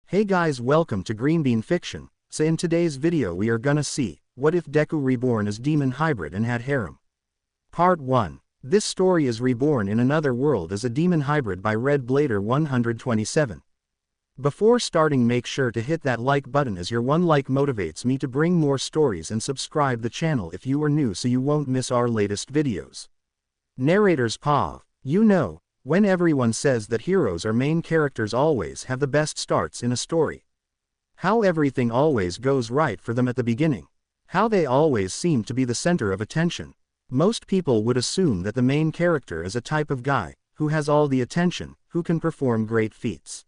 Hey guys, welcome to Green Bean Fiction. So in today's video we are gonna see, what if Deku Reborn is demon hybrid and had harem? Part 1. This story is reborn in another world as a demon hybrid by Red Blader 127. Before starting, make sure to hit that like button, as your one like motivates me to bring more stories, and subscribe the channel if you are new so you won't miss our latest videos. Narrator's POV. You know, when everyone says that heroes or main characters always have the best starts in a story. How everything always goes right for them at the beginning. How they always seem to be the center of attention. Most people would assume that the main character is a type of guy who has all the attention, who can perform great feats.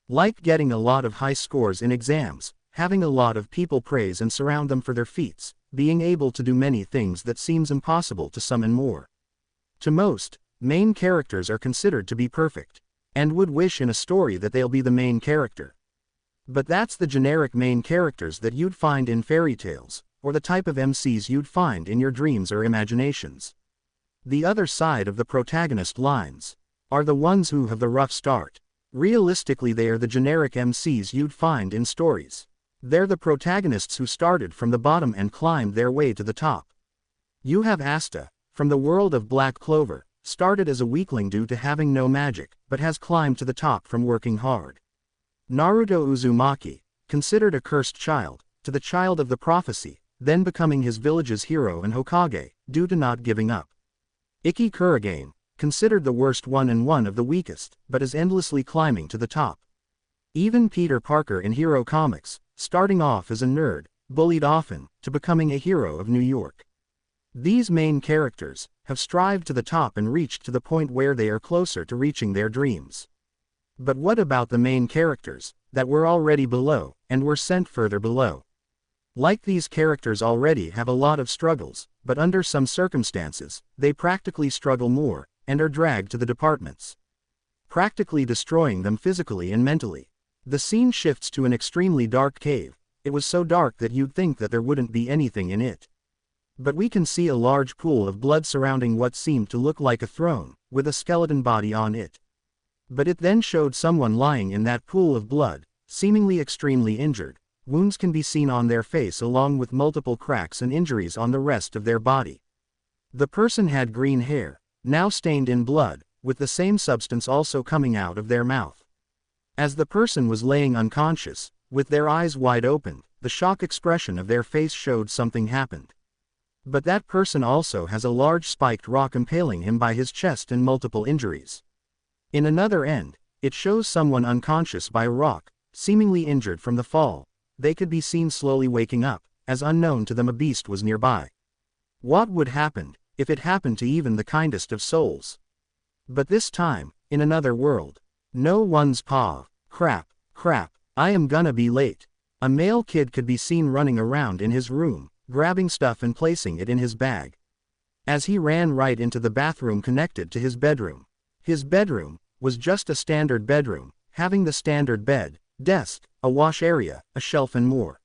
Like getting a lot of high scores in exams, having a lot of people praise and surround them for their feats, being able to do many things that seems impossible to some, and more. To most, main characters are considered to be perfect, and would wish in a story that they'll be the main character. But that's the generic main characters that you'd find in fairy tales, or the type of MCs you'd find in your dreams or imaginations. The other side of the protagonist lines are the ones who have the rough start. Realistically, they are the generic MCs you'd find in stories. They're the protagonists who started from the bottom and climbed their way to the top. You have Asta, from the world of Black Clover, started as a weakling due to having no magic, but has climbed to the top from working hard. Naruto Uzumaki, considered a cursed child, to the child of the prophecy, then becoming his village's hero and Hokage, due to not giving up. Ikki Kurogane, considered the worst one and one of the weakest, but is endlessly climbing to the top. Even Peter Parker in Hero Comics, starting off as a nerd, bullied often, to becoming a hero of New York. These main characters have strived to the top and reached to the point where they are closer to reaching their dreams. But what about the main characters that were already below and were sent further below? Like, these characters already have a lot of struggles, but under some circumstances, they practically struggle more and are dragged to the departments, practically destroying them physically and mentally. The scene shifts to an extremely dark cave. It was so dark that you'd think that there wouldn't be anything in it. But we can see a large pool of blood surrounding what seemed to look like a throne, with a skeleton body on it. But it then showed someone lying in that pool of blood, seemingly extremely injured. Wounds can be seen on their face along with multiple cracks and injuries on the rest of their body. The person had green hair, now stained in blood, with the same substance also coming out of their mouth. As the person was laying unconscious, with their eyes wide open, the shock expression of their face showed something happened. But that person also has a large spiked rock impaling him by his chest and multiple injuries. In another end, it shows someone unconscious by a rock, seemingly injured from the fall. They could be seen slowly waking up, as unknown to them a beast was nearby. What would happen if it happened to even the kindest of souls? But this time, in another world. No one's POV. Crap, I am gonna be late. A male kid could be seen running around in his room, grabbing stuff and placing it in his bag. As he ran right into the bathroom connected to his bedroom. His bedroom was just a standard bedroom, having the standard bed, desk, a wash area, a shelf and more.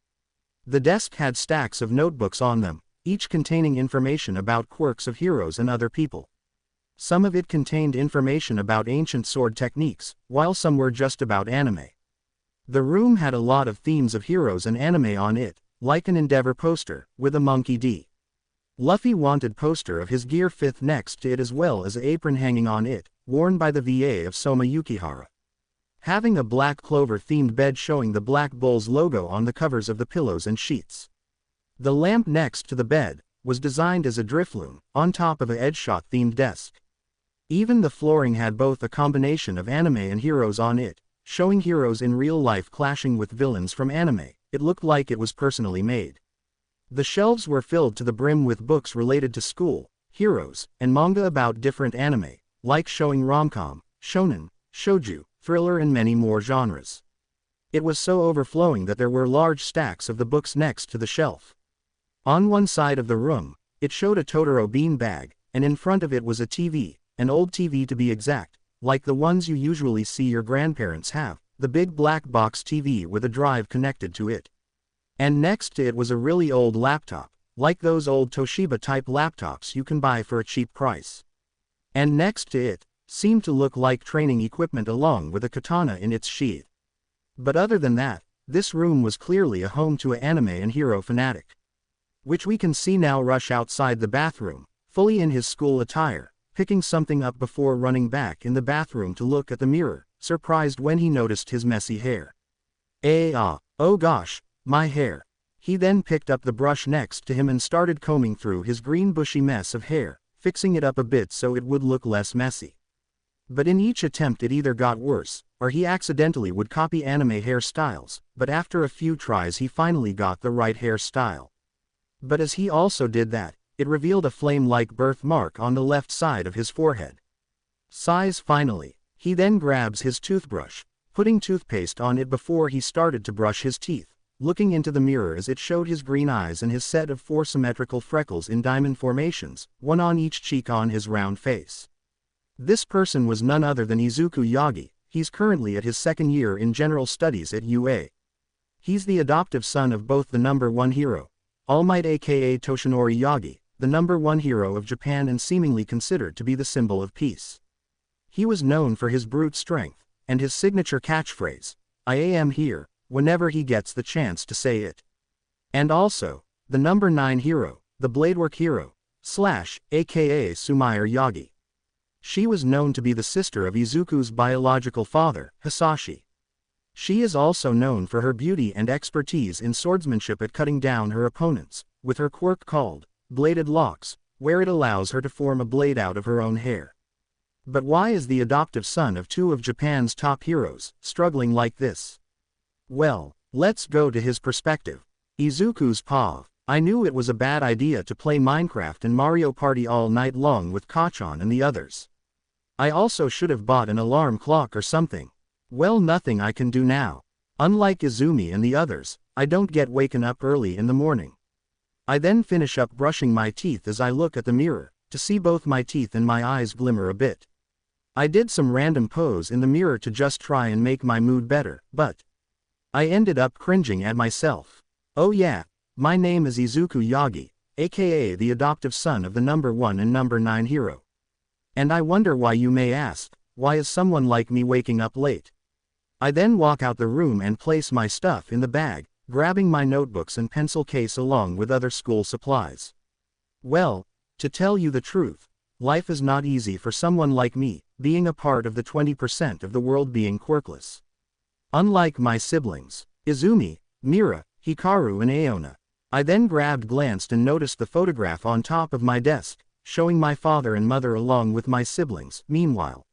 The desk had stacks of notebooks on them, each containing information about quirks of heroes and other people. Some of it contained information about ancient sword techniques, while some were just about anime. The room had a lot of themes of heroes and anime on it, like an Endeavor poster, with a Monkey D. Luffy wanted poster of his Gear 5th next to it, as well as an apron hanging on it, worn by the VA of Soma Yukihara. Having a Black Clover themed bed showing the Black Bulls logo on the covers of the pillows and sheets. The lamp next to the bed was designed as a Drifloon, on top of a Edgeshot themed desk. Even the flooring had both a combination of anime and heroes on it, showing heroes in real life clashing with villains from anime. It looked like it was personally made. The shelves were filled to the brim with books related to school, heroes, and manga about different anime, like showing romcom, shonen, shoujo, thriller and many more genres. It was so overflowing that there were large stacks of the books next to the shelf. On one side of the room, it showed a Totoro bean bag, and in front of it was a TV, an old TV to be exact, like the ones you usually see your grandparents have. The big black box TV with a drive connected to it. And next to it was a really old laptop, like those old Toshiba type laptops you can buy for a cheap price. And next to it, seemed to look like training equipment along with a katana in its sheath. But other than that, this room was clearly a home to an anime and hero fanatic. Which we can see now rush outside the bathroom, fully in his school attire, picking something up before running back in the bathroom to look at the mirror, surprised when he noticed his messy hair. Oh gosh, my hair. He then picked up the brush next to him and started combing through his green bushy mess of hair, fixing it up a bit so it would look less messy. But in each attempt it either got worse, or he accidentally would copy anime hairstyles, but after a few tries he finally got the right hairstyle. But as he also did that, it revealed a flame-like birthmark on the left side of his forehead. Sighs finally. He then grabs his toothbrush, putting toothpaste on it before he started to brush his teeth, looking into the mirror as it showed his green eyes and his set of 4 symmetrical freckles in diamond formations, one on each cheek on his round face. This person was none other than Izuku Yagi. He's currently at his 2nd year in general studies at UA. He's the adoptive son of both the number 1 hero, All Might aka Toshinori Yagi, the number 1 hero of Japan and seemingly considered to be the symbol of peace. He was known for his brute strength, and his signature catchphrase, "I am here," whenever he gets the chance to say it. And also, the number 9 hero, the bladework hero, aka Sumaire Yagi. She was known to be the sister of Izuku's biological father, Hisashi. She is also known for her beauty and expertise in swordsmanship at cutting down her opponents, with her quirk called bladed locks, where it allows her to form a blade out of her own hair. But why is the adoptive son of 2 of Japan's top heroes struggling like this? Well, let's go to his perspective. Izuku's POV. I knew it was a bad idea to play Minecraft and Mario Party all night long with Kachan and the others. I also should have bought an alarm clock or something. Well, nothing I can do now. Unlike Izumi and the others, I don't get waken up early in the morning. I then finish up brushing my teeth as I look at the mirror, to see both my teeth and my eyes glimmer a bit. I did some random pose in the mirror to just try and make my mood better, but I ended up cringing at myself. Oh yeah, my name is Izuku Yagi, aka the adoptive son of the number 1 and number 9 hero. And I wonder why, you may ask, why is someone like me waking up late? I then walk out the room and place my stuff in the bag, grabbing my notebooks and pencil case along with other school supplies. Well, to tell you the truth, life is not easy for someone like me, being a part of the 20% of the world being quirkless. Unlike my siblings, Izumi, Mira, Hikaru and Aona, I then glanced and noticed the photograph on top of my desk, showing my father and mother along with my siblings. Meanwhile,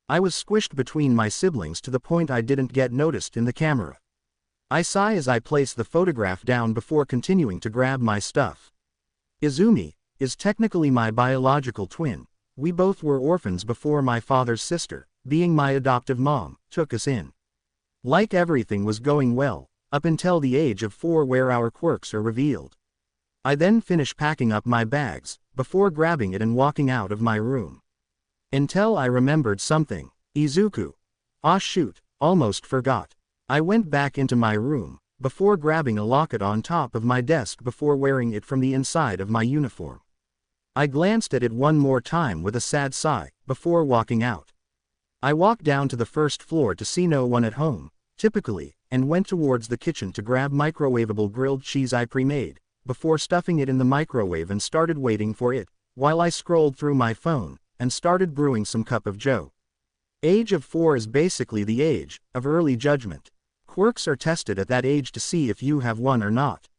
I was squished between my siblings to the point I didn't get noticed in the camera. I sigh as I place the photograph down before continuing to grab my stuff. Izumi is technically my biological twin. We both were orphans before my father's sister, being my adoptive mom, took us in. Like everything was going well, up until the age of 4 where our quirks are revealed. I then finish packing up my bags, before grabbing it and walking out of my room. Until I remembered something. Izuku. Ah shoot, almost forgot. I went back into my room, before grabbing a locket on top of my desk before wearing it from the inside of my uniform. I glanced at it one more time with a sad sigh, before walking out. I walked down to the 1st floor to see no one at home, typically, and went towards the kitchen to grab microwavable grilled cheese I pre-made, before stuffing it in the microwave and started waiting for it, while I scrolled through my phone, and started brewing some cup of joe. Age of 4 is basically the age of early judgment. Quirks are tested at that age to see if you have one or not.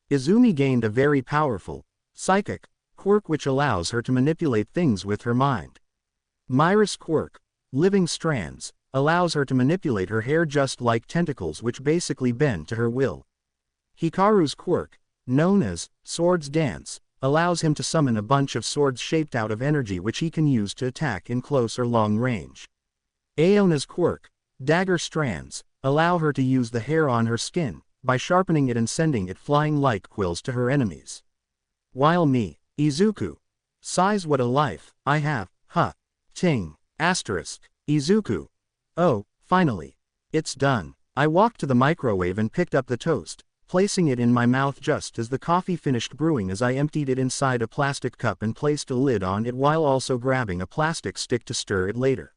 Izumi gained a very powerful, psychic, quirk which allows her to manipulate things with her mind. Mira's quirk, living strands, allows her to manipulate her hair just like tentacles which basically bend to her will. Hikaru's quirk, known as Swords Dance, allows him to summon a bunch of swords shaped out of energy which he can use to attack in close or long range. Aona's quirk, Dagger Strands, allow her to use the hair on her skin, by sharpening it and sending it flying like quills to her enemies. While me, Izuku, sighs, what a life I have, huh. Ting, asterisk, Izuku. Oh, finally. It's done. I walked to the microwave and picked up the toast, placing it in my mouth just as the coffee finished brewing as I emptied it inside a plastic cup and placed a lid on it while also grabbing a plastic stick to stir it later.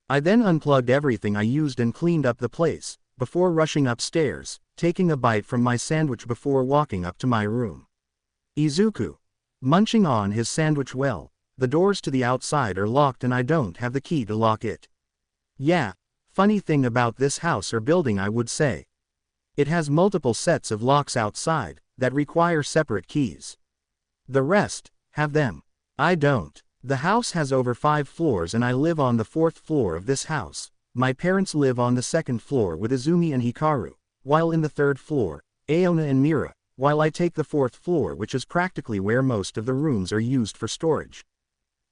I then unplugged everything I used and cleaned up the place, before rushing upstairs, taking a bite from my sandwich before walking up to my room. Izuku. Munching on his sandwich. Well, the doors to the outside are locked and I don't have the key to lock it. Yeah, funny thing about this house or building I would say. It has multiple sets of locks outside, that require separate keys. The rest, have them. I don't. The house has over 5 floors and I live on the 4th floor of this house. My parents live on the 2nd floor with Izumi and Hikaru, while in the 3rd floor, Aona and Mira, while I take the 4th floor, which is practically where most of the rooms are used for storage.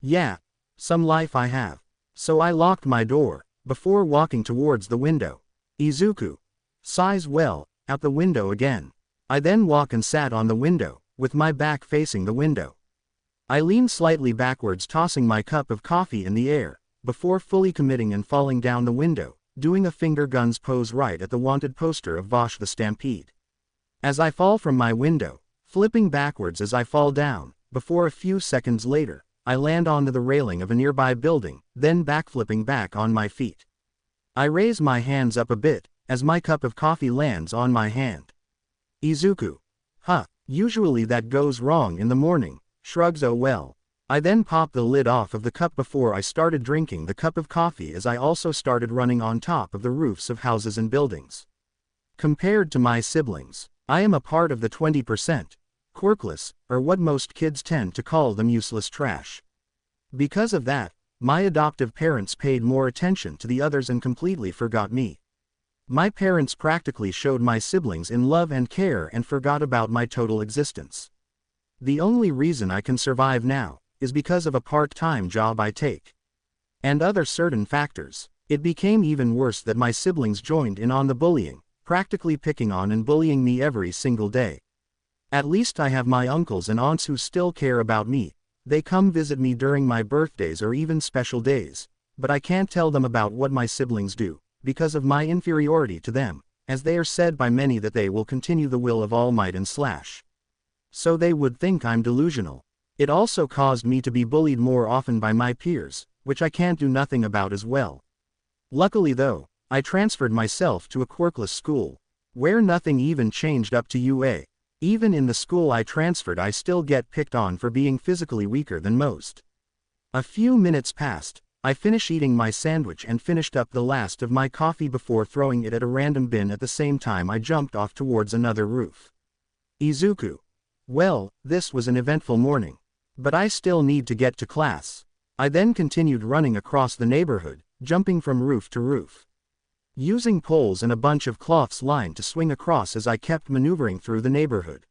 Yeah, some life I have. So I locked my door, before walking towards the window. Izuku. Sighs. Well, out the window again. I then walk and sat on the window, with my back facing the window. I lean slightly backwards, tossing my cup of coffee in the air, before fully committing and falling down the window, doing a finger guns pose right at the wanted poster of Vosh the Stampede. As I fall from my window, flipping backwards as I fall down, before a few seconds later, I land onto the railing of a nearby building, then backflipping back on my feet. I raise my hands up a bit, as my cup of coffee lands on my hand. Izuku. Huh, usually that goes wrong in the morning, shrugs. Oh well. I then popped the lid off of the cup before I started drinking the cup of coffee, as I also started running on top of the roofs of houses and buildings. Compared to my siblings, I am a part of the 20%, quirkless, or what most kids tend to call them, useless trash. Because of that, my adoptive parents paid more attention to the others and completely forgot me. My parents practically showed my siblings in love and care and forgot about my total existence. The only reason I can survive now is because of a part-time job I take. And other certain factors. It became even worse that my siblings joined in on the bullying, practically picking on and bullying me every single day. At least I have my uncles and aunts who still care about me. They come visit me during my birthdays or even special days, but I can't tell them about what my siblings do, because of my inferiority to them, as they are said by many that they will continue the will of All Might and Slash. So they would think I'm delusional. It also caused me to be bullied more often by my peers, which I can't do nothing about as well. Luckily though, I transferred myself to a quirkless school, where nothing even changed up to UA. Even in the school I transferred I still get picked on for being physically weaker than most. A few minutes passed, I finished eating my sandwich and finished up the last of my coffee before throwing it at a random bin. At the same time I jumped off towards another roof. Izuku. Well, this was an eventful morning. But I still need to get to class. I then continued running across the neighborhood, jumping from roof to roof. Using poles and a bunch of cloths lined to swing across as I kept maneuvering through the neighborhood.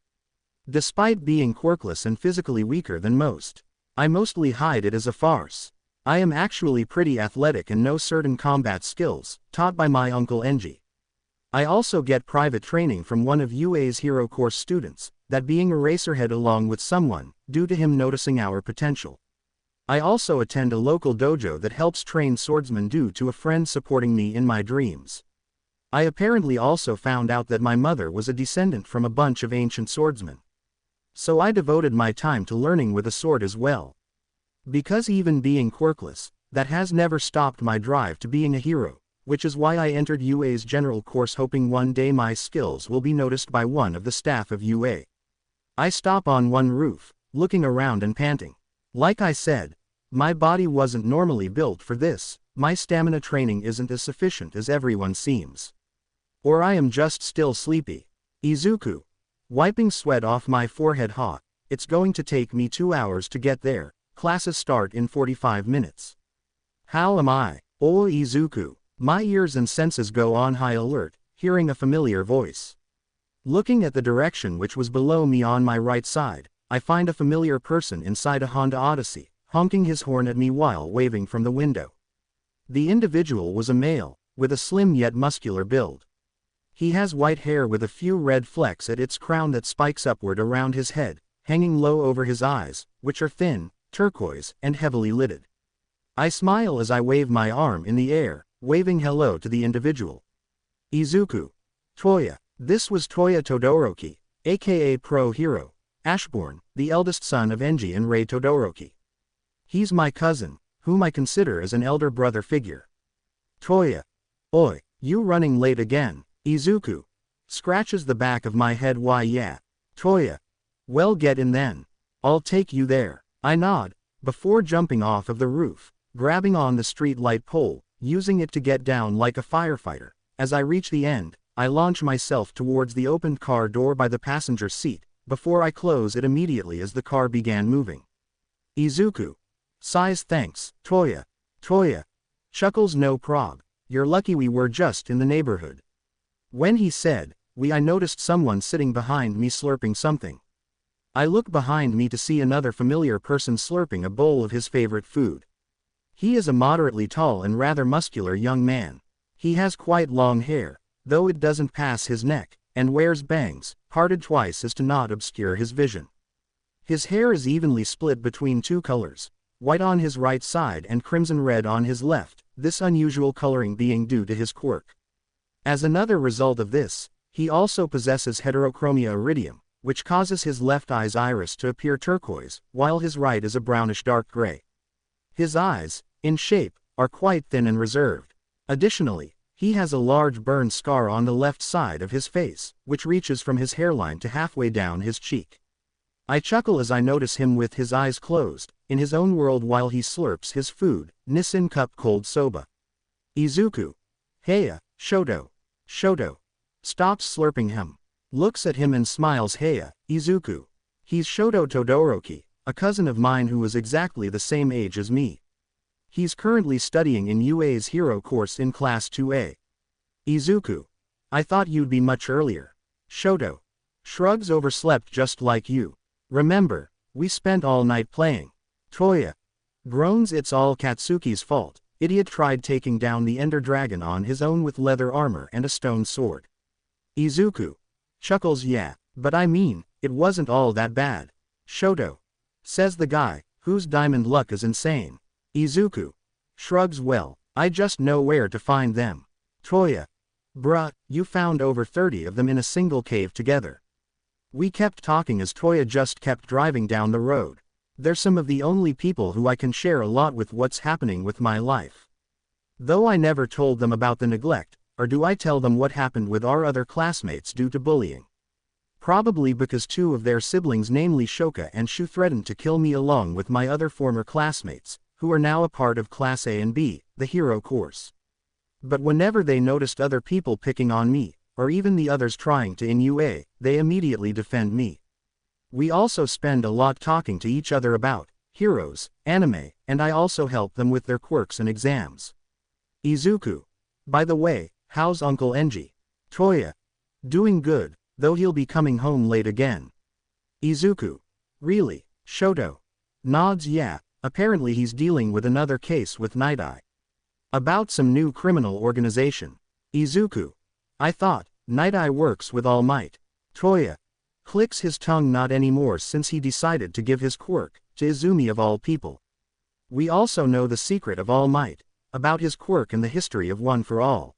Despite being quirkless and physically weaker than most, I mostly hide it as a farce. I am actually pretty athletic and know certain combat skills, taught by my uncle Enji. I also get private training from one of UA's hero course students, that being Eraserhead, along with someone, due to him noticing our potential. I also attend a local dojo that helps train swordsmen due to a friend supporting me in my dreams. I apparently also found out that my mother was a descendant from a bunch of ancient swordsmen. So I devoted my time to learning with a sword as well. Because even being quirkless, that has never stopped my drive to being a hero, which is why I entered UA's general course, hoping one day my skills will be noticed by one of the staff of UA. I stop on one roof, looking around and panting. Like I said, my body wasn't normally built for this. My stamina training isn't as sufficient as everyone seems. Or I am just still sleepy. Izuku. Wiping sweat off my forehead. It's going to take me 2 hours to get there. Classes start in 45 minutes. How am I? Oh Izuku. My ears and senses go on high alert, hearing a familiar voice. Looking at the direction which was below me on my right side, I find a familiar person inside a Honda Odyssey, honking his horn at me while waving from the window. The individual was a male, with a slim yet muscular build. He has white hair with a few red flecks at its crown that spikes upward around his head, hanging low over his eyes, which are thin, turquoise, and heavily lidded. I smile as I wave my arm in the air, waving hello to the individual. Izuku. Toya. This was Toya Todoroki, aka Pro Hero, Ashborn, the eldest son of Enji and Rei Todoroki. He's my cousin, whom I consider as an elder brother figure. Toya. Oi, You running late again, Izuku. Scratches the back of my head. Why yeah. Toya. Well get in then. I'll take you there. I nod, before jumping off of the roof, grabbing on the street light pole, using it to get down like a firefighter. As I reach the end, I launch myself towards the opened car door by the passenger seat, before I close it immediately as the car began moving. Izuku. Sighs thanks, Toya. Toya. Chuckles no prob. You're lucky we were just in the neighborhood. When he said, I noticed someone sitting behind me slurping something. I look behind me to see another familiar person slurping a bowl of his favorite food. He is a moderately tall and rather muscular young man. He has quite long hair, though it doesn't pass his neck, and wears bangs, parted twice as to not obscure his vision. His hair is evenly split between two colors, white on his right side and crimson red on his left, this unusual coloring being due to his quirk. As another result of this, he also possesses heterochromia iridium, which causes his left eye's iris to appear turquoise, while his right is a brownish dark gray. His eyes, in shape, are quite thin and reserved. Additionally, he has a large burn scar on the left side of his face, which reaches from his hairline to halfway down his cheek. I chuckle as I notice him with his eyes closed, in his own world while he slurps his food, Nissin cup cold soba. Izuku. Heya, Shoto. Shoto. Stops slurping him. Looks at him and smiles. Heya, Izuku. He's Shoto Todoroki, a cousin of mine who is exactly the same age as me. He's currently studying in UA's hero course in class 2A. Izuku. I thought you'd be much earlier. Shoto. Shrugs. Overslept just like you. Remember, we spent all night playing. Toya. Groans. It's all Katsuki's fault. Idiot tried taking down the Ender Dragon on his own with leather armor and a stone sword. Izuku. Chuckles. Yeah, but I mean, it wasn't all that bad. Shoto. Says the guy, whose diamond luck is insane. Izuku. Shrugs. Well, I just know where to find them. Toya. Bruh, you found over 30 of them in a single cave together. We kept talking as Toya just kept driving down the road. They're some of the only people who I can share a lot with what's happening with my life. Though I never told them about the neglect, or do I tell them what happened with our other classmates due to bullying? Probably because two of their siblings, namely Shoka and Shu, threatened to kill me along with my other former classmates, who are now a part of Class A and B, the hero course. But whenever they noticed other people picking on me, or even the others trying to in UA, they immediately defend me. We also spend a lot talking to each other about heroes, anime, and I also help them with their quirks and exams. Izuku. By the way, how's Uncle Enji? Toya. Doing good, though he'll be coming home late again. Izuku. Really? Shoto. Nods. Yeah, apparently he's dealing with another case with Night Eye. About some new criminal organization. Izuku. I thought, Night Eye works with All Might. Toya. Clicks his tongue. Not anymore since he decided to give his quirk to Izumi of all people. We also know the secret of All Might, about his quirk and the history of One for All.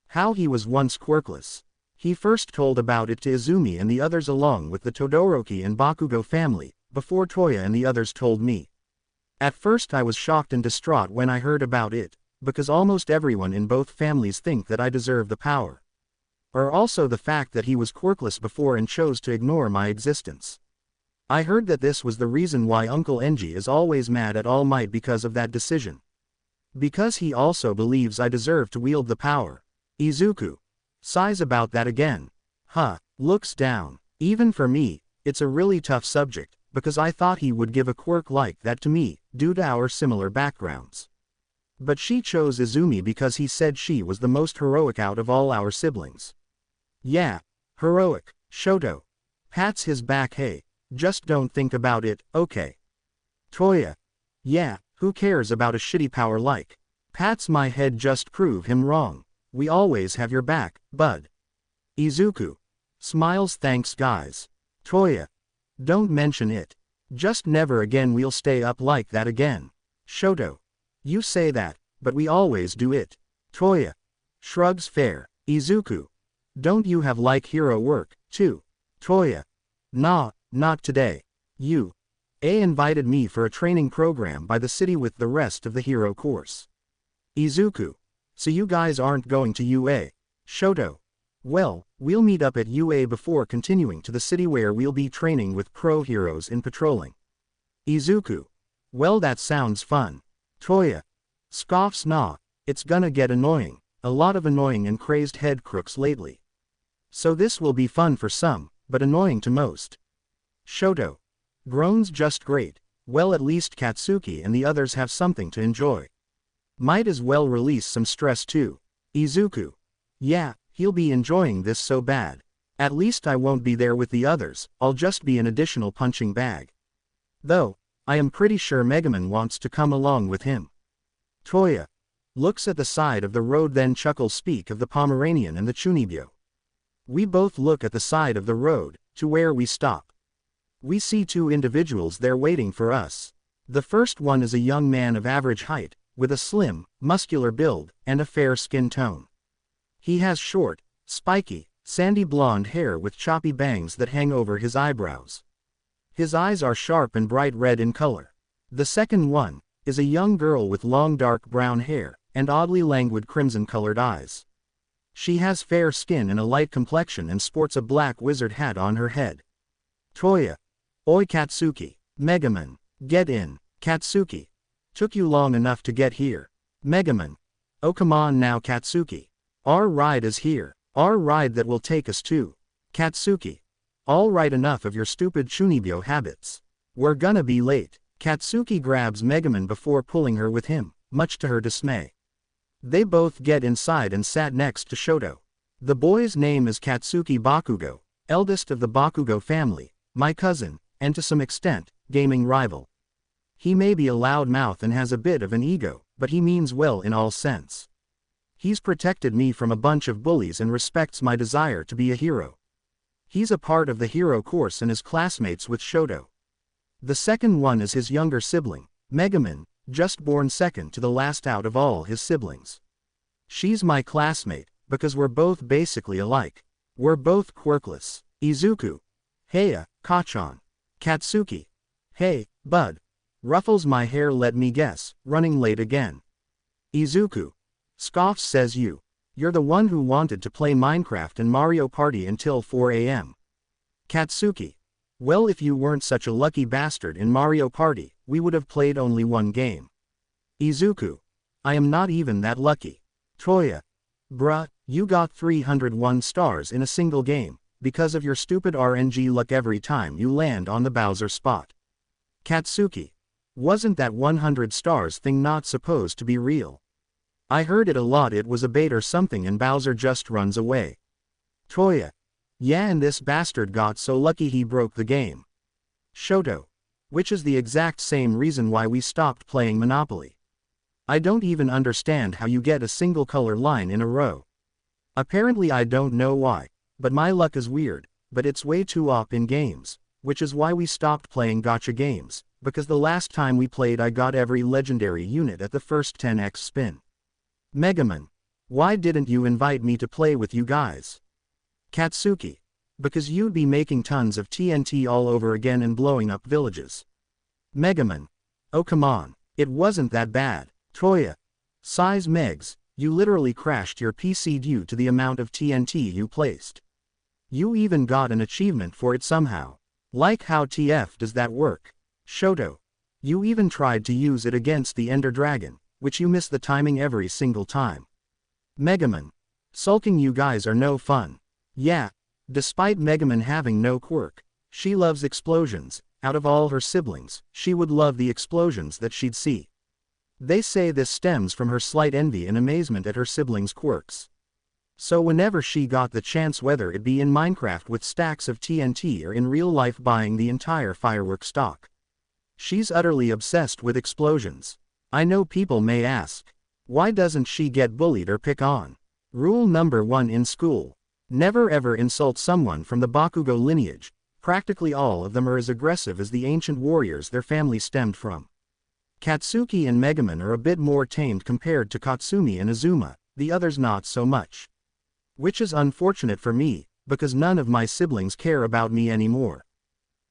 How he was once quirkless. He first told about it to Izumi and the others along with the Todoroki and Bakugo family, before Toya and the others told me. At first I was shocked and distraught when I heard about it, because almost everyone in both families think that I deserve the power. Or also the fact that he was quirkless before and chose to ignore my existence. I heard that this was the reason why Uncle Enji is always mad at All Might because of that decision. Because he also believes I deserve to wield the power. Izuku. Sighs about that again. Looks down. Even for me, it's a really tough subject, because I thought he would give a quirk like that to me, due to our similar backgrounds. But she chose Izumi because he said she was the most heroic out of all our siblings. Yeah, heroic. Shoto. Pats his back. Hey, just don't think about it, okay? Toya. Yeah, who cares about a shitty power like? Pats my head. Just prove him wrong. We always have your back, bud. Izuku. Smiles. Thanks guys. Toya. Don't mention it. Just never again. We'll stay up like that again. Shoto. You say that, but we always do it. Toya. Shrugs. Fair. Izuku. Don't you have like hero work, too? Toya. Nah, not today. You. Invited me for a training program by the city with the rest of the hero course. Izuku. So you guys aren't going to UA. Shoto. Well, we'll meet up at UA before continuing to the city where we'll be training with pro heroes in patrolling. Izuku. Well, that sounds fun. Toya. Scoffs. Nah, it's gonna get annoying. A lot of annoying and crazed head crooks lately. So this will be fun for some, but annoying to most. Shoto. Groans. Just great. Well, at least Katsuki and the others have something to enjoy. Might as well release some stress too. Izuku. Yeah, he'll be enjoying this so bad. At least I won't be there with the others, I'll just be an additional punching bag. Though, I am pretty sure Megaman wants to come along with him. Toya. Looks at the side of the road, then chuckles. Speak of the Pomeranian and the Chunibyo. We both look at the side of the road, to where we stop. We see two individuals there waiting for us. The first one is a young man of average height, with a slim, muscular build, and a fair skin tone. He has short, spiky, sandy blonde hair with choppy bangs that hang over his eyebrows. His eyes are sharp and bright red in color. The second one is a young girl with long dark brown hair, and oddly languid crimson-colored eyes. She has fair skin and a light complexion and sports a black wizard hat on her head. Toya. Oi Katsuki. Megaman. Get in, Katsuki. Took you long enough to get here. Megaman. Oh come on now Katsuki. Our ride is here. Our ride that will take us to. Katsuki. All right, enough of your stupid Chunibyo habits. We're gonna be late. Katsuki grabs Megaman before pulling her with him, much to her dismay. They both get inside and sat next to Shoto. The boy's name is Katsuki Bakugo, eldest of the Bakugo family, my cousin, and to some extent, gaming rival. He may be a loudmouth and has a bit of an ego, but he means well in all sense. He's protected me from a bunch of bullies and respects my desire to be a hero. He's a part of the hero course and is classmates with Shoto. The second one is his younger sibling, Megaman, just born second to the last out of all his siblings. She's my classmate, because we're both basically alike. We're both quirkless. Izuku. Heya, Kachan. Katsuki. Hey, bud. Ruffles my hair, let me guess, running late again. Izuku. Scoffs. Says you. You're the one who wanted to play Minecraft and Mario Party until 4 a.m. Katsuki. Well, if you weren't such a lucky bastard in Mario Party, we would have played only one game. Izuku. I am not even that lucky. Toya. Bruh, you got 301 stars in a single game, because of your stupid RNG luck every time you land on the Bowser spot. Katsuki. Wasn't that 100 stars thing not supposed to be real? I heard it a lot, it was a bait or something and Bowser just runs away. Toya. Yeah, and this bastard got so lucky he broke the game. Shoto. Which is the exact same reason why we stopped playing Monopoly. I don't even understand how you get a single color line in a row. Apparently I don't know why, but my luck is weird, but it's way too OP in games, which is why we stopped playing gacha games, because the last time we played I got every legendary unit at the first 10x spin. Megaman. Why didn't you invite me to play with you guys? Katsuki. Because you'd be making tons of TNT all over again and blowing up villages. Megaman. Oh come on, it wasn't that bad. Toya. Size Megs, you literally crashed your PC due to the amount of TNT you placed. You even got an achievement for it somehow. Like how TF does that work? Shoto. You even tried to use it against the Ender Dragon, which you miss the timing every single time. Megaman. Sulking. You guys are no fun. Yeah. Despite Megaman having no quirk, she loves explosions. Out of all her siblings, she would love the explosions that she'd see. They say this stems from her slight envy and amazement at her siblings' quirks. So whenever she got the chance, whether it be in Minecraft with stacks of TNT or in real life buying the entire firework stock, she's utterly obsessed with explosions. I know people may ask, why doesn't she get bullied or pick on? Rule number 1 in school. Never ever insult someone from the Bakugo lineage. Practically all of them are as aggressive as the ancient warriors their family stemmed from. Katsuki and Megaman are a bit more tamed compared to Katsumi and Azuma, the others not so much. Which is unfortunate for me, because none of my siblings care about me anymore.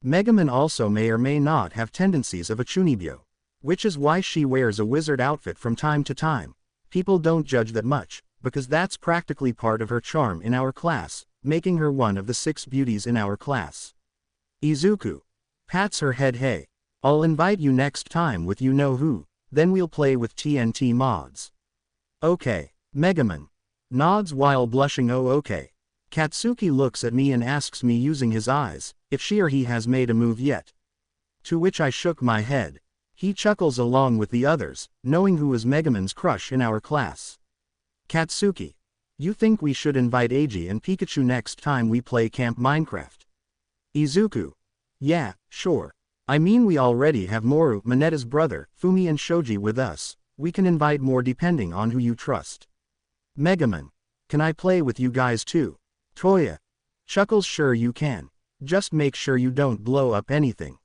Megaman also may or may not have tendencies of a Chunibyo, which is why she wears a wizard outfit from time to time, People don't judge that much, because that's practically part of her charm in our class, making her one of the 6 beauties in our class. Izuku pats her head. Hey, I'll invite you next time with you know who, then we'll play with TNT mods. Okay. Megaman nods while blushing. Oh okay. Katsuki looks at me and asks me using his eyes, if she or he has made a move yet. To which I shook my head. He chuckles along with the others, knowing who is Megaman's crush in our class. Katsuki, you think we should invite Yagi and Pikachu next time we play Camp Minecraft? Izuku, yeah, sure. I mean we already have Moru, Mineta's brother, Fumi and Shoji with us, we can invite more depending on who you trust. Megaman, can I play with you guys too? Toya chuckles. Sure you can. Just make sure you don't blow up anything.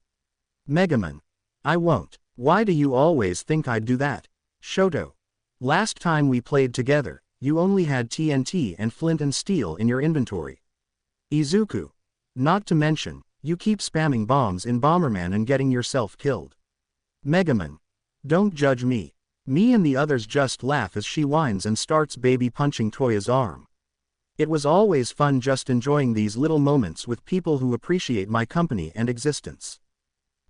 Megaman, I won't. Why do you always think I'd do that? Shoto, last time we played together, you only had TNT and flint and steel in your inventory. Izuku, not to mention, you keep spamming bombs in Bomberman and getting yourself killed. Megaman, don't judge me. Me and the others just laugh as she whines and starts baby punching Toya's arm. It was always fun just enjoying these little moments with people who appreciate my company and existence.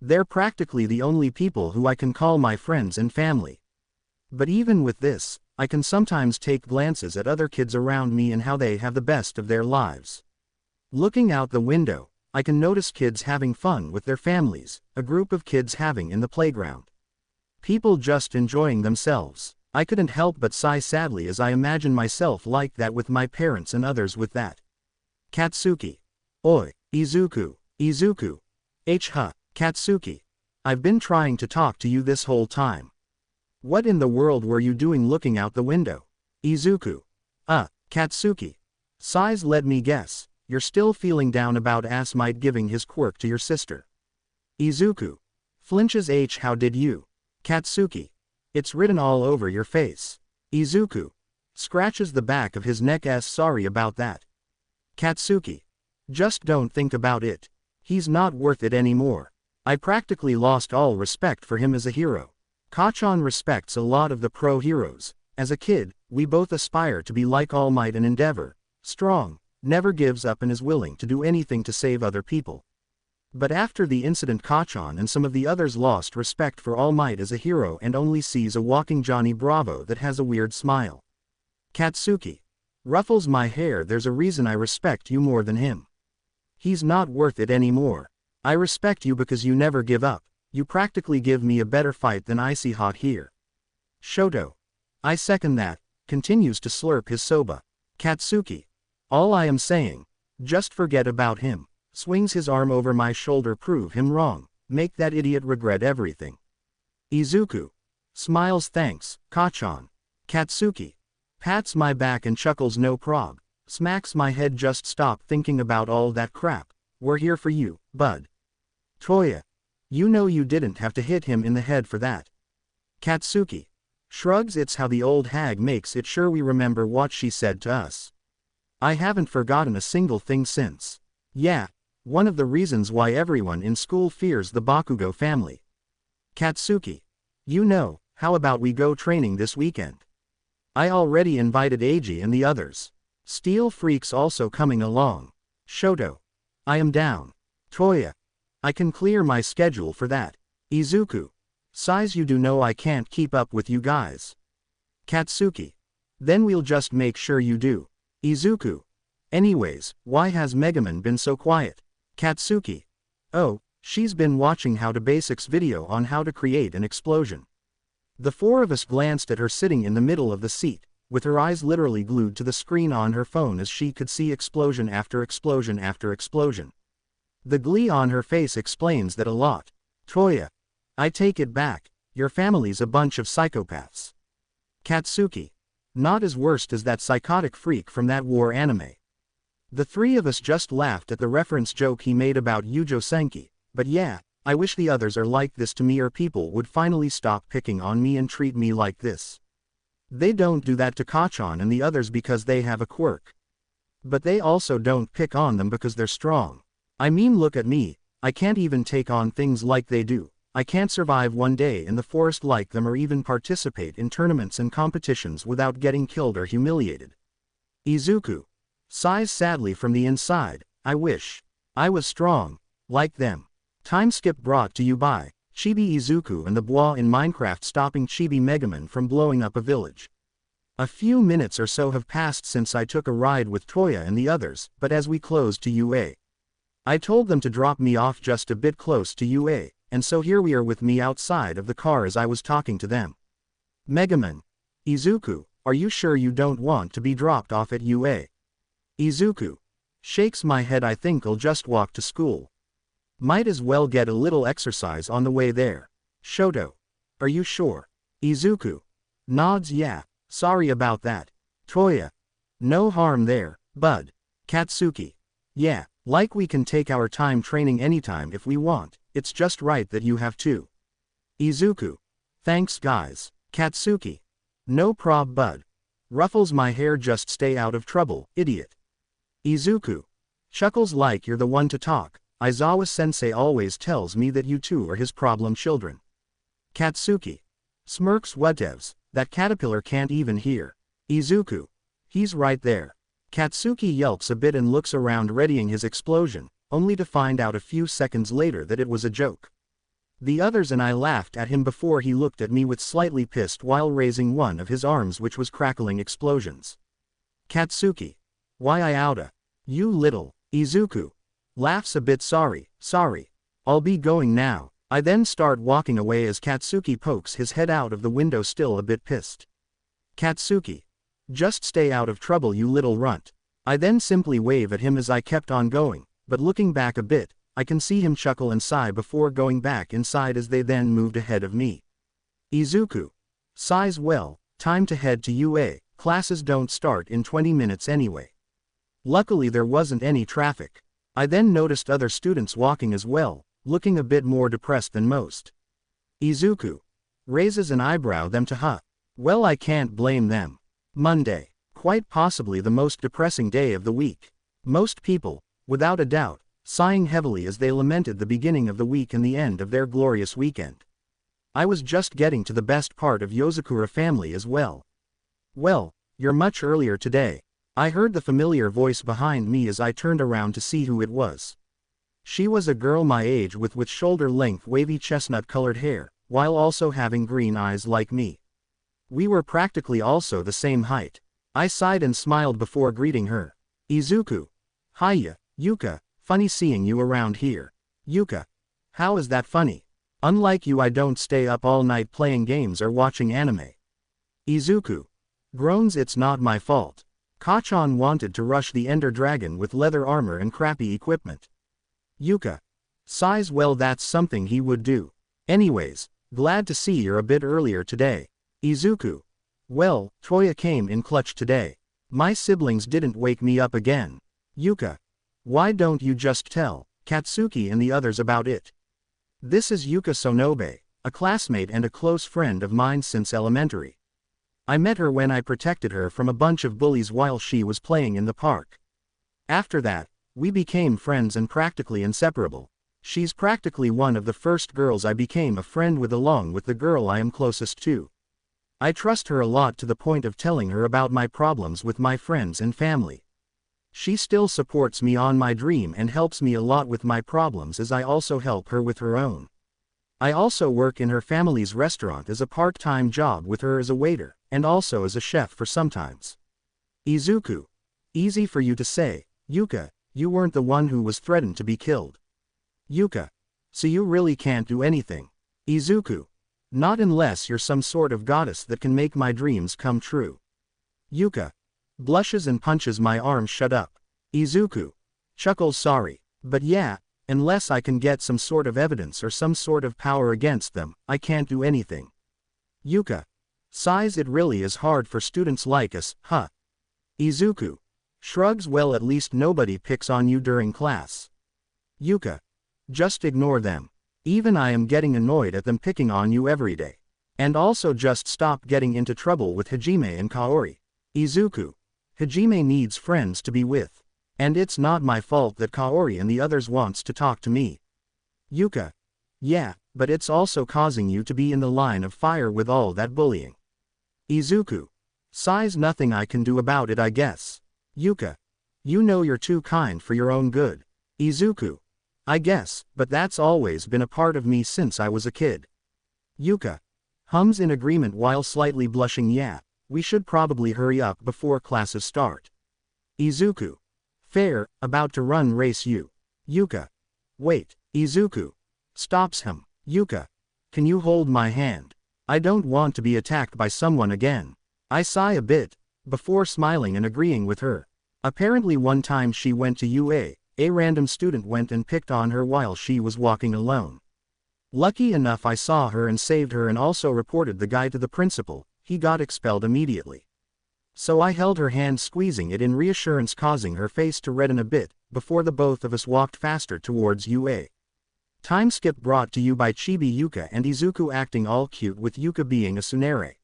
They're practically the only people who I can call my friends and family. But even with this, I can sometimes take glances at other kids around me and how they have the best of their lives. Looking out the window, I can notice kids having fun with their families, a group of kids having in the playground. People just enjoying themselves. I couldn't help but sigh sadly as I imagine myself like that with my parents and others with that. Katsuki. Oi, Izuku. Katsuki. I've been trying to talk to you this whole time. What in the world were you doing looking out the window? Izuku. Katsuki. Sighs. Let me guess, you're still feeling down about Asmite giving his quirk to your sister. Izuku. Flinches. How did you? Katsuki. It's written all over your face. Izuku. Scratches the back of his neck. Sorry about that. Katsuki. Just don't think about it. He's not worth it anymore. I practically lost all respect for him as a hero. Kachan respects a lot of the pro heroes. As a kid, we both aspire to be like All Might and Endeavor, strong, never gives up and is willing to do anything to save other people. But after the incident, Kachan and some of the others lost respect for All Might as a hero and only sees a walking Johnny Bravo that has a weird smile. Katsuki. Ruffles my hair. There's a reason I respect you more than him. He's not worth it anymore. I respect you because you never give up. You practically give me a better fight than Icy Hot here. Shoto. I second that, continues to slurp his soba. Katsuki. All I am saying, just forget about him. Swings his arm over my shoulder. Prove him wrong. Make that idiot regret everything. Izuku. Smiles. Thanks, Kachan. Katsuki. Pats my back and chuckles. No prob. Smacks my head. Just stop thinking about all that crap. We're here for you, bud. Toya. You know you didn't have to hit him in the head for that. Katsuki. Shrugs. It's how the old hag makes it. Sure, we remember what she said to us. I haven't forgotten a single thing since. Yeah. One of the reasons why everyone in school fears the Bakugo family. Katsuki. You know, how about we go training this weekend? I already invited Yagi and the others. Steel Freak's also coming along. Shoto. I am down. Toya. I can clear my schedule for that. Izuku. Sighs. You do know I can't keep up with you guys. Katsuki. Then we'll just make sure you do. Izuku. Anyways, why has Megaman been so quiet? Katsuki. Oh, she's been watching How to Basics video on how to create an explosion. The four of us glanced at her sitting in the middle of the seat, with her eyes literally glued to the screen on her phone as she could see explosion after explosion after explosion. The glee on her face explains that a lot. Toya. I take it back, your family's a bunch of psychopaths. Katsuki. Not as worst as that psychotic freak from that war anime. The three of us just laughed at the reference joke he made about Yujo Senki, but yeah, I wish the others are like this to me or people would finally stop picking on me and treat me like this. They don't do that to Kachan and the others because they have a quirk. But they also don't pick on them because they're strong. I mean, look at me, I can't even take on things like they do. I can't survive one day in the forest like them or even participate in tournaments and competitions without getting killed or humiliated. Izuku sighs sadly from the inside. I wish I was strong like them. Time skip brought to you by Chibi Izuku and the bois in Minecraft stopping Chibi Megaman from blowing up a village. A few minutes or so have passed since I took a ride with Toya and the others, but as we closed to UA, I told them to drop me off just a bit close to UA, and so here we are with me outside of the car as I was talking to them. Megaman. Izuku, are you sure you don't want to be dropped off at UA? Izuku shakes my head. I think I'll just walk to school. Might as well get a little exercise on the way there. Shoto. Are you sure? Izuku nods. Yeah, sorry about that. Toya. No harm there, bud. Katsuki. Yeah, like we can take our time training anytime if we want, it's just right that you have to. Izuku. Thanks guys. Katsuki. No prob bud. Ruffles my hair. Just stay out of trouble, idiot. Izuku chuckles like you're the one to talk. Aizawa-sensei always tells me that you two are his problem children. Katsuki smirks. Whatevs, that caterpillar can't even hear. Izuku. He's right there. Katsuki yelps a bit and looks around readying his explosion, only to find out a few seconds later that it was a joke. The others and I laughed at him before he looked at me with slightly pissed while raising one of his arms which was crackling explosions. Katsuki. Why I oughta. You little. Izuku laughs a bit. Sorry. I'll be going now. I then start walking away as Katsuki pokes his head out of the window still a bit pissed. Katsuki. Just stay out of trouble you little runt. I then simply wave at him as I kept on going, but looking back a bit, I can see him chuckle and sigh before going back inside as they then moved ahead of me. Izuku sighs. Well, time to head to UA, classes don't start in 20 minutes anyway. Luckily there wasn't any traffic. I then noticed other students walking as well, looking a bit more depressed than most. Izuku raises an eyebrow. Them to huh. Well, I can't blame them. Monday. Quite possibly the most depressing day of the week. Most people, without a doubt, sighing heavily as they lamented the beginning of the week and the end of their glorious weekend. I was just getting to the best part of Yozakura family as well. Well, you're much earlier today. I heard the familiar voice behind me as I turned around to see who it was. She was a girl my age with shoulder-length wavy chestnut-colored hair, while also having green eyes like me. We were practically also the same height. I sighed and smiled before greeting her. Izuku. Hiya, Yuka, funny seeing you around here. Yuka. How is that funny? Unlike you, I don't stay up all night playing games or watching anime. Izuku groans. It's not my fault. Kachan wanted to rush the Ender Dragon with leather armor and crappy equipment. Yuka sighs. Well, that's something he would do. Anyways, glad to see you're a bit earlier today. Izuku. Well, Toya came in clutch today. My siblings didn't wake me up again. Yuka. Why don't you just tell Katsuki and the others about it? This is Yuka Sonobe, a classmate and a close friend of mine since elementary. I met her when I protected her from a bunch of bullies while she was playing in the park. After that, we became friends and practically inseparable. She's practically one of the first girls I became a friend with along with the girl I am closest to. I trust her a lot to the point of telling her about my problems with my friends and family. She still supports me on my dream and helps me a lot with my problems as I also help her with her own. I also work in her family's restaurant as a part-time job with her as a waiter, and also as a chef for sometimes. Izuku. Easy for you to say, Yuka, you weren't the one who was threatened to be killed. Yuka. So you really can't do anything. Izuku. Not unless you're some sort of goddess that can make my dreams come true. Yuka. Blushes and punches my arm. Shut up. Izuku. Chuckles. Sorry, but yeah, unless I can get some sort of evidence or some sort of power against them, I can't do anything. Yuka sighs. It really is hard for students like us, huh? Izuku shrugs. Well, at least nobody picks on you during class. Yuka. Just ignore them. Even I am getting annoyed at them picking on you every day. And also just stop getting into trouble with Hajime and Kaori. Izuku. Hajime needs friends to be with. And it's not my fault that Kaori and the others wants to talk to me. Yuka. Yeah, but it's also causing you to be in the line of fire with all that bullying. Izuku. Sighs, nothing I can do about it, I guess. Yuka. You know you're too kind for your own good. Izuku. I guess, but that's always been a part of me since I was a kid. Yuka. Hums in agreement while slightly blushing. Yeah, we should probably hurry up before classes start. Izuku. Fair, about to run race you. Yuka. Wait. Izuku. Stops him. Yuka. Can you hold my hand? I don't want to be attacked by someone again. I sigh a bit, before smiling and agreeing with her. Apparently one time she went to UA, a random student went and picked on her while she was walking alone. Lucky enough I saw her and saved her and also reported the guy to the principal. He got expelled immediately. So I held her hand, squeezing it in reassurance, causing her face to redden a bit, before the both of us walked faster towards UA. Time skip brought to you by Chibi Yuka and Izuku acting all cute with Yuka being a tsundere.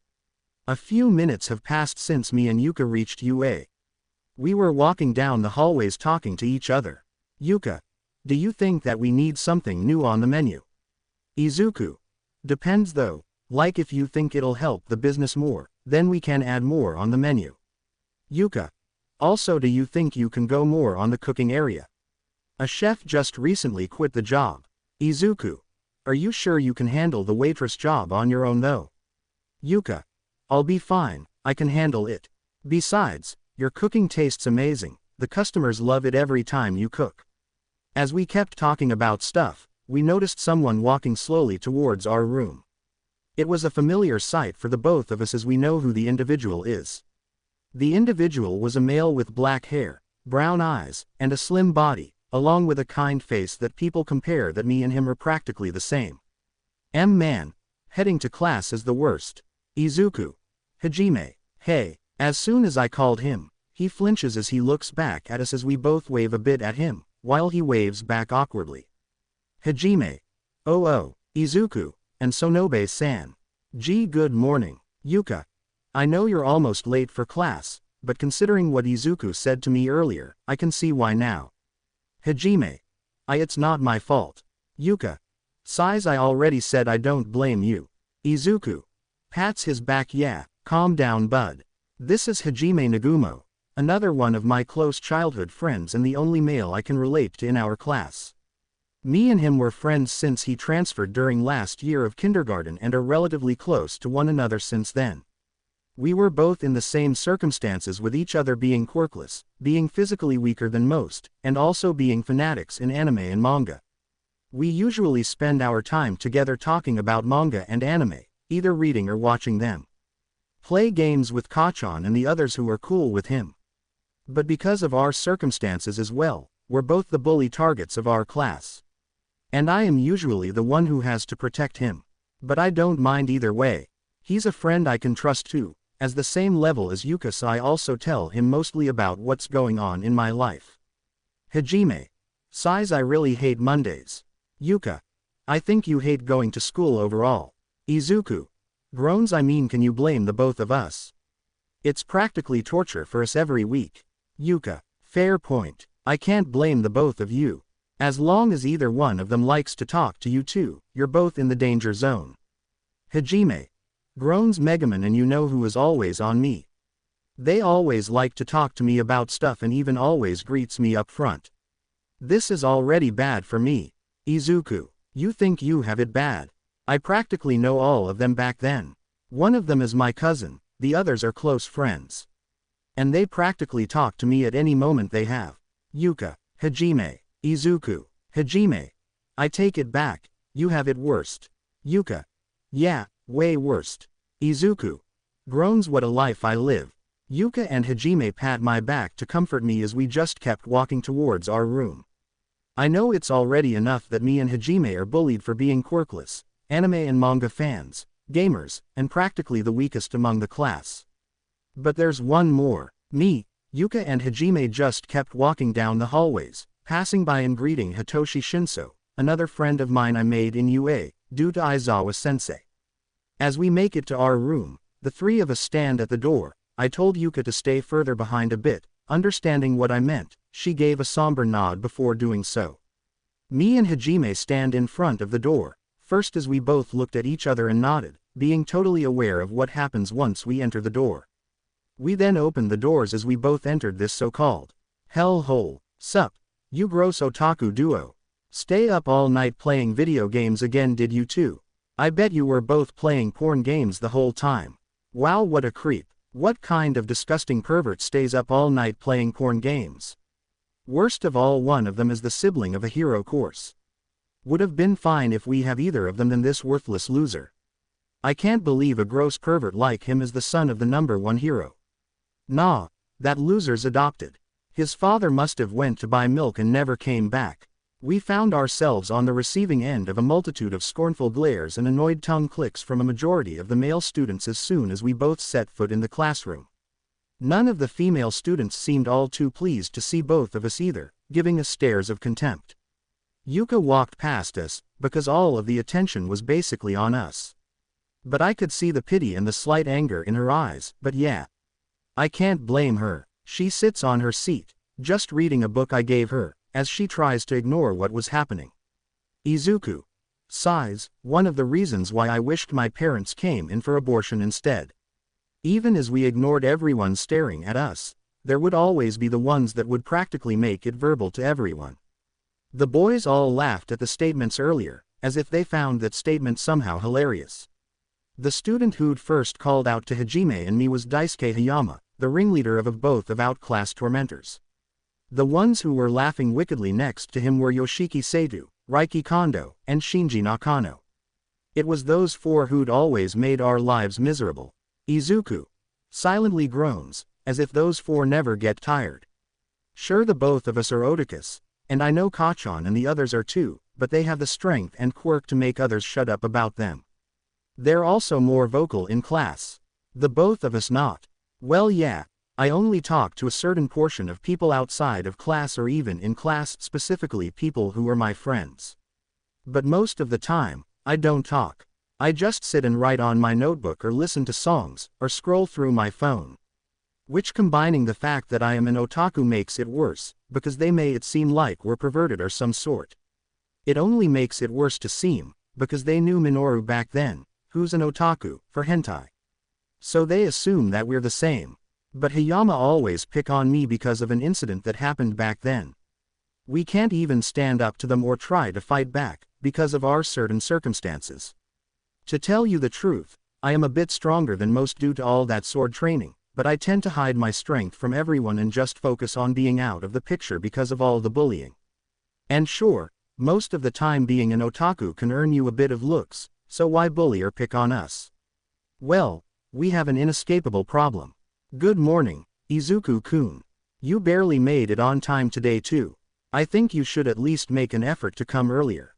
A few minutes have passed since me and Yuka reached UA. We were walking down the hallways talking to each other. Yuka. Do you think that we need something new on the menu? Izuku. Depends though, like if you think it'll help the business more, then we can add more on the menu. Yuka. Also, do you think you can go more on the cooking area? A chef just recently quit the job. Izuku. Are you sure you can handle the waitress job on your own though? Yuka. I'll be fine, I can handle it. Besides, your cooking tastes amazing, the customers love it every time you cook. As we kept talking about stuff, we noticed someone walking slowly towards our room. It was a familiar sight for the both of us as we know who the individual is. The individual was a male with black hair, brown eyes, and a slim body, along with a kind face that people compare that me and him are practically the same. Man, heading to class is the worst. Izuku. Hajime. Hey. As soon as I called him, he flinches as he looks back at us as we both wave a bit at him, while he waves back awkwardly. Hajime. Oh, Izuku, and Sonobe-san. Gee, good morning. Yuka. I know you're almost late for class, but considering what Izuku said to me earlier, I can see why now. Hajime. It's not my fault. Yuka. Sighs, I already said I don't blame you. Izuku. Pats his back. Yeah, calm down bud. This is Hajime Nagumo, another one of my close childhood friends and the only male I can relate to in our class. Me and him were friends since he transferred during last year of kindergarten and are relatively close to one another since then. We were both in the same circumstances, with each other being quirkless, being physically weaker than most, and also being fanatics in anime and manga. We usually spend our time together talking about manga and anime, either reading or watching them. Play games with Kachan and the others who are cool with him. But because of our circumstances as well, we're both the bully targets of our class. And I am usually the one who has to protect him. But I don't mind either way. He's a friend I can trust too, as the same level as Yuka, so I also tell him mostly about what's going on in my life. Hajime. Sighs, I really hate Mondays. Yuka. I think you hate going to school overall. Izuku. Groans, I mean, can you blame the both of us? It's practically torture for us every week. Yuka. Fair point. I can't blame the both of you. As long as either one of them likes to talk to you too, you're both in the danger zone. Hajime. Groans Megaman, and you know who is always on me. They always like to talk to me about stuff and even always greets me up front. This is already bad for me. Izuku. You think you have it bad. I practically know all of them back then. One of them is my cousin, the others are close friends. And they practically talk to me at any moment they have. Yuka. Hajime. Izuku. Hajime. I take it back, you have it worst. Yuka. Yeah, way worst. Izuku. Groans, what a life I live. Yuka and Hajime pat my back to comfort me as we just kept walking towards our room. I know it's already enough that me and Hajime are bullied for being quirkless, anime and manga fans, gamers, and practically the weakest among the class. But there's one more. Me, Yuka and Hajime just kept walking down the hallways, passing by and greeting Hitoshi Shinso, another friend of mine I made in UA, due to Aizawa-sensei. As we make it to our room, the three of us stand at the door. I told Yuka to stay further behind a bit, understanding what I meant. She gave a somber nod before doing so. Me and Hajime stand in front of the door, first as we both looked at each other and nodded, being totally aware of what happens once we enter the door. We then opened the doors as we both entered this so-called hellhole. Sup, you gross otaku duo. Stay up all night playing video games again, did you too? I bet you were both playing porn games the whole time. Wow, what a creep. What kind of disgusting pervert stays up all night playing porn games? Worst of all, one of them is the sibling of a hero course. Would have been fine if we have either of them than this worthless loser. I can't believe a gross pervert like him is the son of the #1 hero. Nah, that loser's adopted. His father must have went to buy milk and never came back. We found ourselves on the receiving end of a multitude of scornful glares and annoyed tongue clicks from a majority of the male students as soon as we both set foot in the classroom. None of the female students seemed all too pleased to see both of us either, giving us stares of contempt. Yuka walked past us, because all of the attention was basically on us. But I could see the pity and the slight anger in her eyes, but yeah. I can't blame her. She sits on her seat, just reading a book I gave her, as she tries to ignore what was happening. Izuku sighs, one of the reasons why I wished my parents came in for abortion instead. Even as we ignored everyone staring at us, there would always be the ones that would practically make it verbal to everyone. The boys all laughed at the statements earlier, as if they found that statement somehow hilarious. The student who'd first called out to Hajime and me was Daisuke Hayama, the ringleader of both of outclassed tormentors. The ones who were laughing wickedly next to him were Yoshiki Seidu, Raiki Kondo, and Shinji Nakano. It was those four who'd always made our lives miserable. Izuku silently groans, as if those four never get tired. Sure, the both of us are otakus, and I know Kachan and the others are too, but they have the strength and quirk to make others shut up about them. They're also more vocal in class. The both of us not. Well, yeah, I only talk to a certain portion of people outside of class or even in class, specifically people who are my friends. But most of the time, I don't talk. I just sit and write on my notebook or listen to songs, or scroll through my phone. Which, combining the fact that I am an otaku, makes it worse, because they may it seem like we're perverted or some sort. It only makes it worse to seem, because they knew Minoru back then, who's an otaku, for hentai. So they assume that we're the same. But Hayama always pick on me because of an incident that happened back then. We can't even stand up to them or try to fight back, because of our certain circumstances. To tell you the truth, I am a bit stronger than most due to all that sword training, but I tend to hide my strength from everyone and just focus on being out of the picture because of all the bullying. And sure, most of the time being an otaku can earn you a bit of looks, so why bully or pick on us? Well, we have an inescapable problem. Good morning, Izuku-kun. You barely made it on time today too. I think you should at least make an effort to come earlier.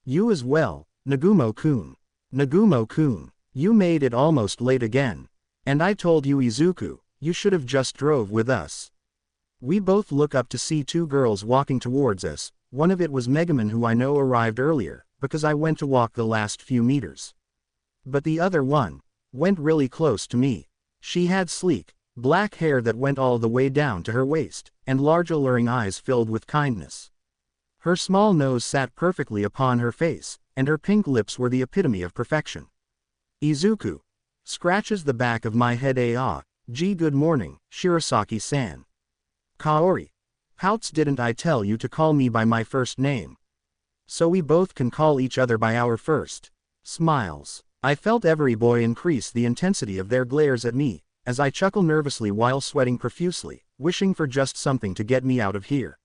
You as well, Nagumo-kun. Nagumo-kun, you made it almost late again. And I told you, Izuku, you should have just drove with us. We both look up to see two girls walking towards us. One of it was Megumin, who I know arrived earlier, because I went to walk the last few meters. But the other one went really close to me. She had sleek, black hair that went all the way down to her waist, and large alluring eyes filled with kindness. Her small nose sat perfectly upon her face, and her pink lips were the epitome of perfection. Izuku scratches the back of my head. Gee, good morning, Shirasaki-san. Kaori pouts, didn't I tell you to call me by my first name? So we both can call each other by our first. Smiles. I felt every boy increase the intensity of their glares at me, as I chuckle nervously while sweating profusely, wishing for just something to get me out of here.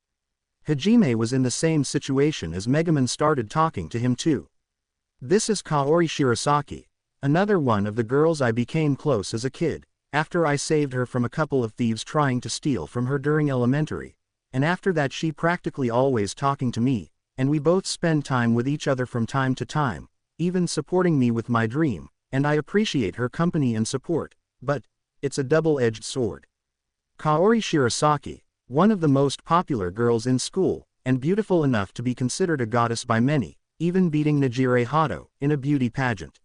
Hajime was in the same situation as Megumin started talking to him too. This is Kaori Shirasaki, another one of the girls I became close as a kid, after I saved her from a couple of thieves trying to steal from her during elementary, and after that she practically always talking to me, and we both spend time with each other from time to time, even supporting me with my dream, and I appreciate her company and support, but it's a double-edged sword. Kaori Shirasaki, one of the most popular girls in school, and beautiful enough to be considered a goddess by many, even beating Najire Hato in a beauty pageant.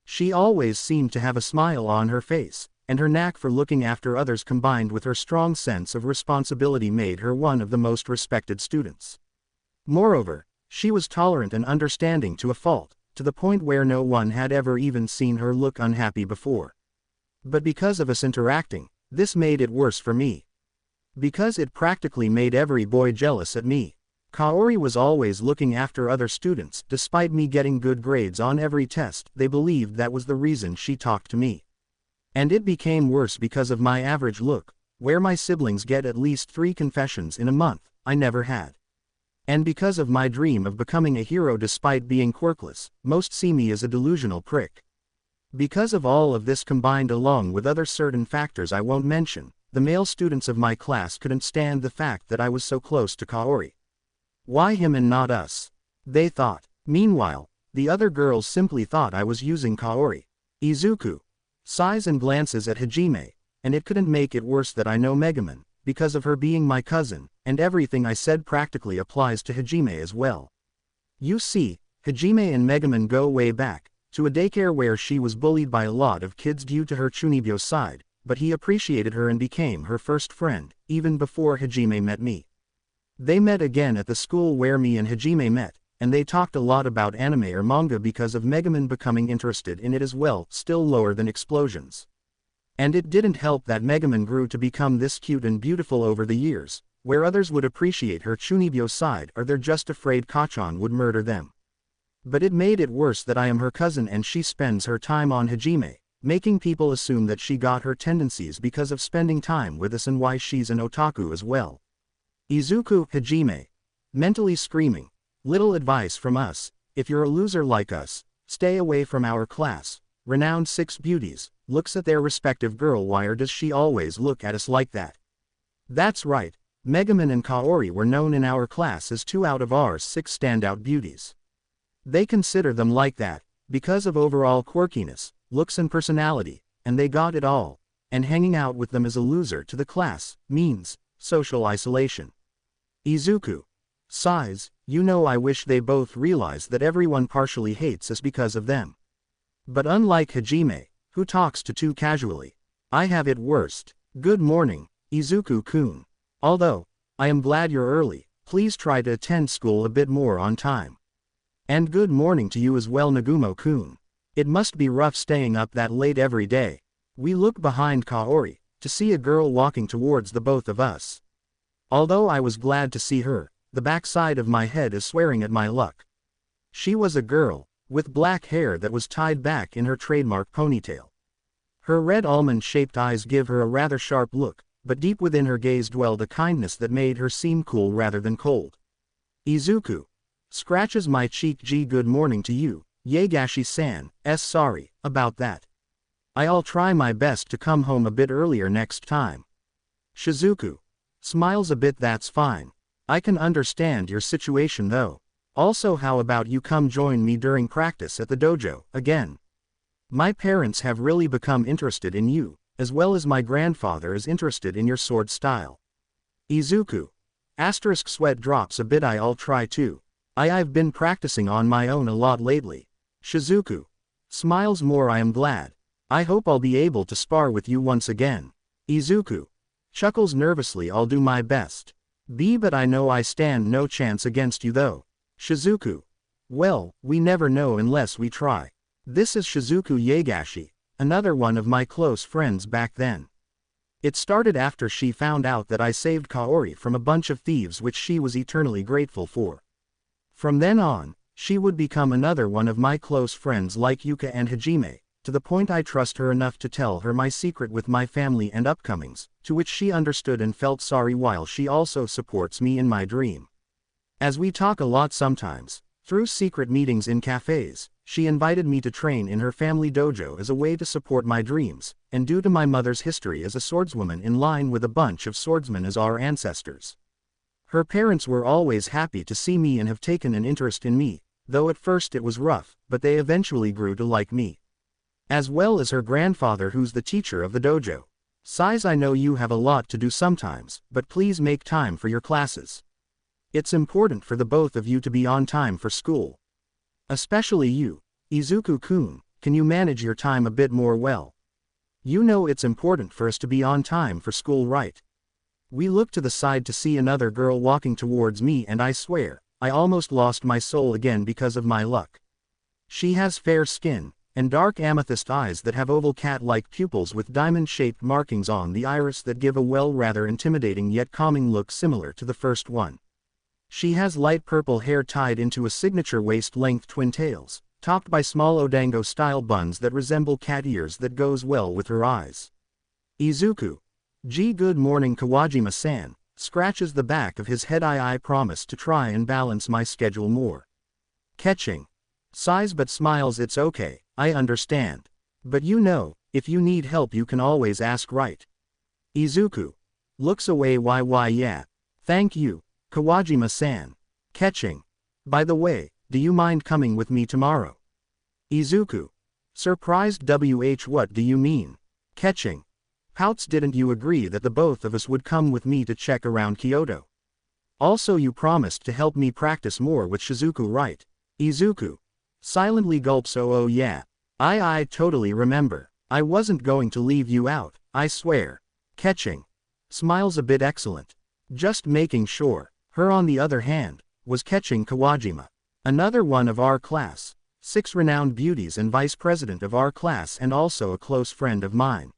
She always seemed to have a smile on her face, and her knack for looking after others combined with her strong sense of responsibility made her one of the most respected students. Moreover, she was tolerant and understanding to a fault, to the point where no one had ever even seen her look unhappy before. But because of us interacting, this made it worse for me. Because it practically made every boy jealous at me. Kaori was always looking after other students. Despite me getting good grades on every test, they believed that was the reason she talked to me. And it became worse because of my average look, where my siblings get at least 3 confessions in a month, I never had. And because of my dream of becoming a hero despite being quirkless, most see me as a delusional prick. Because of all of this combined along with other certain factors I won't mention, the male students of my class couldn't stand the fact that I was so close to Kaori. Why him and not us? They thought. Meanwhile, the other girls simply thought I was using Kaori. Izuku. Sighs and glances at Hajime, and it couldn't make it worse that I know Megumin, because of her being my cousin, and everything I said practically applies to Hajime as well. You see, Hajime and Megumin go way back, to a daycare where she was bullied by a lot of kids due to her Chunibyo side, but he appreciated her and became her first friend, even before Hajime met me. They met again at the school where me and Hajime met, and they talked a lot about anime or manga because of Megumin becoming interested in it as well, still lower than explosions. And it didn't help that Megumin grew to become this cute and beautiful over the years, where others would appreciate her Chunibyo side or they're just afraid Kachan would murder them. But it made it worse that I am her cousin and she spends her time on Hajime, making people assume that she got her tendencies because of spending time with us and why she's an otaku as well. Izuku. Hajime. Mentally screaming. Little advice from us, if you're a loser like us, stay away from our class. Renowned 6 beauties, looks at their respective girl. Why does she always look at us like that? That's right, Megumin and Kaori were known in our class as 2 out of our 6 standout beauties. They consider them like that, because of overall quirkiness, looks and personality, and they got it all, and hanging out with them as a loser to the class, means social isolation. Izuku. Sighs, you know I wish they both realized that everyone partially hates us because of them. But unlike Hajime, who talks to 2 casually, I have it worst. Good morning, Izuku-kun. Although, I am glad you're early, please try to attend school a bit more on time. And good morning to you as well, Nagumo-kun. It must be rough staying up that late every day. We look behind Kaori, to see a girl walking towards the both of us. Although I was glad to see her, the backside of my head is swearing at my luck. She was a girl, with black hair that was tied back in her trademark ponytail. Her red almond-shaped eyes give her a rather sharp look, but deep within her gaze dwelled a kindness that made her seem cool rather than cold. Izuku. Scratches my cheek. Good morning to you, Yagashi-san. Sorry about that. I'll try my best to come home a bit earlier next time. Shizuku. Smiles a bit. That's fine. I can understand your situation though. Also, how about you come join me during practice at the dojo, again? My parents have really become interested in you, as well as my grandfather is interested in your sword style. Izuku. Asterisk. Sweat drops a bit. I'll try too. I've been practicing on my own a lot lately. Shizuku. Smiles more. I am glad. I hope I'll be able to spar with you once again. Izuku. Chuckles nervously. I'll do my best. But I know I stand no chance against you though. Shizuku. Well, we never know unless we try. This is Shizuku Yagashi, another one of my close friends back then. It started after she found out that I saved Kaori from a bunch of thieves, which she was eternally grateful for. From then on, she would become another one of my close friends like Yuka and Hajime, to the point I trust her enough to tell her my secret with my family and upcomings, to which she understood and felt sorry, while she also supports me in my dream. As we talk a lot sometimes, through secret meetings in cafes, she invited me to train in her family dojo as a way to support my dreams, and due to my mother's history as a swordswoman in line with a bunch of swordsmen as our ancestors. Her parents were always happy to see me and have taken an interest in me, though at first it was rough, but they eventually grew to like me. As well as her grandfather, who's the teacher of the dojo. Sighs. I know you have a lot to do sometimes, but please make time for your classes. It's important for the both of you to be on time for school. Especially you, Izuku-kun, can you manage your time a bit more well? You know it's important for us to be on time for school, right? We look to the side to see another girl walking towards me, and I swear, I almost lost my soul again because of my luck. She has fair skin, and dark amethyst eyes that have oval cat-like pupils with diamond-shaped markings on the iris that give a rather intimidating yet calming look similar to the first one. She has light purple hair tied into a signature waist-length twin tails, topped by small Odango-style buns that resemble cat ears that goes well with her eyes. Izuku. Good morning Kawajima-san, scratches the back of his head. I promise to try and balance my schedule more. Catching. Sighs but smiles. It's okay, I understand. But you know, if you need help you can always ask, right? Izuku. Looks away. Why yeah. Thank you, Kawajima-san. Catching. By the way, do you mind coming with me tomorrow? Izuku. Surprised. What do you mean? Catching. Pouts. Didn't you agree that the both of us would come with me to check around Kyoto? Also you promised to help me practice more with Shizuku, right? Izuku. Silently gulps. Oh yeah. I totally remember. I wasn't going to leave you out, I swear. Catching. Smiles a bit. Excellent. Just making sure. Her on the other hand, was Catching Kawajima. Another one of our class. 6 renowned beauties and vice president of our class and also a close friend of mine.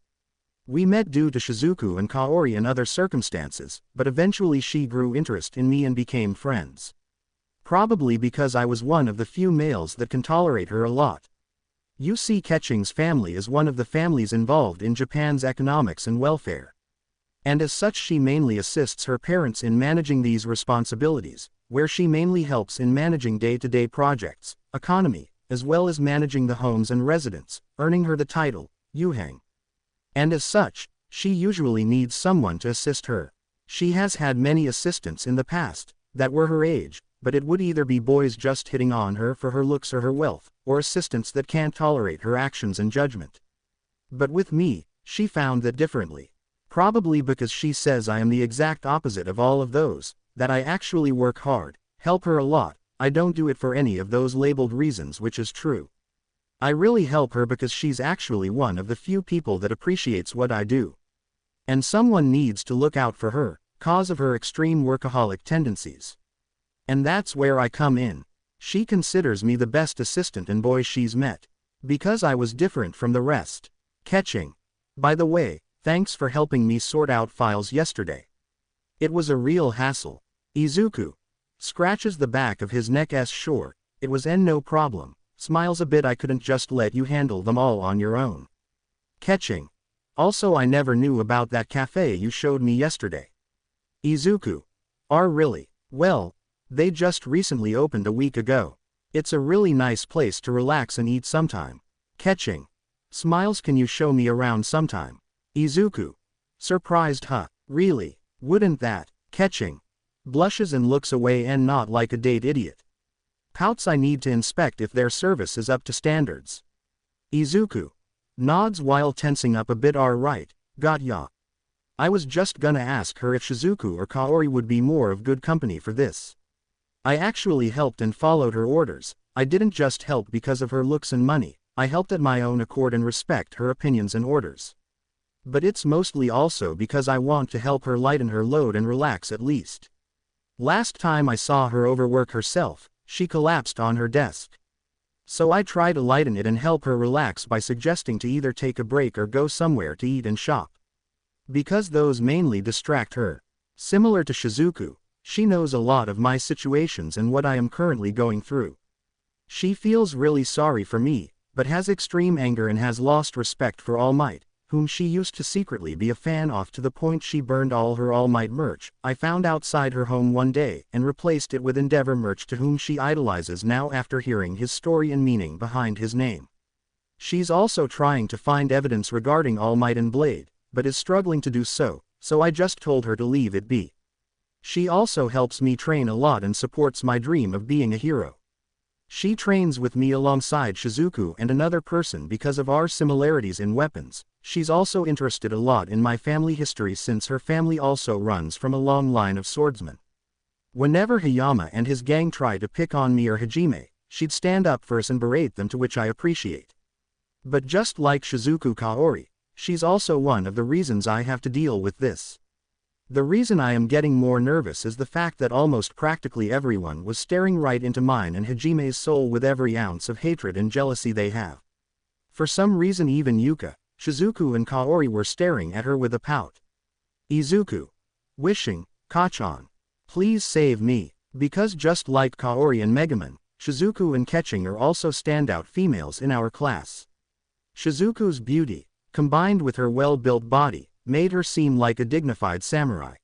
We met due to Shizuku and Kaori and other circumstances, but eventually she grew interest in me and became friends. Probably because I was one of the few males that can tolerate her a lot. You see, Catching's family is one of the families involved in Japan's economics and welfare. And as such she mainly assists her parents in managing these responsibilities, where she mainly helps in managing day-to-day projects, economy, as well as managing the homes and residents, earning her the title, Yuhang. And as such, she usually needs someone to assist her. She has had many assistants in the past, that were her age, but it would either be boys just hitting on her for her looks or her wealth, or assistants that can't tolerate her actions and judgment. But with me, she found that differently. Probably because she says I am the exact opposite of all of those, that I actually work hard, help her a lot, I don't do it for any of those labeled reasons, which is true. I really help her because she's actually one of the few people that appreciates what I do. And someone needs to look out for her, cause of her extreme workaholic tendencies. And that's where I come in. She considers me the best assistant and boy she's met. Because I was different from the rest. Catching. By the way, thanks for helping me sort out files yesterday. It was a real hassle. Izuku. Scratches the back of his neck. Sure, it was no problem. Smiles a bit. I couldn't just let you handle them all on your own. Catching. Also I never knew about that cafe you showed me yesterday. Izuku. Really? Well, they just recently opened a week ago. It's a really nice place to relax and eat sometime. Catching. Smiles. Can you show me around sometime? Izuku. Surprised. Really? Wouldn't that? Catching. Blushes and looks away and not like a date idiot. Pouts. I need to inspect if their service is up to standards. Izuku. Nods while tensing up a bit. Right, got ya. I was just gonna ask her if Shizuku or Kaori would be more of good company for this. I actually helped and followed her orders. I didn't just help because of her looks and money, I helped at my own accord and respect her opinions and orders. But it's mostly also because I want to help her lighten her load and relax at least. Last time I saw her overwork herself, she collapsed on her desk. So I try to lighten it and help her relax by suggesting to either take a break or go somewhere to eat and shop. Because those mainly distract her. Similar to Shizuku, she knows a lot of my situations and what I am currently going through. She feels really sorry for me, but has extreme anger and has lost respect for All Might, whom she used to secretly be a fan of to the point she burned all her All Might merch I found outside her home one day and replaced it with Endeavor merch to whom she idolizes now after hearing his story and meaning behind his name. She's also trying to find evidence regarding All Might and Blade, but is struggling to do so, so I just told her to leave it be. She also helps me train a lot and supports my dream of being a hero. She trains with me alongside Shizuku and another person because of our similarities in weapons. She's also interested a lot in my family history since her family also runs from a long line of swordsmen. Whenever Hayama and his gang try to pick on me or Hajime, she'd stand up for us and berate them, to which I appreciate. But just like Shizuku Kaori, she's also one of the reasons I have to deal with this. The reason I am getting more nervous is the fact that almost practically everyone was staring right into mine and Hajime's soul with every ounce of hatred and jealousy they have. For some reason even Yuka, Shizuku and Kaori were staring at her with a pout. Izuku. Wishing, Kachan. Please save me. Because just like Kaori and Megumin, Shizuku and Ketching are also standout females in our class. Shizuku's beauty, combined with her well-built body, made her seem like a dignified samurai.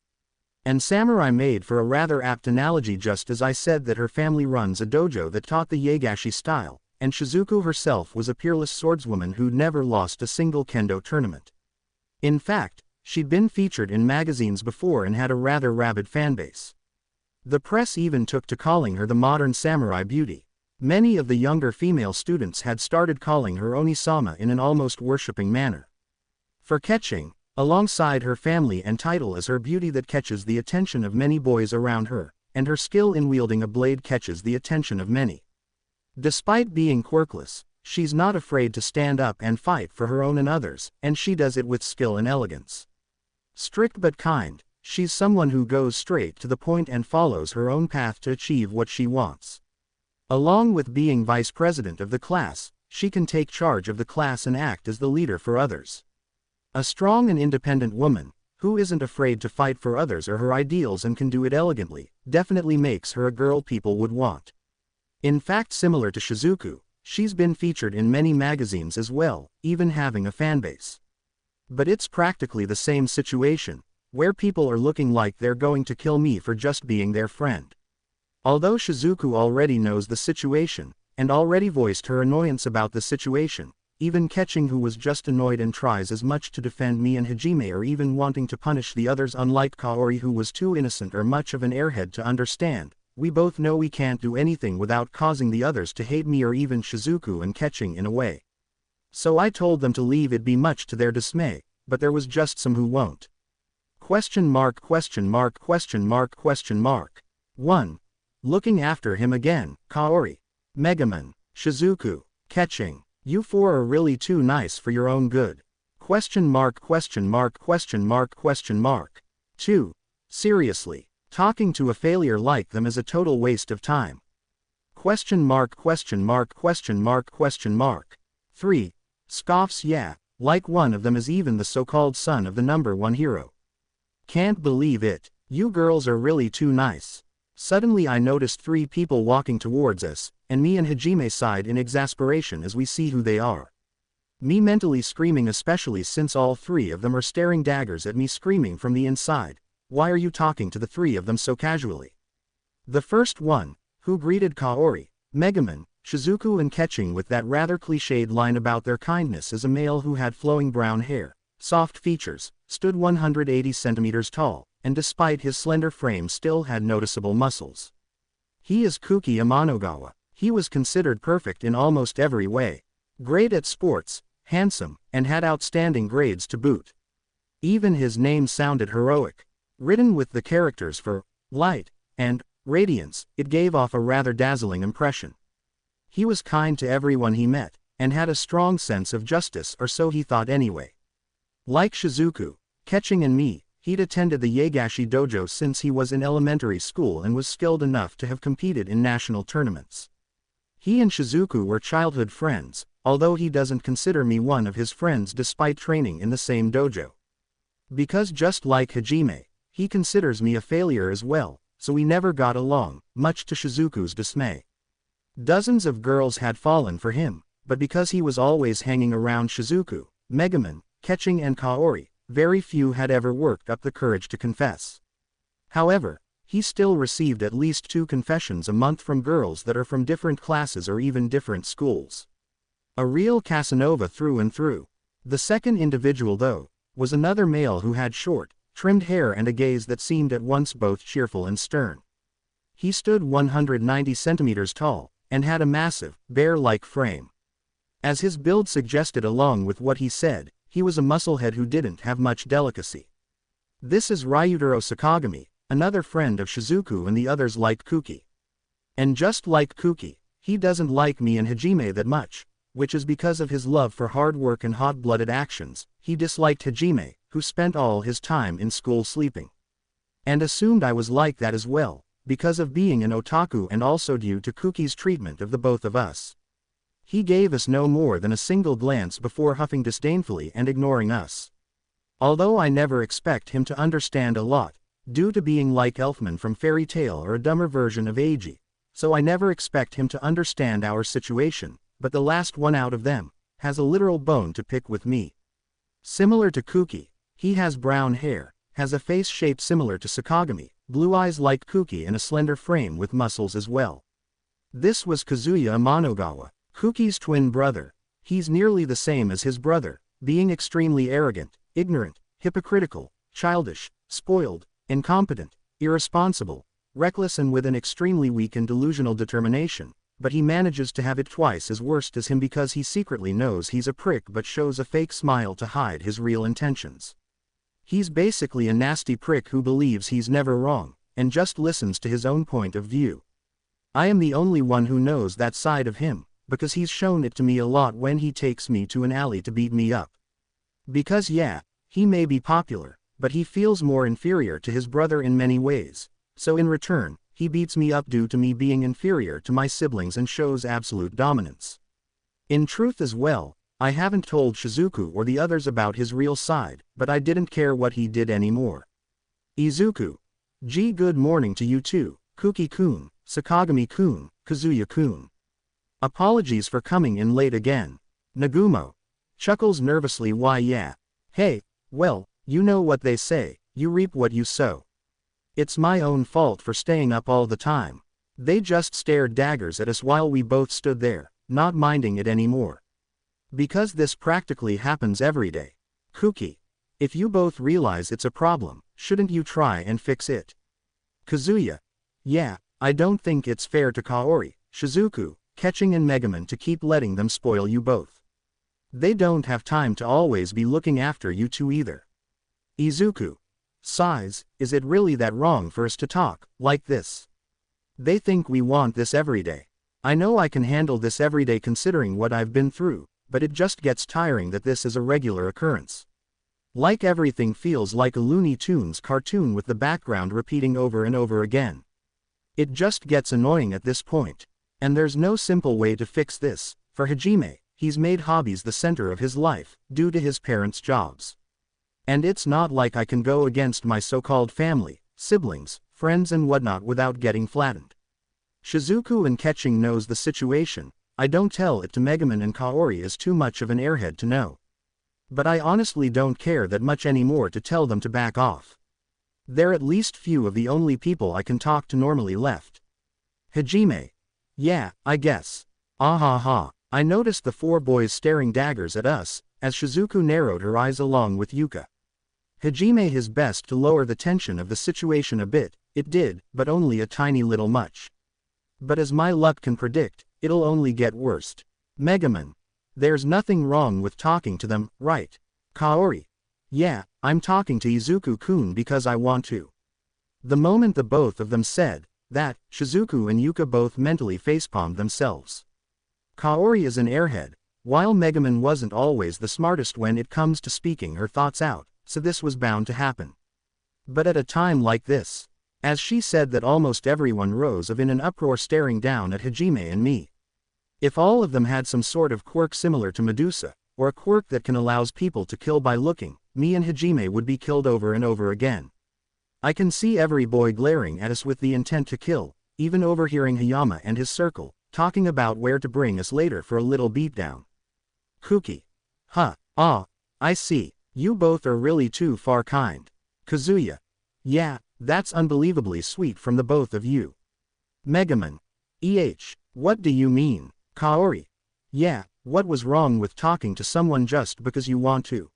And samurai made for a rather apt analogy, just as I said that her family runs a dojo that taught the Yagashi style, and Shizuku herself was a peerless swordswoman who'd never lost a single kendo tournament. In fact, she'd been featured in magazines before and had a rather rabid fanbase. The press even took to calling her the modern samurai beauty. Many of the younger female students had started calling her Onisama in an almost worshipping manner. For Ketching, alongside her family and title is her beauty that catches the attention of many boys around her, and her skill in wielding a blade catches the attention of many. Despite being quirkless, she's not afraid to stand up and fight for her own and others, and she does it with skill and elegance. Strict but kind, she's someone who goes straight to the point and follows her own path to achieve what she wants. Along with being vice president of the class, she can take charge of the class and act as the leader for others. A strong and independent woman, who isn't afraid to fight for others or her ideals and can do it elegantly, definitely makes her a girl people would want. In fact, similar to Shizuku, she's been featured in many magazines as well, even having a fanbase. But it's practically the same situation, where people are looking like they're going to kill me for just being their friend. Although Shizuku already knows the situation, and already voiced her annoyance about the situation, even Ketching, who was just annoyed and tries as much to defend me and Hajime, are even wanting to punish the others, unlike Kaori, who was too innocent or much of an airhead to understand. We both know we can't do anything without causing the others to hate me or even Shizuku and Ketching in a way. So I told them to leave, it'd be much to their dismay, but there was just some who won't. Question mark, question mark, question mark, question mark. 1. Looking after him again, Kaori. Megumin, Shizuku, Ketching. You four are really too nice for your own good. Question mark, question mark, question mark, question mark. 2. Seriously, talking to a failure like them is a total waste of time. Question mark, question mark, question mark, question mark. 3. Scoffs, yeah, like one of them is even the so-called son of the #1 hero. Can't believe it, you girls are really too nice. Suddenly I noticed 3 people walking towards us, and me and Hajime sighed in exasperation as we see who they are. Me mentally screaming, especially since all 3 of them are staring daggers at me, screaming from the inside, why are you talking to the 3 of them so casually? The first one, who greeted Kaori, Megumin, Shizuku and Ketching with that rather cliched line about their kindness, is a male who had flowing brown hair, soft features, stood 180 centimeters tall, and despite his slender frame still had noticeable muscles. He is Kuki Amanogawa. He was considered perfect in almost every way. Great at sports, handsome, and had outstanding grades to boot. Even his name sounded heroic. Written with the characters for light and radiance, it gave off a rather dazzling impression. He was kind to everyone he met, and had a strong sense of justice, or so he thought anyway. Like Shizuku, Ketching and me, he'd attended the Yagashi dojo since he was in elementary school and was skilled enough to have competed in national tournaments. He and Shizuku were childhood friends, although he doesn't consider me one of his friends despite training in the same dojo. Because just like Hajime, he considers me a failure as well, so we never got along, much to Shizuku's dismay. Dozens of girls had fallen for him, but because he was always hanging around Shizuku, Megumin, Ketching and Kaori, very few had ever worked up the courage to confess. However, he still received at least 2 confessions a month from girls that are from different classes or even different schools. A real Casanova through and through. The second individual, though, was another male who had short, trimmed hair and a gaze that seemed at once both cheerful and stern. He stood 190 centimeters tall, and had a massive, bear-like frame. As his build suggested along with what he said, he was a musclehead who didn't have much delicacy. This is Ryutaro Sakagami, another friend of Shizuku, and the others like Kuki. And just like Kuki, he doesn't like me and Hajime that much, which is because of his love for hard work and hot-blooded actions. He disliked Hajime, who spent all his time in school sleeping. And assumed I was like that as well, because of being an otaku and also due to Kuki's treatment of the both of us. He gave us no more than a single glance before huffing disdainfully and ignoring us. Although I never expect him to understand a lot, due to being like Elfman from Fairy Tail or a dumber version of Yagi, so I never expect him to understand our situation, but the last one out of them has a literal bone to pick with me. Similar to Kuki, he has brown hair, has a face shape similar to Sakagami, blue eyes like Kuki and a slender frame with muscles as well. This was Kazuya Amanogawa, Kuki's twin brother. He's nearly the same as his brother, being extremely arrogant, ignorant, hypocritical, childish, spoiled, incompetent, irresponsible, reckless and with an extremely weak and delusional determination, but he manages to have it twice as worst as him because he secretly knows he's a prick but shows a fake smile to hide his real intentions. He's basically a nasty prick who believes he's never wrong, and just listens to his own point of view. I am the only one who knows that side of him, because he's shown it to me a lot when he takes me to an alley to beat me up. Because yeah, he may be popular, but he feels more inferior to his brother in many ways, so in return, he beats me up due to me being inferior to my siblings and shows absolute dominance. In truth as well, I haven't told Shizuku or the others about his real side, but I didn't care what he did anymore. Izuku. Good morning to you too, Kuki-kun, Sakagami-kun, Kazuya-kun. Apologies for coming in late again. Nagumo. Chuckles nervously. Why yeah. Hey, well, you know what they say, you reap what you sow. It's my own fault for staying up all the time. They just stared daggers at us while we both stood there, not minding it anymore. Because this practically happens every day. Kuki. If you both realize it's a problem, shouldn't you try and fix it? Kazuya. Yeah, I don't think it's fair to Kaori, Shizuku, Ketching and Megaman to keep letting them spoil you both. They don't have time to always be looking after you two either. Izuku. Sighs, is it really that wrong for us to talk like this? They think we want this every day. I know I can handle this every day considering what I've been through, but it just gets tiring that this is a regular occurrence. Like everything feels like a Looney Tunes cartoon with the background repeating over and over again. It just gets annoying at this point. And there's no simple way to fix this. For Hajime, he's made hobbies the center of his life, due to his parents' jobs. And it's not like I can go against my so-called family, siblings, friends and whatnot without getting flattened. Shizuku and Ketching knows the situation. I don't tell it to Megaman and Kaori is too much of an airhead to know. But I honestly don't care that much anymore to tell them to back off. They're at least few of the only people I can talk to normally left. Hajime. Yeah, I guess. Ah ha ha. I noticed the four boys staring daggers at us, as Shizuku narrowed her eyes along with Yuka. Hajime his best to lower the tension of the situation a bit, it did, but only a tiny little much. But as my luck can predict, it'll only get worse. Megaman. There's nothing wrong with talking to them, right? Kaori. Yeah, I'm talking to Izuku-kun because I want to. The moment the both of them said that, Shizuku and Yuka both mentally facepalmed themselves. Kaori is an airhead, while Megaman wasn't always the smartest when it comes to speaking her thoughts out, so this was bound to happen. But at a time like this, as she said that almost everyone rose up in an uproar staring down at Hajime and me. If all of them had some sort of quirk similar to Medusa, or a quirk that can allows people to kill by looking, me and Hajime would be killed over and over again. I can see every boy glaring at us with the intent to kill, even overhearing Hayama and his circle, talking about where to bring us later for a little beatdown. Kuki. I see, you both are really too far kind. Kazuya. Yeah, that's unbelievably sweet from the both of you. Megaman. What do you mean? Kaori. Yeah, what was wrong with talking to someone just because you want to?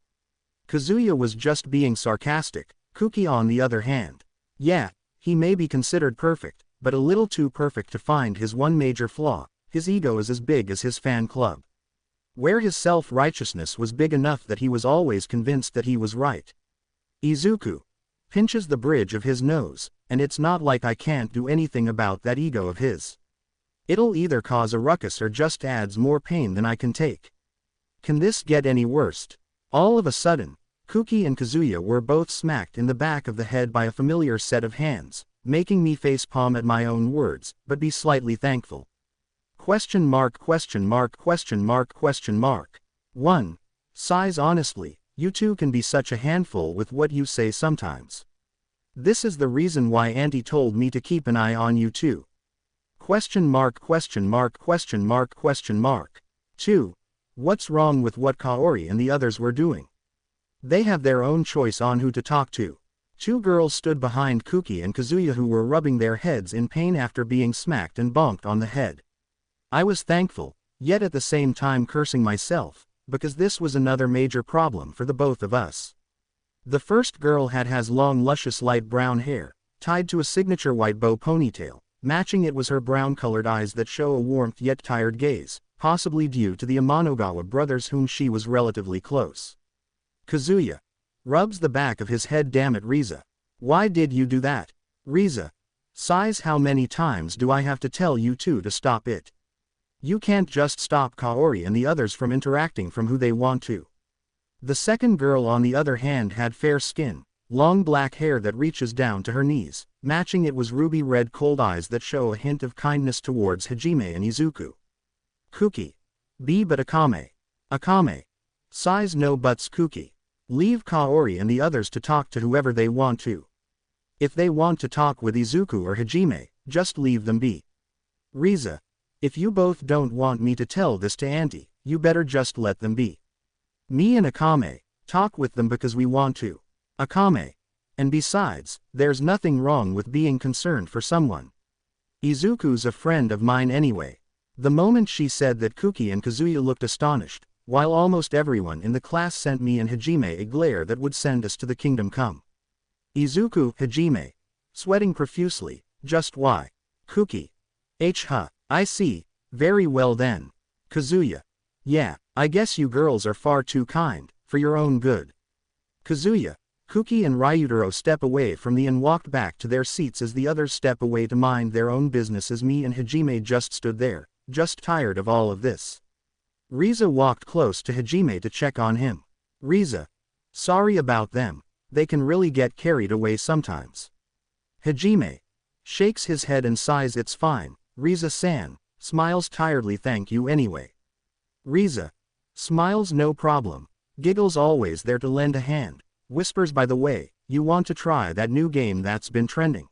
Kazuya was just being sarcastic. Kuki on the other hand. Yeah, he may be considered perfect, but a little too perfect to find his one major flaw. His ego is as big as his fan club. Where his self-righteousness was big enough that he was always convinced that he was right. Izuku. Pinches the bridge of his nose, and it's not like I can't do anything about that ego of his. It'll either cause a ruckus or just adds more pain than I can take. Can this get any worse? All of a sudden, Kuki and Kazuya were both smacked in the back of the head by a familiar set of hands, making me facepalm at my own words, but be slightly thankful. Question mark question mark question mark question mark. 1. Sighs honestly, you two can be such a handful with what you say sometimes. This is the reason why Auntie told me to keep an eye on you too. Question mark question mark question mark question mark. 2. What's wrong with what Kaori and the others were doing? They have their own choice on who to talk to. 2 girls stood behind Kuki and Kazuya who were rubbing their heads in pain after being smacked and bonked on the head. I was thankful, yet at the same time cursing myself, because this was another major problem for the both of us. The first girl has long luscious light brown hair, tied to a signature white bow ponytail. Matching it was her brown-colored eyes that show a warmth yet tired gaze, possibly due to the Amanogawa brothers whom she was relatively close. Kazuya rubs the back of his head. Damn it, Riza. Why did you do that? Riza sighs. How many times do I have to tell you two to stop it? You can't just stop Kaori and the others from interacting from who they want to. The second girl on the other hand had fair skin, long black hair that reaches down to her knees, matching it was ruby red cold eyes that show a hint of kindness towards Hajime and Izuku. Kuki. But Akame. Akame sighs. No buts, Kuki. Leave Kaori and the others to talk to whoever they want to. If they want to talk with Izuku or Hajime, just leave them be. Riza. If you both don't want me to tell this to Auntie, you better just let them be. Me and Akame talk with them because we want to. Akame. And besides, there's nothing wrong with being concerned for someone. Izuku's a friend of mine anyway. The moment she said that, Kuki and Kazuya looked astonished, while almost everyone in the class sent me and Hajime a glare that would send us to the kingdom come. Izuku. Hajime sweating profusely. Just why? Kuki. I see. Very well then. Kazuya. Yeah, I guess you girls are far too kind, for your own good. Kazuya. Kuki and Ryutaro step away from me and walked back to their seats as the others step away to mind their own business as me and Hajime just stood there, just tired of all of this. Riza walked close to Hajime to check on him. Riza. Sorry about them. They can really get carried away sometimes. Hajime shakes his head and sighs. It's fine. Riza-san smiles tiredly. Thank you anyway. Riza smiles. No problem. Giggles. Always there to lend a hand. Whispers. By the way, you want to try that new game that's been trending?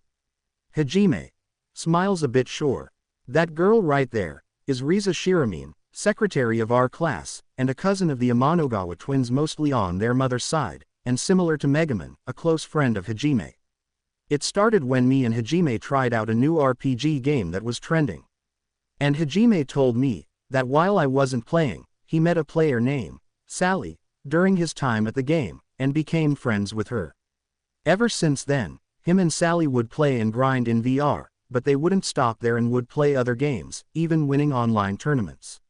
Hajime smiles a bit. Sure. That girl right there is Riza Shiramine, secretary of our class, and a cousin of the Amanogawa twins, mostly on their mother's side, and similar to Megaman, a close friend of Hajime. It started when me and Hajime tried out a new RPG game that was trending. And Hajime told me that while I wasn't playing, he met a player named Sally during his time at the game, and became friends with her. Ever since then, him and Sally would play and grind in VR, but they wouldn't stop there and would play other games, even winning online tournaments.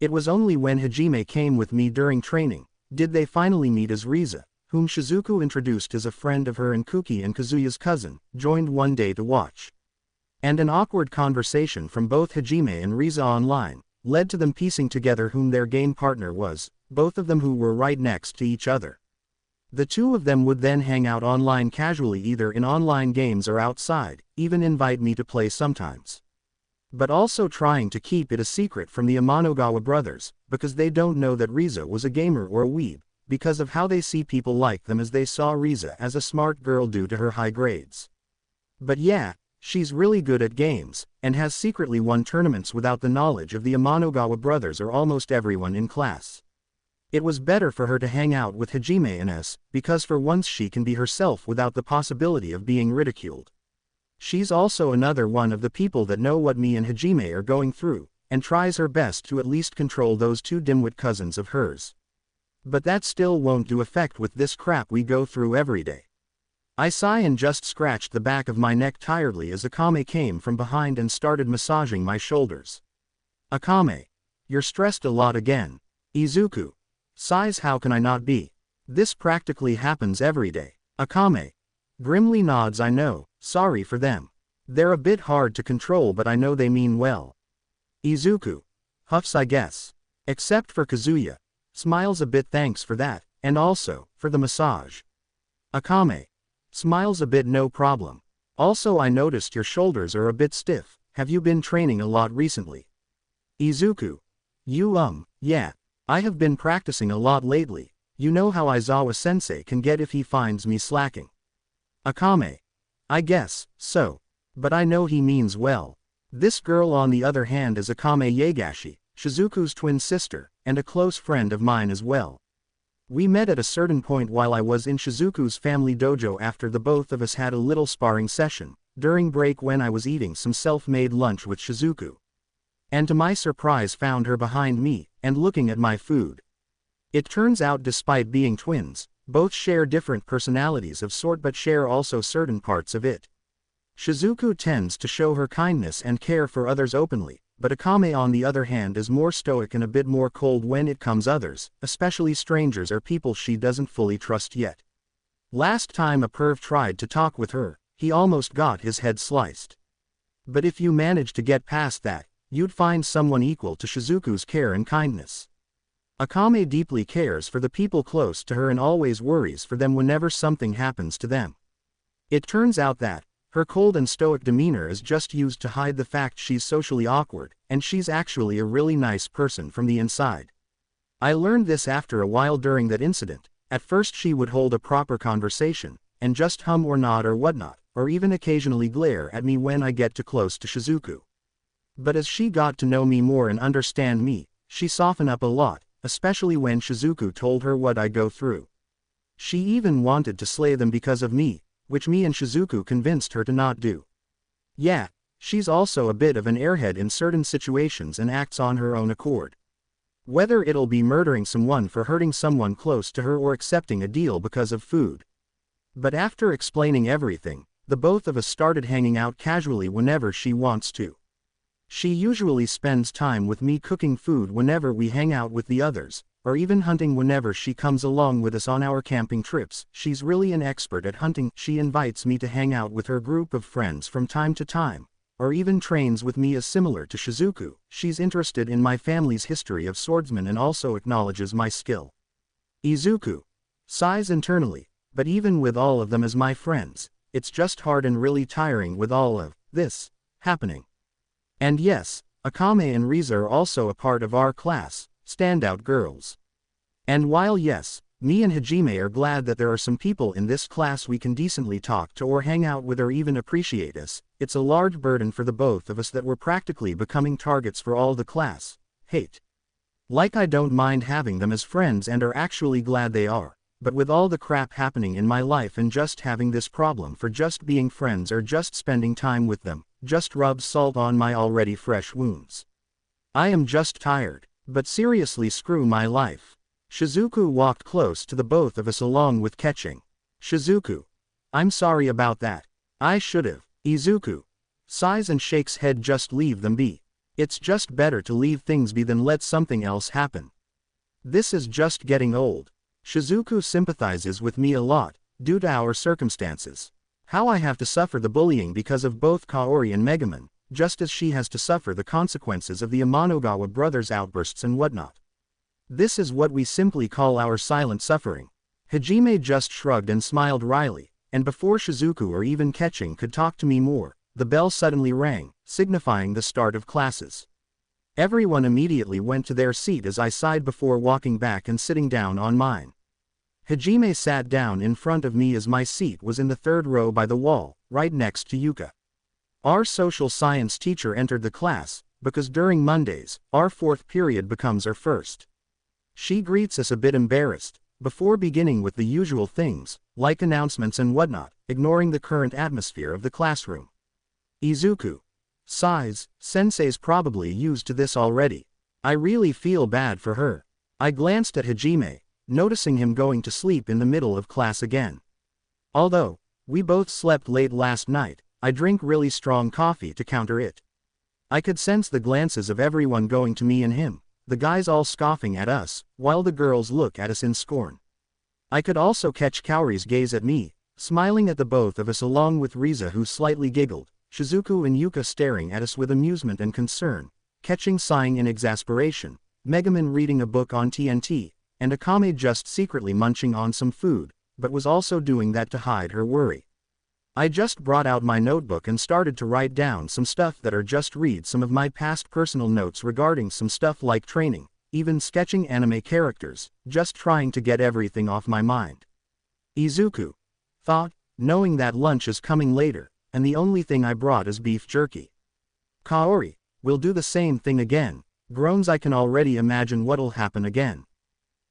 It was only when Hajime came with me during training did they finally meet as Riza, whom Shizuku introduced as a friend of her, and Kuki and Kazuya's cousin, joined one day to watch. And an awkward conversation from both Hajime and Riza online led to them piecing together whom their game partner was, both of them who were right next to each other. The two of them would then hang out online casually, either in online games or outside, even invite me to play sometimes. But also trying to keep it a secret from the Amanogawa brothers, because they don't know that Riza was a gamer or a weeb, because of how they see people like them, as they saw Riza as a smart girl due to her high grades. But yeah, she's really good at games, and has secretly won tournaments without the knowledge of the Amanogawa brothers or almost everyone in class. It was better for her to hang out with Hajime and us, because for once she can be herself without the possibility of being ridiculed. She's also another one of the people that know what me and Hajime are going through, and tries her best to at least control those two dimwit cousins of hers. But that still won't do effect with this crap we go through every day. I sigh and just scratched the back of my neck tiredly as Akame came from behind and started massaging my shoulders. Akame. You're stressed a lot again. Izuku sighs. How can I not be? This practically happens every day. Akame grimly nods. I know, sorry for them. They're a bit hard to control, but I know they mean well. Izuku huffs. I guess. Except for Kazuya. Smiles a bit. Thanks for that, and also, for the massage. Akame smiles a bit, no problem. Also, I noticed your shoulders are a bit stiff. Have you been training a lot recently? Izuku. Yeah. I have been practicing a lot lately. You know how Aizawa-sensei can get if he finds me slacking. Akame. I guess so. But I know he means well. This girl on the other hand is Akame Yagashi, Shizuku's twin sister, and a close friend of mine as well. We met at a certain point while I was in Shizuku's family dojo after the both of us had a little sparring session, during break when I was eating some self-made lunch with Shizuku. And to my surprise found her behind me, and looking at my food. It turns out despite being twins, both share different personalities of sort but share also certain parts of it. Shizuku tends to show her kindness and care for others openly, but Akame on the other hand is more stoic and a bit more cold when it comes others, especially strangers or people she doesn't fully trust yet. Last time a perv tried to talk with her, he almost got his head sliced. But if you manage to get past that, you'd find someone equal to Shizuku's care and kindness. Akame deeply cares for the people close to her and always worries for them whenever something happens to them. It turns out that her cold and stoic demeanor is just used to hide the fact she's socially awkward, and she's actually a really nice person from the inside. I learned this after a while during that incident. At first she would hold a proper conversation, and just hum or nod or whatnot, or even occasionally glare at me when I get too close to Shizuku. But as she got to know me more and understand me, she softened up a lot, especially when Shizuku told her what I go through. She even wanted to slay them because of me, which me and Shizuku convinced her to not do. Yeah, she's also a bit of an airhead in certain situations and acts on her own accord. Whether it'll be murdering someone for hurting someone close to her or accepting a deal because of food. But after explaining everything, the both of us started hanging out casually whenever she wants to. She usually spends time with me cooking food whenever we hang out with the others, or even hunting whenever she comes along with us on our camping trips. She's really an expert at hunting. She invites me to hang out with her group of friends from time to time, or even trains with me as similar to Shizuku. She's interested in my family's history of swordsmen and also acknowledges my skill. Izuku sighs internally, but even with all of them as my friends, it's just hard and really tiring with all of this happening. And yes, Akame and Riza are also a part of our class, standout girls. And while yes, me and Hajime are glad that there are some people in this class we can decently talk to or hang out with or even appreciate us, it's a large burden for the both of us that we're practically becoming targets for all the class hate. Like I don't mind having them as friends and are actually glad they are, but with all the crap happening in my life and just having this problem for just being friends or just spending time with them, just rubs salt on my already fresh wounds. I am just tired, but seriously screw my life. Shizuku walked close to the both of us along with catching. Shizuku. I'm sorry about that. I should've. Izuku sighs and shakes head. Just leave them be. It's just better to leave things be than let something else happen. This is just getting old. Shizuku sympathizes with me a lot, due to our circumstances. How I have to suffer the bullying because of both Kaori and Megumin, just as she has to suffer the consequences of the Amanogawa brothers' outbursts and whatnot. This is what we simply call our silent suffering. Hajime just shrugged and smiled wryly, and before Shizuku or even catching could talk to me more, the bell suddenly rang, signifying the start of classes. Everyone immediately went to their seat as I sighed before walking back and sitting down on mine. Hajime sat down in front of me as my seat was in the third row by the wall, right next to Yuka. Our social science teacher entered the class, because during Mondays, our fourth period becomes our first. She greets us a bit embarrassed, before beginning with the usual things, like announcements and whatnot, ignoring the current atmosphere of the classroom. Izuku sighs, sensei's probably used to this already. I really feel bad for her. I glanced at Hajime, noticing him going to sleep in the middle of class again. Although we both slept late last night, I drink really strong coffee to counter it. I could sense the glances of everyone going to me and him, the guys all scoffing at us, while the girls look at us in scorn. I could also catch Kaori's gaze at me, smiling at the both of us along with Riza who slightly giggled, Shizuku and Yuka staring at us with amusement and concern, catching sighing in exasperation, Megumin reading a book on TNT, and Akame just secretly munching on some food, but was also doing that to hide her worry. I just brought out my notebook and started to write down some stuff that are just read some of my past personal notes regarding some stuff like training, even sketching anime characters, just trying to get everything off my mind. Izuku thought, knowing that lunch is coming later, and the only thing I brought is beef jerky. Kaori will do the same thing again. Groans, I can already imagine what'll happen again.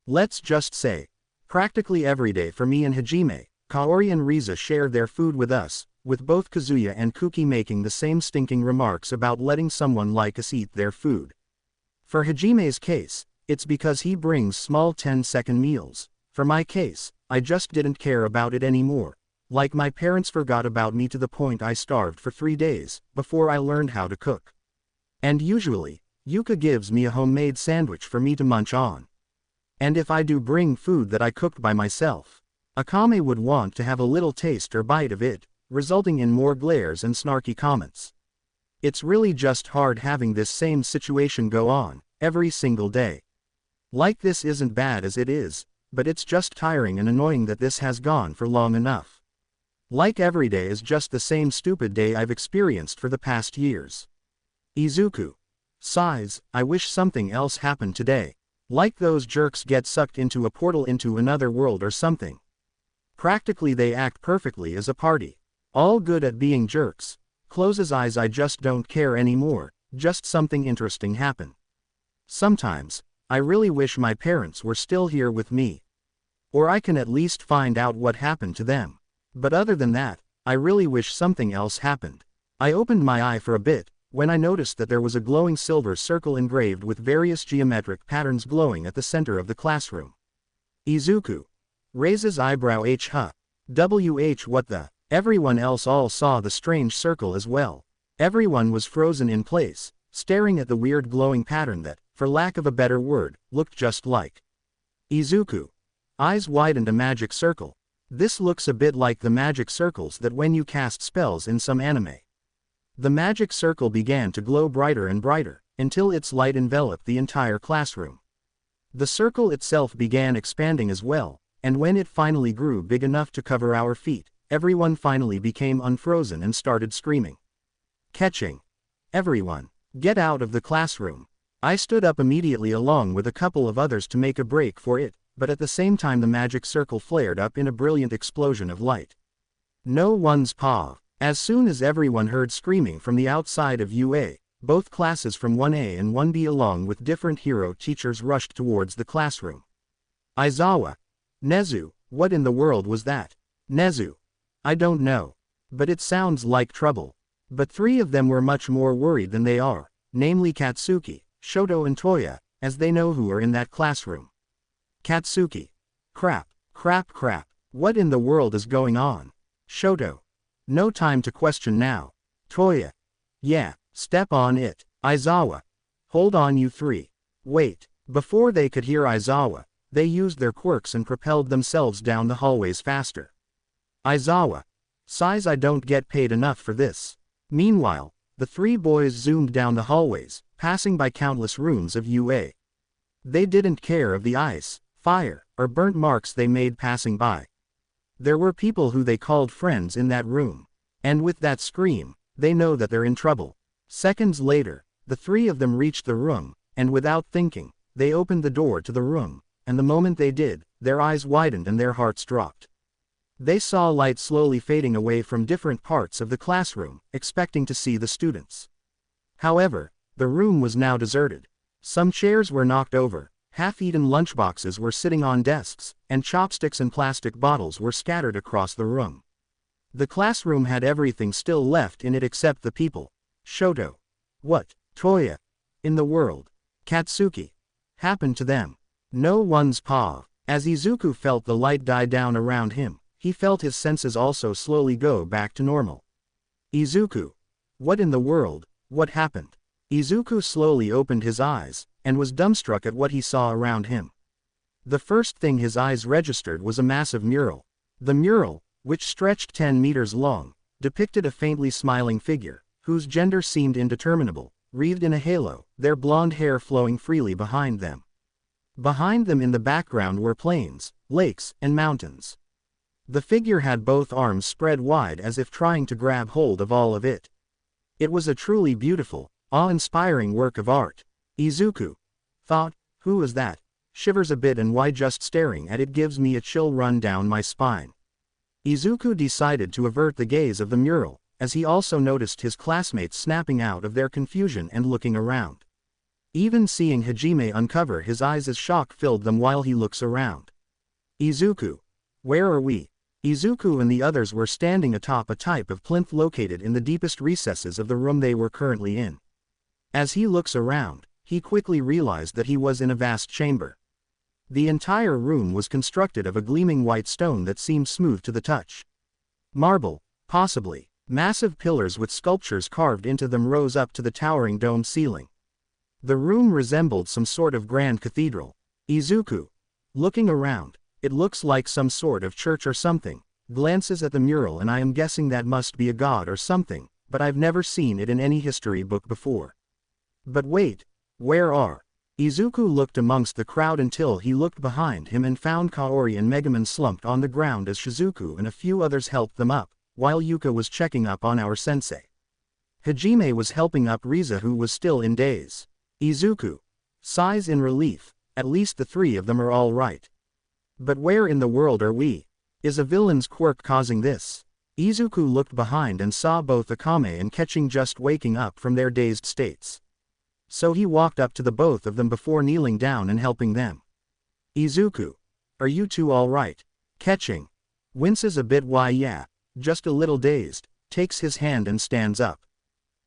Let's just say, practically every day for me and Hajime, Kaori and Riza shared their food with us, with both Kazuya and Kuki making the same stinking remarks about letting someone like us eat their food. For Hajime's case, it's because he brings small 10-second meals. For my case, I just didn't care about it anymore. Like my parents forgot about me to the point I starved for 3 days, before I learned how to cook. And usually, Yuka gives me a homemade sandwich for me to munch on. And if I do bring food that I cooked by myself, Akame would want to have a little taste or bite of it, resulting in more glares and snarky comments. It's really just hard having this same situation go on, every single day. Like this isn't bad as it is, but it's just tiring and annoying that this has gone for long enough. Like every day is just the same stupid day I've experienced for the past years. Izuku sighs, I wish something else happened today. Like those jerks get sucked into a portal into another world or something. Practically they act perfectly as a party. All good at being jerks. Closes eyes, I just don't care anymore, just something interesting happen. Sometimes, I really wish my parents were still here with me. Or I can at least find out what happened to them. But other than that, I really wish something else happened. I opened my eye for a bit, when I noticed that there was a glowing silver circle engraved with various geometric patterns glowing at the center of the classroom. Izuku raises eyebrow, what the? Everyone else all saw the strange circle as well. Everyone was frozen in place, staring at the weird glowing pattern that, for lack of a better word, looked just like Izuku. Eyes widened, a magic circle. This looks a bit like the magic circles that when you cast spells in some anime. The magic circle began to glow brighter and brighter, until its light enveloped the entire classroom. The circle itself began expanding as well, and when it finally grew big enough to cover our feet, everyone finally became unfrozen and started screaming. Catching. Everyone, get out of the classroom. I stood up immediately along with a couple of others to make a break for it, but at the same time the magic circle flared up in a brilliant explosion of light. No one's paw. As soon as everyone heard screaming from the outside of UA, both classes from 1A and 1B along with different hero teachers rushed towards the classroom. Aizawa. Nezu, what in the world was that? Nezu. I don't know. But it sounds like trouble. But 3 of them were much more worried than they are, namely Katsuki, Shoto and Toya, as they know who are in that classroom. Katsuki. Crap. What in the world is going on? Shoto. No time to question now. Toya. Yeah, step on it. Aizawa. Hold on, you 3. Wait. Before they could hear Aizawa, they used their quirks and propelled themselves down the hallways faster. Aizawa sighs, I don't get paid enough for this. Meanwhile, the 3 boys zoomed down the hallways, passing by countless rooms of UA. They didn't care of the ice, fire, or burnt marks they made passing by. There were people who they called friends in that room. And with that scream, they know that they're in trouble. Seconds later, the 3 of them reached the room, and without thinking, they opened the door to the room, and the moment they did, their eyes widened and their hearts dropped. They saw light slowly fading away from different parts of the classroom, expecting to see the students. However, the room was now deserted. Some chairs were knocked over, half-eaten lunchboxes were sitting on desks, and chopsticks and plastic bottles were scattered across the room. The classroom had everything still left in it except the people. Shoto. What, Toya, in the world, Katsuki, happened to them? No one's paw. As Izuku felt the light die down around him, he felt his senses also slowly go back to normal. Izuku. What in the world, what happened? Izuku slowly opened his eyes, and was dumbstruck at what he saw around him. The first thing his eyes registered was a massive mural. The mural, which stretched 10 meters long, depicted a faintly smiling figure, whose gender seemed indeterminable, wreathed in a halo, their blonde hair flowing freely behind them. Behind them in the background were plains, lakes, and mountains. The figure had both arms spread wide as if trying to grab hold of all of it. It was a truly beautiful, awe-inspiring work of art. Izuku thought, who is that? Shivers a bit and why just staring at it gives me a chill run down my spine. Izuku decided to avert the gaze of the mural, as he also noticed his classmates snapping out of their confusion and looking around. Even seeing Hajime uncover his eyes as shock filled them while he looks around. Izuku, where are we? Izuku and the others were standing atop a type of plinth located in the deepest recesses of the room they were currently in. As he looks around, he quickly realized that he was in a vast chamber. The entire room was constructed of a gleaming white stone that seemed smooth to the touch. Marble, possibly. Massive pillars with sculptures carved into them rose up to the towering domed ceiling. The room resembled some sort of grand cathedral. Izuku, looking around, it looks like some sort of church or something, glances at the mural and I am guessing that must be a god or something, but I've never seen it in any history book before. But wait, where are? Izuku looked amongst the crowd until he looked behind him and found Kaori and Megumin slumped on the ground as Shizuku and a few others helped them up, while Yuka was checking up on our sensei. Hajime was helping up Riza who was still in daze. Izuku sighs in relief, at least the three of them are all right. But where in the world are we? Is a villain's quirk causing this? Izuku looked behind and saw both Akame and Ketching just waking up from their dazed states. So he walked up to the both of them before kneeling down and helping them. Izuku, are you two all right? Ketching winces a bit. Why yeah, just a little dazed, takes his hand and stands up.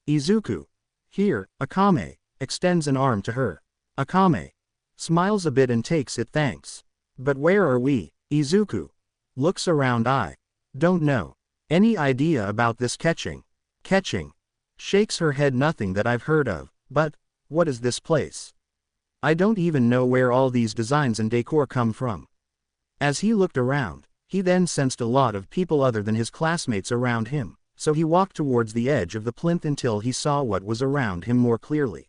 Izuku, here, Akame, extends an arm to her. Akame smiles a bit and takes it. Thanks. But where are we? Izuku looks around. I don't know. Any idea about this? Ketching shakes her head. Nothing that I've heard of, but what is this place? I don't even know where all these designs and decor come from. As he looked around, he then sensed a lot of people other than his classmates around him, so he walked towards the edge of the plinth until he saw what was around him more clearly.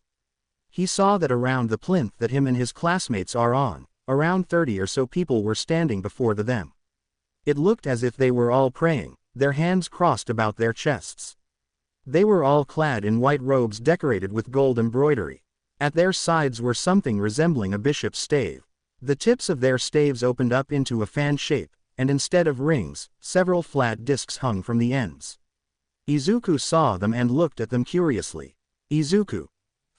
He saw that around the plinth that him and his classmates are on, around 30 or so people were standing before them. It looked as if they were all praying, their hands crossed about their chests. They were all clad in white robes decorated with gold embroidery. At their sides were something resembling a bishop's stave. The tips of their staves opened up into a fan shape, and instead of rings, several flat discs hung from the ends. Izuku saw them and looked at them curiously. Izuku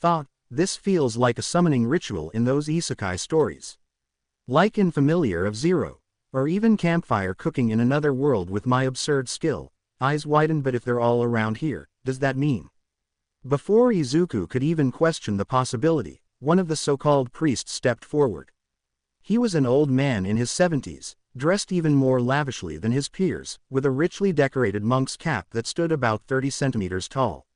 thought, this feels like a summoning ritual in those isekai stories. Like in Familiar of Zero, or even campfire cooking in another world with my absurd skill. Eyes widened. But if they're all around here, does that mean? Before Izuku could even question the possibility, one of the so-called priests stepped forward. He was an old man in his 70s, dressed even more lavishly than his peers, with a richly decorated monk's cap that stood about 30 centimeters tall.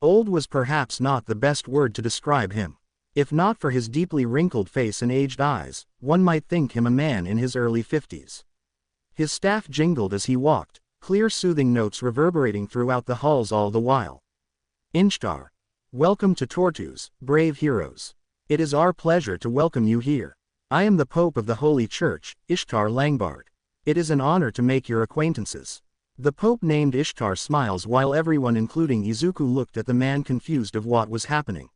Old was perhaps not the best word to describe him. If not for his deeply wrinkled face and aged eyes, one might think him a man in his early 50s. His staff jingled as he walked, clear soothing notes reverberating throughout the halls all the while. Ishtar, welcome to Tortus, brave heroes. It is our pleasure to welcome you here. I am the Pope of the Holy Church, Ishtar Langbard. It is an honor to make your acquaintances. The Pope named Ishtar smiles while everyone including Izuku looked at the man confused of what was happening.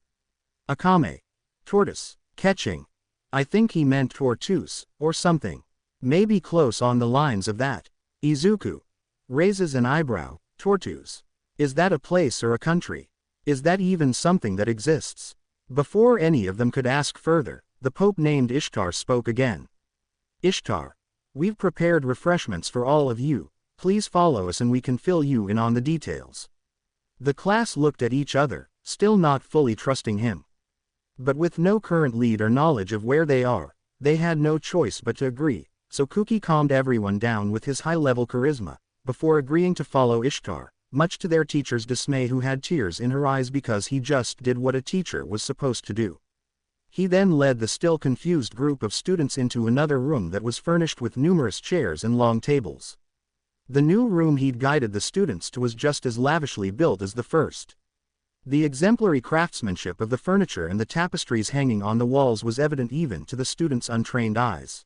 Akame. Tortus. Ketching. I think he meant Tortus, or something. Maybe close on the lines of that. Izuku raises an eyebrow. Tortus. Is that a place or a country? Is that even something that exists? Before any of them could ask further, the Pope named Ishtar spoke again. Ishtar. We've prepared refreshments for all of you. Please follow us and we can fill you in on the details. The class looked at each other, still not fully trusting him. But with no current lead or knowledge of where they are, they had no choice but to agree, so Kuki calmed everyone down with his high-level charisma, before agreeing to follow Ishtar, much to their teacher's dismay who had tears in her eyes because he just did what a teacher was supposed to do. He then led the still confused group of students into another room that was furnished with numerous chairs and long tables. The new room he'd guided the students to was just as lavishly built as the first. The exemplary craftsmanship of the furniture and the tapestries hanging on the walls was evident even to the students' untrained eyes.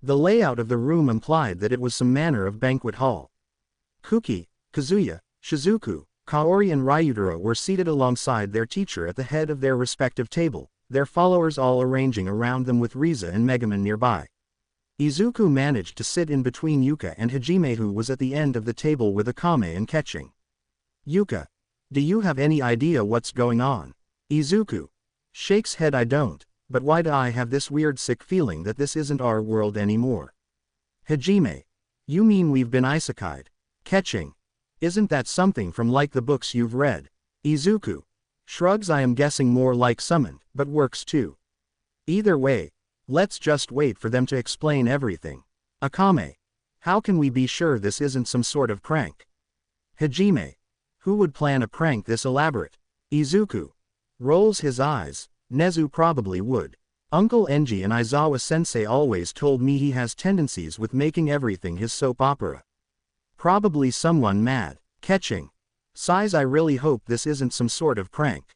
The layout of the room implied that it was some manner of banquet hall. Kuki, Kazuya, Shizuku, Kaori and Ryutaro were seated alongside their teacher at the head of their respective table, their followers all arranging around them with Riza and Megumin nearby. Izuku managed to sit in between Yuka and Hajime, who was at the end of the table with Akame and Ketching. Yuka, do you have any idea what's going on? Izuku shakes head. I don't, but why do I have this weird sick feeling that this isn't our world anymore? Hajime, you mean we've been isekai'd? Ketching, isn't that something from like the books you've read? Izuku shrugs. I am guessing more like summoned, but works too. Either way, let's just wait for them to explain everything. Akame, how can we be sure this isn't some sort of prank? Hajime, who would plan a prank this elaborate? Izuku rolls his eyes. Nezu probably would. Uncle Enji and Aizawa-sensei always told me he has tendencies with making everything his soap opera. Probably someone mad. Ketching sighs. I really hope this isn't some sort of prank.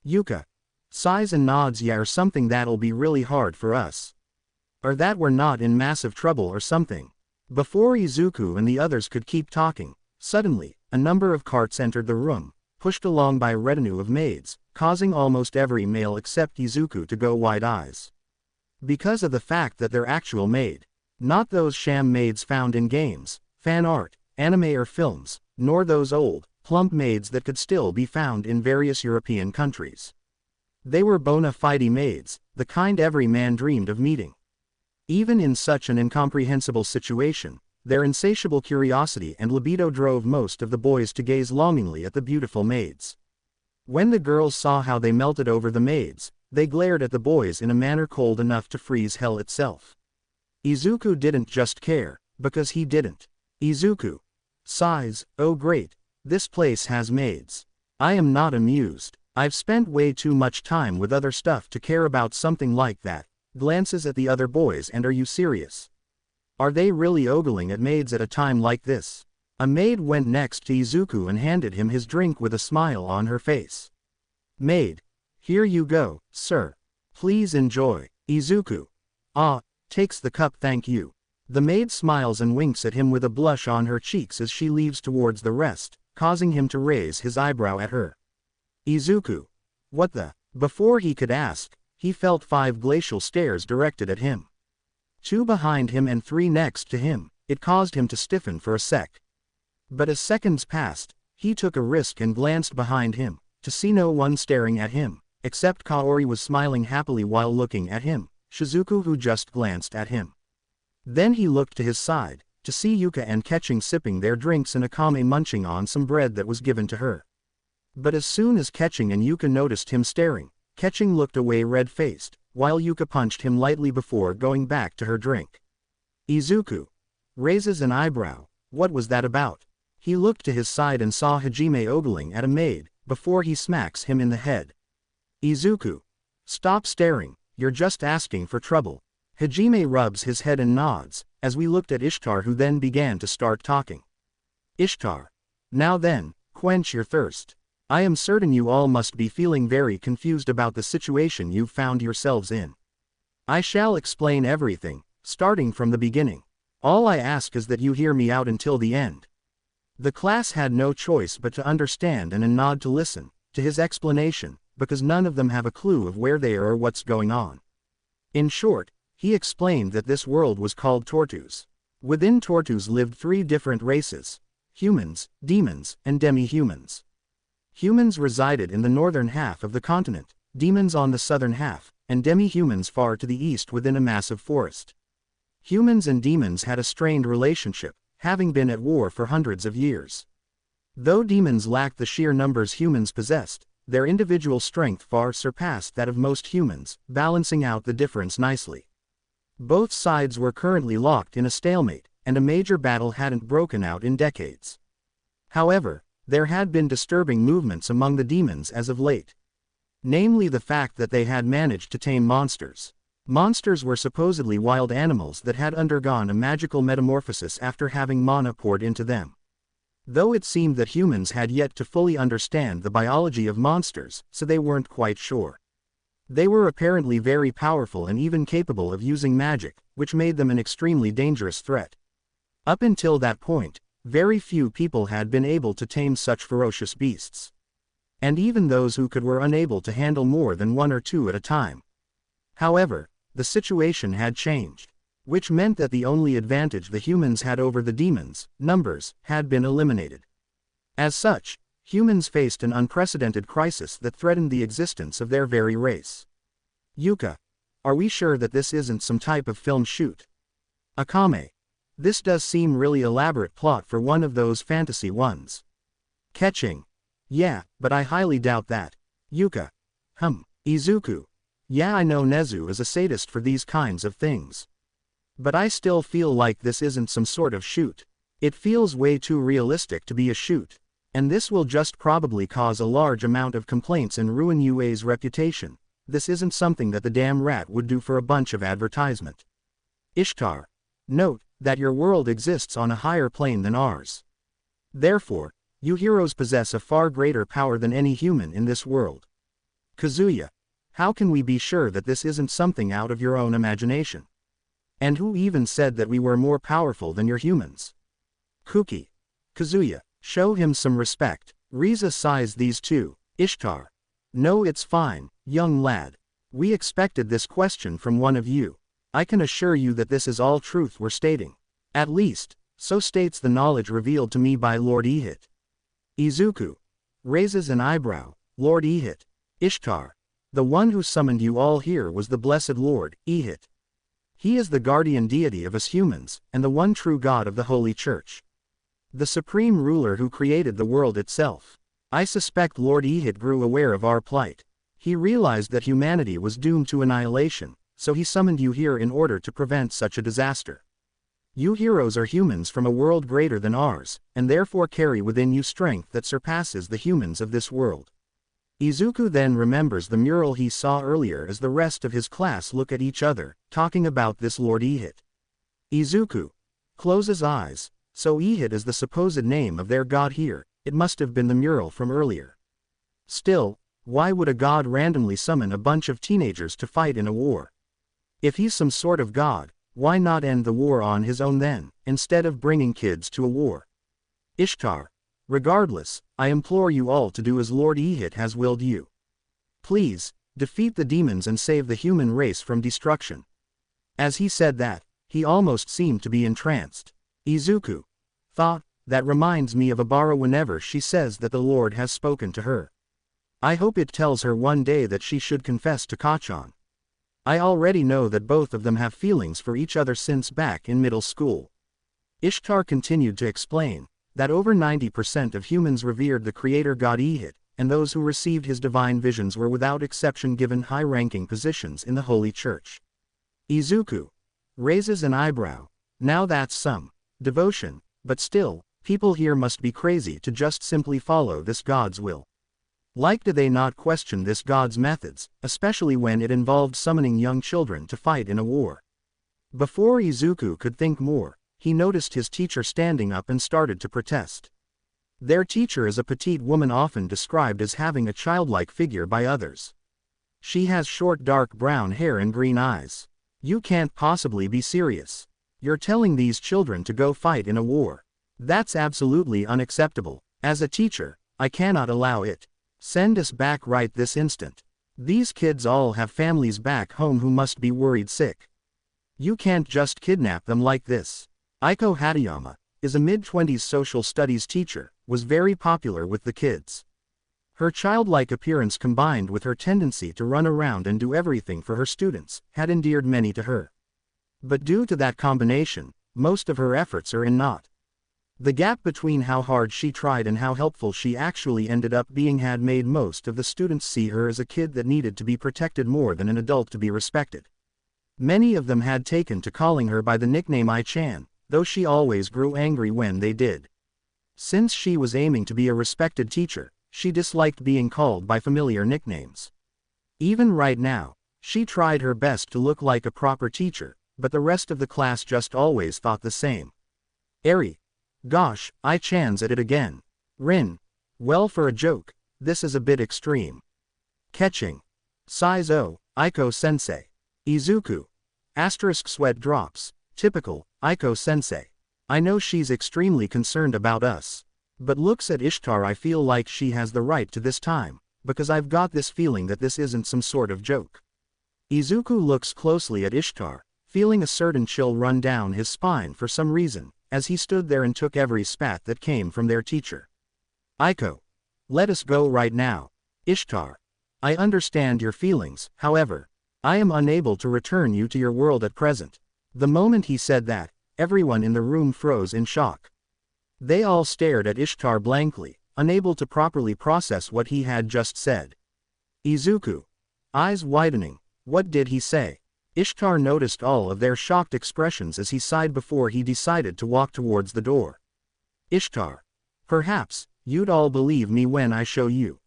Yuka sighs and nods. Yeah, or something that'll be really hard for us. Or that we're not in massive trouble or something. Before Izuku and the others could keep talking, suddenly, a number of carts entered the room, pushed along by a retinue of maids, causing almost every male except Izuku to go wide eyes. Because of the fact that they're actual maid. Not those sham maids found in games, fan art, anime or films, nor those old, plump maids that could still be found in various European countries. They were bona fide maids, the kind every man dreamed of meeting. Even in such an incomprehensible situation, their insatiable curiosity and libido drove most of the boys to gaze longingly at the beautiful maids. When the girls saw how they melted over the maids, they glared at the boys in a manner cold enough to freeze hell itself. Izuku didn't just care, because he didn't. Izuku sighs. Oh great, this place has maids. I am not amused. I've spent way too much time with other stuff to care about something like that. Glances at the other boys. And are you serious? Are they really ogling at maids at a time like this? A maid went next to Izuku and handed him his drink with a smile on her face. Maid, here you go, sir. Please enjoy. Izuku takes the cup. Thank you. The maid smiles and winks at him with a blush on her cheeks as she leaves towards the rest, causing him to raise his eyebrow at her. Izuku, what the? Before he could ask, he felt 5 glacial stares directed at him. 2 behind him and 3 next to him. It caused him to stiffen for a sec. But as seconds passed, he took a risk and glanced behind him, to see no one staring at him, except Kaori was smiling happily while looking at him, Shizuku who just glanced at him. Then he looked to his side, to see Yuka and Ketching sipping their drinks and Akame munching on some bread that was given to her. But as soon as Ketching and Yuka noticed him staring, Ketching looked away red-faced, while Yuka punched him lightly before going back to her drink. Izuku raises an eyebrow. What was that about? He looked to his side and saw Hajime ogling at a maid, before he smacks him in the head. Izuku, stop staring, you're just asking for trouble. Hajime rubs his head and nods, as we looked at Ishtar, who then began to start talking. Ishtar, now then, quench your thirst. I am certain you all must be feeling very confused about the situation you've found yourselves in. I shall explain everything, starting from the beginning. All I ask is that you hear me out until the end. The class had no choice but to understand and nod to listen to his explanation, because none of them have a clue of where they are or what's going on. In short, he explained that this world was called Tortus. Within Tortus lived 3 different races: humans, demons, and demi-humans. Humans resided in the northern half of the continent, demons on the southern half, and demi-humans far to the east within a massive forest. Humans and demons had a strained relationship, having been at war for hundreds of years. Though demons lacked the sheer numbers humans possessed, their individual strength far surpassed that of most humans, balancing out the difference nicely. Both sides were currently locked in a stalemate, and a major battle hadn't broken out in decades. However, there had been disturbing movements among the demons as of late. Namely the fact that they had managed to tame monsters. Monsters were supposedly wild animals that had undergone a magical metamorphosis after having mana poured into them. Though it seemed that humans had yet to fully understand the biology of monsters, so they weren't quite sure. They were apparently very powerful and even capable of using magic, which made them an extremely dangerous threat. Up until that point, very few people had been able to tame such ferocious beasts. And even those who could were unable to handle more than one or two at a time. However, the situation had changed, which meant that the only advantage the humans had over the demons, numbers, had been eliminated. As such, humans faced an unprecedented crisis that threatened the existence of their very race. Yuka. Are we sure that this isn't some type of film shoot? Akame. This does seem really elaborate plot for one of those fantasy ones. Catching. Yeah, but I highly doubt that. Yuka. Izuku. Yeah, I know Nezu is a sadist for these kinds of things. But I still feel like this isn't some sort of shoot. It feels way too realistic to be a shoot. And this will just probably cause a large amount of complaints and ruin UA's reputation. This isn't something that the damn rat would do for a bunch of advertisement. Ishtar. Note that your world exists on a higher plane than ours. Therefore, you heroes possess a far greater power than any human in this world. Kazuya. How can we be sure that this isn't something out of your own imagination? And who even said that we were more powerful than your humans? Kuki. Kazuya. Show him some respect. Riza sighs these two. Ishtar. No, it's fine, young lad. We expected this question from one of you. I can assure you that this is all truth we're stating. At least, so states the knowledge revealed to me by Lord Ehit. Izuku. Raises an eyebrow. Lord Ehit. Ishtar. The one who summoned you all here was the blessed Lord, Ehit. He is the guardian deity of us humans, and the one true God of the Holy Church. The supreme ruler who created the world itself. I suspect Lord Ehit grew aware of our plight. He realized that humanity was doomed to annihilation, so he summoned you here in order to prevent such a disaster. You heroes are humans from a world greater than ours, and therefore carry within you strength that surpasses the humans of this world. Izuku then remembers the mural he saw earlier as the rest of his class look at each other, talking about this Lord Ehit. Izuku closes eyes. So Ehit is the supposed name of their god here. It must have been the mural from earlier. Still, why would a god randomly summon a bunch of teenagers to fight in a war? If he's some sort of god, why not end the war on his own then, instead of bringing kids to a war? Ishtar. Regardless, I implore you all to do as Lord Ehit has willed you. Please, defeat the demons and save the human race from destruction. As he said that, he almost seemed to be entranced. Izuku. Thought, that reminds me of Abara whenever she says that the Lord has spoken to her. I hope it tells her one day that she should confess to Kachan. I already know that both of them have feelings for each other since back in middle school. Ishtar continued to explain that over 90% of humans revered the creator god Ehit, and those who received his divine visions were without exception given high-ranking positions in the Holy Church. Izuku raises an eyebrow. Now that's some devotion, but still, people here must be crazy to just simply follow this god's will. Like, do they not question this god's methods, especially when it involved summoning young children to fight in a war? Before Izuku could think more, he noticed his teacher standing up and started to protest. Their teacher is a petite woman often described as having a childlike figure by others. She has short dark brown hair and green eyes. You can't possibly be serious. You're telling these children to go fight in a war. That's absolutely unacceptable. As a teacher, I cannot allow it. Send us back right this instant. These kids all have families back home who must be worried sick. You can't just kidnap them like this. Aiko Hatayama is a mid-20s social studies teacher, was very popular with the kids. Her childlike appearance combined with her tendency to run around and do everything for her students, had endeared many to her. But due to that combination, most of her efforts are in naught. The gap between how hard she tried and how helpful she actually ended up being had made most of the students see her as a kid that needed to be protected more than an adult to be respected. Many of them had taken to calling her by the nickname I-chan, though she always grew angry when they did. Since she was aiming to be a respected teacher, she disliked being called by familiar nicknames. Even right now, she tried her best to look like a proper teacher, but the rest of the class just always thought the same. Eri. Gosh, I-chan's at it again. Rin. Well, for a joke, this is a bit extreme. Catching. Size O, Aiko-sensei. Izuku. Asterisk sweat drops. Typical, Aiko-sensei. I know she's extremely concerned about us. But looks at Ishtar, I feel like she has the right to this time, because I've got this feeling that this isn't some sort of joke. Izuku looks closely at Ishtar, feeling a certain chill run down his spine for some reason, as he stood there and took every spat that came from their teacher. Aiko. Let us go right now. Ishtar. I understand your feelings, however. I am unable to return you to your world at present. The moment he said that, everyone in the room froze in shock. They all stared at Ishtar blankly, unable to properly process what he had just said. Izuku. Eyes widening. What did he say? Ishtar noticed all of their shocked expressions as he sighed before he decided to walk towards the door. Ishtar. Perhaps, you'd all believe me when I show you.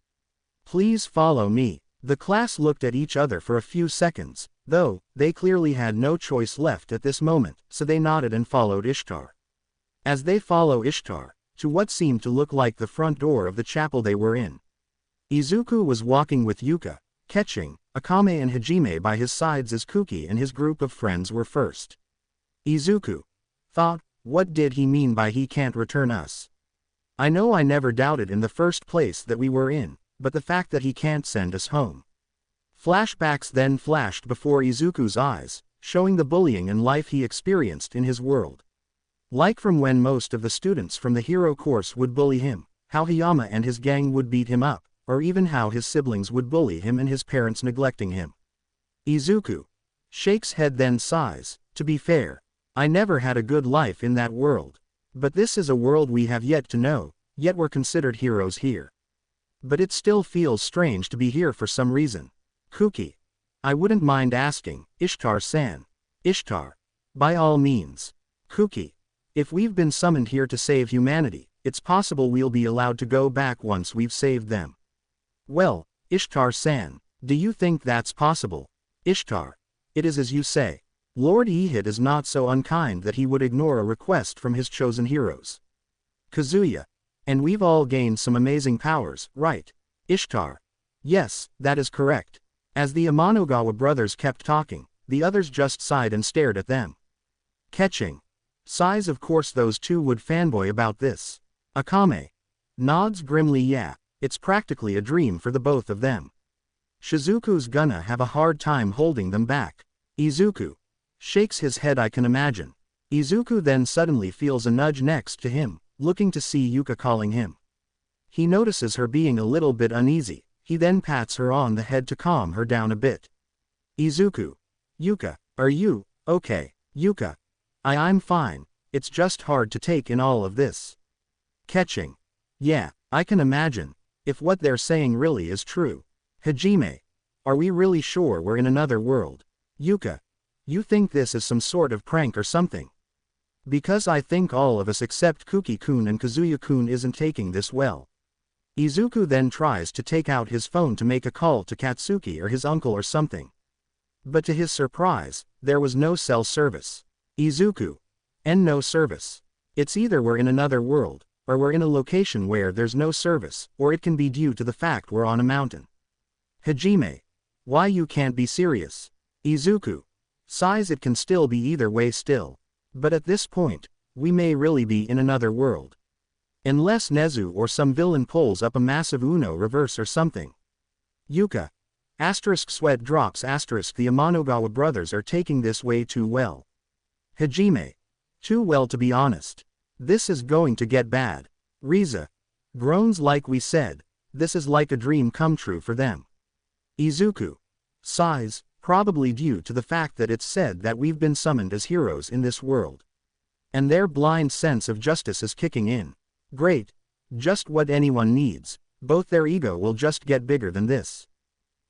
Please follow me. The class looked at each other for a few seconds, though, they clearly had no choice left at this moment, so they nodded and followed Ishtar. As they follow Ishtar, to what seemed to look like the front door of the chapel they were in. Izuku was walking with Yuka, Catching, Akame and Hajime by his sides as Kuki and his group of friends were first. Izuku. Thought, what did he mean by he can't return us? I know I never doubted in the first place that we were in, but the fact that he can't send us home. Flashbacks then flashed before Izuku's eyes, showing the bullying and life he experienced in his world. Like from when most of the students from the hero course would bully him, how Hayama and his gang would beat him up, or even how his siblings would bully him and his parents neglecting him. Izuku. Shakes head then sighs, to be fair, I never had a good life in that world. But this is a world we have yet to know, yet we're considered heroes here. But it still feels strange to be here for some reason. Kuki. I wouldn't mind asking, Ishtar-san. Ishtar. By all means. Kuki. If we've been summoned here to save humanity, it's possible we'll be allowed to go back once we've saved them. Well, Ishtar-san, do you think that's possible? Ishtar. It is as you say. Lord Ehud is not so unkind that he would ignore a request from his chosen heroes. Kazuya. And we've all gained some amazing powers, right? Ishtar. Yes, that is correct. As the Amanogawa brothers kept talking, the others just sighed and stared at them. Catching. Sighs, of course those two would fanboy about this. Akame. Nods grimly, yeah, it's practically a dream for the both of them. Shizuku's gonna have a hard time holding them back. Izuku. Shakes his head, I can imagine. Izuku then suddenly feels a nudge next to him, looking to see Yuka calling him. He notices her being a little bit uneasy, he then pats her on the head to calm her down a bit. Izuku. Yuka, are you, okay? Yuka. I'm fine, it's just hard to take in all of this. Catching. Yeah, I can imagine, if what they're saying really is true. Hajime. Are we really sure we're in another world? Yuka. You think this is some sort of prank or something? Because I think all of us except Kuki-kun and Kazuya-kun isn't taking this well. Izuku then tries to take out his phone to make a call to Katsuki or his uncle or something. But to his surprise, there was no cell service. Izuku. And no service. It's either we're in another world, or we're in a location where there's no service, or it can be due to the fact we're on a mountain. Hajime. Why, you can't be serious. Izuku. Sighs, it can still be either way still. But at this point, we may really be in another world. Unless Nezu or some villain pulls up a massive Uno reverse or something. Yuka. Asterisk sweat drops asterisk the Amanogawa brothers are taking this way too well. Hajime. Too well to be honest. This is going to get bad. Riza. Groans, like we said, this is like a dream come true for them. Izuku. Sighs, probably due to the fact that it's said that we've been summoned as heroes in this world. And their blind sense of justice is kicking in. Great. Just what anyone needs, both their ego will just get bigger than this.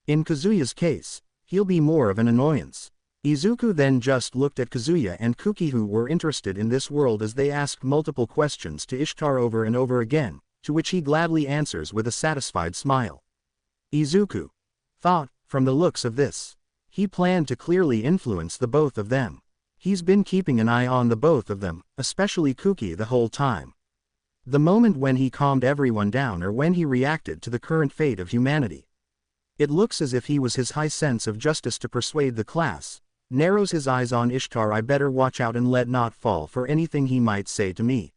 In Kazuya's case, he'll be more of an annoyance. Izuku then just looked at Kazuya and Kuki, who were interested in this world, as they asked multiple questions to Ishtar over and over again, to which he gladly answers with a satisfied smile. Izuku. Thought, from the looks of this, he planned to clearly influence the both of them. He's been keeping an eye on the both of them, especially Kuki the whole time. The moment when he calmed everyone down or when he reacted to the current fate of humanity. It looks as if he was his high sense of justice to persuade the class, narrows his eyes on Ishtar. I better watch out and let not fall for anything he might say to me.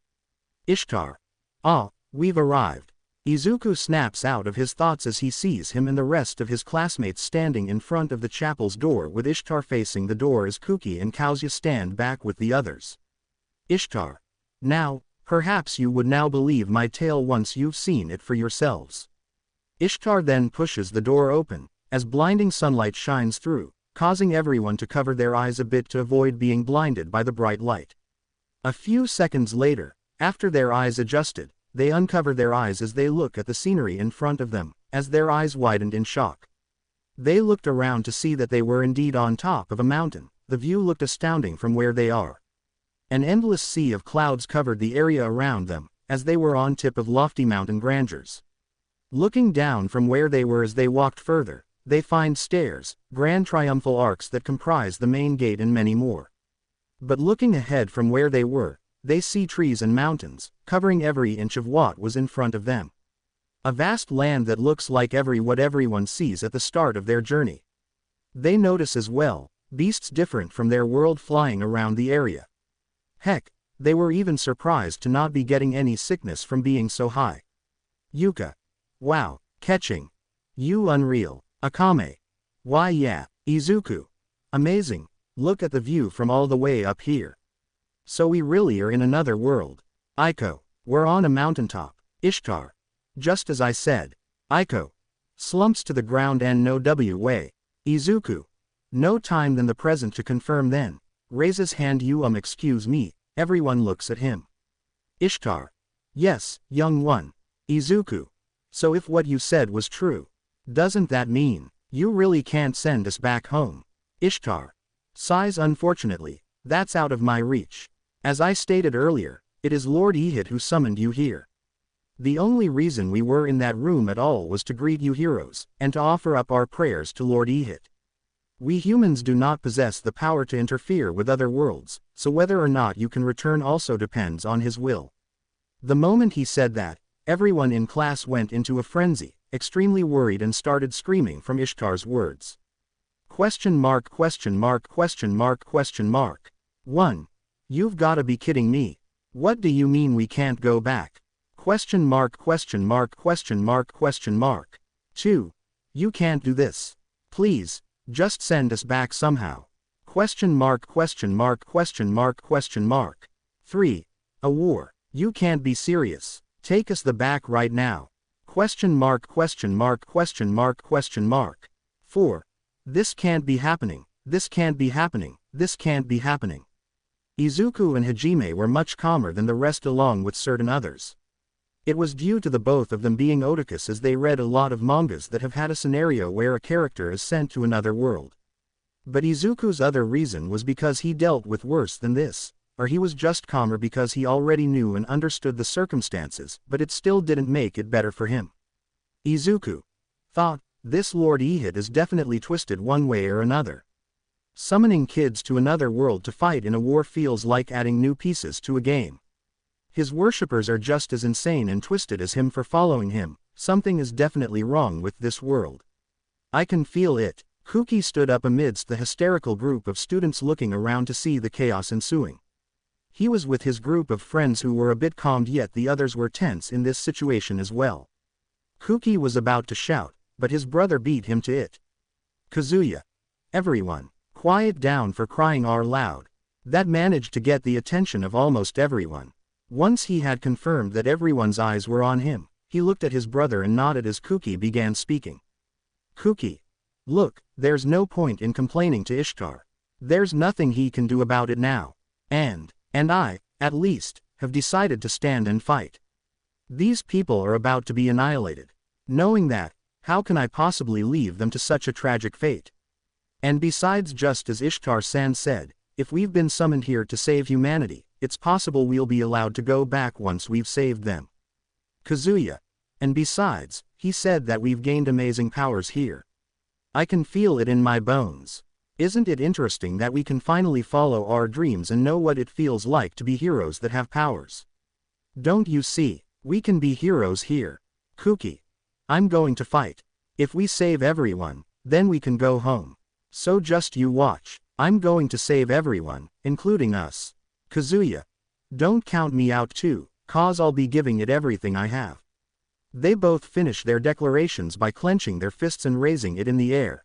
Ishtar. Ah, we've arrived. Izuku snaps out of his thoughts as he sees him and the rest of his classmates standing in front of the chapel's door with Ishtar facing the door as Kuki and Kazuya stand back with the others. Ishtar. Now, perhaps you would now believe my tale once you've seen it for yourselves. Ishtar then pushes the door open, as blinding sunlight shines through, causing everyone to cover their eyes a bit to avoid being blinded by the bright light. A few seconds later, after their eyes adjusted, they uncover their eyes as they look at the scenery in front of them, as their eyes widened in shock. They looked around to see that they were indeed on top of a mountain. The view looked astounding from where they are. An endless sea of clouds covered the area around them, as they were on tip of lofty mountain grandeurs. Looking down from where they were as they walked further, they find stairs, grand triumphal arcs that comprise the main gate and many more. But looking ahead from where they were, they see trees and mountains, covering every inch of what was in front of them. A vast land that looks like what everyone sees at the start of their journey. They notice as well, beasts different from their world flying around the area. Heck, they were even surprised to not be getting any sickness from being so high. Yuka. Wow, catching. You unreal. Akame. Why yeah, Izuku. Amazing, look at the view from all the way up here. So we really are in another world. Aiko. We're on a mountaintop. Ishtar. Just as I said. Aiko. Slumps to the ground and no way. Izuku. No time than the present to confirm then. Raises hand excuse me, everyone looks at him. Ishtar. Yes, young one. Izuku. So if what you said was true, doesn't that mean you really can't send us back home? Ishtar. Sighs unfortunately, that's out of my reach. As I stated earlier, it is Lord Ehit who summoned you here. The only reason we were in that room at all was to greet you heroes, and to offer up our prayers to Lord Ehit. We humans do not possess the power to interfere with other worlds, so whether or not you can return also depends on his will. The moment he said that, everyone in class went into a frenzy, extremely worried and started screaming from Ishtar's words. Question mark question mark question mark question mark. 1. You've gotta be kidding me. What do you mean we can't go back? Question mark question mark question mark question mark. 2. You can't do this. Please, just send us back somehow. Question mark question mark question mark question mark. 3. A war. You can't be serious. Take us the back right now. Question mark question mark question mark question mark. 4. This can't be happening. This can't be happening. This can't be happening. Izuku and Hajime were much calmer than the rest along with certain others. It was due to the both of them being otakus as they read a lot of mangas that have had a scenario where a character is sent to another world. But Izuku's other reason was because he dealt with worse than this, or he was just calmer because he already knew and understood the circumstances, but it still didn't make it better for him. Izuku thought, this Lord Ehit is definitely twisted one way or another. Summoning kids to another world to fight in a war feels like adding new pieces to a game. His worshippers are just as insane and twisted as him for following him. Something is definitely wrong with this world. I can feel it. Kuki stood up amidst the hysterical group of students looking around to see the chaos ensuing. He was with his group of friends who were a bit calmed, yet the others were tense in this situation as well. Kuki was about to shout, but his brother beat him to it. Kazuya. Everyone. Quiet down for crying out loud. That managed to get the attention of almost everyone. Once he had confirmed that everyone's eyes were on him, he looked at his brother and nodded as Kuki began speaking. Kuki. Look, there's no point in complaining to Ishtar. There's nothing he can do about it now. And I, at least, have decided to stand and fight. These people are about to be annihilated. Knowing that, how can I possibly leave them to such a tragic fate? And besides, just as Ishtar-san said, if we've been summoned here to save humanity, it's possible we'll be allowed to go back once we've saved them. Kazuya. And besides, he said that we've gained amazing powers here. I can feel it in my bones. Isn't it interesting that we can finally follow our dreams and know what it feels like to be heroes that have powers? Don't you see? We can be heroes here. Kuki. I'm going to fight. If we save everyone, then we can go home. So just you watch. I'm going to save everyone, including us. Kazuya. Don't count me out too, cause I'll be giving it everything I have. They both finish their declarations by clenching their fists and raising it in the air.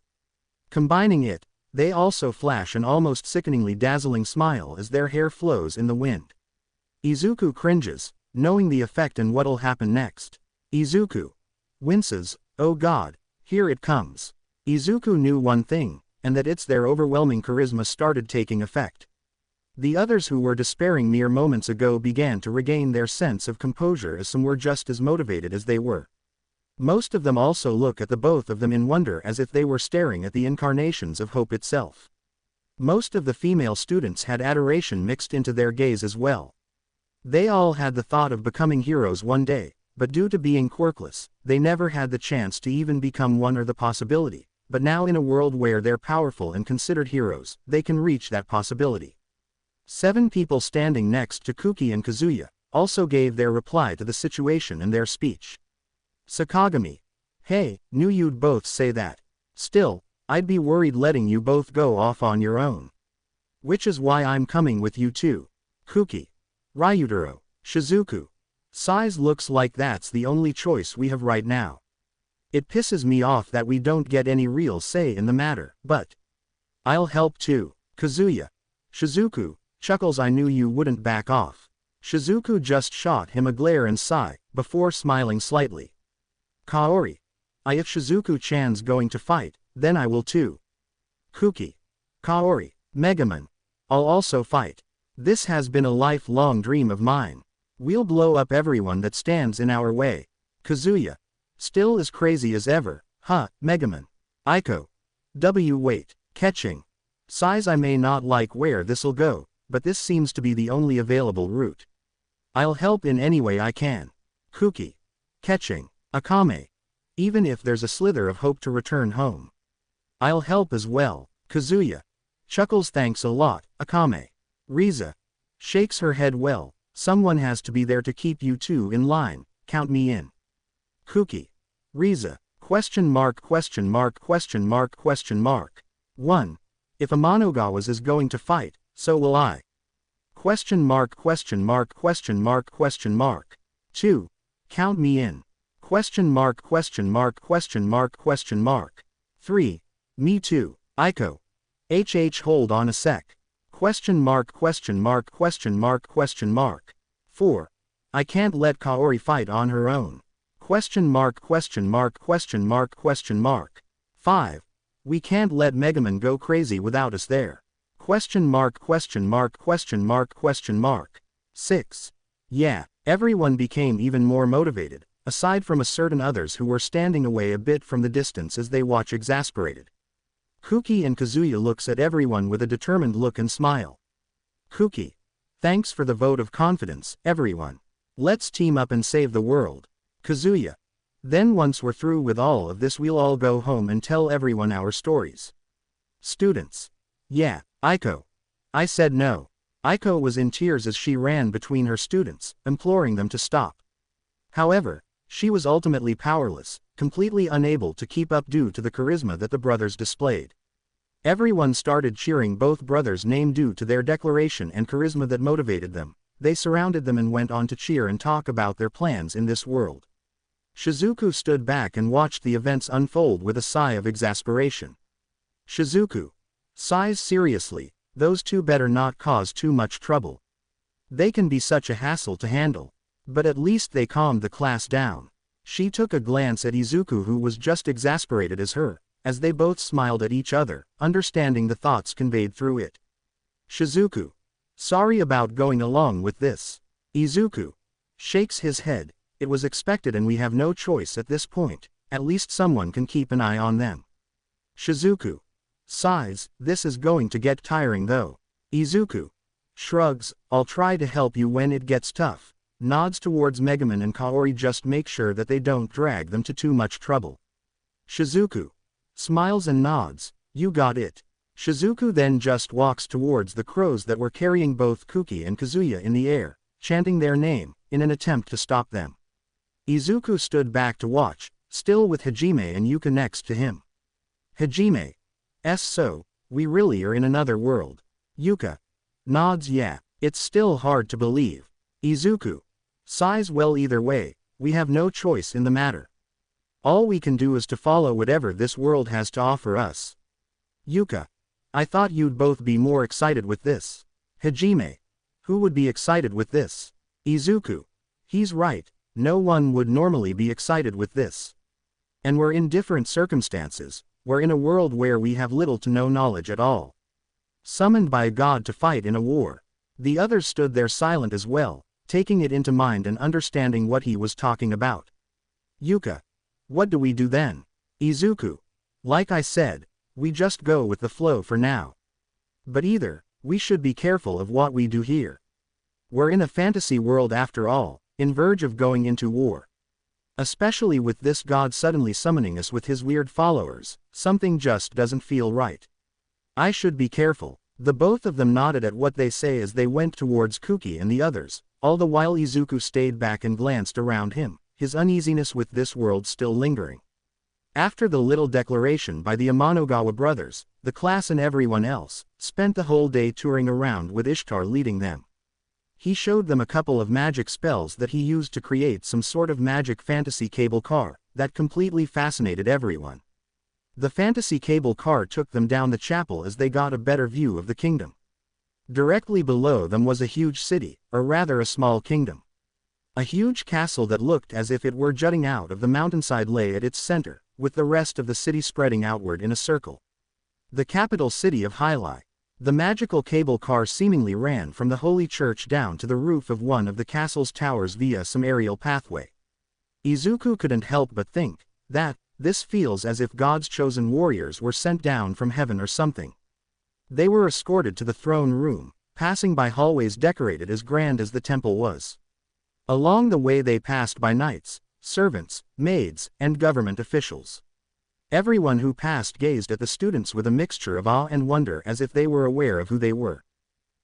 Combining it, they also flash an almost sickeningly dazzling smile as their hair flows in the wind. Izuku cringes, knowing the effect and what'll happen next. Izuku winces, oh god, here it comes. Izuku knew one thing, and that it's their overwhelming charisma started taking effect. The others who were despairing mere moments ago began to regain their sense of composure as some were just as motivated as they were. Most of them also look at the both of them in wonder as if they were staring at the incarnations of hope itself. Most of the female students had adoration mixed into their gaze as well. They all had the thought of becoming heroes one day, but due to being quirkless, they never had the chance to even become one or the possibility, but now in a world where they're powerful and considered heroes, they can reach that possibility. 7 people standing next to Kuki and Kazuya also gave their reply to the situation in their speech. Sakagami. Hey, knew you'd both say that. Still, I'd be worried letting you both go off on your own. Which is why I'm coming with you too. Kuki. Ryutaro. Shizuku. Size looks like that's the only choice we have right now. It pisses me off that we don't get any real say in the matter, but I'll help too. Kazuya. Shizuku chuckles. I knew you wouldn't back off. Shizuku just shot him a glare and sigh, before smiling slightly. Kaori. If Shizuku-chan's going to fight, then I will too. Kuki. Kaori. Megaman. I'll also fight. This has been a lifelong dream of mine. We'll blow up everyone that stands in our way. Kazuya. Still as crazy as ever, huh, Megaman. Aiko. Wait. Catching. Size. I may not like where this'll go, but this seems to be the only available route. I'll help in any way I can. Kuki. Catching. Akame. Even if there's a slither of hope to return home, I'll help as well. Kazuya. Chuckles. Thanks a lot, Akame. Riza. Shakes her head. Well, someone has to be there to keep you two in line, count me in. Kuki. Riza. Question mark. 1. If Amanogawas is going to fight, so will I. Question mark. 2. Count me in. Question mark. 3. Me too, Aiko. Hold on a sec. Question mark. 4. I can't let Kaori fight on her own. Question mark. 5. We can't let Megaman go crazy without us there. Question mark. 6. Yeah, everyone became even more motivated, aside from a certain others who were standing away a bit from the distance as they watch exasperated. Kuki and Kazuya looks at everyone with a determined look and smile. Kuki. Thanks for the vote of confidence, everyone. Let's team up and save the world. Kazuya. Then once we're through with all of this we'll all go home and tell everyone our stories. Students. Yeah, Aiko. I said no. Aiko was in tears as she ran between her students, imploring them to stop. However, she was ultimately powerless, completely unable to keep up due to the charisma that the brothers displayed. Everyone started cheering both brothers' name due to their declaration and charisma that motivated them. They surrounded them and went on to cheer and talk about their plans in this world. Shizuku stood back and watched the events unfold with a sigh of exasperation. Shizuku. Sighs. Seriously, those two better not cause too much trouble. They can be such a hassle to handle. But at least they calmed the class down. She took a glance at Izuku, who was just exasperated as her, as they both smiled at each other, understanding the thoughts conveyed through it. Shizuku. Sorry about going along with this. Izuku. Shakes his head. It was expected and we have no choice at this point, at least someone can keep an eye on them. Shizuku. Sighs. This is going to get tiring though. Izuku. Shrugs. I'll try to help you when it gets tough. Nods towards Megaman and Kaori. Just make sure that they don't drag them to too much trouble. Shizuku. Smiles and nods. You got it. Shizuku then just walks towards the crows that were carrying both Kuki and Kazuya in the air, chanting their name, in an attempt to stop them. Izuku stood back to watch, still with Hajime and Yuka next to him. Hajime. So, we really are in another world. Yuka. Nods yeah, it's still hard to believe. Izuku. Sighs well either way, we have no choice in the matter. All we can do is to follow whatever this world has to offer us. Yuka. I thought you'd both be more excited with this. Hajime. Who would be excited with this? Izuku. He's right, no one would normally be excited with this. And we're in different circumstances, we're in a world where we have little to no knowledge at all. Summoned by a god to fight in a war. The others stood there silent as well, taking it into mind and understanding what he was talking about. Yuka. What do we do then? Izuku. Like I said, we just go with the flow for now. But either, we should be careful of what we do here. We're in a fantasy world after all, in verge of going into war. Especially with this god suddenly summoning us with his weird followers, something just doesn't feel right. I should be careful. The both of them nodded at what they say as they went towards Kuki and the others, all the while Izuku stayed back and glanced around him, his uneasiness with this world still lingering. After the little declaration by the Amanogawa brothers, the class and everyone else spent the whole day touring around with Ishtar leading them. He showed them a couple of magic spells that he used to create some sort of magic fantasy cable car that completely fascinated everyone. The fantasy cable car took them down the chapel as they got a better view of the kingdom. Directly below them was a huge city, or rather a small kingdom. A huge castle that looked as if it were jutting out of the mountainside lay at its center, with the rest of the city spreading outward in a circle. The capital city of Hyli. The magical cable car seemingly ran from the holy church down to the roof of one of the castle's towers via some aerial pathway. Izuku couldn't help but think that this feels as if God's chosen warriors were sent down from heaven or something. They were escorted to the throne room, passing by hallways decorated as grand as the temple was. Along the way they passed by knights, servants, maids, and government officials. Everyone who passed gazed at the students with a mixture of awe and wonder as if they were aware of who they were.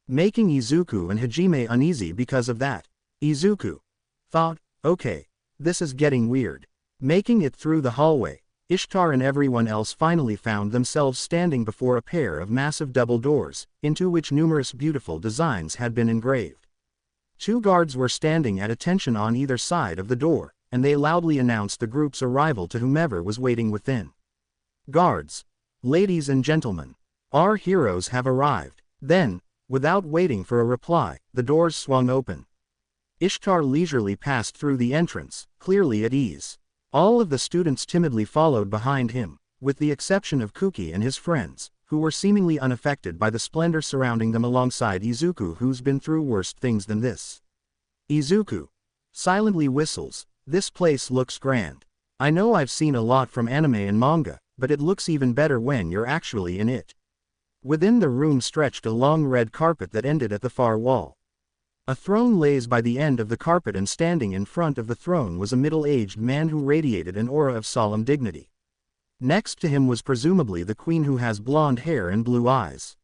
Making Izuku and Hajime uneasy because of that. Izuku thought, okay, this is getting weird. Making it through the hallway, Ishtar and everyone else finally found themselves standing before a pair of massive double doors, into which numerous beautiful designs had been engraved. Two guards were standing at attention on either side of the door, and they loudly announced the group's arrival to whomever was waiting within. Guards. Ladies and gentlemen. Our heroes have arrived. Then, without waiting for a reply, the doors swung open. Ishtar leisurely passed through the entrance, clearly at ease. All of the students timidly followed behind him, with the exception of Kuki and his friends, who were seemingly unaffected by the splendor surrounding them alongside Izuku, who's been through worse things than this. Izuku silently whistles. This place looks grand. I know I've seen a lot from anime and manga, but it looks even better when you're actually in it. Within the room stretched a long red carpet that ended at the far wall. A throne lays by the end of the carpet, and standing in front of the throne was a middle-aged man who radiated an aura of solemn dignity. Next to him was presumably the queen, who has blonde hair and blue eyes.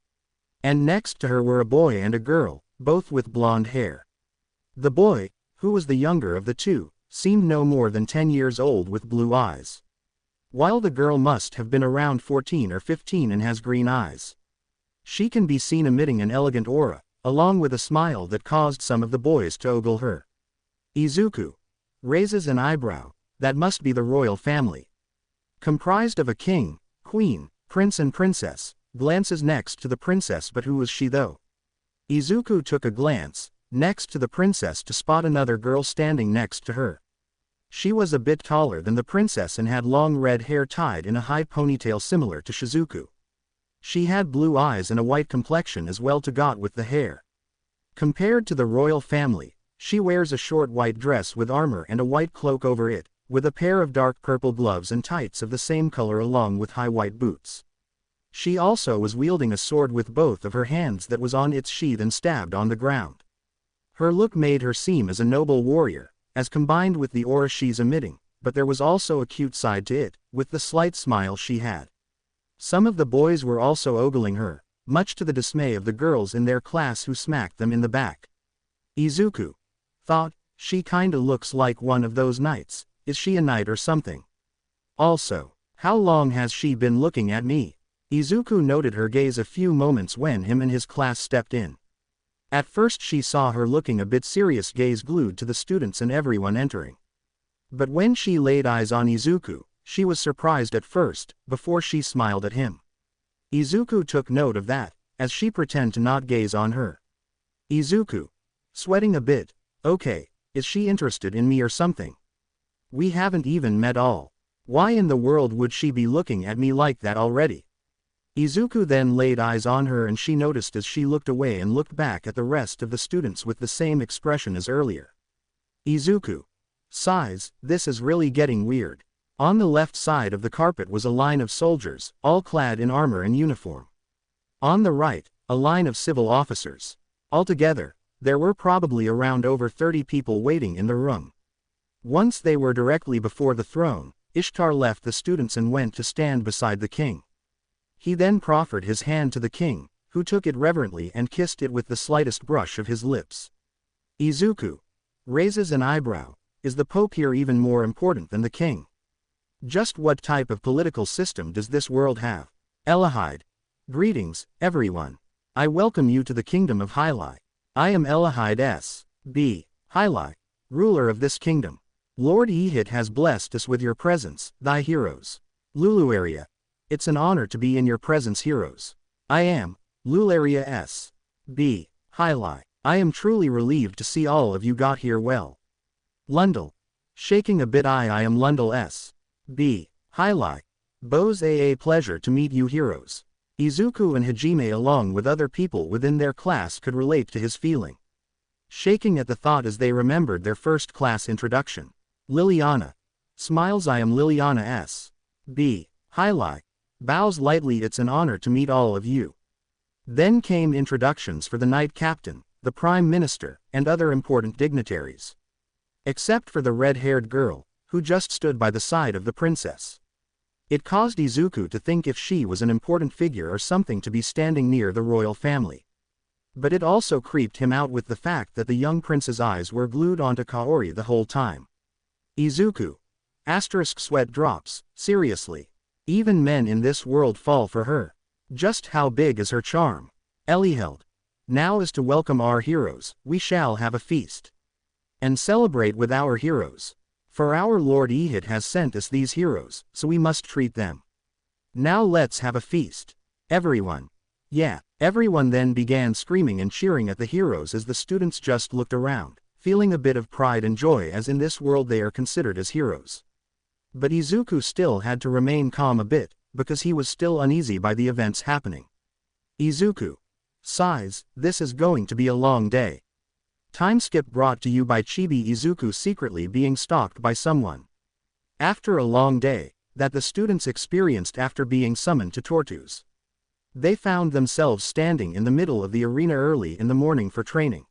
And next to her were a boy and a girl, both with blonde hair. The boy, who was the younger of the two, seemed no more than 10 years old with blue eyes, while the girl must have been around 14 or 15 and has green eyes. She can be seen emitting an elegant aura, along with a smile that caused some of the boys to ogle her. Izuku raises an eyebrow. That must be the royal family. Comprised of a king, queen, prince and princess. Glances next to the princess, but who was she though? Izuku took a glance next to the princess to spot another girl standing next to her. She was a bit taller than the princess and had long red hair tied in a high ponytail similar to Shizuku. She had blue eyes and a white complexion as well to go with the hair. Compared to the royal family, she wears a short white dress with armor and a white cloak over it, with a pair of dark purple gloves and tights of the same color along with high white boots. She also was wielding a sword with both of her hands that was on its sheath and stabbed on the ground. Her look made her seem as a noble warrior, as combined with the aura she's emitting, but there was also a cute side to it, with the slight smile she had. Some of the boys were also ogling her, much to the dismay of the girls in their class who smacked them in the back. Izuku thought, she kinda looks like one of those knights. Is she a knight or something? Also, how long has she been looking at me? Izuku noted her gaze a few moments when him and his class stepped in. At first she saw her looking a bit serious, gaze glued to the students and everyone entering. But when she laid eyes on Izuku, she was surprised at first, before she smiled at him. Izuku took note of that, as she pretended to not gaze on her. Izuku, sweating a bit, okay, is she interested in me or something? We haven't even met all. Why in the world would she be looking at me like that already? Izuku then laid eyes on her and she noticed as she looked away and looked back at the rest of the students with the same expression as earlier. Izuku sighs, this is really getting weird. On the left side of the carpet was a line of soldiers, all clad in armor and uniform. On the right, a line of civil officers. Altogether, there were probably around over 30 people waiting in the room. Once they were directly before the throne, Ishtar left the students and went to stand beside the king. He then proffered his hand to the king, who took it reverently and kissed it with the slightest brush of his lips. Izuku raises an eyebrow. Is the Pope here even more important than the king? Just what type of political system does this world have? Elahide. Greetings, everyone. I welcome you to the kingdom of Hyli. I am Elahide S.B. Hyli, ruler of this kingdom. Lord Ehit has blessed us with your presence, thy heroes. Luluaria. It's an honor to be in your presence, heroes. I am Lularia S.B. Hyli. I am truly relieved to see all of you got here well. Lundel. Shaking a bit, I am Lundel S.B. Hyli. Bo's a pleasure to meet you, heroes. Izuku and Hajime along with other people within their class could relate to his feeling. Shaking at the thought as they remembered their first class introduction. Liliana. Smiles, I am Liliana S.B. Hyli. Bows lightly, it's an honor to meet all of you. Then came introductions for the Knight Captain, the Prime Minister, and other important dignitaries. Except for the red-haired girl, who just stood by the side of the princess. It caused Izuku to think if she was an important figure or something to be standing near the royal family. But it also creeped him out with the fact that the young prince's eyes were glued onto Kaori the whole time. Izuku. Sweat drops, seriously. Even men in this world fall for her. Just how big is her charm? Eliheld. Now is to welcome our heroes, we shall have a feast. And celebrate with our heroes. For our Lord Ehit has sent us these heroes, so we must treat them. Now let's have a feast. Everyone. Yeah, everyone then began screaming and cheering at the heroes as the students just looked around, feeling a bit of pride and joy as in this world they are considered as heroes. But Izuku still had to remain calm a bit, because he was still uneasy by the events happening. Izuku sighs, this is going to be a long day. Time skip brought to you by Chibi. Izuku secretly being stalked by someone. After a long day, that the students experienced after being summoned to Tortus. They found themselves standing in the middle of the arena early in the morning for training.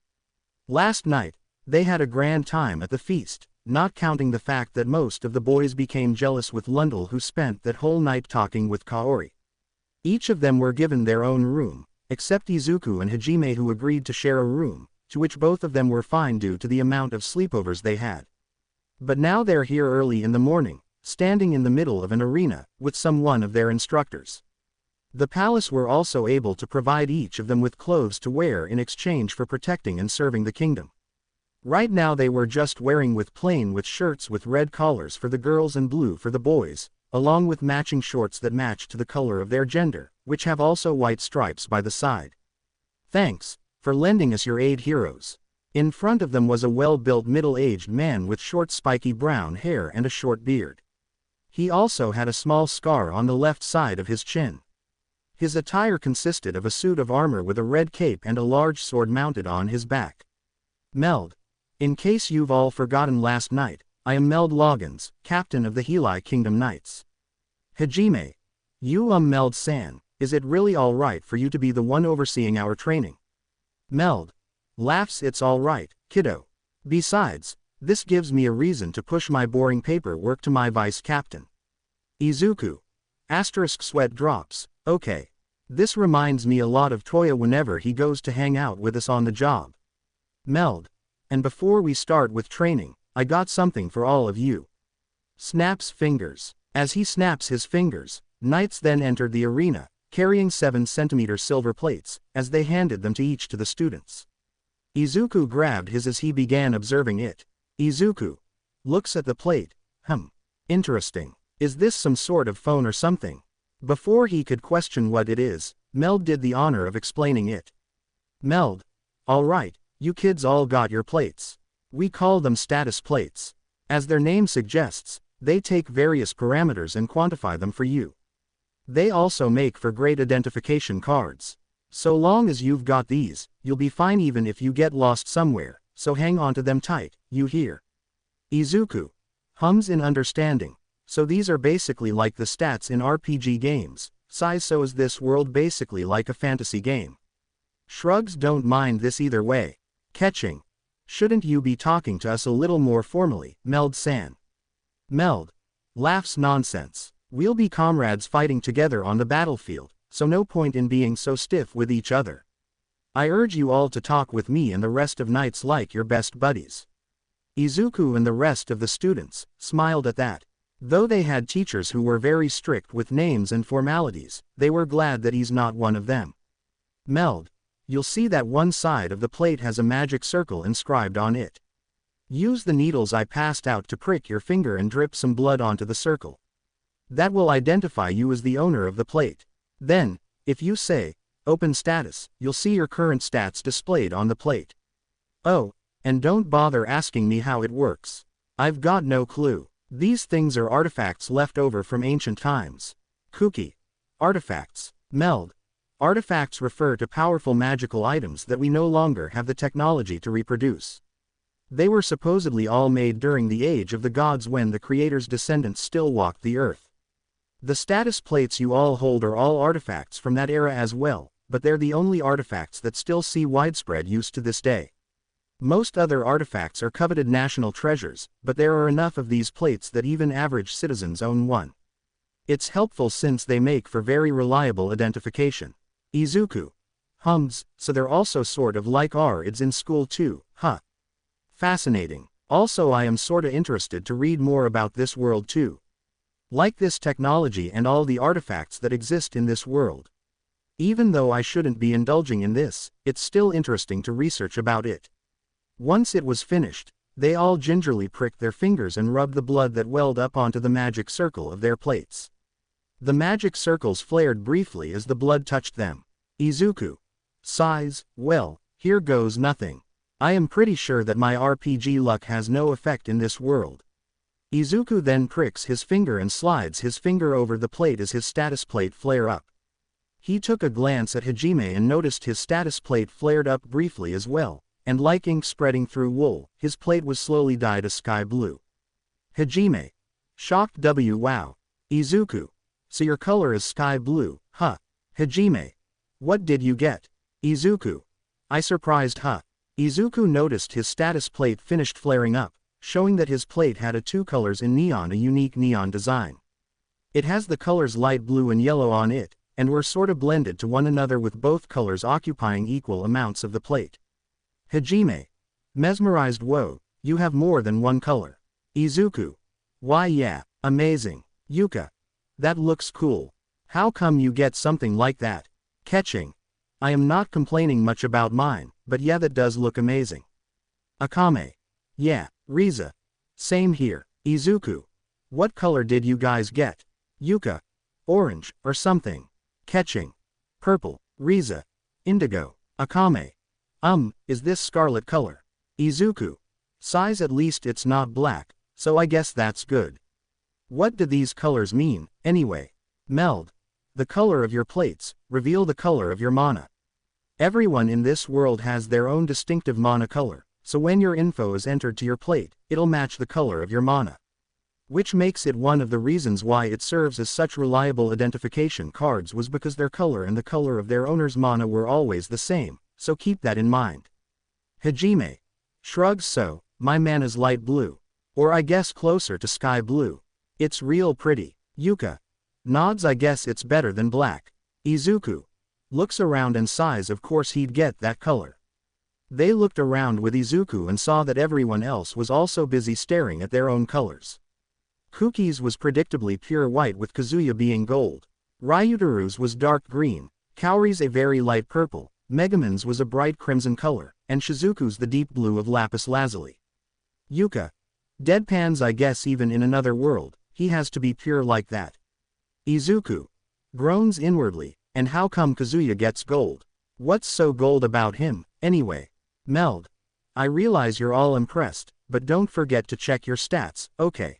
Last night, they had a grand time at the feast, not counting the fact that most of the boys became jealous with Lundel, who spent that whole night talking with Kaori. Each of them were given their own room, except Izuku and Hajime, who agreed to share a room, to which both of them were fine due to the amount of sleepovers they had. But now they're here early in the morning, standing in the middle of an arena, with one of their instructors. The palace were also able to provide each of them with clothes to wear in exchange for protecting and serving the kingdom. Right now they were just wearing with shirts with red collars for the girls and blue for the boys, along with matching shorts that match to the color of their gender, which have also white stripes by the side. Thanks for lending us your aid, heroes. In front of them was a well-built middle-aged man with short spiky brown hair and a short beard. He also had a small scar on the left side of his chin. His attire consisted of a suit of armor with a red cape and a large sword mounted on his back. Meld. In case you've all forgotten last night, I am Meld Loggins, captain of the Hyli Kingdom Knights. Hajime. You Meld-san, is it really alright for you to be the one overseeing our training? Meld. Laughs, it's alright, kiddo. Besides, this gives me a reason to push my boring paperwork to my vice captain. Izuku. Asterisk sweat drops. Okay. This reminds me a lot of Toya whenever he goes to hang out with us on the job. Meld. And before we start with training, I got something for all of you. Snaps fingers. As he snaps his fingers, knights then entered the arena, carrying 7 cm silver plates, as they handed them to each to the students. Izuku grabbed his as he began observing it. Izuku looks at the plate. Interesting. Is this some sort of phone or something? Before he could question what it is, Meld did the honor of explaining it. Meld. Alright, you kids all got your plates. We call them status plates. As their name suggests, they take various parameters and quantify them for you. They also make for great identification cards. So long as you've got these, you'll be fine even if you get lost somewhere, so hang on to them tight, you hear? Izuku hums in understanding. So these are basically like the stats in RPG games. Size. So is this world basically like a fantasy game? Shrugs. Don't mind this either way. Catching. Shouldn't you be talking to us a little more formally, Meld-san? Meld laughs. Nonsense. We'll be comrades fighting together on the battlefield, so no point in being so stiff with each other. I urge you all to talk with me and the rest of knights like your best buddies. Izuku and the rest of the students smiled at that. Though they had teachers who were very strict with names and formalities, they were glad that he's not one of them. Meld. You'll see that one side of the plate has a magic circle inscribed on it. Use the needles I passed out to prick your finger and drip some blood onto the circle. That will identify you as the owner of the plate. Then, if you say, open status, you'll see your current stats displayed on the plate. Oh, and don't bother asking me how it works. I've got no clue. These things are artifacts left over from ancient times. Kuki. Artifacts. Meld. Artifacts refer to powerful magical items that we no longer have the technology to reproduce. They were supposedly all made during the age of the gods when the creator's descendants still walked the earth. The status plates you all hold are all artifacts from that era as well, but they're the only artifacts that still see widespread use to this day. Most other artifacts are coveted national treasures, but there are enough of these plates that even average citizens own one. It's helpful since they make for very reliable identification. Izuku hums. So they're also sort of like ARIDs in school too, huh? Fascinating. Also I am sorta interested to read more about this world too. Like this technology and all the artifacts that exist in this world. Even though I shouldn't be indulging in this, it's still interesting to research about it. Once it was finished, they all gingerly pricked their fingers and rubbed the blood that welled up onto the magic circle of their plates. The magic circles flared briefly as the blood touched them. Izuku sighs. Well, here goes nothing. I am pretty sure that my RPG luck has no effect in this world. Izuku then pricks his finger and slides his finger over the plate as his status plate flare up. He took a glance at Hajime and noticed his status plate flared up briefly as well. And like ink spreading through wool, his plate was slowly dyed a sky blue. Hajime shocked. Wow. Izuku. So your color is sky blue, huh? Hajime. What did you get? Izuku. I surprised, huh? Izuku noticed his status plate finished flaring up, showing that his plate had a 2 colors in neon, a unique neon design. It has the colors light blue and yellow on it, and were sorta blended to one another with both colors occupying equal amounts of the plate. Hajime mesmerized. Whoa, you have more than one color. Izuku. Why yeah, amazing. Yuka. That looks cool. How come you get something like that? Catching. I am not complaining much about mine, but yeah, that does look amazing. Akame. Yeah, Riza. Same here. Izuku. What color did you guys get? Yuka. Orange, or something. Catching. Purple. Riza. Indigo. Akame. Is this scarlet color? Izuku. Size. At least it's not black, so I guess that's good. What do these colors mean, anyway? Meld. The color of your plates reveal the color of your mana. Everyone in this world has their own distinctive mana color, so when your info is entered to your plate, it'll match the color of your mana. Which makes it one of the reasons why it serves as such reliable identification cards, was because their color and the color of their owner's mana were always the same, so keep that in mind. Hajime shrugs. So, my mana's light blue. Or I guess closer to sky blue. It's real pretty. Yuka. Nods. I guess it's better than black. Izuku looks around and sighs. Of course he'd get that color. They looked around with Izuku and saw that everyone else was also busy staring at their own colors. Kuki's was predictably pure white with Kazuya being gold. Ryutaru's was dark green, Kaori's a very light purple, Megumin's was a bright crimson color, and Shizuku's the deep blue of lapis lazuli. Yuka deadpans. I guess even in another world, he has to be pure like that. Izuku groans inwardly, and how come Kazuya gets gold? What's so gold about him, anyway? Meld. I realize you're all impressed, but don't forget to check your stats, okay?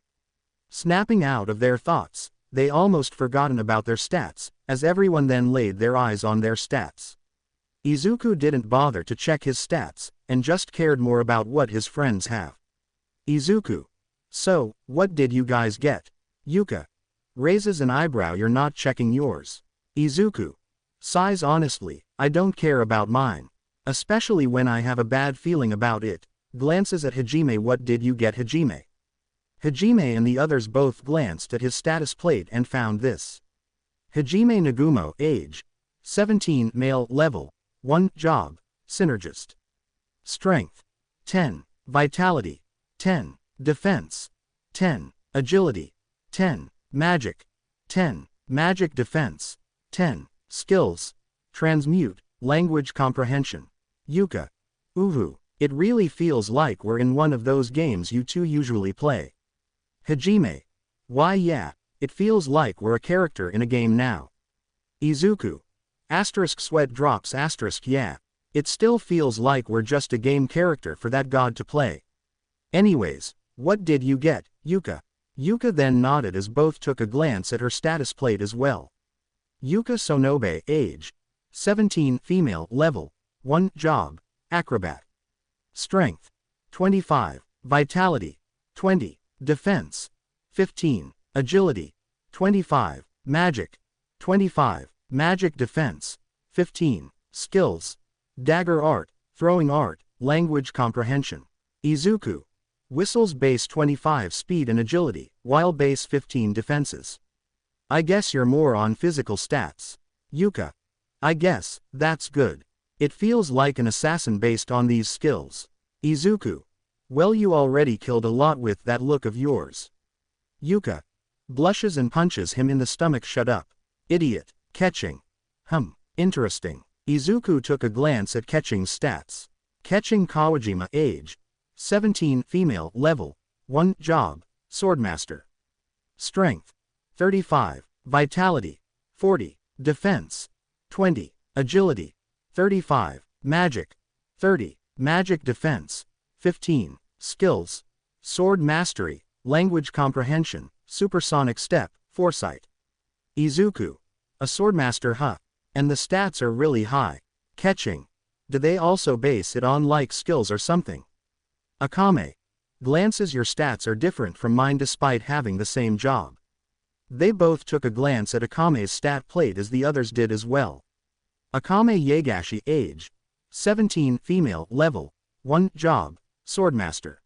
Snapping out of their thoughts, they almost forgotten about their stats, as everyone then laid their eyes on their stats. Izuku didn't bother to check his stats, and just cared more about what his friends have. Izuku. So, what did you guys get? Yuka raises an eyebrow. You're not checking yours. Izuku sighs honestly. I don't care about mine. Especially when I have a bad feeling about it. Glances at Hajime. What did you get, Hajime? Hajime and the others both glanced at his status plate and found this. Hajime Nagumo, age 17, male, level 1, job, synergist. Strength 10, vitality 10, defense 10, agility 10, magic 10, magic defense 10, skills, transmute, language comprehension. Yuka. Uhu. It really feels like we're in one of those games you two usually play. Hajime. Why yeah, it feels like we're a character in a game now. Izuku. Asterisk sweat drops asterisk yeah. It still feels like we're just a game character for that god to play. Anyways, what did you get, Yuka? Yuka then nodded as both took a glance at her status plate as well. Yuka Sonobe, age 17, female, level 1, job, acrobat. Strength 25, vitality 20, defense 15, agility 25, magic 25, magic defense 15, skills, dagger art, throwing art, language comprehension. Izuku. Whistles base 25 speed and agility, while base 15 defenses. I guess you're more on physical stats. Yuka. I guess, that's good. It feels like an assassin based on these skills. Izuku. Well, you already killed a lot with that look of yours. Yuka. Blushes and punches him in the stomach. Shut up. Idiot. Catching. Interesting. Izuku took a glance at Ketching's stats. Ketching Kawajima, age 17, female, level 1, job, swordmaster. Strength 35, vitality 40, defense 20, agility 35, magic 30, magic defense 15, skills, sword mastery, language comprehension, supersonic step, foresight. Izuku. A swordmaster, and the stats are really high. Catching. Do they also base it on like skills or something? Akame. Glances. Your stats are different from mine despite having the same job. They both took a glance at Akame's stat plate as the others did as well. Akame Yagashi, age 17, female, level 1, job, swordmaster.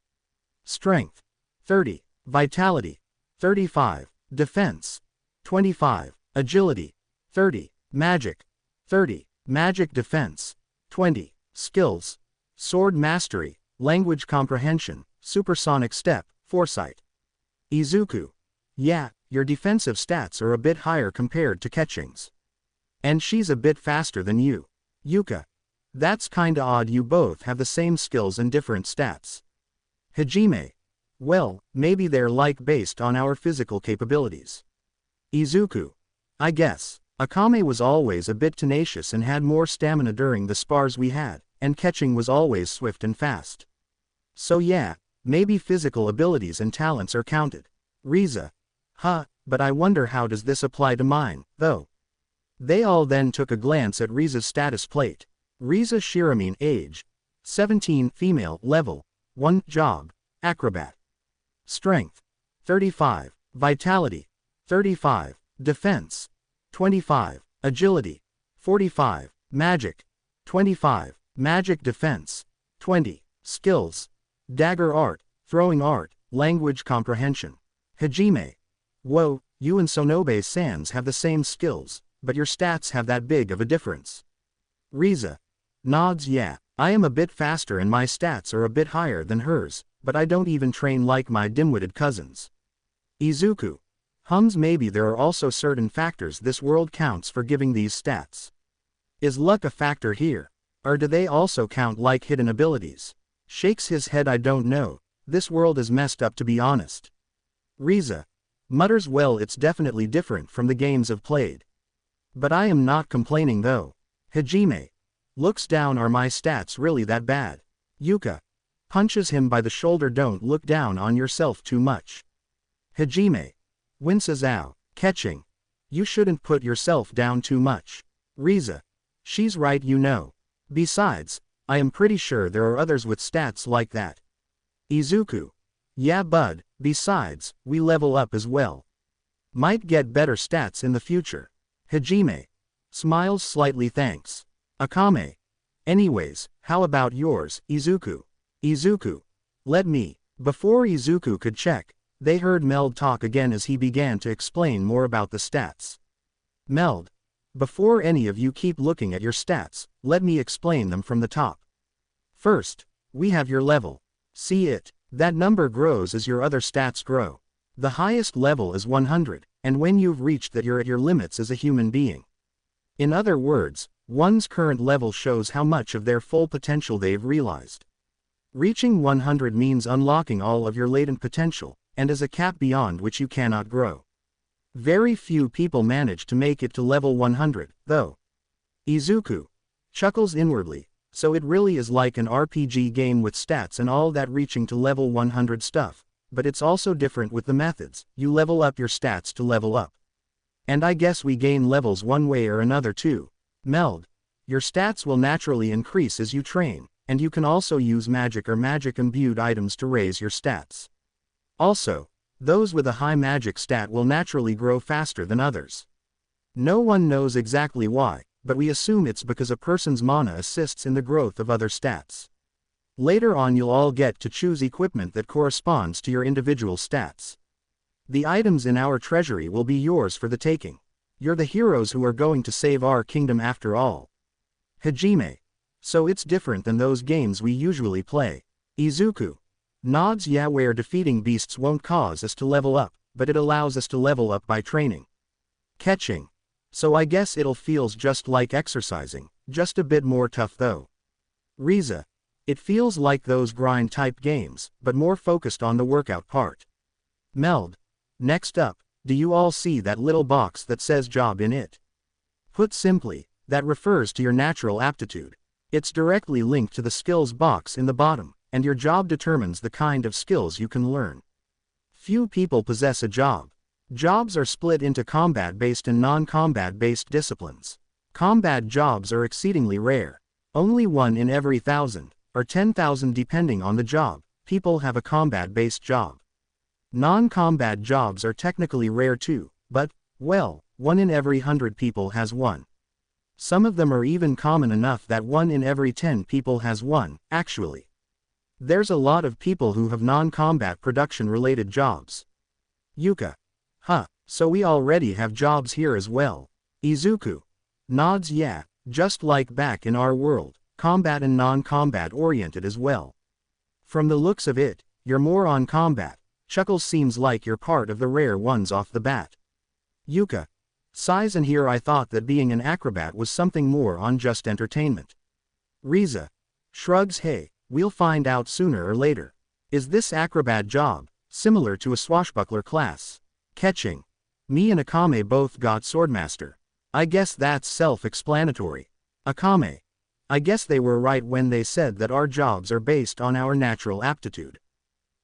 Strength 30, vitality 35, defense 25, agility 30, magic 30, magic defense 20, skills, sword mastery, language comprehension, supersonic step, foresight. Izuku. Yeah, your defensive stats are a bit higher compared to Ketching's. And she's a bit faster than you. Yuka. That's kinda odd. You both have the same skills and different stats. Hajime. Well, maybe they're like based on our physical capabilities. Izuku. I guess. Akame was always a bit tenacious and had more stamina during the spars we had, and Ketching was always swift and fast. So yeah, maybe physical abilities and talents are counted. Riza. But I wonder how does this apply to mine, though? They all then took a glance at Riza's status plate. Riza Shiramin, age 17, female, level 1, job, acrobat. Strength 35, vitality 35, defense 25, agility 45, magic 25, magic defense 20, skills, dagger art, throwing art, language comprehension. Hajime. Whoa, You and Sonobe-sans have the same skills, but your stats have that big of a difference. Riza nods. Yeah, I am a bit faster and my stats are a bit higher than hers, but I don't even train like my dim-witted cousins. Izuku hums. Maybe there are also certain factors this world counts for giving these stats. Is luck a factor here? Or do they also count like hidden abilities? Shakes his head. I don't know, this world is messed up to be honest. Riza mutters. Well, it's definitely different from the games I've played. But I am not complaining though. Hajime looks down. Are my stats really that bad? Yuka punches him by the shoulder. Don't look down on yourself too much. Hajime winces. Ow, catching. You shouldn't put yourself down too much. Riza she's right, you know. Besides, I am pretty sure there are others with stats like that. Izuku yeah, bud, besides, we level up as well. Might get better stats in the future. Hajime smiles slightly. Thanks. Akame anyways, how about yours, Izuku? Izuku let me. Before Izuku could check, they heard Meld talk again as he began to explain more about the stats. Meld, before any of you keep looking at your stats, let me explain them from the top. First, we have your level. See it? That number grows as your other stats grow. The highest level is 100, and when you've reached that you're at your limits as a human being. In other words, one's current level shows how much of their full potential they've realized. Reaching 100 means unlocking all of your latent potential, and is a cap beyond which you cannot grow. Very few people manage to make it to level 100, though. Izuku chuckles inwardly. So it really is like an RPG game with stats and all that reaching to level 100 stuff, but it's also different with the methods. You level up your stats to level up. And I guess we gain levels one way or another too. Meld, your stats will naturally increase as you train, and you can also use magic or magic-imbued items to raise your stats. Also, those with a high magic stat will naturally grow faster than others. No one knows exactly why, but we assume it's because a person's mana assists in the growth of other stats. Later on you'll all get to choose equipment that corresponds to your individual stats. The items in our treasury will be yours for the taking. You're the heroes who are going to save our kingdom after all. Hajime, so it's different than those games we usually play. Izuku nods. Yeah, where defeating beasts won't cause us to level up, but it allows us to level up by training. Catching, so I guess it'll feels just like exercising, just a bit more tough though. Riza, it feels like those grind type games, but more focused on the workout part. Meld, next up, do you all see that little box that says job in it? Put simply, that refers to your natural aptitude. It's directly linked to the skills box in the bottom, and your job determines the kind of skills you can learn. Few people possess a job. Jobs are split into combat-based and non-combat-based disciplines. Combat jobs are exceedingly rare. Only 1 in every 1,000, or 10,000 depending on the job, people have a combat-based job. Non-combat jobs are technically rare too, but, well, 1 in every 100 people has one. Some of them are even common enough that 1 in every 10 people has one, actually. There's a lot of people who have non-combat production-related jobs. Yuka, huh, so we already have jobs here as well. Izuku nods. Yeah, just like back in our world, combat and non-combat oriented as well. From the looks of it, you're more on combat. Chuckles. Seems like you're part of the rare ones off the bat. Yuka sighs. And here I thought that being an acrobat was something more on just entertainment. Riza shrugs. Hey, we'll find out sooner or later. Is this acrobat job similar to a swashbuckler class? Catching, me and Akame both got swordmaster. I guess that's self-explanatory. Akame, I guess they were right when they said that our jobs are based on our natural aptitude.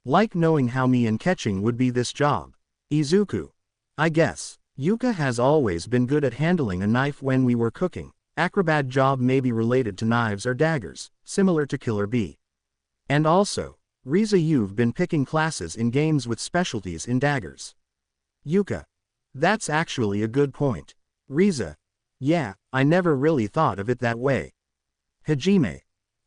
Like knowing how me and catching would be this job. Izuku, I guess. Yuka has always been good at handling a knife when we were cooking. Acrobat job may be related to knives or daggers, similar to Killer Bee. And also, Riza, you've been picking classes in games with specialties in daggers. Yuka, that's actually a good point. Riza, yeah, I never really thought of it that way. Hajime,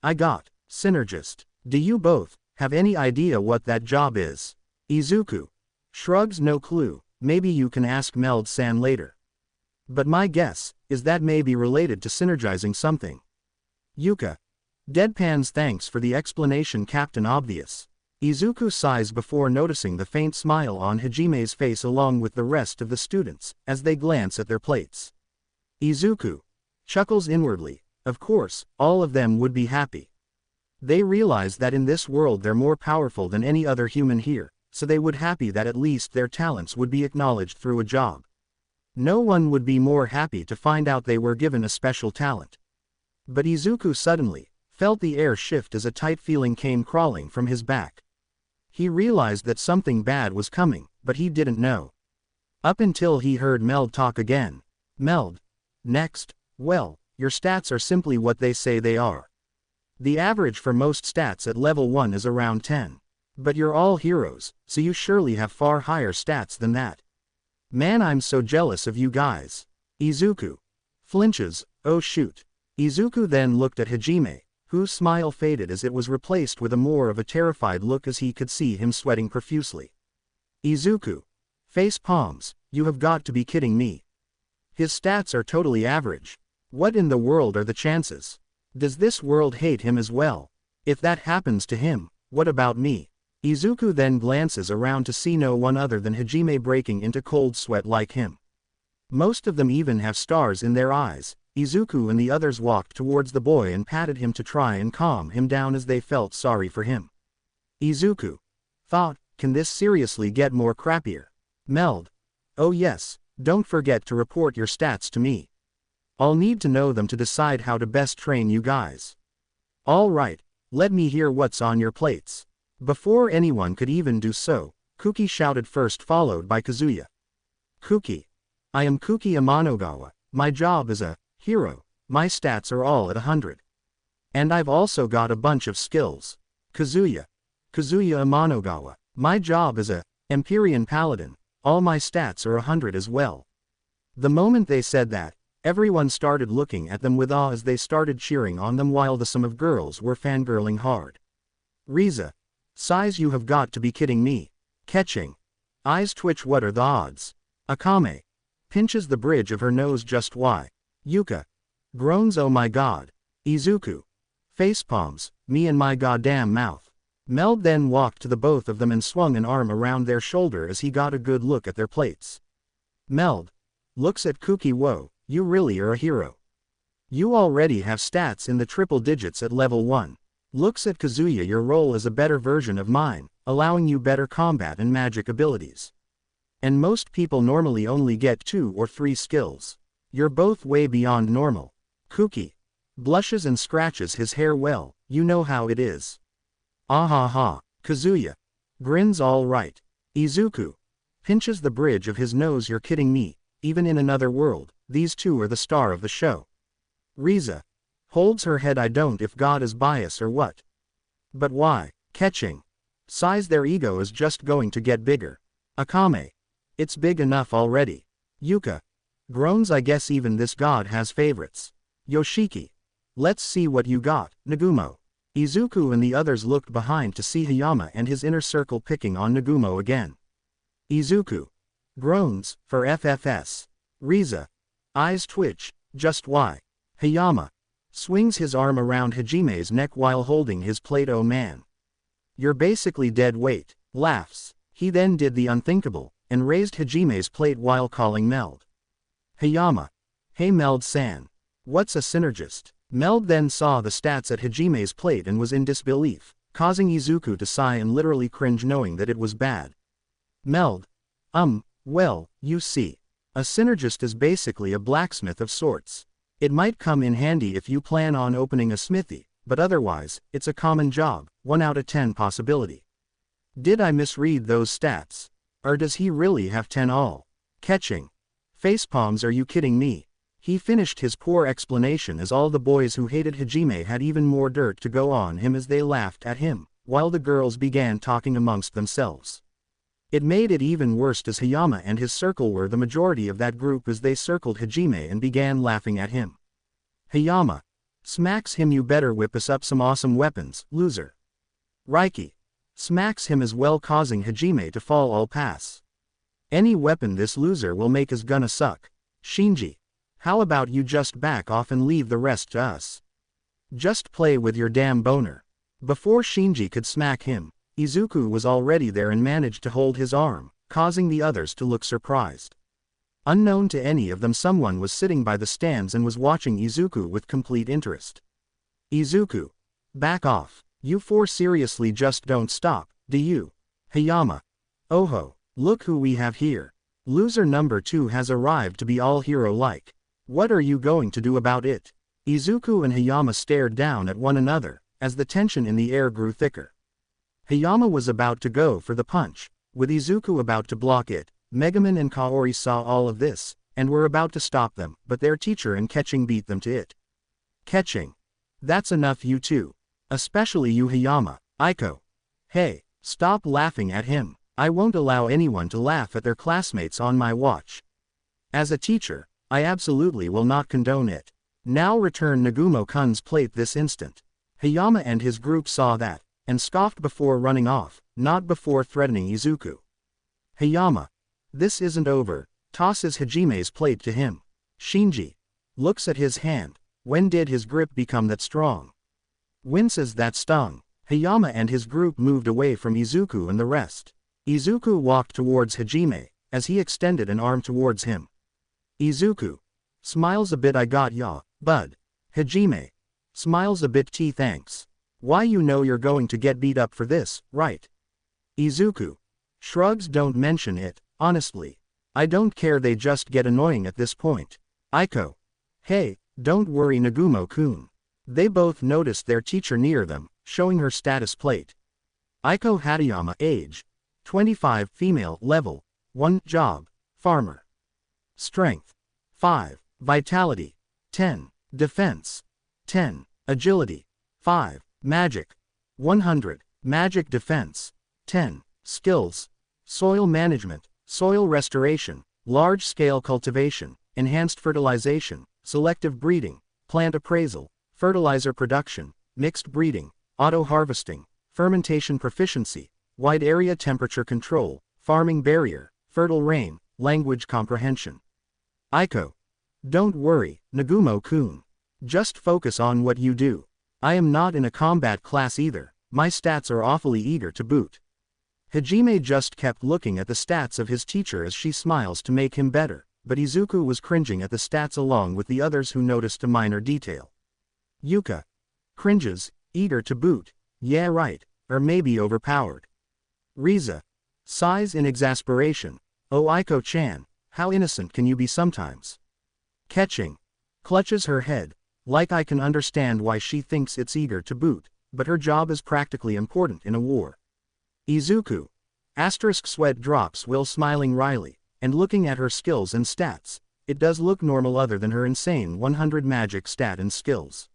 I got synergist. Do you both have any idea what that job is? Izuku shrugs. No clue. maybe you can ask Meld-san later. But my guess is that may be related to synergizing something. Yuka. Deadpan's thanks for the explanation, Captain Obvious. Izuku sighs before noticing the faint smile on Hajime's face along with the rest of the students, as they glance at their plates. Izuku chuckles inwardly. Of course, all of them would be happy. They realize that in this world they're more powerful than any other human here, so they would happy that at least their talents would be acknowledged through a job. No one would be more happy to find out they were given a special talent. But Izuku suddenly felt the air shift as a tight feeling came crawling from his back. He realized that something bad was coming, but he didn't know. Up until he heard Meld talk again. Meld. Next, well, your stats are simply what they say they are. The average for most stats at level 1 is around 10. But you're all heroes, so you surely have far higher stats than that. Man, I'm so jealous of you guys. Izuku flinches. Oh shoot. Izuku then looked at Hajime, whose smile faded as it was replaced with a more of a terrified look as he could see him sweating profusely. Izuku. Face palms, you have got to be kidding me. His stats are totally average. What in the world are the chances? Does this world hate him as well? If that happens to him, what about me? Izuku then glances around to see no one other than Hajime breaking into cold sweat like him. Most of them even have stars in their eyes. Izuku and the others walked towards the boy and patted him to try and calm him down as they felt sorry for him. Izuku thought, can this seriously get more crappier? Meld. Oh yes, don't forget to report your stats to me. I'll need to know them to decide how to best train you guys. All right, let me hear what's on your plates. Before anyone could even do so, Kuki shouted first, followed by Kazuya. Kuki. I am Kuki Amanogawa. My job is a hero. My stats are all at 100. And I've also got a bunch of skills. Kazuya. Kazuya Amanogawa. My job is a Empyrean Paladin. All my stats are 100 as well. The moment they said that, everyone started looking at them with awe as they started cheering on them while the sum of girls were fangirling hard. Riza. Sighs, you have got to be kidding me. Catching. Eyes twitch, what are the odds? Akame. Pinches the bridge of her nose, just why? Yuka. Groans, oh my god. Izuku. Facepalms, me and my goddamn mouth. Meld then walked to the both of them and swung an arm around their shoulder as he got a good look at their plates. Meld. Looks at Kuki, whoa, you really are a hero. You already have stats in the triple digits at level 1. Looks at Kazuya, your role is a better version of mine, allowing you better combat and magic abilities. And most people normally only get 2 or 3 skills. You're both way beyond normal. Kuki. Blushes and scratches his hair, well, you know how it is. Ah ha ha. Kazuya. Grins, all right. Izuku. Pinches the bridge of his nose, you're kidding me, even in another world, these two are the star of the show. Riza. Holds her head, I don't if God is biased or what. But why? Catching. Sighs, their ego is just going to get bigger. Akame. It's big enough already. Yuka. Groans, I guess even this god has favorites. Yoshiki. Let's see what you got, Nagumo. Izuku and the others looked behind to see Hayama and his inner circle picking on Nagumo again. Izuku. Groans, for FFS. Riza. Eyes twitch, just why? Hayama. Swings his arm around Hajime's neck while holding his plate, oh man. You're basically dead weight. Laughs. He then did the unthinkable, and raised Hajime's plate while calling Meld. Hayama. Hey Meld-san. What's a synergist? Meld then saw the stats at Hajime's plate and was in disbelief, causing Izuku to sigh and literally cringe knowing that it was bad. Meld. Well, you see. A synergist is basically a blacksmith of sorts. It might come in handy if you plan on opening a smithy, but otherwise, it's a common job, 1 out of 10 possibility. Did I misread those stats? Or does he really have 10 all? Catching. Facepalms, are you kidding me? He finished his poor explanation as all the boys who hated Hajime had even more dirt to go on him as they laughed at him, while the girls began talking amongst themselves. It made it even worse as Hayama and his circle were the majority of that group as they circled Hajime and began laughing at him. Hayama. Smacks him, you better whip us up some awesome weapons, loser. Raiki. Smacks him as well, causing Hajime to fall all pass. Any weapon this loser will make is gonna suck. Shinji. How about you just back off and leave the rest to us? Just play with your damn boner. Before Shinji could smack him, Izuku was already there and managed to hold his arm, causing the others to look surprised. Unknown to any of them, someone was sitting by the stands and was watching Izuku with complete interest. Izuku. Back off. You four seriously just don't stop, do you? Hayama. Oho, look who we have here. Loser number 2 has arrived to be all hero-like. What are you going to do about it? Izuku and Hayama stared down at one another, as the tension in the air grew thicker. Hayama was about to go for the punch, with Izuku about to block it. Megumin and Kaori saw all of this, and were about to stop them, but their teacher and Ketching beat them to it. Ketching. That's enough, you two. Especially you, Hayama. Aiko. Hey, stop laughing at him. I won't allow anyone to laugh at their classmates on my watch. As a teacher, I absolutely will not condone it. Now return Nagumo-kun's plate this instant. Hayama and his group saw that, and scoffed before running off, not before threatening Izuku. Hayama. This isn't over. Tosses Hajime's plate to him. Shinji. Looks at his hand. When did his grip become that strong? Winces that stung. Hayama and his group moved away from Izuku and the rest. Izuku walked towards Hajime, as he extended an arm towards him. Izuku. Smiles a bit, I got ya, bud. Hajime. Smiles a bit, thanks. Why, you know you're going to get beat up for this, right? Izuku. Shrugs, don't mention it, honestly. I don't care, they just get annoying at this point. Aiko. Hey, don't worry, Nagumo-kun. They both noticed their teacher near them, showing her status plate. Aiko Hatayama, age 25, female, level 1, job, farmer. Strength 5, vitality 10, defense 10, agility 5, magic 100, magic defense 10, skills, soil management, soil restoration, large-scale cultivation, enhanced fertilization, selective breeding, plant appraisal, fertilizer production, mixed breeding, auto-harvesting, fermentation proficiency, wide area temperature control, farming barrier, fertile rain, language comprehension. Aiko. Don't worry, Nagumo-kun. Just focus on what you do. I am not in a combat class either, my stats are awfully eager to boot. Hajime just kept looking at the stats of his teacher as she smiles to make him better, but Izuku was cringing at the stats along with the others who noticed a minor detail. Yuka. Cringes, eager to boot, yeah right, or maybe overpowered. Riza. Sighs in exasperation, oh Aiko-chan, how innocent can you be sometimes? Ketching. Clutches her head, like I can understand why she thinks it's eager to boot, but her job is practically important in a war. Izuku. Asterisk sweat drops while smiling wryly, and looking at her skills and stats. It does look normal other than her insane 100 magic stat and skills.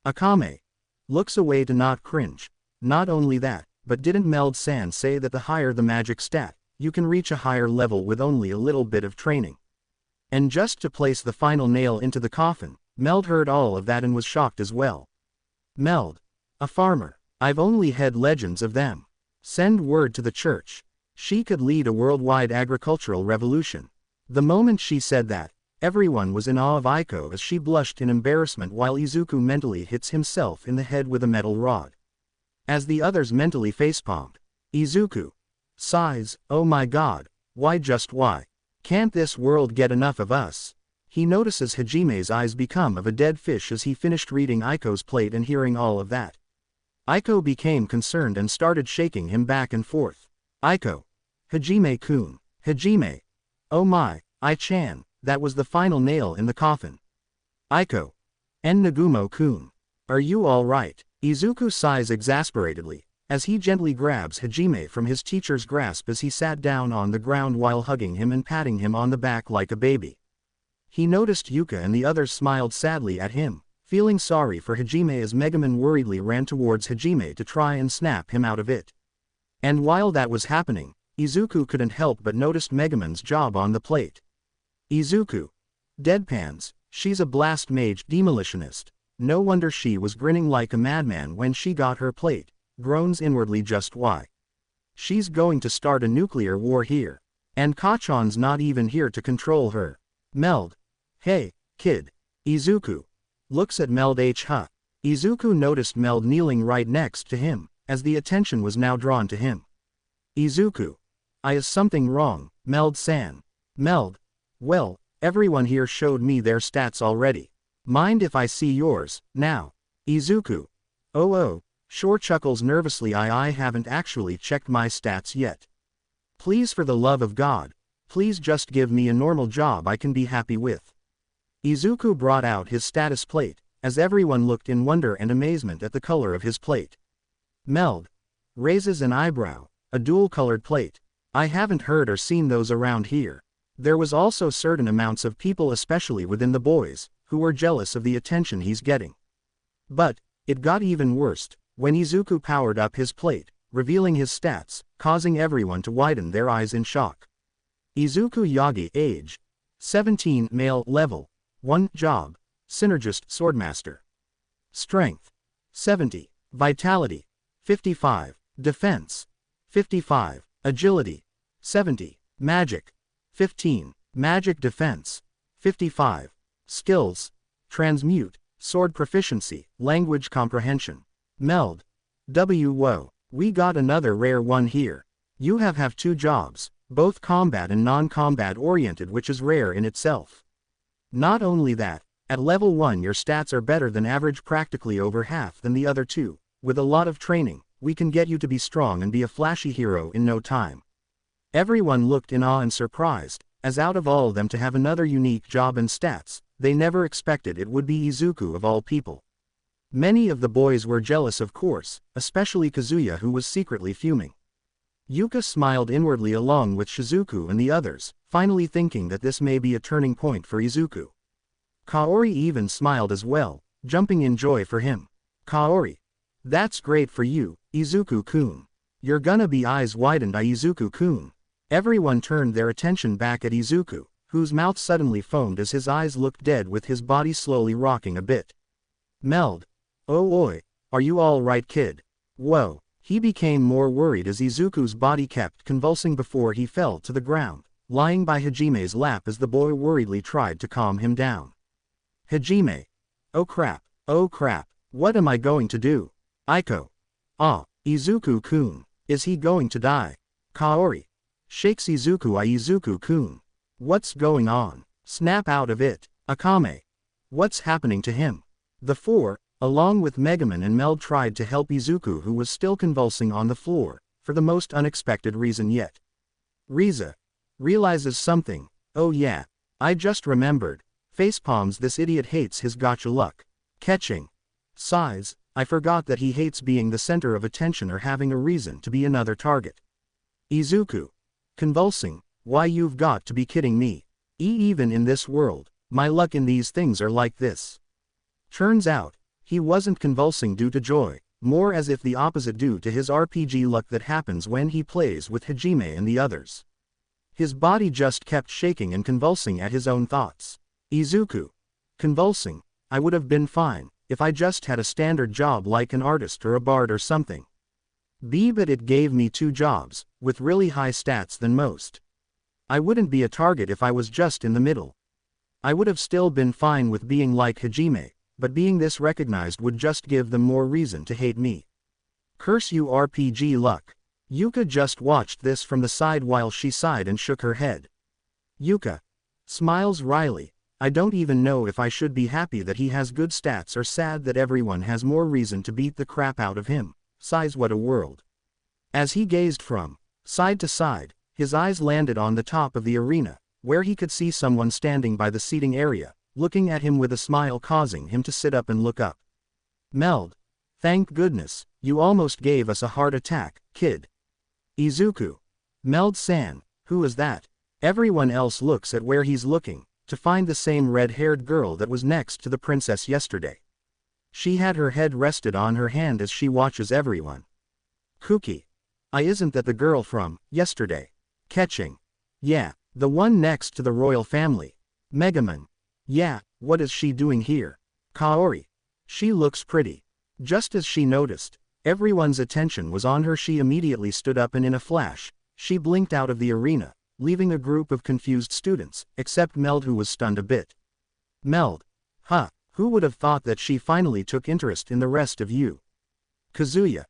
Akame. Looks away to not cringe. Not only that, but didn't Meld-san say that the higher the magic stat, you can reach a higher level with only a little bit of training? And just to place the final nail into the coffin, Meld heard all of that and was shocked as well. Meld. A farmer. I've only had legends of them. Send word to the church. She could lead a worldwide agricultural revolution. The moment she said that, everyone was in awe of Aiko as she blushed in embarrassment while Izuku mentally hits himself in the head with a metal rod. As the others mentally facepalmed, Izuku sighs, oh my god, why just why? Can't this world get enough of us? He notices Hajime's eyes become of a dead fish as he finished reading Aiko's plate and hearing all of that. Aiko became concerned and started shaking him back and forth. Aiko. Hajime-kun. Hajime. Oh my, I-chan, that was the final nail in the coffin. Aiko. And Nagumo-kun. Are you alright? Izuku sighs exasperatedly, as he gently grabs Hajime from his teacher's grasp as he sat down on the ground while hugging him and patting him on the back like a baby. He noticed Yuka and the others smiled sadly at him, feeling sorry for Hajime as Megumin worriedly ran towards Hajime to try and snap him out of it. And while that was happening, Izuku couldn't help but notice Megumin's job on the plate. Izuku. Deadpans, she's a blast mage demolitionist. No wonder she was grinning like a madman when she got her plate, groans inwardly just why. She's going to start a nuclear war here. And Kachan's not even here to control her. Meld. Hey, kid. Izuku. Looks at Meld Izuku noticed Meld kneeling right next to him, as the attention was now drawn to him. Izuku. Is something wrong, Meld-san? Meld. Well, everyone here showed me their stats already. Mind if I see yours, now? Izuku. Oh, sure, chuckles nervously. I haven't actually checked my stats yet. Please, for the love of God, please just give me a normal job I can be happy with. Izuku brought out his status plate, as everyone looked in wonder and amazement at the color of his plate. Meld. Raises an eyebrow. A dual-colored plate. I haven't heard or seen those around here. There was also certain amounts of people, especially within the boys, who were jealous of the attention he's getting. But it got even worse when Izuku powered up his plate, revealing his stats, causing everyone to widen their eyes in shock. Izuku Yagi, age 17, male, level 1, job synergist swordmaster. Strength 70, vitality 55, defense 55, agility 70, magic 15, magic defense 55, skills transmute, sword proficiency, language comprehension. Meld. Whoa, we got another rare one here. You have 2 jobs, both combat and non-combat oriented, which is rare in itself. Not only that, at level 1 your stats are better than average, practically over half than the other 2. With a lot of training, we can get you to be strong and be a flashy hero in no time. Everyone looked in awe and surprised, as out of all of them to have another unique job and stats, they never expected it would be Izuku of all people. Many of the boys were jealous, of course, especially Kazuya, who was secretly fuming. Yuka smiled inwardly along with Shizuku and the others, finally thinking that this may be a turning point for Izuku. Kaori even smiled as well, jumping in joy for him. Kaori. That's great for you, Izuku-kun. You're gonna be eyes widened, Izuku-kun. Everyone turned their attention back at Izuku, whose mouth suddenly foamed as his eyes looked dead with his body slowly rocking a bit. Meld. Oh oi, are you all right, kid? Whoa. He became more worried as Izuku's body kept convulsing before he fell to the ground, lying by Hajime's lap as the boy worriedly tried to calm him down. Hajime. Oh crap, what am I going to do? Aiko. Izuku-kun, is he going to die? Kaori. Shakes Izuku. Izuku-kun. What's going on? Snap out of it. Akame. What's happening to him? The 4, along with Megaman and Meld, tried to help Izuku, who was still convulsing on the floor, for the most unexpected reason yet. Riza. Realizes something. Oh yeah, I just remembered. Facepalms, this idiot hates his gotcha luck. Catching. Sighs, I forgot that he hates being the center of attention or having a reason to be another target. Izuku. Convulsing, why you've got to be kidding me. Even in this world, my luck in these things are like this. Turns out, he wasn't convulsing due to joy, more as if the opposite due to his RPG luck that happens when he plays with Hajime and the others. His body just kept shaking and convulsing at his own thoughts. Izuku. Convulsing, I would have been fine, if I just had a standard job like an artist or a bard or something. But it gave me 2 jobs, with really high stats than most. I wouldn't be a target if I was just in the middle. I would have still been fine with being like Hajime, but being this recognized would just give them more reason to hate me. Curse you, RPG luck. Yuka just watched this from the side while she sighed and shook her head. Yuka. Smiles wryly. I don't even know if I should be happy that he has good stats or sad that everyone has more reason to beat the crap out of him. Sighs, what a world. As he gazed from side to side, his eyes landed on the top of the arena, where he could see someone standing by the seating area, looking at him with a smile causing him to sit up and look up. Meld. Thank goodness, you almost gave us a heart attack, kid. Izuku. Meld-san, who is that? Everyone else looks at where he's looking, to find the same red-haired girl that was next to the princess yesterday. She had her head rested on her hand as she watches everyone. Kuki. Isn't that the girl from yesterday? Catching. Yeah, the one next to the royal family. Megaman. Yeah, what is she doing here? Kaori. She looks pretty. Just as she noticed, everyone's attention was on her, she immediately stood up and in a flash, she blinked out of the arena, leaving a group of confused students, except Meld, who was stunned a bit. Meld. Huh, who would have thought that she finally took interest in the rest of you? Kazuya.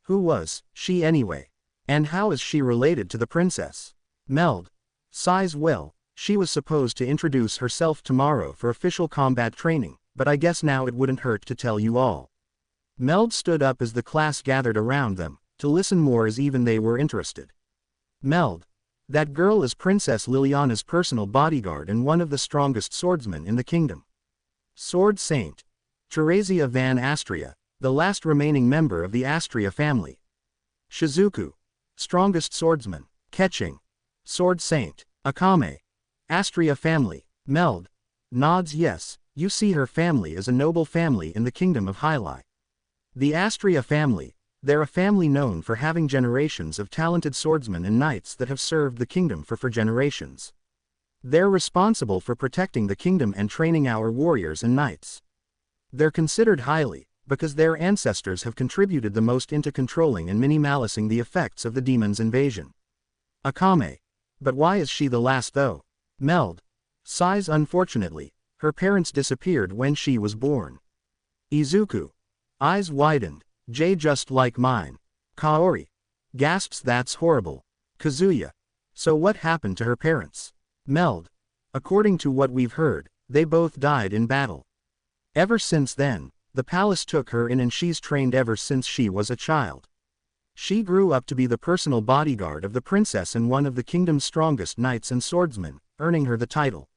Who was she anyway? And how is she related to the princess? Meld. Sighs. Well, she was supposed to introduce herself tomorrow for official combat training, but I guess now it wouldn't hurt to tell you all. Meld stood up as the class gathered around them, to listen more as even they were interested. Meld. That girl is Princess Liliana's personal bodyguard and one of the strongest swordsmen in the kingdom. Sword Saint. Teresia van Astria, the last remaining member of the Astria family. Shizuku. Strongest swordsman. Ketching. Sword Saint. Akame. Astria family. Meld. Nods yes, you see her family is a noble family in the kingdom of Hyli. The Astria family, they're a family known for having generations of talented swordsmen and knights that have served the kingdom for generations. They're responsible for protecting the kingdom and training our warriors and knights. They're considered highly, because their ancestors have contributed the most into controlling and minimalising the effects of the demon's invasion. Akame. But why is she the last though? Meld. Sighs. Unfortunately, her parents disappeared when she was born. Izuku. Eyes widened. Just like mine. Kaori. Gasps. That's horrible. Kazuya. So what happened to her parents? Meld. According to what we've heard, they both died in battle. Ever since then, the palace took her in and she's trained ever since she was a child. She grew up to be the personal bodyguard of the princess and one of the kingdom's strongest knights and swordsmen, earning her the title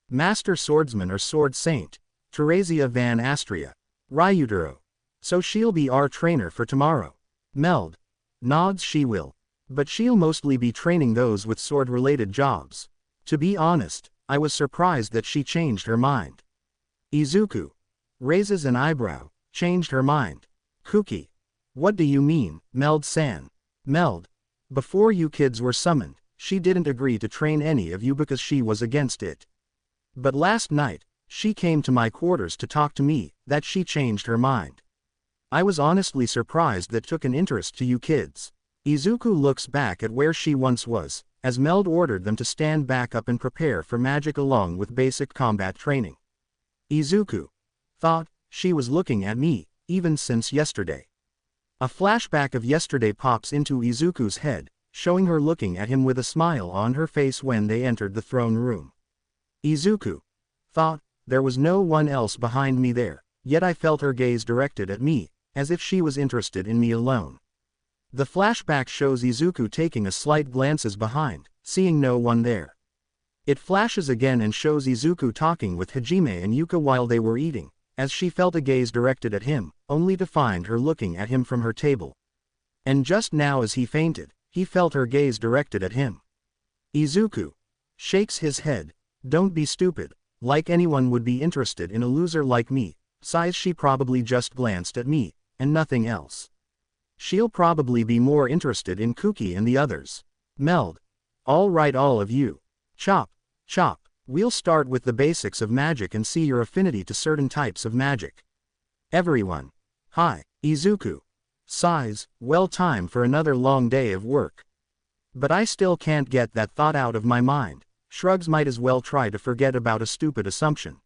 Master Swordsman or Sword Saint, Teresia van Astria. Ryutaro. So she'll be our trainer for tomorrow. Meld. Nods. She will. But she'll mostly be training those with sword-related jobs. To be honest, I was surprised that she changed her mind. Izuku. Raises an eyebrow. Changed her mind. Kuki. What do you mean, Meld-san? Meld. Before you kids were summoned, she didn't agree to train any of you because she was against it. But last night, she came to my quarters to talk to me, that she changed her mind. I was honestly surprised that took an interest to you kids. Izuku looks back at where she once was, as Meld ordered them to stand back up and prepare for magic along with basic combat training. Izuku. Thought, she was looking at me, even since yesterday. A flashback of yesterday pops into Izuku's head, showing her looking at him with a smile on her face when they entered the throne room. Izuku. Thought, there was no one else behind me there, yet I felt her gaze directed at me, as if she was interested in me alone. The flashback shows Izuku taking a slight glances behind, seeing no one there. It flashes again and shows Izuku talking with Hajime and Yuka while they were eating, as she felt a gaze directed at him, only to find her looking at him from her table. And just now as he fainted, he felt her gaze directed at him. Izuku. Shakes his head. Don't be stupid, like anyone would be interested in a loser like me. Sighs. She probably just glanced at me, and nothing else. She'll probably be more interested in Kuki and the others. Meld. All right, all of you. Chop. Chop. We'll start with the basics of magic and see your affinity to certain types of magic. Everyone. Hi. Izuku. Sighs. Well, time for another long day of work. But I still can't get that thought out of my mind. Shrugs. Might as well try to forget about a stupid assumption.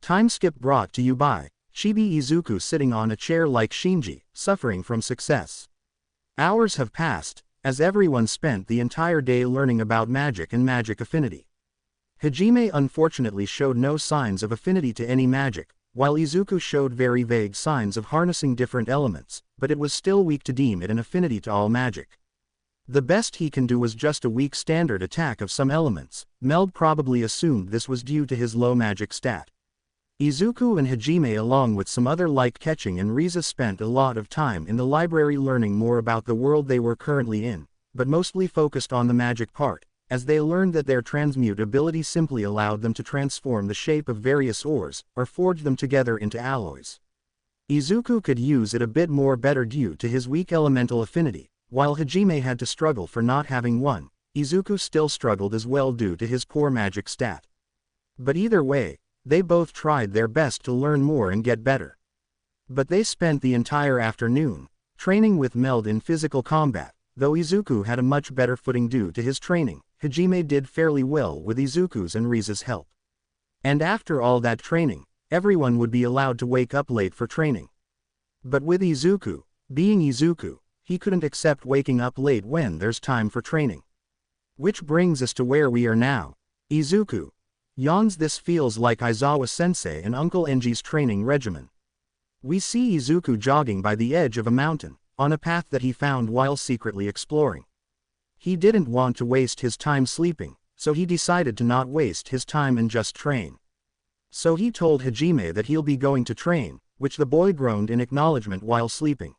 Time skip brought to you by Chibi. Izuku sitting on a chair like Shinji, suffering from success. Hours have passed, as everyone spent the entire day learning about magic and magic affinity. Hajime unfortunately showed no signs of affinity to any magic, while Izuku showed very vague signs of harnessing different elements, but it was still weak to deem it an affinity to all magic. The best he can do was just a weak standard attack of some elements. Meld probably assumed this was due to his low magic stat. Izuku and Hajime along with some other like Ketching and Riza spent a lot of time in the library learning more about the world they were currently in, but mostly focused on the magic part, as they learned that their transmute ability simply allowed them to transform the shape of various ores, or forge them together into alloys. Izuku could use it a bit more better due to his weak elemental affinity, while Hajime had to struggle for not having one. Izuku still struggled as well due to his poor magic stat. But either way, they both tried their best to learn more and get better. But they spent the entire afternoon training with Meld in physical combat. Though Izuku had a much better footing due to his training, Hajime did fairly well with Izuku's and Rize's help. And after all that training, everyone would be allowed to wake up late for training. But with Izuku, being Izuku, he couldn't accept waking up late when there's time for training. Which brings us to where we are now. Izuku yawns. This feels like Aizawa-sensei and Uncle Enji's training regimen. We see Izuku jogging by the edge of a mountain, on a path that he found while secretly exploring. He didn't want to waste his time sleeping, so he decided to not waste his time and just train. So he told Hajime that he'll be going to train, which the boy groaned in acknowledgement while sleeping.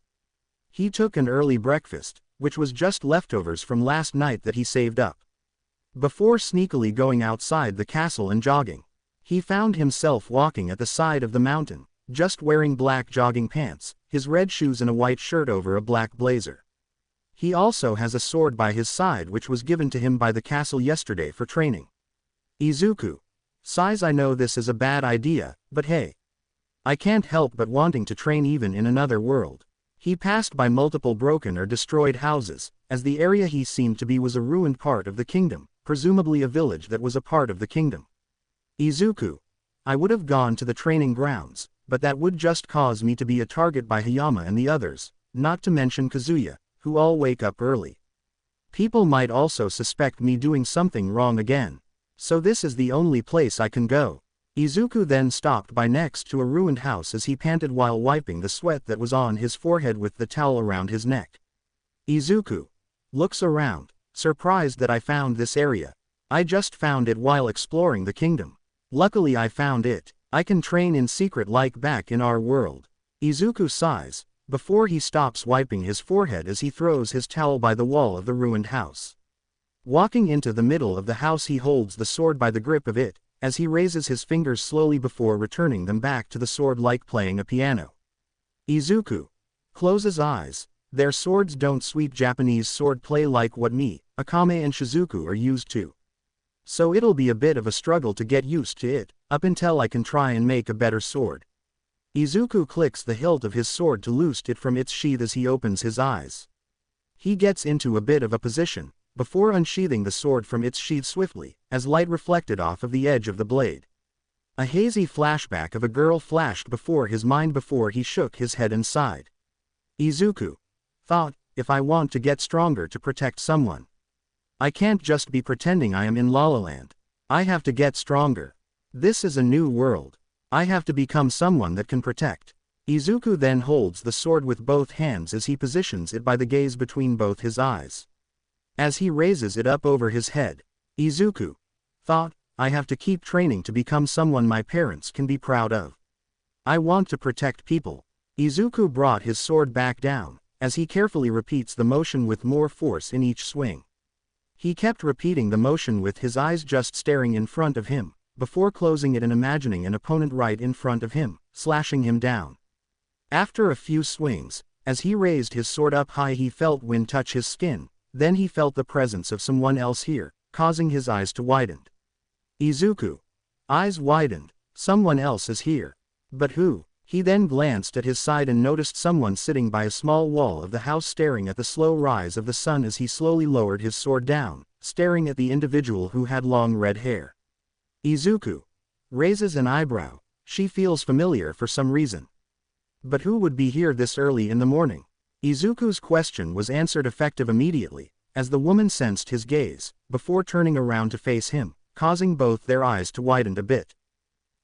He took an early breakfast, which was just leftovers from last night that he saved up. Before sneakily going outside the castle and jogging, he found himself walking at the side of the mountain, just wearing black jogging pants, his red shoes and a white shirt over a black blazer. He also has a sword by his side which was given to him by the castle yesterday for training. Izuku sighs. I know this is a bad idea, but hey. I can't help but wanting to train even in another world. He passed by multiple broken or destroyed houses, as the area he seemed to be was a ruined part of the kingdom, presumably a village that was a part of the kingdom. Izuku, I would have gone to the training grounds, but that would just cause me to be a target by Hayama and the others, not to mention Kazuya, who all wake up early. People might also suspect me doing something wrong again. So this is the only place I can go. Izuku then stopped by next to a ruined house as he panted while wiping the sweat that was on his forehead with the towel around his neck. Izuku looks around, surprised that I found this area. I just found it while exploring the kingdom. Luckily I found it. I can train in secret like back in our world. Izuku sighs, before he stops wiping his forehead as he throws his towel by the wall of the ruined house. Walking into the middle of the house, he holds the sword by the grip of it, as he raises his fingers slowly before returning them back to the sword like playing a piano. Izuku closes eyes. Their swords don't sweet Japanese sword play like what me, Akame and Shizuku are used to. So it'll be a bit of a struggle to get used to it, up until I can try and make a better sword. Izuku clicks the hilt of his sword to loose it from its sheath as he opens his eyes. He gets into a bit of a position, before unsheathing the sword from its sheath swiftly, as light reflected off of the edge of the blade. A hazy flashback of a girl flashed before his mind before he shook his head and sighed. Izuku thought, if I want to get stronger to protect someone, I can't just be pretending I am in La La Land. I have to get stronger. This is a new world. I have to become someone that can protect. Izuku then holds the sword with both hands as he positions it by the gaze between both his eyes. As he raises it up over his head, Izuku thought, I have to keep training to become someone my parents can be proud of. I want to protect people. Izuku brought his sword back down, as he carefully repeats the motion with more force in each swing. He kept repeating the motion with his eyes just staring in front of him, before closing it and imagining an opponent right in front of him, slashing him down. After a few swings, as he raised his sword up high, he felt wind touch his skin, then he felt the presence of someone else here, causing his eyes to widen. Izuku eyes widened. Someone else is here. But who? He then glanced at his side and noticed someone sitting by a small wall of the house staring at the slow rise of the sun as he slowly lowered his sword down, staring at the individual who had long red hair. Izuku raises an eyebrow. She feels familiar for some reason. But who would be here this early in the morning? Izuku's question was answered effective immediately, as the woman sensed his gaze, before turning around to face him, causing both their eyes to widen a bit.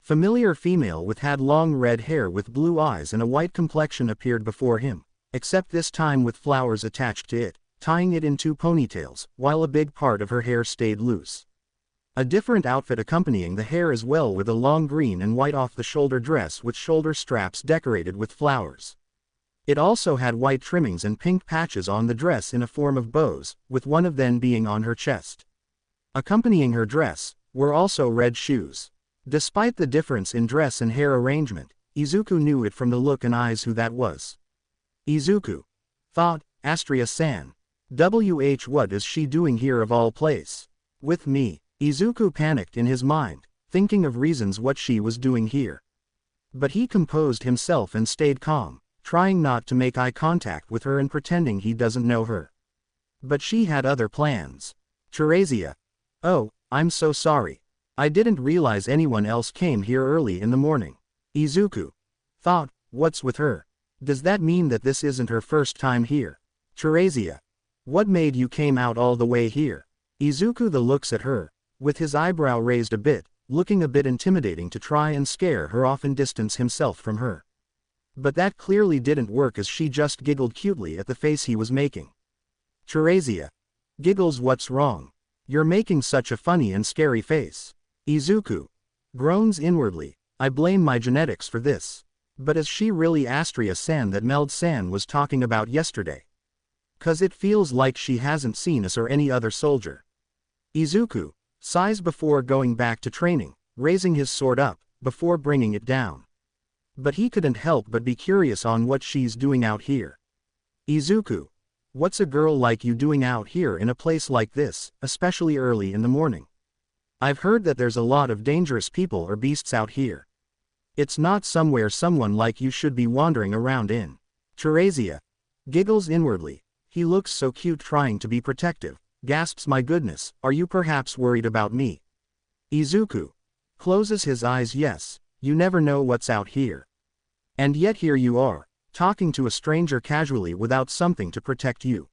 Familiar female with had long red hair with blue eyes and a white complexion appeared before him, except this time with flowers attached to it, tying it in two ponytails, while a big part of her hair stayed loose. A different outfit accompanying the hair as well, with a long green and white off-the-shoulder dress with shoulder straps decorated with flowers. It also had white trimmings and pink patches on the dress in a form of bows, with one of them being on her chest. Accompanying her dress were also red shoes. Despite the difference in dress and hair arrangement, Izuku knew it from the look and eyes who that was. Izuku thought, Astria-san. What is she doing here of all place? With me. Izuku panicked in his mind, thinking of reasons what she was doing here. But he composed himself and stayed calm, trying not to make eye contact with her and pretending he doesn't know her. But she had other plans. Teresia Oh, I'm so sorry. I didn't realize anyone else came here early in the morning. Izuku thought, what's with her? Does that mean that this isn't her first time here? Teresia, what made you came out all the way here? Izuku looks at her, with his eyebrow raised a bit, looking a bit intimidating to try and scare her off and distance himself from her. But that clearly didn't work as she just giggled cutely at the face he was making. Teresia giggles, what's wrong? You're making such a funny and scary face. Izuku groans inwardly, I blame my genetics for this. But is she really Astria-san that Meld-san was talking about yesterday? 'Cause it feels like she hasn't seen us or any other soldier. Izuku sighs before going back to training, raising his sword up, before bringing it down. But he couldn't help but be curious on what she's doing out here. Izuku, what's a girl like you doing out here in a place like this, especially early in the morning? I've heard that there's a lot of dangerous people or beasts out here. It's not somewhere someone like you should be wandering around in. Teresia giggles inwardly, he looks so cute trying to be protective, gasps, my goodness, are you perhaps worried about me? Izuku closes his eyes, yes, you never know what's out here. And yet here you are, talking to a stranger casually without something to protect you.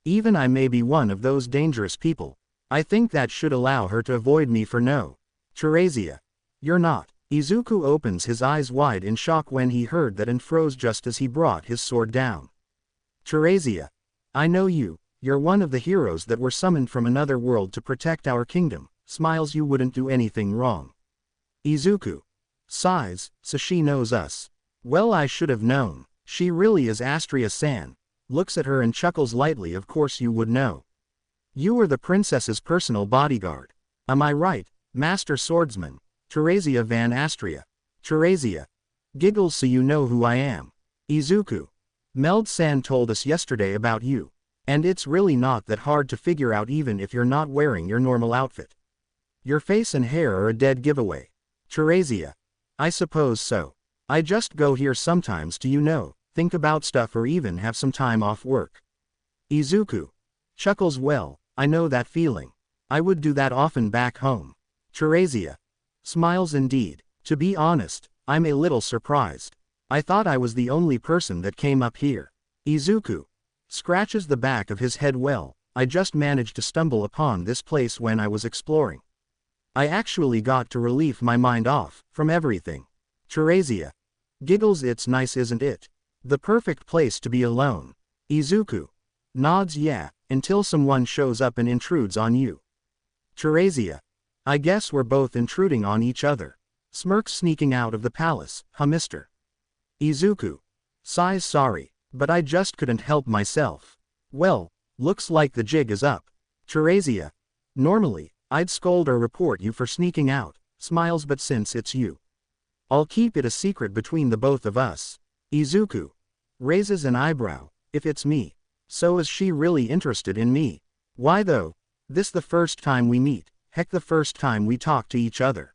Even I may be one of those dangerous people. I think that should allow her to avoid me for no. Teresia, you're not. Izuku opens his eyes wide in shock when he heard that and froze just as he brought his sword down. Teresia, I know you, you're one of the heroes that were summoned from another world to protect our kingdom, smiles, you wouldn't do anything wrong. Izuku sighs, so she knows us. Well, I should have known, she really is Astria-san, looks at her and chuckles lightly, of course you would know. You were the princess's personal bodyguard. Am I right, Master Swordsman? Teresia van Astria. Teresia giggles, so you know who I am. Izuku, Meld-san told us yesterday about you. And it's really not that hard to figure out even if you're not wearing your normal outfit. Your face and hair are a dead giveaway. Teresia, I suppose so. I just go here sometimes to, you know, think about stuff or even have some time off work. Izuku chuckles, well, I know that feeling. I would do that often back home. Teresia smiles, indeed. To be honest, I'm a little surprised. I thought I was the only person that came up here. Izuku scratches the back of his head, well, I just managed to stumble upon this place when I was exploring. I actually got to relieve my mind off from everything. Teresia giggles, it's nice, isn't it? The perfect place to be alone. Izuku nods, yeah, until someone shows up and intrudes on you. Teresia, I guess we're both intruding on each other. Smirks, sneaking out of the palace, huh, mister? Izuku sighs, sorry, but I just couldn't help myself. Well, looks like the jig is up. Teresia, normally, I'd scold or report you for sneaking out, smiles, but since it's you, I'll keep it a secret between the both of us. Izuku raises an eyebrow, if it's me, so is she really interested in me? Why though? This the first time we meet, heck, the first time we talk to each other.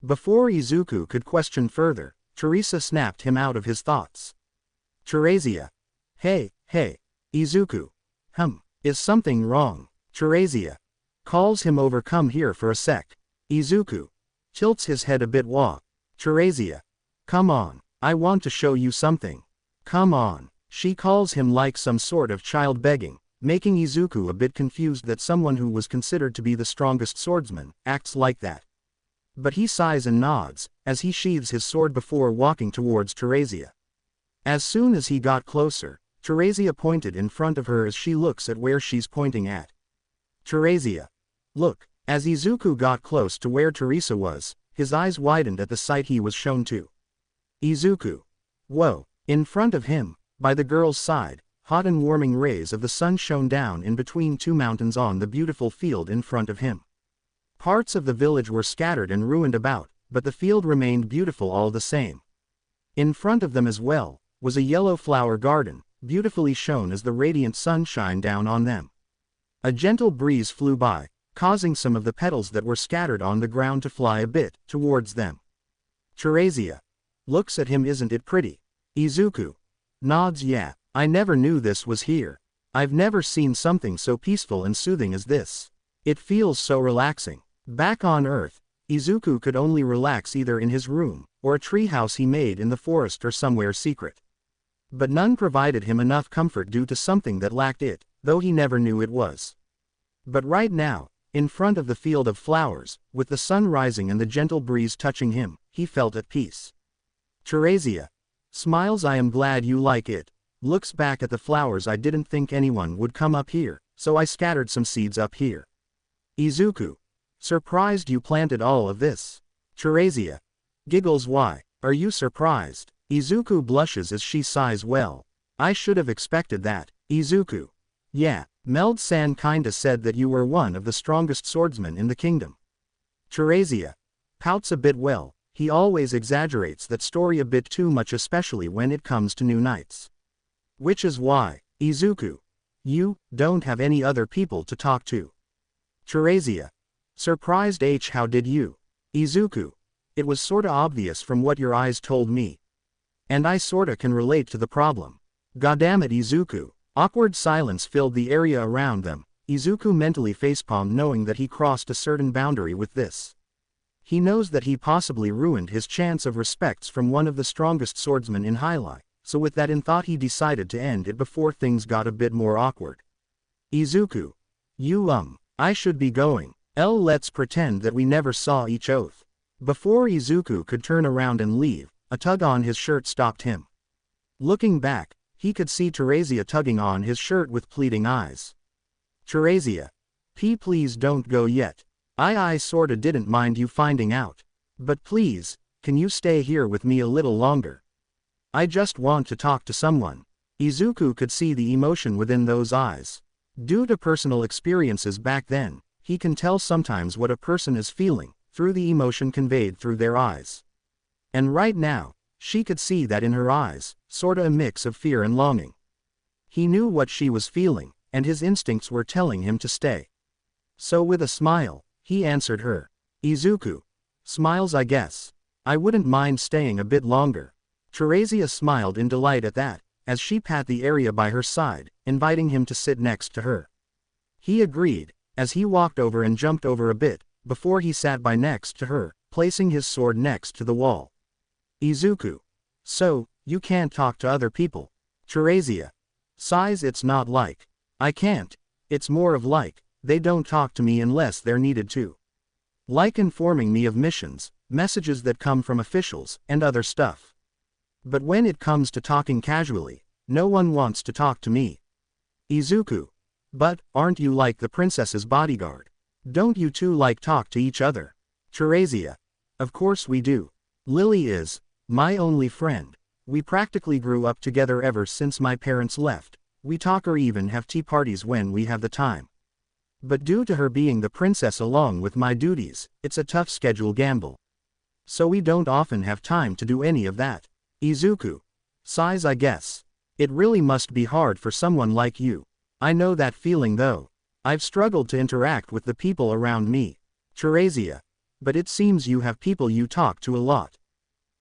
Before Izuku could question further, Teresa snapped him out of his thoughts. Teresia, hey, Izuku, is something wrong? Teresia calls him over, come here for a sec. Izuku tilts his head a bit, wah. Teresia, come on, I want to show you something. Come on, she calls him like some sort of child, begging, making Izuku a bit confused that someone who was considered to be the strongest swordsman acts like that. But he sighs and nods, as he sheathes his sword before walking towards Teresia. As soon as he got closer, Teresia pointed in front of her as she looks at where she's pointing at. Teresia, look. As Izuku got close to where Teresa was, his eyes widened at the sight he was shown to. Izuku. Whoa. In front of him, by the girl's side, hot and warming rays of the sun shone down in between two mountains on the beautiful field in front of him. Parts of the village were scattered and ruined about, but the field remained beautiful all the same. In front of them as well, was a yellow flower garden, beautifully shone as the radiant sun shined down on them. A gentle breeze flew by, causing some of the petals that were scattered on the ground to fly a bit towards them. Teresia looks at him, isn't it pretty? Izuku nods, yeah, I never knew this was here. I've never seen something so peaceful and soothing as this. It feels so relaxing. Back on Earth, Izuku could only relax either in his room, or a treehouse he made in the forest or somewhere secret. But none provided him enough comfort due to something that lacked it, though he never knew it was. But right now, in front of the field of flowers, with the sun rising and the gentle breeze touching him, he felt at peace. Teresia smiles. I am glad you like it. Looks back at the flowers. I didn't think anyone would come up here, so I scattered some seeds up here. Izuku surprised you planted all of this. Teresia giggles. Why are you surprised? Izuku blushes as she sighs. Well, I should have expected that. Izuku yeah, Meld-san kinda said that you were one of the strongest swordsmen in the kingdom. Teresia pouts a bit. Well, he always exaggerates that story a bit too much, especially when it comes to new knights. Which is why, Izuku, you don't have any other people to talk to. Teresia surprised. How did you? Izuku it was sorta obvious from what your eyes told me. And I sorta can relate to the problem. Goddammit, Izuku. Awkward silence filled the area around them. Izuku mentally facepalmed, knowing that he crossed a certain boundary with this. He knows that he possibly ruined his chance of respects from one of the strongest swordsmen in Hylia, so with that in thought he decided to end it before things got a bit more awkward. Izuku you I should be going. Let's pretend that we never saw each other. Before Izuku could turn around and leave, a tug on his shirt stopped him. Looking back, he could see Teresia tugging on his shirt with pleading eyes. Teresia please don't go yet. I sorta didn't mind you finding out. But please, can you stay here with me a little longer? I just want to talk to someone. Izuku could see the emotion within those eyes. Due to personal experiences back then, he can tell sometimes what a person is feeling, through the emotion conveyed through their eyes. And right now, she could see that in her eyes, sorta a mix of fear and longing. He knew what she was feeling, and his instincts were telling him to stay. So with a smile, he answered her. Izuku smiles. I guess I wouldn't mind staying a bit longer. Teresia smiled in delight at that, as she pat the area by her side, inviting him to sit next to her. He agreed, as he walked over and jumped over a bit, before he sat by next to her, placing his sword next to the wall. Izuku so, you can't talk to other people? Teresia sighs. It's not like I can't, it's more of like, they don't talk to me unless they're needed to. Like informing me of missions, messages that come from officials, and other stuff. But when it comes to talking casually, no one wants to talk to me. Izuku but, aren't you like the princess's bodyguard? Don't you two like talk to each other? Teresia of course we do. Lily is my only friend. We practically grew up together ever since my parents left. We talk or even have tea parties when we have the time. But due to her being the princess along with my duties, it's a tough schedule gamble. So we don't often have time to do any of that. Izuku sighs. I guess it really must be hard for someone like you. I know that feeling though. I've struggled to interact with the people around me. Teresia but it seems you have people you talk to a lot.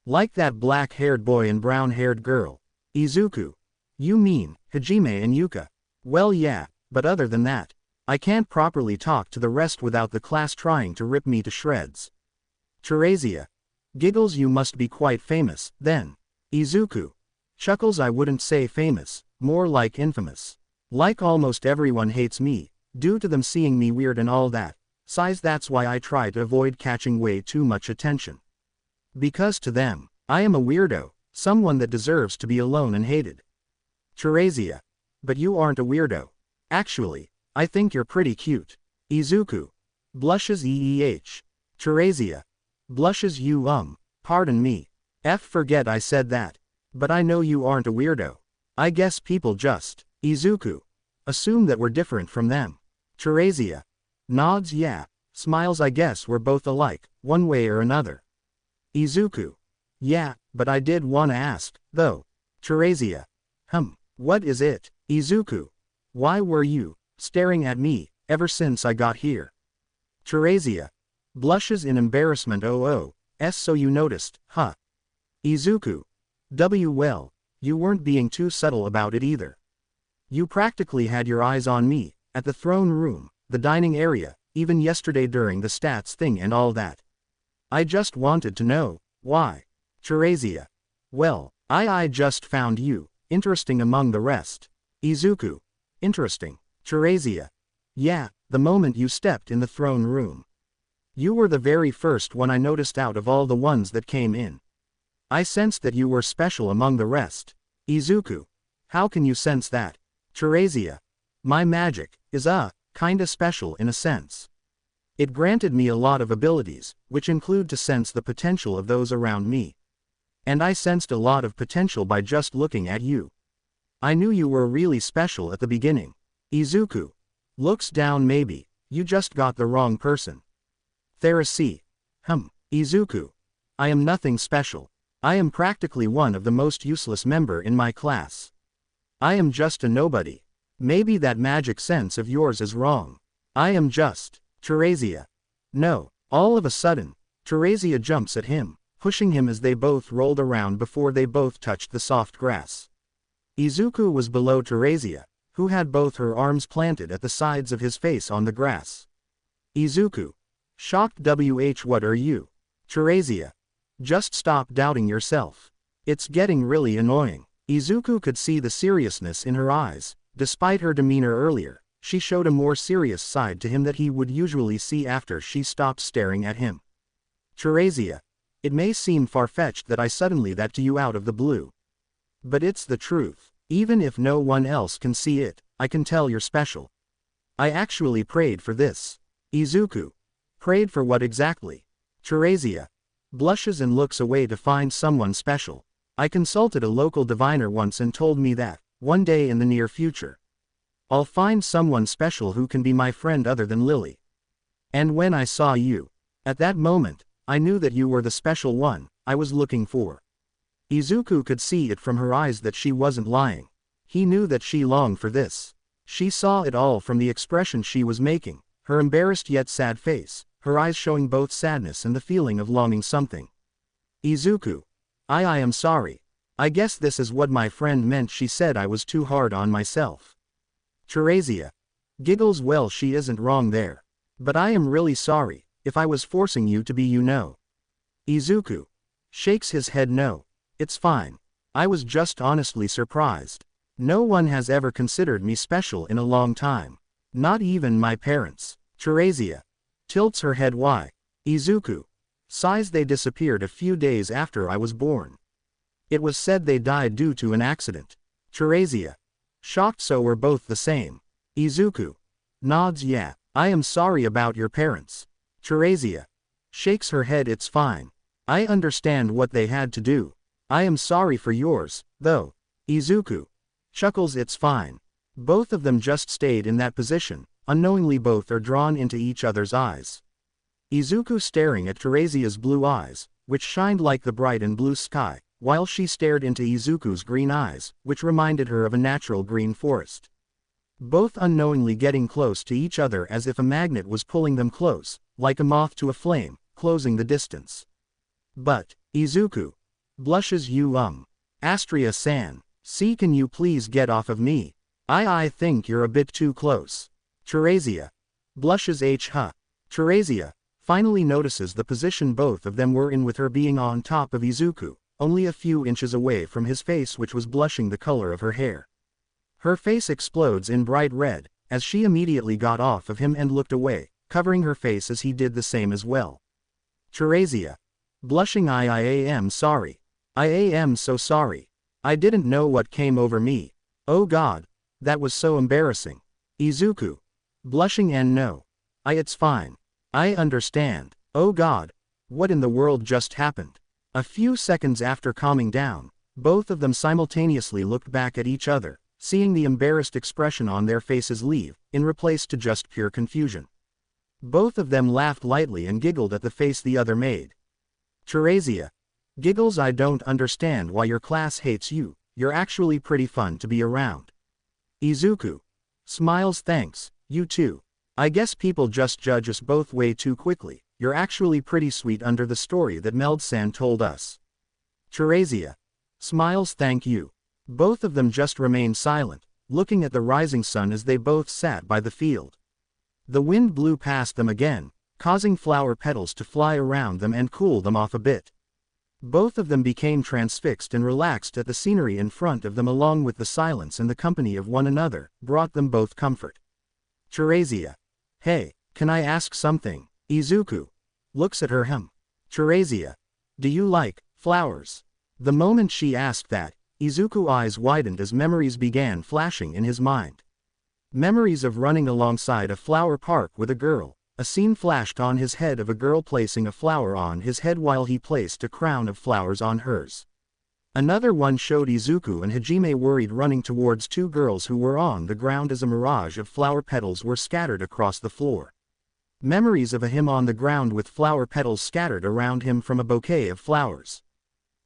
Like that black-haired boy and brown-haired girl. Izuku you mean Hajime and Yuka? Well yeah, but other than that, I can't properly talk to the rest without the class trying to rip me to shreds. Teresia giggles. You must be quite famous, then. Izuku chuckles. I wouldn't say famous, more like infamous. Like almost everyone hates me, due to them seeing me weird and all that. Sighs. That's why I try to avoid catching way too much attention. Because to them, I am a weirdo, someone that deserves to be alone and hated. Teresia but you aren't a weirdo. Actually, I think you're pretty cute. Izuku blushes. Teresia blushes. You pardon me. Forget I said that. But I know you aren't a weirdo. I guess people just, Izuku, assume that we're different from them. Teresia nods. Yeah, smiles. I guess we're both alike, one way or another. Izuku yeah, but I did wanna ask, though. Teresia what is it? Izuku why were you staring at me ever since I got here? Teresia blushes in embarrassment. So you noticed, huh? Izuku well, you weren't being too subtle about it either. You practically had your eyes on me, at the throne room, the dining area, even yesterday during the stats thing and all that. I just wanted to know, why? Teresia. Well, I just found you interesting among the rest. Izuku. Interesting. Teresia. Yeah, the moment you stepped in the throne room. You were the very first one I noticed out of all the ones that came in. I sensed that you were special among the rest. Izuku. How can you sense that? Teresia. My magic is kinda special in a sense. It granted me a lot of abilities, which include to sense the potential of those around me. And I sensed a lot of potential by just looking at you. I knew you were really special at the beginning. Izuku. Looks down maybe, you just got the wrong person. Therese. Izuku. I am nothing special. I am practically one of the most useless member in my class. I am just a nobody. Maybe that magic sense of yours is wrong. I am just. Teresia. No. All of a sudden, Teresia jumps at him, pushing him as they both rolled around before they both touched the soft grass. Izuku was below Teresia, who had both her arms planted at the sides of his face on the grass. Izuku. Shocked what are you? Teresia. Just stop doubting yourself. It's getting really annoying. Izuku could see the seriousness in her eyes. Despite her demeanor earlier, she showed a more serious side to him that he would usually see after she stopped staring at him. Teresia. It may seem far-fetched that I suddenly that to you out of the blue. But it's the truth. Even if no one else can see it, I can tell you're special. I actually prayed for this. Izuku. Prayed for what exactly? Teresia. Blushes and looks away to find someone special. I consulted a local diviner once and told me that, one day in the near future, I'll find someone special who can be my friend other than Lily. And when I saw you, at that moment, I knew that you were the special one I was looking for. Izuku could see it from her eyes that she wasn't lying. He knew that she longed for this. She saw it all from the expression she was making, her embarrassed yet sad face, her eyes showing both sadness and the feeling of longing something. Izuku. I am sorry. I guess this is what my friend meant. She said I was too hard on myself. Teresia. Giggles. Well, she isn't wrong there. But I am really sorry, if I was forcing you to be, you know. Izuku. Shakes his head. No. It's fine. I was just honestly surprised. No one has ever considered me special in a long time. Not even my parents. Teresia. Tilts her head. Why? Izuku. Sighs. They disappeared a few days after I was born. It was said they died due to an accident. Teresia. Shocked. So we're both the same. Izuku. Nods. Yeah. I am sorry about your parents. Teresia. Shakes her head. It's fine. I understand what they had to do. I am sorry for yours, though. Izuku. Chuckles. It's fine. Both of them just stayed in that position, unknowingly both are drawn into each other's eyes. Izuku staring at Teresia's blue eyes, which shined like the bright and blue sky, while she stared into Izuku's green eyes, which reminded her of a natural green forest. Both unknowingly getting close to each other as if a magnet was pulling them close, like a moth to a flame, closing the distance. But, Izuku. Blushes. You Astria-san. See, can you please get off of me? I think you're a bit too close. Teresia. Blushes. Teresia finally notices the position both of them were in with her being on top of Izuku, only a few inches away from his face, which was blushing the color of her hair. Her face explodes in bright red, as she immediately got off of him and looked away, covering her face as he did the same as well. Teresia. Blushing. I am sorry. I am so sorry. I didn't know what came over me. Oh God. That was so embarrassing. Izuku. Blushing. And no. It's fine. I understand. Oh God. What in the world just happened? A few seconds after calming down, both of them simultaneously looked back at each other, seeing the embarrassed expression on their faces leave, in replace to just pure confusion. Both of them laughed lightly and giggled at the face the other made. Teresia. Giggles. I don't understand why your class hates you, you're actually pretty fun to be around. Izuku. Smiles. Thanks, you too. I guess people just judge us both way too quickly. You're actually pretty sweet under the story that Meld-san told us. Teresia. Smiles. Thank you. Both of them just remained silent, looking at the rising sun as they both sat by the field. The wind blew past them again, causing flower petals to fly around them and cool them off a bit. Both of them became transfixed and relaxed at the scenery in front of them, along with the silence and the company of one another, brought them both comfort. Teresia. Hey, can I ask something? Izuku looks at her. Teresia. Do you like flowers? The moment she asked that, Izuku's eyes widened as memories began flashing in his mind. Memories of running alongside a flower park with a girl. A scene flashed on his head of a girl placing a flower on his head while he placed a crown of flowers on hers. Another one showed Izuku and Hajime worried running towards two girls who were on the ground as a mirage of flower petals were scattered across the floor. Memories of him on the ground with flower petals scattered around him from a bouquet of flowers.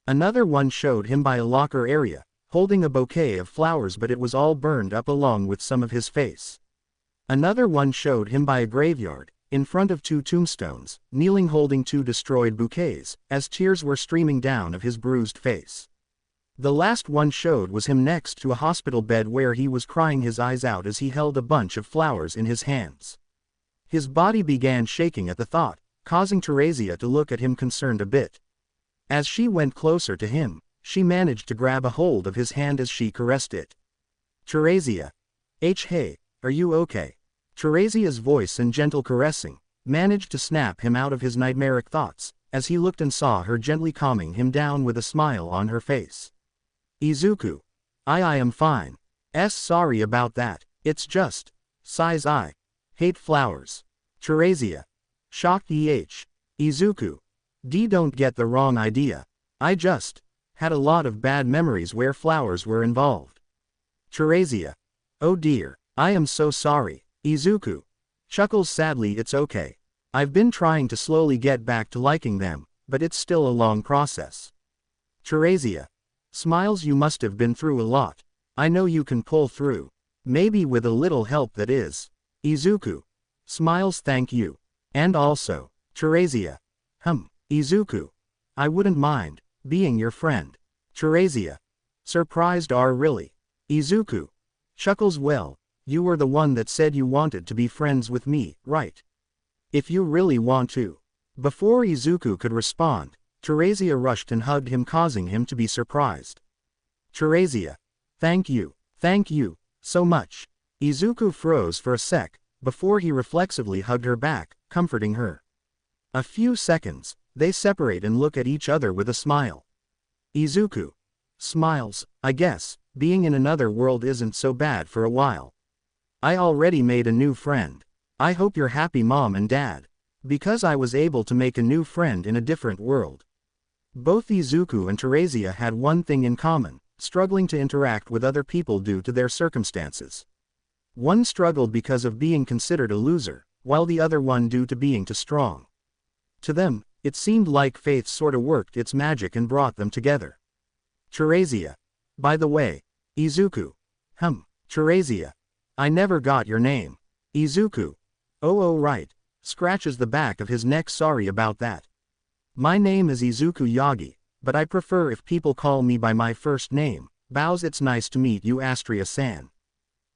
Another one showed him by a locker area, holding a bouquet of flowers, but it was all burned up along with some of his face. Another one showed him by a graveyard, in front of two tombstones, kneeling holding two destroyed bouquets, as tears were streaming down of his bruised face. The last one showed was him next to a hospital bed where he was crying his eyes out as he held a bunch of flowers in his hands. His body began shaking at the thought, causing Teresia to look at him concerned a bit. As she went closer to him, she managed to grab a hold of his hand as she caressed it. Teresia. Hey, are you okay? Teresia's voice and gentle caressing managed to snap him out of his nightmaric thoughts, as he looked and saw her gently calming him down with a smile on her face. Izuku. I am fine. Sorry about that, it's just. Sighs I. Hate flowers. Teresia. Shocked Izuku. Don't get the wrong idea. I just had a lot of bad memories where flowers were involved. Teresia. Oh dear, I am so sorry. Izuku chuckles sadly. It's okay. I've been trying to slowly get back to liking them, but it's still a long process. Teresia smiles. You must have been through a lot. I know you can pull through. Maybe with a little help, that is. Izuku smiles. Thank you. And also, Teresia. Izuku. I wouldn't mind being your friend. Teresia. Surprised. Really? Izuku chuckles. Well, you were the one that said you wanted to be friends with me, right? If you really want to. Before Izuku could respond, Teresia rushed and hugged him, causing him to be surprised. Teresia. Thank you so much. Izuku froze for a sec, before he reflexively hugged her back, comforting her. A few seconds, they separate and look at each other with a smile. Izuku smiles. I guess being in another world isn't so bad for a while. I already made a new friend. I hope you're happy, Mom and Dad. Because I was able to make a new friend in a different world. Both Izuku and Teresia had one thing in common, struggling to interact with other people due to their circumstances. One struggled because of being considered a loser, while the other one due to being too strong. To them, it seemed like fate sorta worked its magic and brought them together. Teresia. By the way, Izuku. Teresia. I never got your name. Izuku. Oh right. Scratches the back of his neck. Sorry about that. My name is Izuku Yagi, but I prefer if people call me by my first name. Bows. It's nice to meet you, Astria-san.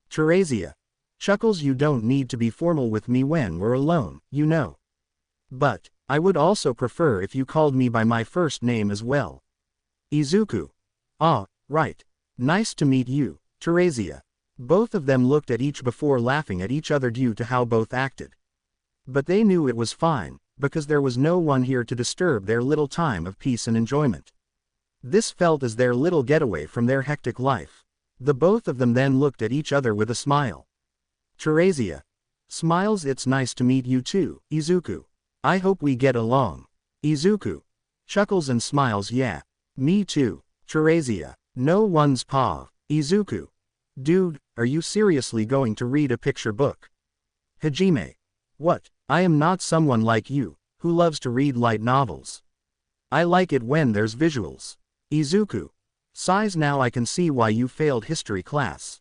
Teresia chuckles. You don't need to be formal with me when we're alone, you know. But I would also prefer if you called me by my first name as well. Izuku. Right. Nice to meet you, Teresia. Both of them looked at each before laughing at each other due to how both acted. But they knew it was fine, because there was no one here to disturb their little time of peace and enjoyment. This felt as their little getaway from their hectic life. The both of them then looked at each other with a smile. Teresia smiles. It's nice to meet you too, Izuku. I hope we get along. Izuku chuckles and smiles. Yeah. Me too. Teresia. No one's paw. Izuku. Dude, are you seriously going to read a picture book? Hajime. What? I am not someone like you, who loves to read light novels. I like it when there's visuals. Izuku sighs. Now I can see why you failed history class.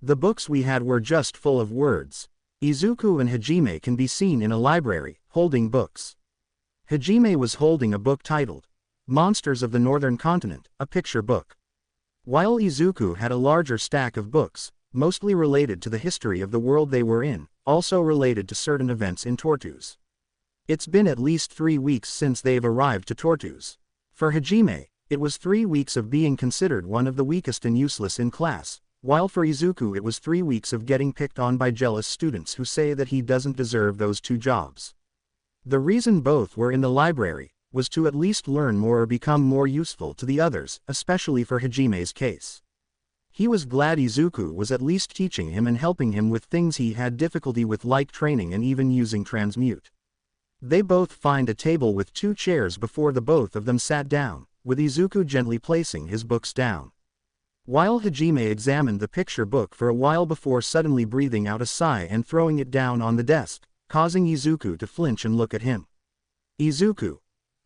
The books we had were just full of words. Izuku and Hajime can be seen in a library, holding books. Hajime was holding a book titled Monsters of the Northern Continent, a picture book. While Izuku had a larger stack of books, mostly related to the history of the world they were in, also related to certain events in Tortus. It's been at least 3 weeks since they've arrived to Tortus. For Hajime, it was 3 weeks of being considered one of the weakest and useless in class, while for Izuku it was 3 weeks of getting picked on by jealous students who say that he doesn't deserve those 2 jobs. The reason both were in the library was to at least learn more or become more useful to the others, especially for Hajime's case. He was glad Izuku was at least teaching him and helping him with things he had difficulty with, like training and even using transmute. They both find a table with 2 chairs before the both of them sat down, with Izuku gently placing his books down. While Hajime examined the picture book for a while before suddenly breathing out a sigh and throwing it down on the desk, causing Izuku to flinch and look at him. Izuku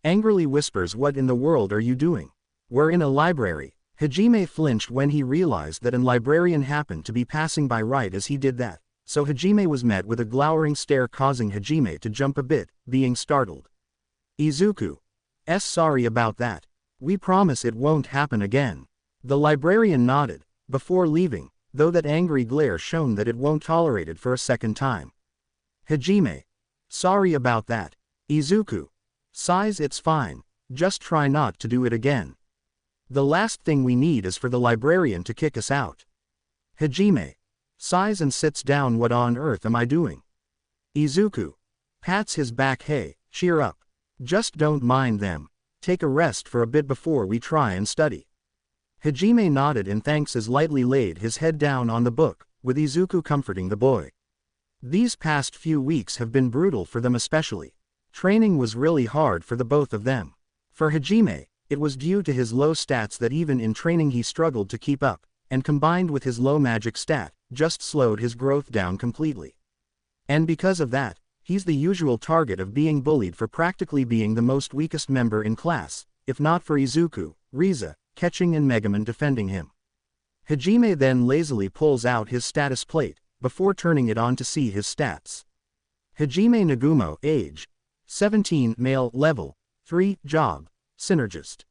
angrily whispers, "What in the world are you doing? We're in a library." Hajime flinched when he realized that a librarian happened to be passing by right as he did that, so Hajime was met with a glowering stare causing Hajime to jump a bit, being startled. Izuku's sorry about that. We promise it won't happen again. The librarian nodded, before leaving, though that angry glare showed that it won't tolerate it for a second time. Hajime, sorry about that. Izuku sighs, "It's fine, just try not to do it again. The last thing we need is for the librarian to kick us out." Hajime sighs and sits down. "What on earth am I doing?" Izuku pats his back. "Hey, cheer up. Just don't mind them. Take a rest for a bit before we try and study." Hajime nodded in thanks as lightly laid his head down on the book, with Izuku comforting the boy. These past few weeks have been brutal for them, especially. Training was really hard for the both of them. For Hajime, it was due to his low stats that even in training he struggled to keep up, and combined with his low magic stat, just slowed his growth down completely. And because of that, he's the usual target of being bullied for practically being the most weakest member in class, if not for Izuku, Riza catching and Megaman defending him. Hajime then lazily pulls out his status plate, before turning it on to see his stats. Hajime Nagumo, age 17, male, level 3, job, synergist.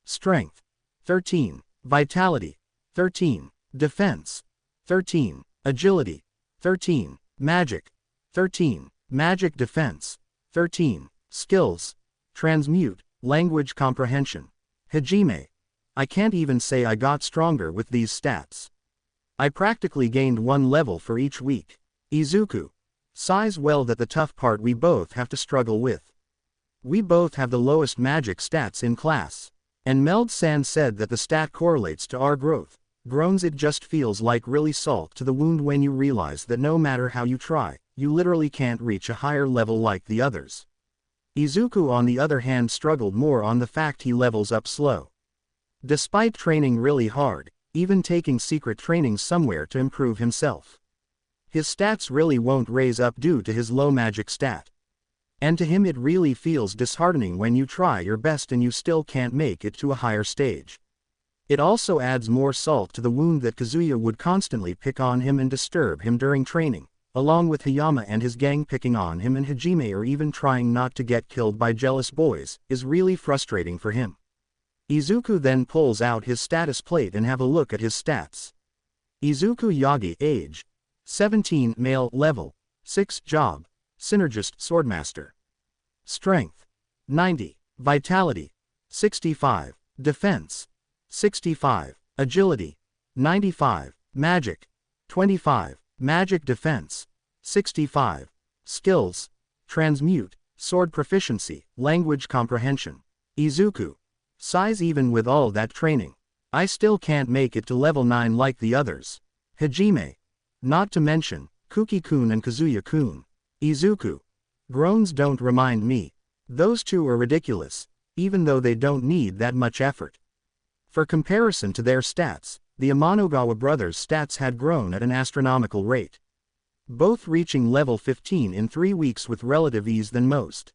Strength 13, vitality 13, defense 13, agility 13, magic 13, magic defense 13, skills, transmute, language comprehension. Hajime, I can't even say I got stronger with these stats. I practically gained 1 level for each week. Izuku sighs, well, that's the tough part we both have to struggle with. We both have the lowest magic stats in class. And Meld-san said that the stat correlates to our growth. Groans, it just feels like really salt to the wound when you realize that no matter how you try, you literally can't reach a higher level like the others. Izuku on the other hand struggled more on the fact he levels up slow. Despite training really hard, even taking secret training somewhere to improve himself, his stats really won't raise up due to his low magic stat. And to him it really feels disheartening when you try your best and you still can't make it to a higher stage. It also adds more salt to the wound that Kazuya would constantly pick on him and disturb him during training, along with Hayama and his gang picking on him, and Hajime or even trying not to get killed by jealous boys, is really frustrating for him. Izuku then pulls out his status plate and have a look at his stats. Izuku Yagi, age 17, male, level 6, job, synergist, swordmaster. Strength 90, vitality 65, defense 65, agility 95, magic 25, magic defense 65, skills, transmute, sword proficiency, language comprehension. Izuku sighs, even with all that training, I still can't make it to level 9 like the others. Hajime, not to mention Kuki-kun and Kazuya-kun. Izuku groans, don't remind me. Those two are ridiculous, even though they don't need that much effort. For comparison to their stats, the Amanogawa brothers' stats had grown at an astronomical rate, both reaching level 15 in 3 weeks with relative ease than most.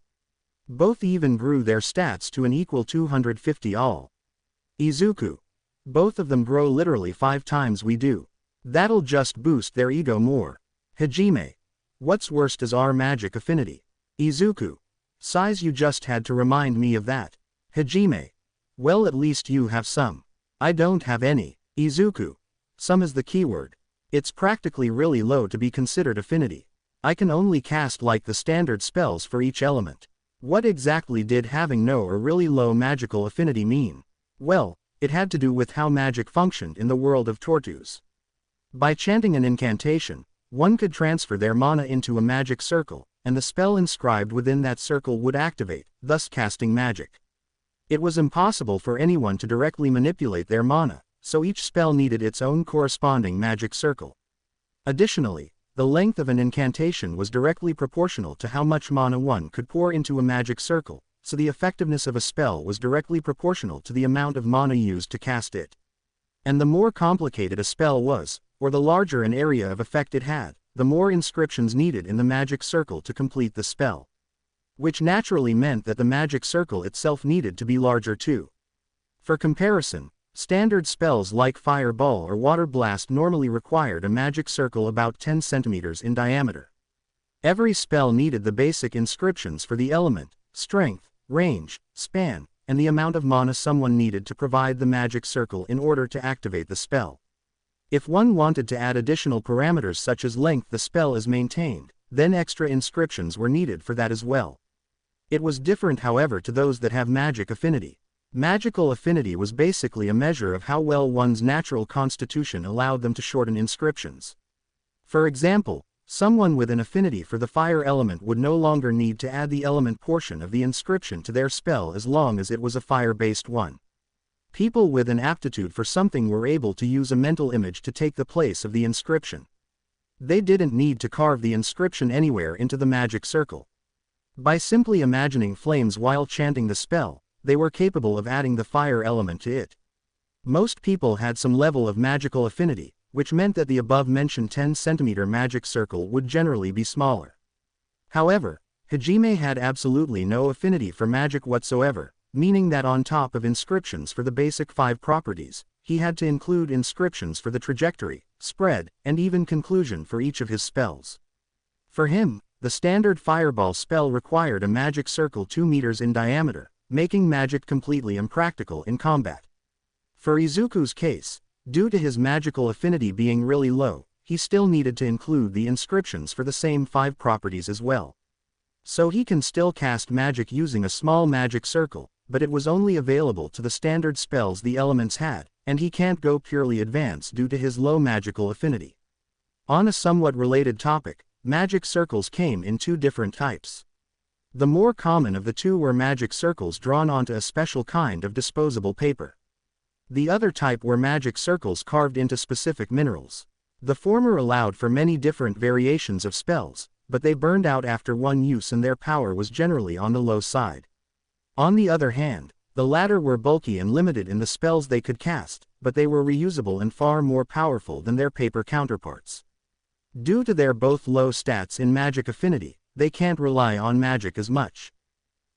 Both even grew their stats to an equal 250 all. Izuku, both of them grow literally 5 times we do. That'll just boost their ego more. Hajime, what's worst is our magic affinity. Izuku sighs, you just had to remind me of that. Hajime, well, at least you have some. I don't have any. Izuku, some is the keyword. It's practically really low to be considered affinity. I can only cast like the standard spells for each element. What exactly did having no or really low magical affinity mean? Well, it had to do with how magic functioned in the world of Tortus. By chanting an incantation, one could transfer their mana into a magic circle, and the spell inscribed within that circle would activate, thus casting magic. It was impossible for anyone to directly manipulate their mana, so each spell needed its own corresponding magic circle. Additionally, the length of an incantation was directly proportional to how much mana one could pour into a magic circle, so the effectiveness of a spell was directly proportional to the amount of mana used to cast it. And the more complicated a spell was, or the larger an area of effect it had, the more inscriptions needed in the magic circle to complete the spell. Which naturally meant that the magic circle itself needed to be larger too. For comparison, standard spells like Fireball or Water Blast normally required a magic circle about 10 centimeters in diameter. Every spell needed the basic inscriptions for the element, strength, range, span, and the amount of mana someone needed to provide the magic circle in order to activate the spell. If one wanted to add additional parameters such as length the spell is maintained, then extra inscriptions were needed for that as well. It was different however to those that have magic affinity. Magical affinity was basically a measure of how well one's natural constitution allowed them to shorten inscriptions. For example, someone with an affinity for the fire element would no longer need to add the element portion of the inscription to their spell as long as it was a fire-based one. People with an aptitude for something were able to use a mental image to take the place of the inscription. They didn't need to carve the inscription anywhere into the magic circle. By simply imagining flames while chanting the spell, they were capable of adding the fire element to it. Most people had some level of magical affinity, which meant that the above-mentioned 10-centimeter magic circle would generally be smaller. However, Hajime had absolutely no affinity for magic whatsoever, meaning that on top of inscriptions for the basic 5 properties, he had to include inscriptions for the trajectory, spread, and even conclusion for each of his spells. For him, the standard Fireball spell required a magic circle 2 meters in diameter, making magic completely impractical in combat. For Izuku's case, due to his magical affinity being really low, he still needed to include the inscriptions for the same 5 properties as well. So he can still cast magic using a small magic circle, but it was only available to the standard spells the elements had, and he can't go purely advanced due to his low magical affinity. On a somewhat related topic, magic circles came in 2 different types. The more common of the 2 were magic circles drawn onto a special kind of disposable paper. The other type were magic circles carved into specific minerals. The former allowed for many different variations of spells, but they burned out after one use and their power was generally on the low side. On the other hand, the latter were bulky and limited in the spells they could cast, but they were reusable and far more powerful than their paper counterparts. Due to their both low stats in magic affinity, they can't rely on magic as much.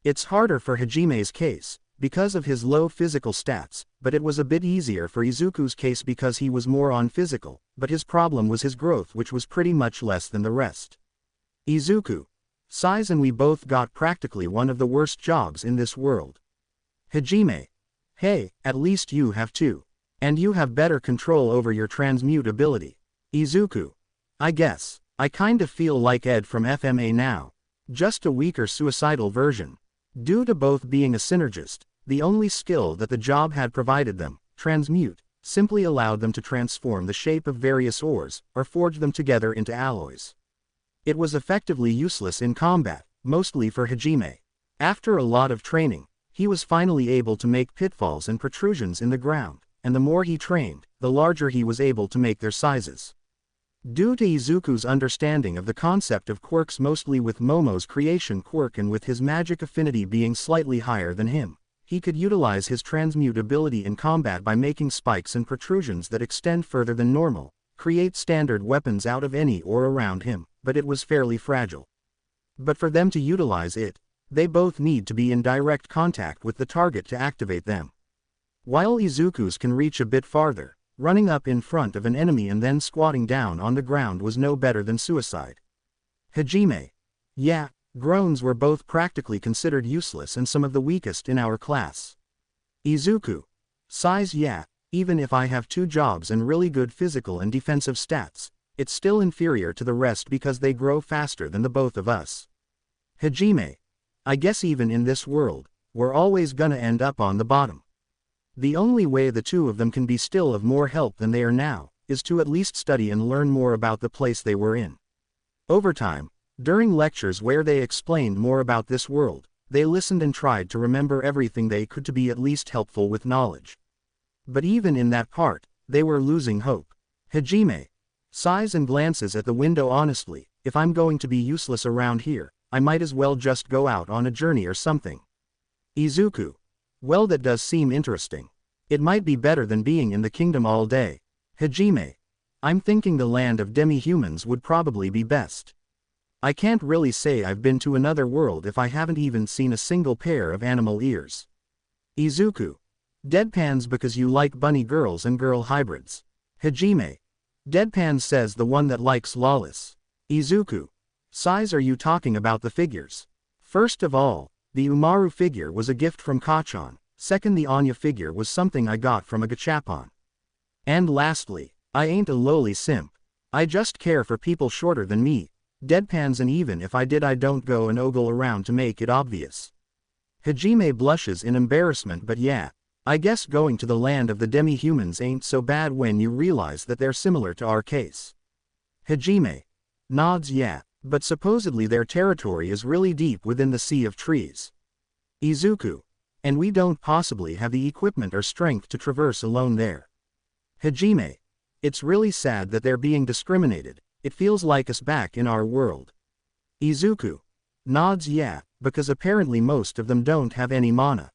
It's harder for Hajime's case, because of his low physical stats, but it was a bit easier for Izuku's case because he was more on physical, but his problem was his growth which was pretty much less than the rest. Izuku, Size and we both got practically one of the worst jobs in this world. Hajime. Hey, at least you have 2. And you have better control over your transmute ability. Izuku. I guess. I kinda feel like Ed from FMA now. Just a weaker suicidal version. Due to both being a synergist, the only skill that the job had provided them, transmute, simply allowed them to transform the shape of various ores, or forge them together into alloys. It was effectively useless in combat, mostly for Hajime. After a lot of training, he was finally able to make pitfalls and protrusions in the ground, and the more he trained, the larger he was able to make their sizes. Due to Izuku's understanding of the concept of quirks mostly with Momo's creation quirk and with his magic affinity being slightly higher than him, he could utilize his transmute ability in combat by making spikes and protrusions that extend further than normal, create standard weapons out of any or around him, but it was fairly fragile. But for them to utilize it, they both need to be in direct contact with the target to activate them. While Izuku's can reach a bit farther, running up in front of an enemy and then squatting down on the ground was no better than suicide. Hajime. Yeah, groans were both practically considered useless and some of the weakest in our class. Izuku. Size. Yeah, Even if I have 2 jobs and really good physical and defensive stats, it's still inferior to the rest because they grow faster than the both of us. Hajime. I guess even in this world, we're always gonna end up on the bottom. The only way the 2 of them can be still of more help than they are now, is to at least study and learn more about the place they were in. Over time, during lectures where they explained more about this world, they listened and tried to remember everything they could to be at least helpful with knowledge. But even in that part, they were losing hope. Hajime sighs and glances at the window honestly. If I'm going to be useless around here, I might as well just go out on a journey or something. Izuku. Well, that does seem interesting. It might be better than being in the kingdom all day. Hajime. I'm thinking the land of demi-humans would probably be best. I can't really say I've been to another world if I haven't even seen a single pair of animal ears. Izuku. Deadpans because you like bunny girls and girl hybrids. Hajime. Deadpan says the one that likes lawless. Izuku. Size, are you talking about the figures? First of all, the Umaru figure was a gift from Kachan. Second, the Anya figure was something I got from a gachapon. And lastly, I ain't a lowly simp. I just care for people shorter than me. Deadpans, and even if I did, I don't go and ogle around to make it obvious. Hajime blushes in embarrassment, but yeah, I guess going to the land of the demi-humans ain't so bad when you realize that they're similar to our case. Hajime nods, yeah, but supposedly their territory is really deep within the Sea of Trees. Izuku. And we don't possibly have the equipment or strength to traverse alone there. Hajime. It's really sad that they're being discriminated. It feels like us back in our world. Izuku. Nods, yeah, because apparently most of them don't have any mana.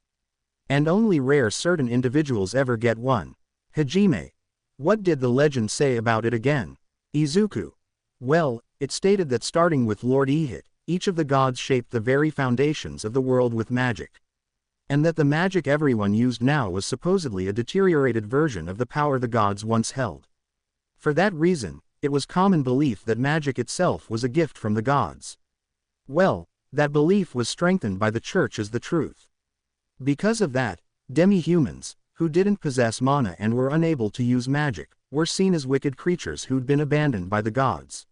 And only rare certain individuals ever get one. Hajime. What did the legend say about it again? Izuku. Well, it stated that starting with Lord Ehit, each of the gods shaped the very foundations of the world with magic. And that the magic everyone used now was supposedly a deteriorated version of the power the gods once held. For that reason, it was common belief that magic itself was a gift from the gods. Well, that belief was strengthened by the church as the truth. Because of that, demi-humans, who didn't possess mana and were unable to use magic, were seen as wicked creatures who'd been abandoned by the gods.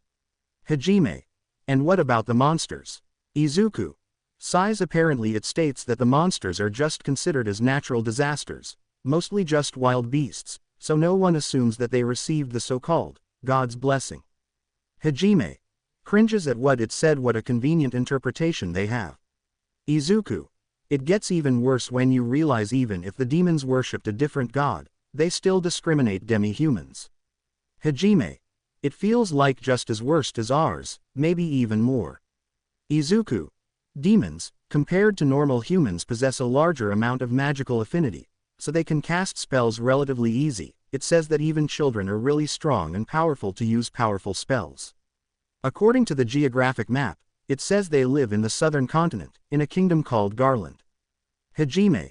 Hajime. And what about the monsters? Izuku. Sighs, apparently it states that the monsters are just considered as natural disasters, mostly just wild beasts, so no one assumes that they received the so-called God's blessing. Hajime cringes at what it said. What a convenient interpretation they have. Izuku. It gets even worse when you realize even if the demons worshipped a different god, they still discriminate demi-humans. Hajime. It feels like just as worst as ours, maybe even more. Izuku. Demons, compared to normal humans, possess a larger amount of magical affinity, so they can cast spells relatively easy. It says that even children are really strong and powerful to use powerful spells. According to the geographic map, it says they live in the southern continent, in a kingdom called Garland. Hajime.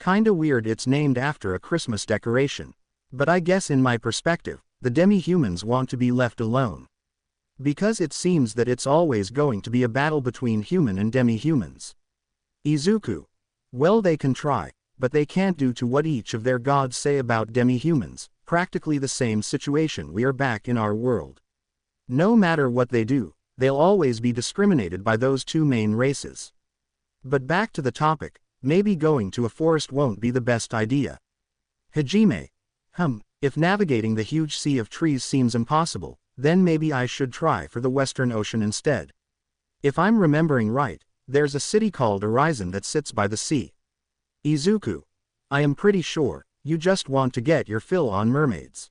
Kinda weird it's named after a Christmas decoration. But I guess in my perspective, the demi-humans want to be left alone. Because it seems that it's always going to be a battle between human and demi-humans. Izuku. Well, they can try, but they can't do to what each of their gods say about demi-humans, practically the same situation we are back in our world. No matter what they do, they'll always be discriminated by those 2 main races. But back to the topic, maybe going to a forest won't be the best idea. Hajime. If navigating the huge sea of trees seems impossible, then maybe I should try for the Western Ocean instead. If I'm remembering right, there's a city called Horizon that sits by the sea. Izuku. I am pretty sure, you just want to get your fill on mermaids.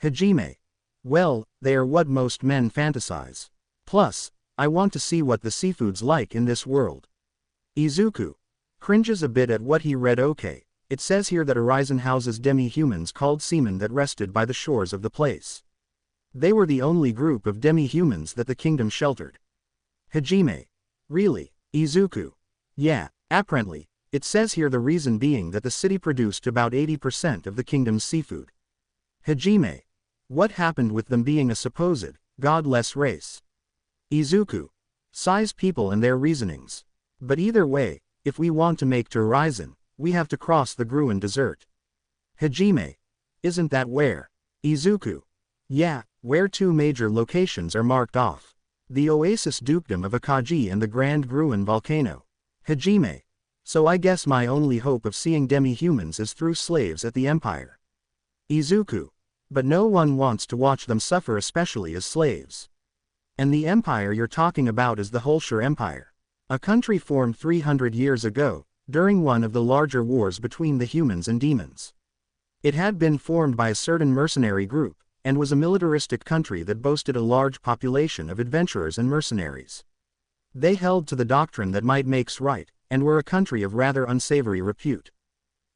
Hajime. Well, they are what most men fantasize. Plus, I want to see what the seafood's like in this world. Izuku. Cringes a bit at what he read. Okay, it says here that Horizon houses demi-humans called seamen that rested by the shores of the place. They were the only group of demi-humans that the kingdom sheltered. Hajime. Really? Izuku. Yeah, apparently, it says here the reason being that the city produced about 80% of the kingdom's seafood. Hajime. What happened with them being a supposed godless race? Izuku. Size people and their reasonings. But either way, if we want to make to Horizon, we have to cross the Gruen Desert. Hajime. Isn't that where? Izuku. Yeah, where two major locations are marked off. The Oasis Dukedom of Akagi and the Grand Gruin Volcano. Hajime. So I guess my only hope of seeing demi-humans is through slaves at the Empire. Izuku. But no one wants to watch them suffer, especially as slaves. And the empire you're talking about is the Holshire Empire. A country formed 300 years ago, during one of the larger wars between the humans and demons. It had been formed by a certain mercenary group, and was a militaristic country that boasted a large population of adventurers and mercenaries. They held to the doctrine that might makes right, and were a country of rather unsavory repute.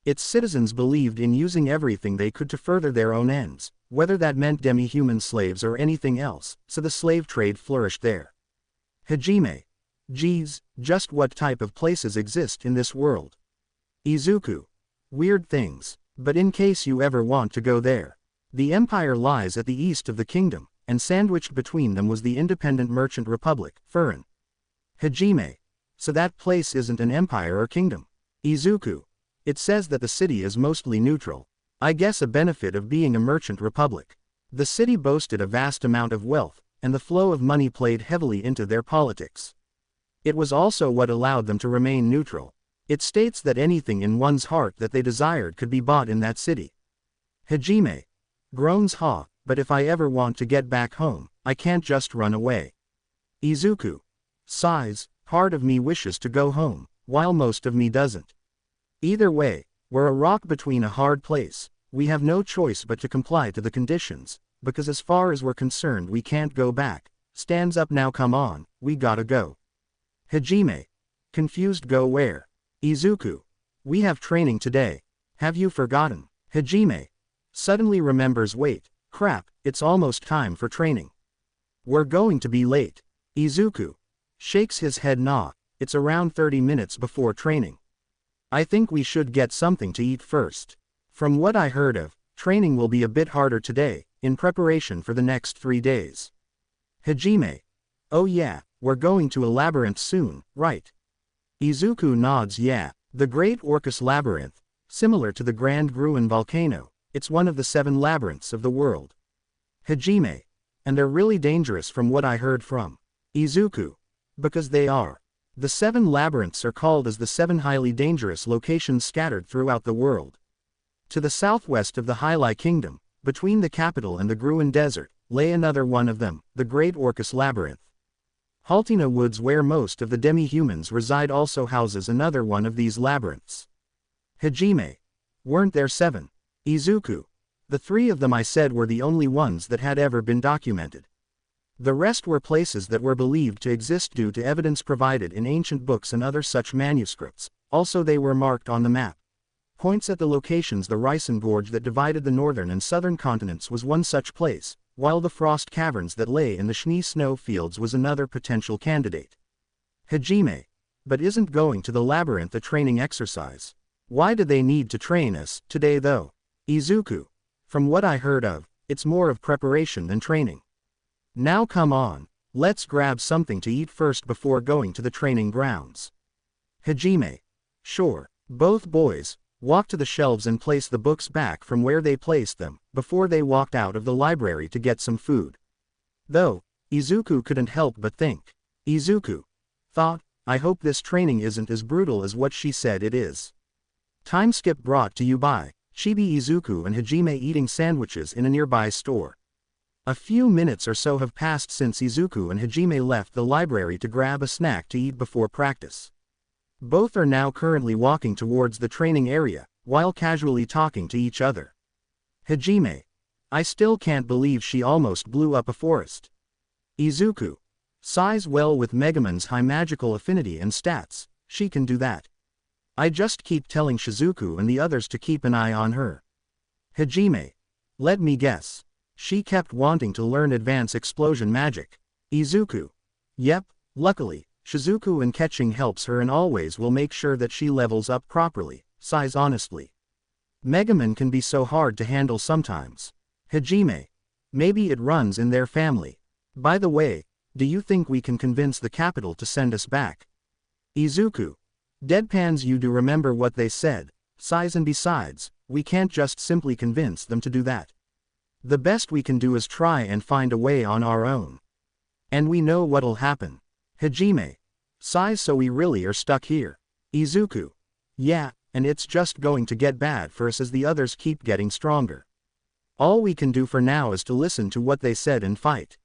Its citizens believed in using everything they could to further their own ends, whether that meant demi-human slaves or anything else, so the slave trade flourished there. Hajime. Geez, just what type of places exist in this world? Izuku. Weird things, but in case you ever want to go there. The empire lies at the east of the kingdom, and sandwiched between them was the independent merchant republic, Furin. Hajime. So that place isn't an empire or kingdom. Izuku. It says that the city is mostly neutral. I guess a benefit of being a merchant republic. The city boasted a vast amount of wealth, and the flow of money played heavily into their politics. It was also what allowed them to remain neutral. It states that anything in one's heart that they desired could be bought in that city. Hajime. Groans ha, but if I ever want to get back home, I can't just run away. Izuku. Sighs, part of me wishes to go home, while most of me doesn't. Either way, we're a rock between a hard place. We have no choice but to comply to the conditions, because as far as we're concerned we can't go back. Stands up now, come on, we gotta go. Hajime. Confused, go where? Izuku. We have training today. Have you forgotten? Hajime. Suddenly remembers, wait, crap, it's almost time for training. We're going to be late. Izuku. Shakes his head, nah, it's around 30 minutes before training. I think we should get something to eat first. From what I heard of, training will be a bit harder today, in preparation for the next 3 days. Hajime. Oh yeah, we're going to a labyrinth soon, right? Izuku nods, yeah, the Great Orcus Labyrinth, similar to the Grand Gruin Volcano, it's one of the 7 labyrinths of the world. Hajime. And they're really dangerous from what I heard from Izuku. Because they are. The 7 labyrinths are called as the 7 highly dangerous locations scattered throughout the world. To the southwest of the Hyli Kingdom, between the capital and the Gruin Desert, lay another one of them, the Great Orcus Labyrinth. Haltina Woods, where most of the demi-humans reside, also houses another one of these labyrinths. Hajime. Weren't there 7? Izuku. The 3 of them I said were the only ones that had ever been documented. The rest were places that were believed to exist due to evidence provided in ancient books and other such manuscripts, also they were marked on the map. Points at the locations. The Ricin Gorge that divided the northern and southern continents was one such place, while the frost caverns that lay in the Schnee snow fields was another potential candidate. Hajime. But isn't going to the labyrinth a training exercise? Why do they need to train us today though? Izuku. From what I heard of, it's more of preparation than training. Now come on, let's grab something to eat first before going to the training grounds. Hajime. Sure. Both boys walked to the shelves and placed the books back from where they placed them, before they walked out of the library to get some food. Though, Izuku couldn't help but think. Izuku thought, I hope this training isn't as brutal as what she said it is. Time skip brought to you by Chibi. Izuku and Hajime eating sandwiches in a nearby store. A few minutes or so have passed since Izuku and Hajime left the library to grab a snack to eat before practice. Both are now currently walking towards the training area, while casually talking to each other. Hajime. I still can't believe she almost blew up a forest. Izuku. Sighs, well, with Megumin's high magical affinity and stats, she can do that. I just keep telling Shizuku and the others to keep an eye on her. Hajime. Let me guess. She kept wanting to learn advanced explosion magic. Izuku. Yep, luckily, Shizuku and catching helps her and always will make sure that she levels up properly, sighs honestly. Megumin can be so hard to handle sometimes. Hajime. Maybe it runs in their family. By the way, do you think we can convince the capital to send us back? Izuku. Deadpans, you do remember what they said, sighs, and besides, we can't just simply convince them to do that. The best we can do is try and find a way on our own. And we know what'll happen. Hajime sighs, so we really are stuck here. Izuku. Yeah, and it's just going to get bad for us as the others keep getting stronger. All we can do for now is to listen to what they said and fight.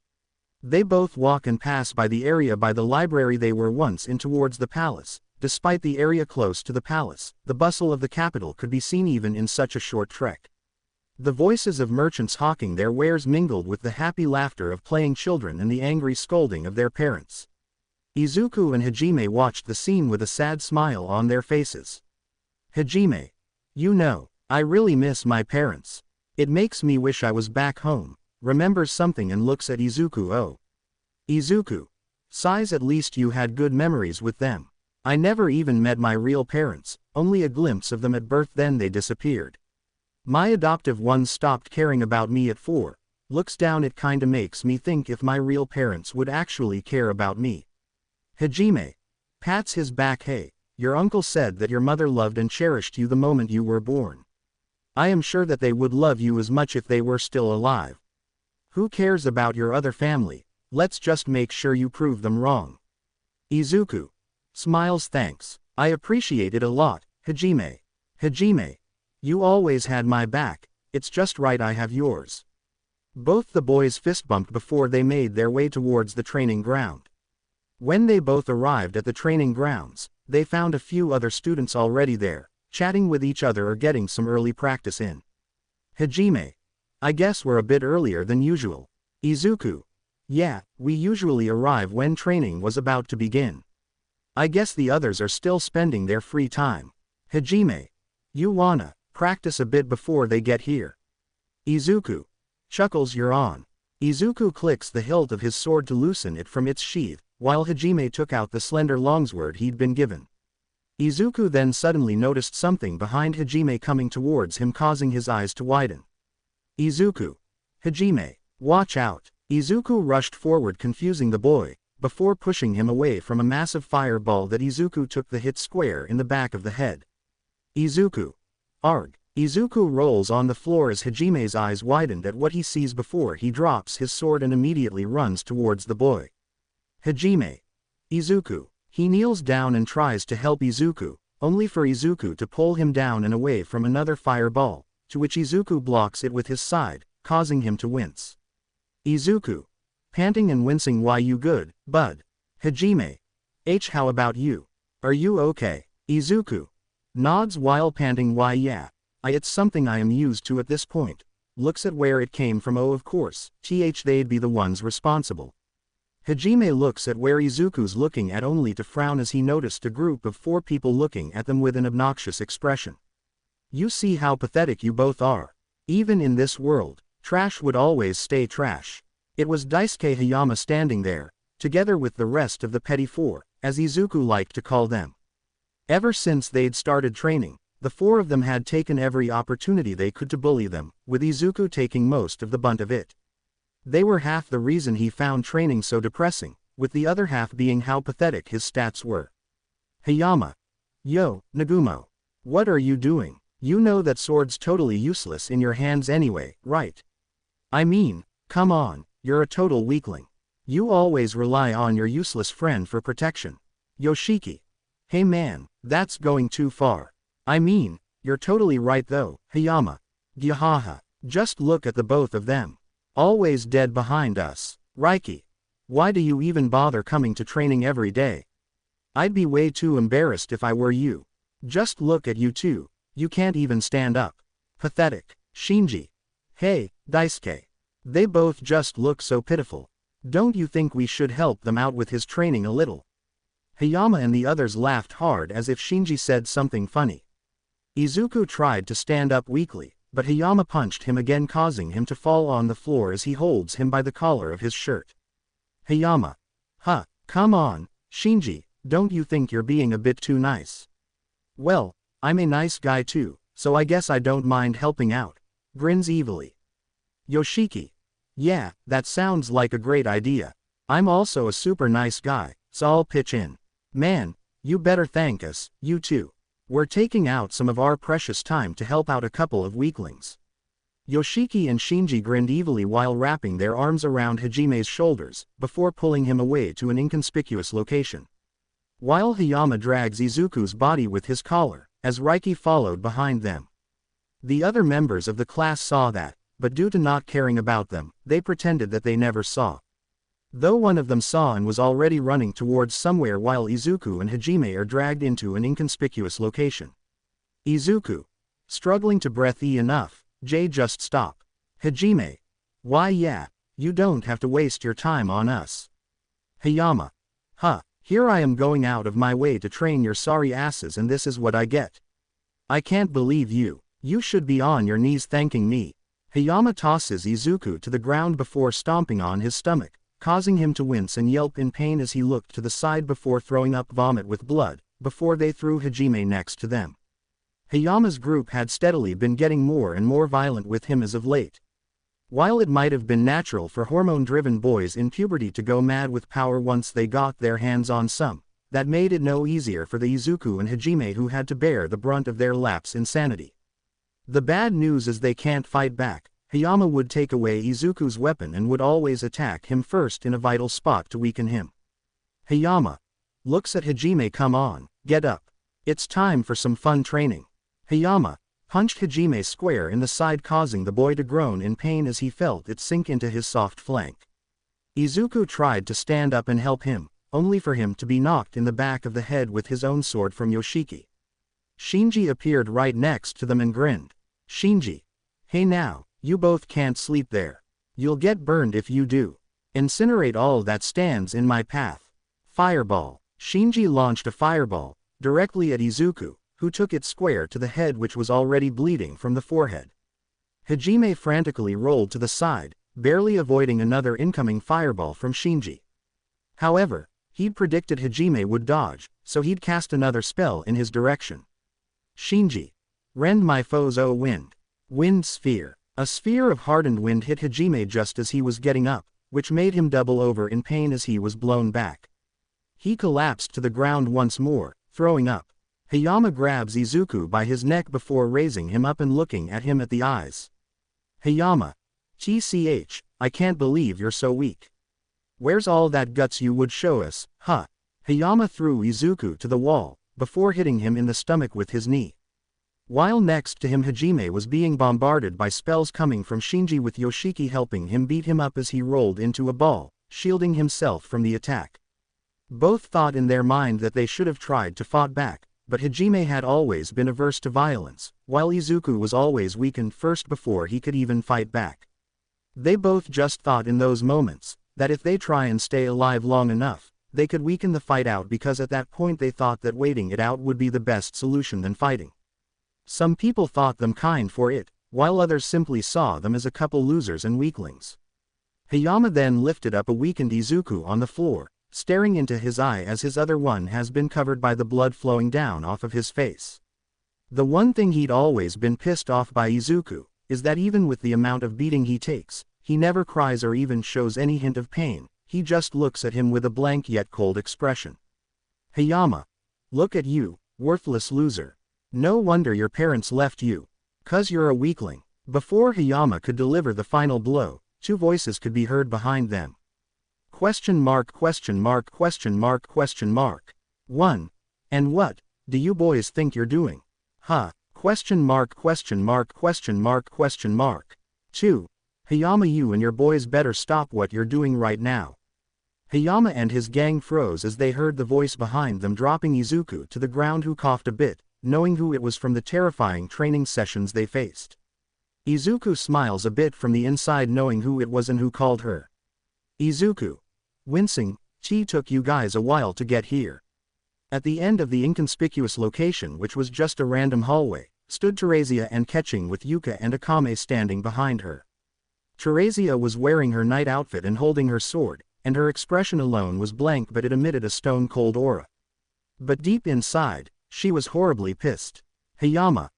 They both walk and pass by the area by the library they were once in towards the palace. Despite the area close to the palace, the bustle of the capital could be seen even in such a short trek. The voices of merchants hawking their wares mingled with the happy laughter of playing children and the angry scolding of their parents. Izuku and Hajime watched the scene with a sad smile on their faces. Hajime. You know, I really miss my parents. It makes me wish I was back home. Remembers something and looks at Izuku. Oh. Izuku sighs, at least you had good memories with them. I never even met my real parents, only a glimpse of them at birth, then they disappeared. My adoptive ones stopped caring about me at 4. Looks down, it kinda makes me think if my real parents would actually care about me. Hajime pats his back. Hey, your uncle said that your mother loved and cherished you the moment you were born. I am sure that they would love you as much if they were still alive. Who cares about your other family? Let's just make sure you prove them wrong. Izuku smiles. Thanks. I appreciate it a lot, Hajime. Hajime. You always had my back, it's just right I have yours. Both the boys fist bumped before they made their way towards the training ground. When they both arrived at the training grounds, they found a few other students already there, chatting with each other or getting some early practice in. Hajime. I guess we're a bit earlier than usual. Izuku. Yeah, we usually arrive when training was about to begin. I guess the others are still spending their free time. Hajime. You wanna practice a bit before they get here? Izuku chuckles. You're on. Izuku clicks the hilt of his sword to loosen it from its sheath, while Hajime took out the slender longsword he'd been given. Izuku then suddenly noticed something behind Hajime coming towards him, causing his eyes to widen. Izuku. Hajime. Watch out. Izuku rushed forward, confusing the boy, before pushing him away from a massive fireball that Izuku took the hit square in the back of the head. Izuku. Arg. Izuku rolls on the floor as Hajime's eyes widened at what he sees before he drops his sword and immediately runs towards the boy. Hajime. Izuku. He kneels down and tries to help Izuku, only for Izuku to pull him down and away from another fireball, to which Izuku blocks it with his side, causing him to wince. Izuku. Panting and wincing. Why, you good, bud? Hajime. How about you? Are you okay? Izuku nods while panting. Why, yeah. It's something I am used to at this point. Looks at where it came from. Oh, of course, they'd be the ones responsible. Hajime looks at where Izuku's looking at, only to frown as he noticed a group of 4 people looking at them with an obnoxious expression. You see how pathetic you both are. Even in this world, trash would always stay trash. It was Daisuke Hayama standing there, together with the rest of the Petty 4, as Izuku liked to call them. Ever since they'd started training, the 4 of them had taken every opportunity they could to bully them, with Izuku taking most of the brunt of it. They were half the reason he found training so depressing, with the other half being how pathetic his stats were. Hayama. Yo, Nagumo. What are you doing? You know that sword's totally useless in your hands anyway, right? I mean, come on, you're a total weakling. You always rely on your useless friend for protection. Yoshiki. Hey man, that's going too far. I mean, you're totally right though, Hayama. Gyahaha. Just look at the both of them. Always dead behind us. Riki. Why do you even bother coming to training every day? I'd be way too embarrassed if I were you. Just look at you two. You can't even stand up. Pathetic. Shinji. Hey, Daisuke. They both just look so pitiful. Don't you think we should help them out with his training a little? Hayama and the others laughed hard as if Shinji said something funny. Izuku tried to stand up weakly, but Hayama punched him again, causing him to fall on the floor as he holds him by the collar of his shirt. Hayama. Huh, come on, Shinji, don't you think you're being a bit too nice? Well, I'm a nice guy too, so I guess I don't mind helping out. Grins evilly. Yoshiki. Yeah, that sounds like a great idea. I'm also a super nice guy, so I'll pitch in. Man, you better thank us, you two. We're taking out some of our precious time to help out a couple of weaklings. Yoshiki and Shinji grinned evilly while wrapping their arms around Hajime's shoulders, before pulling him away to an inconspicuous location. While Hayama drags Izuku's body with his collar, as Reiki followed behind them. The other members of the class saw that, but due to not caring about them, they pretended that they never saw. Though one of them saw and was already running towards somewhere while Izuku and Hajime are dragged into an inconspicuous location. Izuku. Struggling to breathe enough, just stop. Hajime. Why yeah, you don't have to waste your time on us. Hayama. Huh, here I am going out of my way to train your sorry asses and this is what I get. I can't believe you. You should be on your knees thanking me. Hayama tosses Izuku to the ground before stomping on his stomach, causing him to wince and yelp in pain as he looked to the side before throwing up vomit with blood, before they threw Hajime next to them. Hayama's group had steadily been getting more and more violent with him as of late. While it might have been natural for hormone-driven boys in puberty to go mad with power once they got their hands on some, that made it no easier for the Izuku and Hajime who had to bear the brunt of their lapse insanity. The bad news is they can't fight back. Hayama would take away Izuku's weapon and would always attack him first in a vital spot to weaken him. Hayama looks at Hajime. Come on, get up. It's time for some fun training. Hayama punched Hajime square in the side, causing the boy to groan in pain as he felt it sink into his soft flank. Izuku tried to stand up and help him, only for him to be knocked in the back of the head with his own sword from Yoshiki. Shinji appeared right next to them and grinned. Shinji. Hey now, you both can't sleep there. You'll get burned if you do. Incinerate all that stands in my path. Fireball. Shinji launched a fireball, directly at Izuku, who took it square to the head which was already bleeding from the forehead. Hajime frantically rolled to the side, barely avoiding another incoming fireball from Shinji. However, he'd predicted Hajime would dodge, so he'd cast another spell in his direction. Shinji. Rend my foes O wind. Wind sphere. A sphere of hardened wind hit Hajime just as he was getting up, which made him double over in pain as he was blown back. He collapsed to the ground once more, throwing up. Hayama grabs Izuku by his neck before raising him up and looking at him at the eyes. Hayama. TCH, I can't believe you're so weak. Where's all that guts you would show us, huh? Hayama threw Izuku to the wall, before hitting him in the stomach with his knee. While next to him Hajime was being bombarded by spells coming from Shinji with Yoshiki helping him beat him up as he rolled into a ball, shielding himself from the attack. Both thought in their mind that they should have tried to fight back, but Hajime had always been averse to violence, while Izuku was always weakened first before he could even fight back. They both just thought in those moments, that if they try and stay alive long enough, they could weaken the fight out because at that point they thought that waiting it out would be the best solution than fighting. Some people thought them kind for it, while others simply saw them as a couple losers and weaklings. Hayama then lifted up a weakened Izuku on the floor, staring into his eye as his other one has been covered by the blood flowing down off of his face. The one thing he'd always been pissed off by Izuku, is that even with the amount of beating he takes, he never cries or even shows any hint of pain, he just looks at him with a blank yet cold expression. Hayama. Look at you, worthless loser. No wonder your parents left you. 'Cause you're a weakling. Before Hayama could deliver the final blow, two voices could be heard behind them. Question mark question mark question mark question mark. 1. And what do you boys think you're doing? Huh? Question mark question mark question mark question mark. 2. Hayama, you and your boys better stop what you're doing right now. Hayama and his gang froze as they heard the voice behind them dropping Izuku to the ground, who coughed a bit, knowing who it was from the terrifying training sessions they faced. Izuku smiles a bit from the inside knowing who it was and who called her. Izuku. Wincing, took you guys a while to get here. At the end of the inconspicuous location, which was just a random hallway, stood Teresia and Ketching with Yuka and Akame standing behind her. Teresia was wearing her night outfit and holding her sword, and her expression alone was blank, but it emitted a stone-cold aura. But deep inside, she was horribly pissed. Hayama.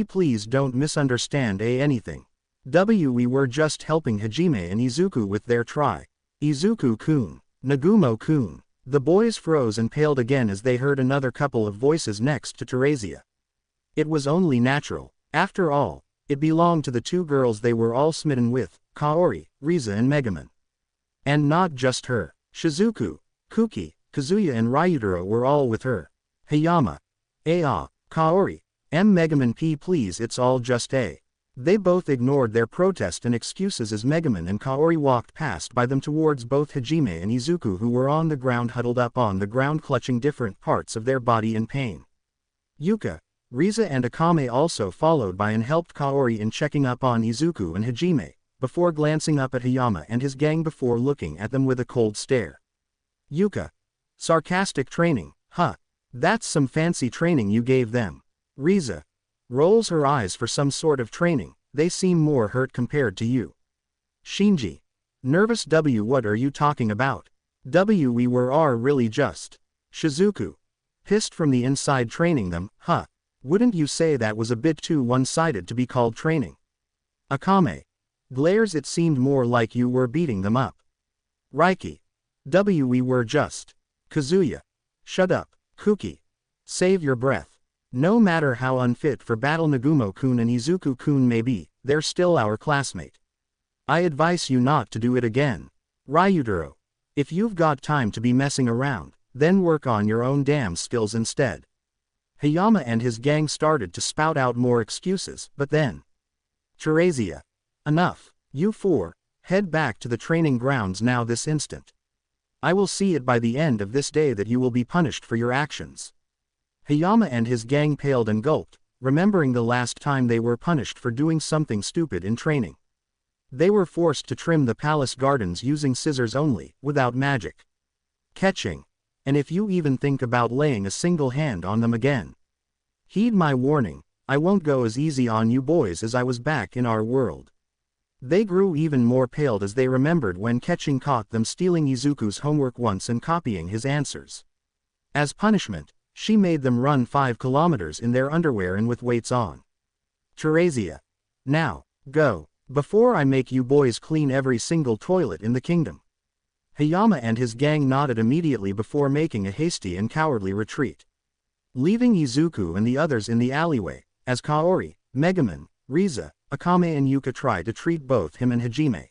Please don't misunderstand anything. We were just helping Hajime and Izuku with their try. Izuku-kun. Nagumo-kun. The boys froze and paled again as they heard another couple of voices next to Teresia. It was only natural. After all, it belonged to the two girls they were all smitten with, Kaori, Riza and Megumin. And not just her. Shizuku, Kuki, Kazuya and Ryutaro were all with her. Hayama. Kaori. Megumin P please it's all just a. They both ignored their protest and excuses as Megumin and Kaori walked past by them towards both Hajime and Izuku who were on the ground huddled up on the ground clutching different parts of their body in pain. Yuka, Riza and Akame also followed by and helped Kaori in checking up on Izuku and Hajime, before glancing up at Hayama and his gang before looking at them with a cold stare. Yuka. Sarcastic training, huh? That's some fancy training you gave them. Riza. Rolls her eyes for some sort of training, they seem more hurt compared to you. Shinji. Nervous W what are you talking about? We were really just. Shizuku. Pissed from the inside training them, huh? Wouldn't you say that was a bit too one-sided to be called training? Akame. Glares it seemed more like you were beating them up. Raiki. We were just. Kazuya. Shut up, Kuki. Save your breath. No matter how unfit for battle Nagumo-kun and Izuku-kun may be, they're still our classmate. I advise you not to do it again. Ryutaro. If you've got time to be messing around, then work on your own damn skills instead. Hayama and his gang started to spout out more excuses, but then. Teresia. Enough, you four, head back to the training grounds now this instant. I will see it by the end of this day that you will be punished for your actions. Hayama and his gang paled and gulped, remembering the last time they were punished for doing something stupid in training. They were forced to trim the palace gardens using scissors only, without magic. Catching. And if you even think about laying a single hand on them again. Heed my warning, I won't go as easy on you boys as I was back in our world. They grew even more paled as they remembered when Catching caught them stealing Izuku's homework once and copying his answers. As punishment, she made them run 5 kilometers in their underwear and with weights on. Teresia. Now, go, before I make you boys clean every single toilet in the kingdom. Hayama and his gang nodded immediately before making a hasty and cowardly retreat. Leaving Izuku and the others in the alleyway, as Kaori, Megumin, Riza, Akame and Yuka tried to treat both him and Hajime.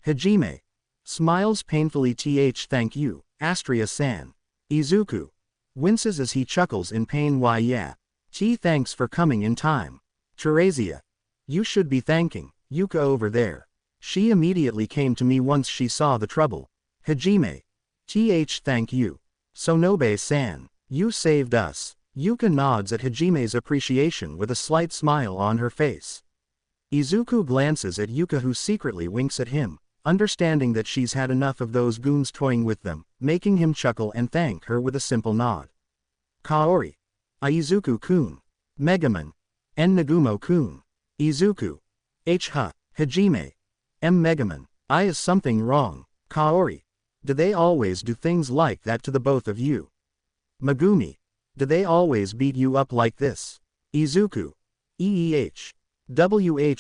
Hajime. Smiles painfully thank you, Astria-san. Izuku. Winces as he chuckles in pain why yeah. Thanks for coming in time. Teresia. You should be thanking Yuka over there. She immediately came to me once she saw the trouble. Hajime. Thank you. Sonobe-san. You saved us. Yuka nods at Hajime's appreciation with a slight smile on her face. Izuku glances at Yuka who secretly winks at him, understanding that she's had enough of those goons toying with them, making him chuckle and thank her with a simple nod. Kaori. Izuku-kun. Megumin. Nagumo-kun. Izuku. Hajime. Megumin. Is something wrong, Kaori? Do they always do things like that to the both of you? Megumi. Do they always beat you up like this? Izuku.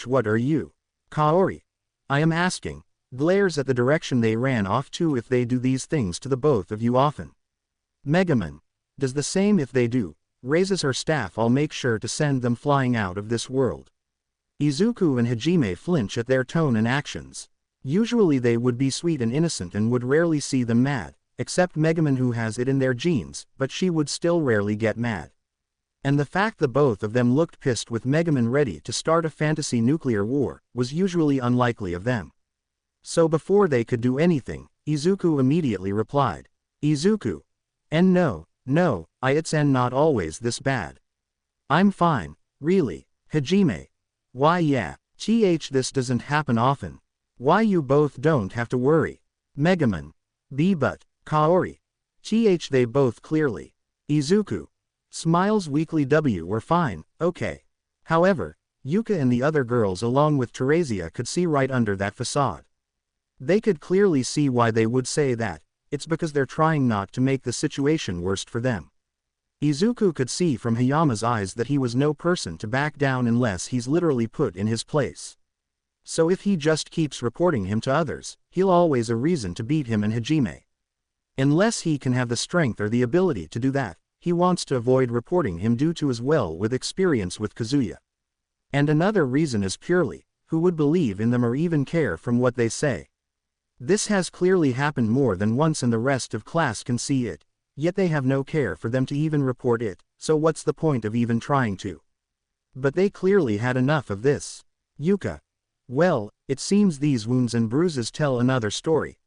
What are you? Kaori. I am asking. Glares at the direction they ran off to if they do these things to the both of you often. Megumin. Does the same if they do. Raises her staff I'll make sure to send them flying out of this world. Izuku and Hajime flinch at their tone and actions. Usually they would be sweet and innocent and would rarely see them mad, except Megumin who has it in their genes, but she would still rarely get mad. And the fact that both of them looked pissed with Megumin ready to start a fantasy nuclear war, was usually unlikely of them. So before they could do anything, Izuku immediately replied. Izuku. No, it's not always this bad. I'm fine, really, Hajime. Why yeah, this doesn't happen often. Why you both don't have to worry. Megumin. But, Kaori. They both clearly. Izuku. Smiles weakly we're fine, okay. However, Yuka and the other girls along with Teresia could see right under that facade. They could clearly see why they would say that. It's because they're trying not to make the situation worse for them. Izuku could see from Hayama's eyes that he was no person to back down unless he's literally put in his place. So if he just keeps reporting him to others, he'll always a reason to beat him and Hajime. Unless he can have the strength or the ability to do that, he wants to avoid reporting him due to his with experience with Kazuya. And another reason is purely, who would believe in them or even care from what they say. This has clearly happened more than once and the rest of class can see it, yet they have no care for them to even report it, so what's the point of even trying to? But they clearly had enough of this. Yuka. Well, it seems these wounds and bruises tell another story.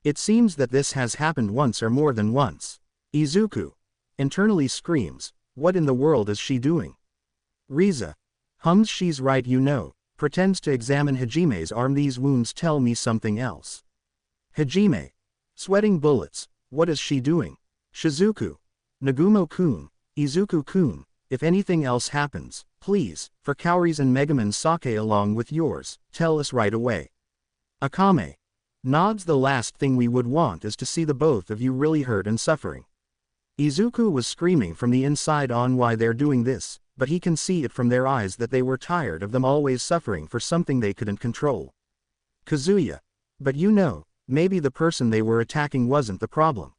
It seems that this has happened once or more than once. Izuku. Internally screams, what in the world is she doing? Riza. Hums, she's right, you know. Pretends to examine Hajime's arm. These wounds tell me something else. Hajime. Sweating bullets, what is she doing? Shizuku. Nagumo-kun. Izuku-kun, if anything else happens, please, for Kaori's and Megumin's sake along with yours, tell us right away. Akame. Nods. The last thing we would want is to see the both of you really hurt and suffering. Izuku was screaming from the inside on why they're doing this, but he can see it from their eyes that they were tired of them always suffering for something they couldn't control. Kazuya. But you know, maybe the person they were attacking wasn't the problem.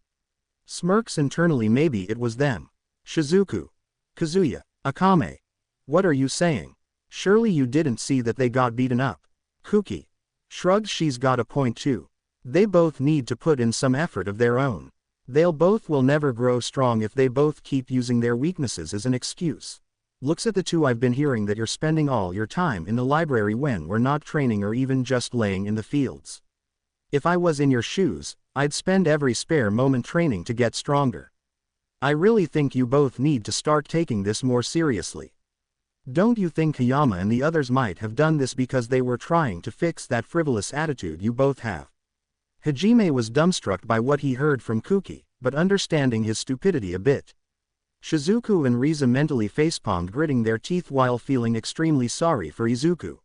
Smirks internally. Maybe it was them. Shizuku. Kazuya. Akame. What are you saying? Surely you didn't see that they got beaten up. Kuki. Shrugs. She's got a point too. They both need to put in some effort of their own. They'll both will never grow strong if they both keep using their weaknesses as an excuse. Looks at the two. I've been hearing that you're spending all your time in the library when we're not training or even just laying in the fields. If I was in your shoes, I'd spend every spare moment training to get stronger. I really think you both need to start taking this more seriously. Don't you think Hayama and the others might have done this because they were trying to fix that frivolous attitude you both have? Hajime was dumbstruck by what he heard from Kuki, but understanding his stupidity a bit. Shizuku and Riza mentally facepalmed, gritting their teeth while feeling extremely sorry for Izuku.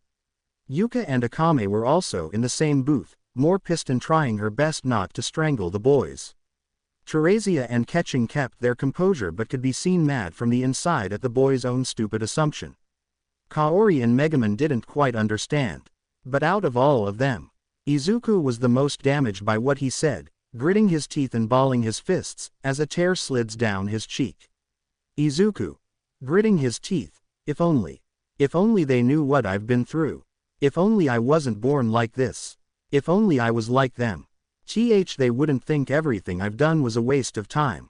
Yuka and Akame were also in the same booth, more pissed and trying her best not to strangle the boys. Teresia and Ketching kept their composure but could be seen mad from the inside at the boys' own stupid assumption. Kaori and Megumin didn't quite understand. But out of all of them, Izuku was the most damaged by what he said, gritting his teeth and balling his fists, as a tear slids down his cheek. Izuku. Gritting his teeth, if only they knew what I've been through. If only I wasn't born like this. If only I was like them. They wouldn't think everything I've done was a waste of time.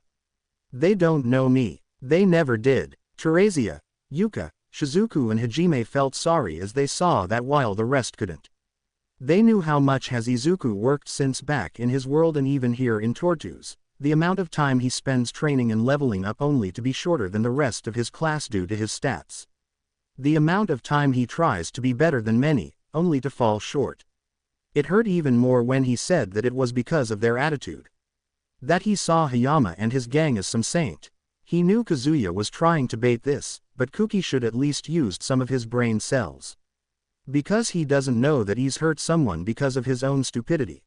They don't know me. They never did. Teresia, Yuka, Shizuku and Hajime felt sorry as they saw that while the rest couldn't. They knew how much has Izuku worked since back in his world and even here in Tortus, the amount of time he spends training and leveling up only to be shorter than the rest of his class due to his stats. The amount of time he tries to be better than many, only to fall short. It hurt even more when he said that it was because of their attitude. That he saw Hayama and his gang as some saint. He knew Kazuya was trying to bait this, but Kuki should at least used some of his brain cells. Because he doesn't know that he's hurt someone because of his own stupidity.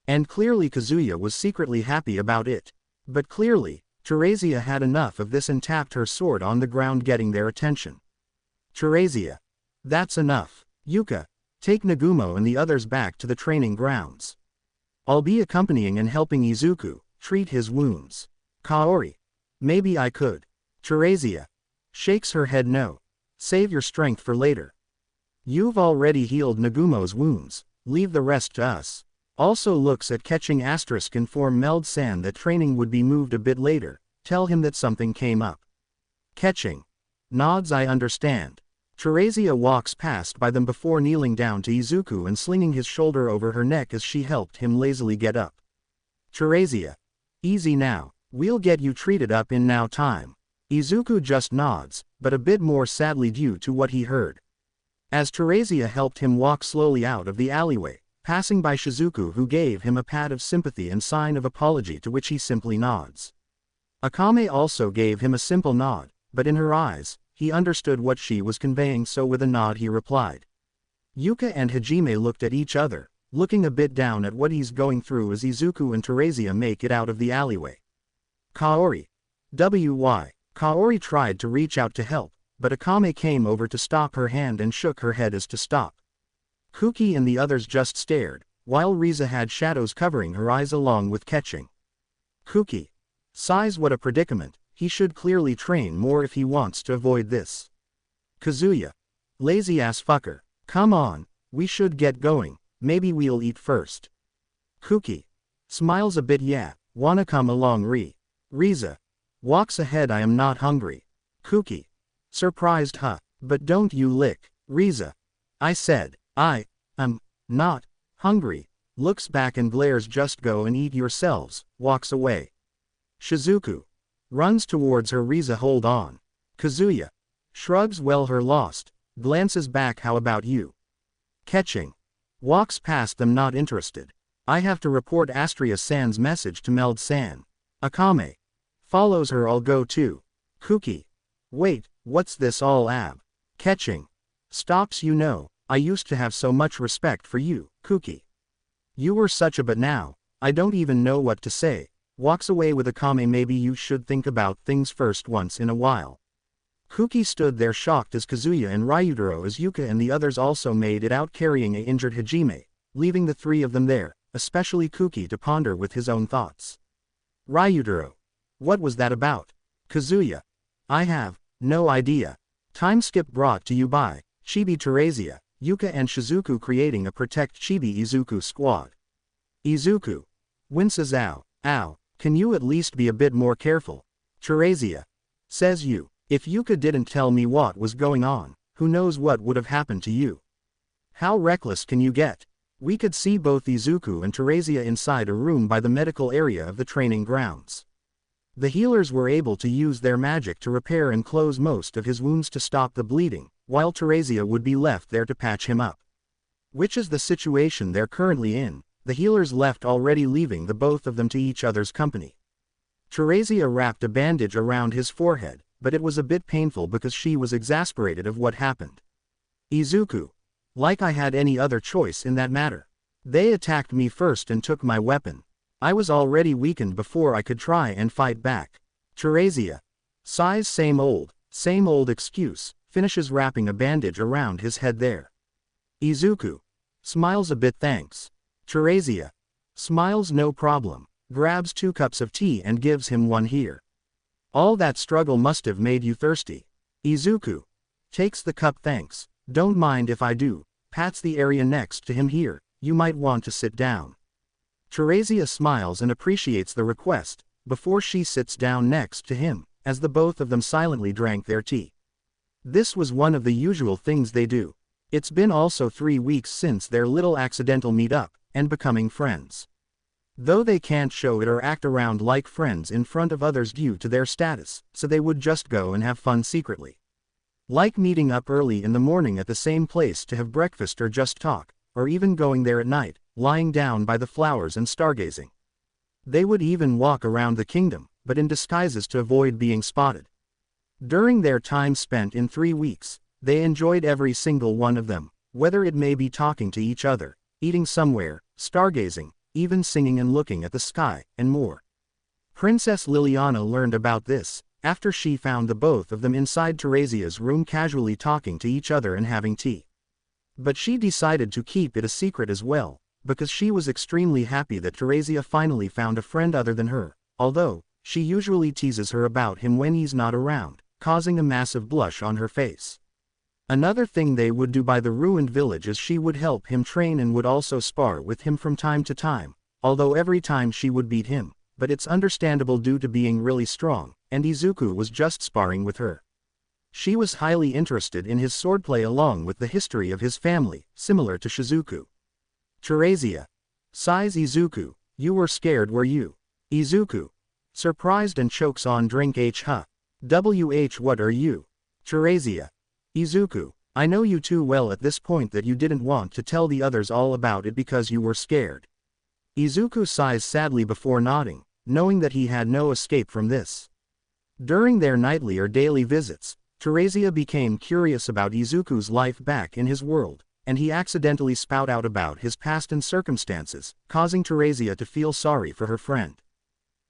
And clearly Kazuya was secretly happy about it. But clearly, Teresia had enough of this and tapped her sword on the ground, getting their attention. Teresia. That's enough. Yuka. Take Nagumo and the others back to the training grounds. I'll be accompanying and helping Izuku treat his wounds. Kaori. Maybe I could. Teresia. Shakes her head no. Save your strength for later. You've already healed Nagumo's wounds, leave the rest to us. Also looks at Ketching * inform Meld San that training would be moved a bit later, tell him that something came up. Ketching. Nods. I understand. Teresia walks past by them before kneeling down to Izuku and slinging his shoulder over her neck as she helped him lazily get up. Teresia. Easy now, we'll get you treated up in no time. Izuku just nods, but a bit more sadly due to what he heard. As Teresia helped him walk slowly out of the alleyway, passing by Shizuku, who gave him a pat of sympathy and sign of apology to which he simply nods. Akame also gave him a simple nod, but in her eyes, he understood what she was conveying, so with a nod he replied. Yuka and Hajime looked at each other, looking a bit down at what he's going through as Izuku and Teresia make it out of the alleyway. Kaori. Why? Kaori tried to reach out to help, but Akame came over to stop her hand and shook her head as to stop. Kuki and the others just stared, while Riza had shadows covering her eyes along with Ketching. Kuki. Sighs, what a predicament, he should clearly train more if he wants to avoid this. Kazuya. Lazy ass fucker. Come on, we should get going, maybe we'll eat first. Kuki. Smiles a bit, yeah, wanna come along Riza. Walks ahead, I am not hungry. Kuki. Surprised, huh, but don't you lick, Riza. I said, I'm not hungry. Looks back and glares, just go and eat yourselves, walks away. Shizuku. Runs towards her, Riza, hold on. Kazuya. Shrugs, well, her lost, glances back, how about you? Catching. Walks past them, not interested. I have to report Astria-san's message to Meld-san. Akame. Follows her, I'll go too. Kuki. Wait, what's this all ab? Catching. Stops, you know, I used to have so much respect for you, Kuki. You were such a, but now, I don't even know what to say. Walks away with Akame, maybe you should think about things first once in a while. Kuki stood there shocked as Kazuya and Ryutaro, as Yuka and the others also made it out carrying a injured Hajime, leaving the three of them there, especially Kuki, to ponder with his own thoughts. Ryutaro. What was that about? Kazuya. I have no idea. Time skip brought to you by Chibi Teresia, Yuka and Shizuku creating a Protect Chibi Izuku squad. Izuku. Winces, ow, can you at least be a bit more careful? Teresia. Says you. If Yuka didn't tell me what was going on, who knows what would have happened to you? How reckless can you get? We could see both Izuku and Teresia inside a room by the medical area of the training grounds. The healers were able to use their magic to repair and close most of his wounds to stop the bleeding, while Teresia would be left there to patch him up. Which is the situation they're currently in, the healers left already, leaving the both of them to each other's company. Teresia wrapped a bandage around his forehead, but it was a bit painful because she was exasperated of what happened. Izuku. Like I had any other choice in that matter. They attacked me first and took my weapon. I was already weakened before I could try and fight back. Teresia. Sighs, same old excuse, finishes wrapping a bandage around his head there. Izuku. Smiles a bit, thanks. Teresia. Smiles, no problem, grabs 2 cups of tea and gives him one here. All that struggle must have made you thirsty. Izuku. Takes the cup, thanks, don't mind if I do, pats the area next to him, here, you might want to sit down. Teresia smiles and appreciates the request, before she sits down next to him, as the both of them silently drank their tea. This was one of the usual things they do. It's been also 3 weeks since their little accidental meet-up, and becoming friends. Though they can't show it or act around like friends in front of others due to their status, so they would just go and have fun secretly. Like meeting up early in the morning at the same place to have breakfast or just talk, or even going there at night, lying down by the flowers and stargazing. They would even walk around the kingdom, but in disguises to avoid being spotted. During their time spent in 3 weeks, they enjoyed every single one of them, whether it may be talking to each other, eating somewhere, stargazing, even singing and looking at the sky, and more. Princess Liliana learned about this after she found the both of them inside Teresia's room casually talking to each other and having tea. But she decided to keep it a secret as well, because she was extremely happy that Teresia finally found a friend other than her, although she usually teases her about him when he's not around, causing a massive blush on her face. Another thing they would do by the ruined village is she would help him train and would also spar with him from time to time, although every time she would beat him, but it's understandable due to being really strong, and Izuku was just sparring with her. She was highly interested in his swordplay along with the history of his family, similar to Shizuku. Teresia. Sighs, Izuku, you were scared, were you? Izuku. Surprised and chokes on drink, what are you? Teresia. Izuku, I know you too well at this point that you didn't want to tell the others all about it because you were scared. Izuku sighs sadly before nodding, knowing that he had no escape from this. During their nightly or daily visits, Teresia became curious about Izuku's life back in his world, and he accidentally spout out about his past and circumstances, causing Teresia to feel sorry for her friend.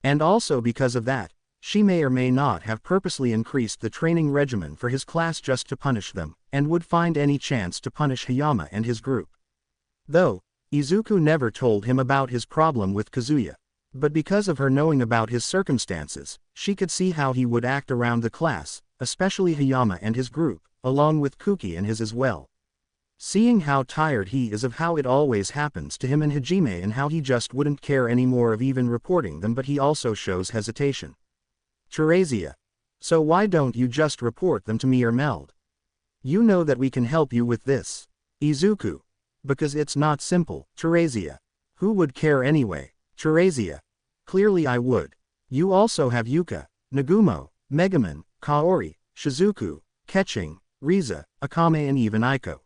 And also because of that, she may or may not have purposely increased the training regimen for his class just to punish them, and would find any chance to punish Hayama and his group. Though, Izuku never told him about his problem with Kazuya. But because of her knowing about his circumstances, she could see how he would act around the class, especially Hayama and his group, along with Kuki and his as well. Seeing how tired he is of how it always happens to him and Hajime and how he just wouldn't care anymore of even reporting them, but he also shows hesitation. Teresia. So why don't you just report them to me or Meld? You know that we can help you with this. Izuku. Because it's not simple, Teresia. Who would care anyway? Teresia. Clearly I would. You also have Yuka, Nagumo, Megumin, Kaori, Shizuku, Ketching, Riza, Akame and even Aiko.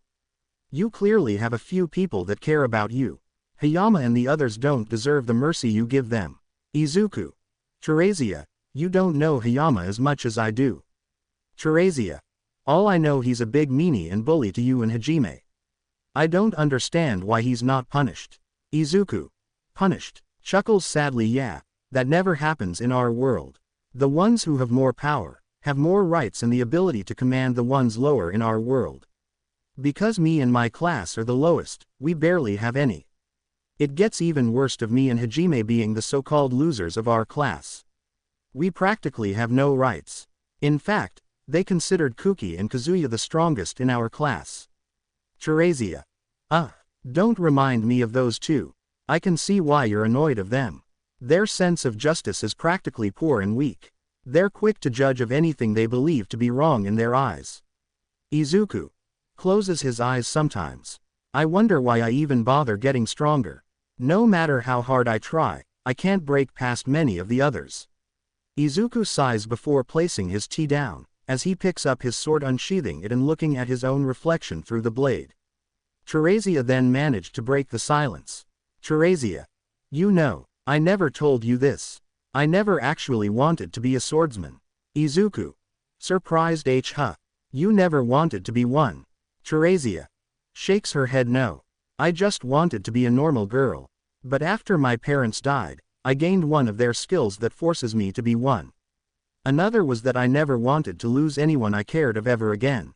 You clearly have a few people that care about you. Hayama and the others don't deserve the mercy you give them. Izuku. Teresia, you don't know Hayama as much as I do. Teresia. All I know, he's a big meanie and bully to you and Hajime. I don't understand why he's not punished. Izuku. Punished. Chuckles sadly. Yeah, that never happens in our world. The ones who have more power, have more rights and the ability to command the ones lower in our world. Because me and my class are the lowest, we barely have any. It gets even worse of me and Hajime being the so-called losers of our class. We practically have no rights. In fact, they considered Kuki and Kazuya the strongest in our class. Teresia. Don't remind me of those two. I can see why you're annoyed of them. Their sense of justice is practically poor and weak. They're quick to judge of anything they believe to be wrong in their eyes. Izuku. Closes his eyes sometimes. I wonder why I even bother getting stronger. No matter how hard I try, I can't break past many of the others. Izuku sighs before placing his tea down, as he picks up his sword, unsheathing it and looking at his own reflection through the blade. Teresia then managed to break the silence. Teresia. You know, I never told you this. I never actually wanted to be a swordsman. Izuku. Surprised. You never wanted to be one. Teresia. Shakes her head. No. I just wanted to be a normal girl. But after my parents died, I gained one of their skills that forces me to be one. Another was that I never wanted to lose anyone I cared of ever again.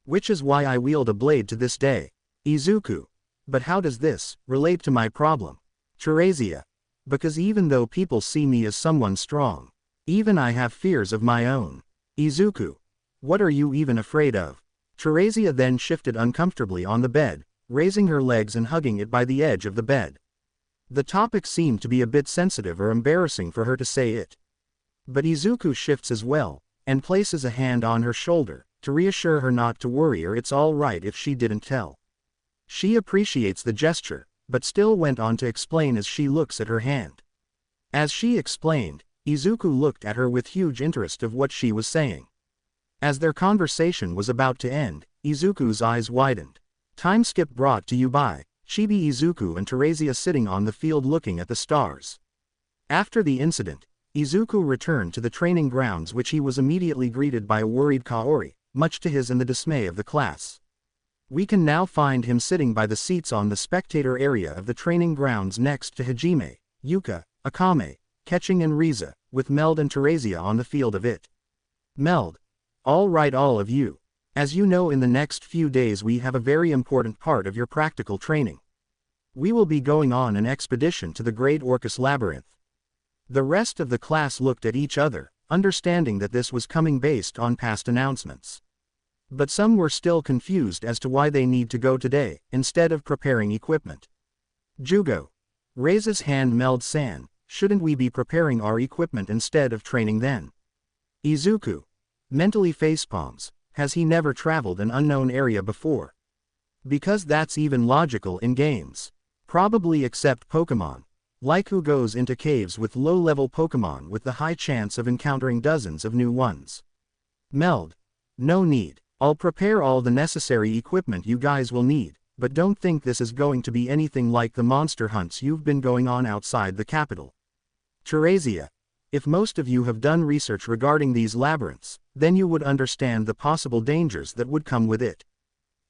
Which is why I wield a blade to this day. Izuku. But how does this relate to my problem? Teresia. Because even though people see me as someone strong, even I have fears of my own. Izuku. What are you even afraid of? Teresia then shifted uncomfortably on the bed, raising her legs and hugging it by the edge of the bed. The topic seemed to be a bit sensitive or embarrassing for her to say it. But Izuku shifts as well, and places a hand on her shoulder, to reassure her not to worry or it's all right if she didn't tell. She appreciates the gesture, but still went on to explain as she looks at her hand. As she explained, Izuku looked at her with huge interest of what she was saying. As their conversation was about to end, Izuku's eyes widened. Time skip brought to you by Chibi. Izuku and Teresia sitting on the field looking at the stars. After the incident, Izuku returned to the training grounds, which he was immediately greeted by a worried Kaori, much to his and the dismay of the class. We can now find him sitting by the seats on the spectator area of the training grounds next to Hajime, Yuka, Akame, Ketching and Riza, with Meld and Teresia on the field of it. Meld. All right, all of you. As you know, in the next few days we have a very important part of your practical training. We will be going on an expedition to the Great Orcus Labyrinth. The rest of the class looked at each other, understanding that this was coming based on past announcements. But some were still confused as to why they need to go today, instead of preparing equipment. Jugo. Raises hand. Meld-san, shouldn't we be preparing our equipment instead of training then? Izuku. Mentally facepalms. Has he never traveled an unknown area before? Because that's even logical in games. Probably, except Pokemon. Like who goes into caves with low-level Pokemon with the high chance of encountering dozens of new ones. Meld. No need. I'll prepare all the necessary equipment you guys will need, but don't think this is going to be anything like the monster hunts you've been going on outside the capital. Teresia. If most of you have done research regarding these labyrinths, then you would understand the possible dangers that would come with it.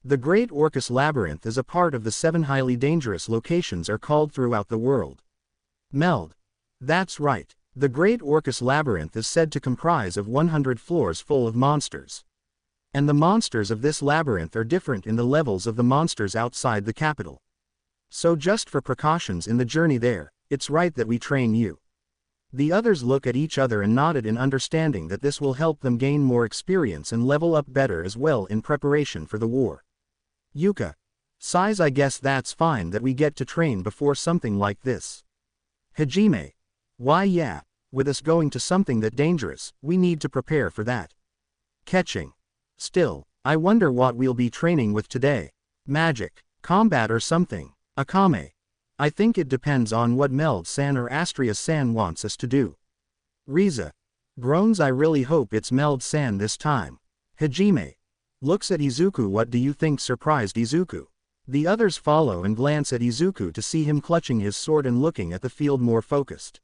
The Great Orcus Labyrinth is a part of the 7 highly dangerous locations are called throughout the world. Meld. That's right. The Great Orcus Labyrinth is said to comprise of 100 floors full of monsters. And the monsters of this labyrinth are different in the levels of the monsters outside the capital. So just for precautions in the journey there, it's right that we train you. The others look at each other and nodded in understanding that this will help them gain more experience and level up better as well in preparation for the war. Yuka sighs. I guess that's fine that we get to train before something like this. Hajime, why yeah, with us going to something that dangerous, we need to prepare for that. Catching, still, I wonder what we'll be training with today. Magic, combat or something. Akame, I think it depends on what Meld-san or Astria-san wants us to do. Riza groans. I really hope it's Meld-san this time. Hajime looks at Izuku. What do you think surprised Izuku? The others follow and glance at Izuku to see him clutching his sword and looking at the field more focused.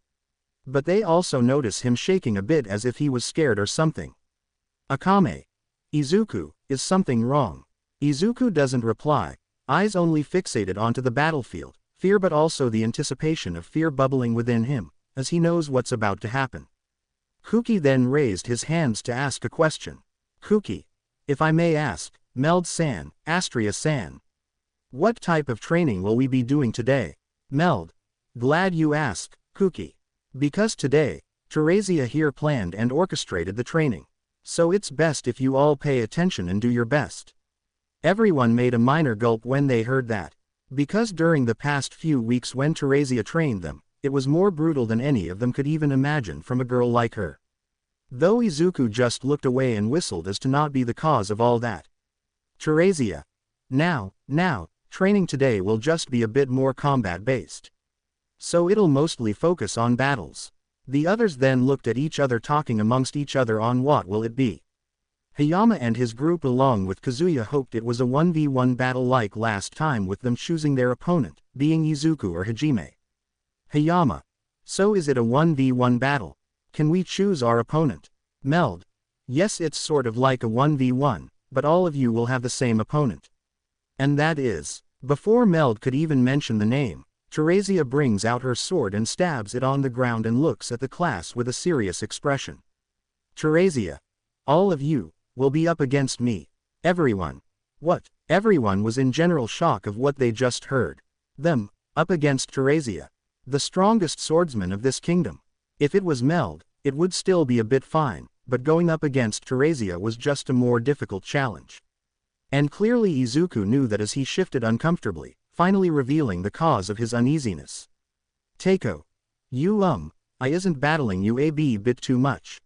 But they also notice him shaking a bit as if he was scared or something. Akame, Izuku, is something wrong? Izuku doesn't reply, eyes only fixated onto the battlefield, fear but also the anticipation of fear bubbling within him, as he knows what's about to happen. Kuki then raised his hands to ask a question. Kuki, if I may ask, Meld-san, Astria-san, what type of training will we be doing today? Meld, glad you asked, Kuki. Because today, Teresia here planned and orchestrated the training. So it's best if you all pay attention and do your best. Everyone made a minor gulp when they heard that. Because during the past few weeks when Teresia trained them, it was more brutal than any of them could even imagine from a girl like her. Though Izuku just looked away and whistled as to not be the cause of all that. Teresia. Now, training today will just be a bit more combat-based. So it'll mostly focus on battles. The others then looked at each other talking amongst each other on what will it be. Hayama and his group along with Kazuya hoped it was a 1v1 battle like last time with them choosing their opponent, being Izuku or Hajime. Hayama. So is it a 1v1 battle? Can we choose our opponent? Meld. Yes, it's sort of like a 1v1, but all of you will have the same opponent. And that is. Before Meld could even mention the name, Teresia brings out her sword and stabs it on the ground and looks at the class with a serious expression. Teresia. All of you will be up against me. Everyone. What? Everyone was in general shock of what they just heard. Them, up against Teresia, the strongest swordsman of this kingdom. If it was Meld, it would still be a bit fine, but going up against Teresia was just a more difficult challenge. And clearly Izuku knew that as he shifted uncomfortably, finally revealing the cause of his uneasiness. Teiko. You I isn't battling you a bit too much.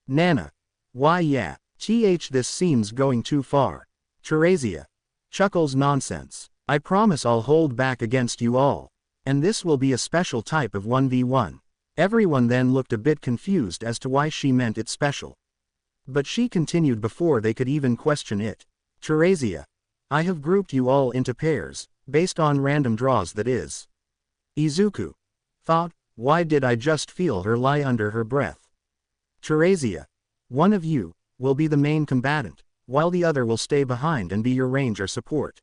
Nana. Why yeah, this seems going too far. Teresia. Chuckles. Nonsense. I promise I'll hold back against you all. And this will be a special type of 1v1. Everyone then looked a bit confused as to why she meant it special. But she continued before they could even question it. Teresia. I have grouped you all into pairs, based on random draws that is. Izuku. Thought, why did I just feel her lie under her breath? Teresia. One of you will be the main combatant, while the other will stay behind and be your ranger support.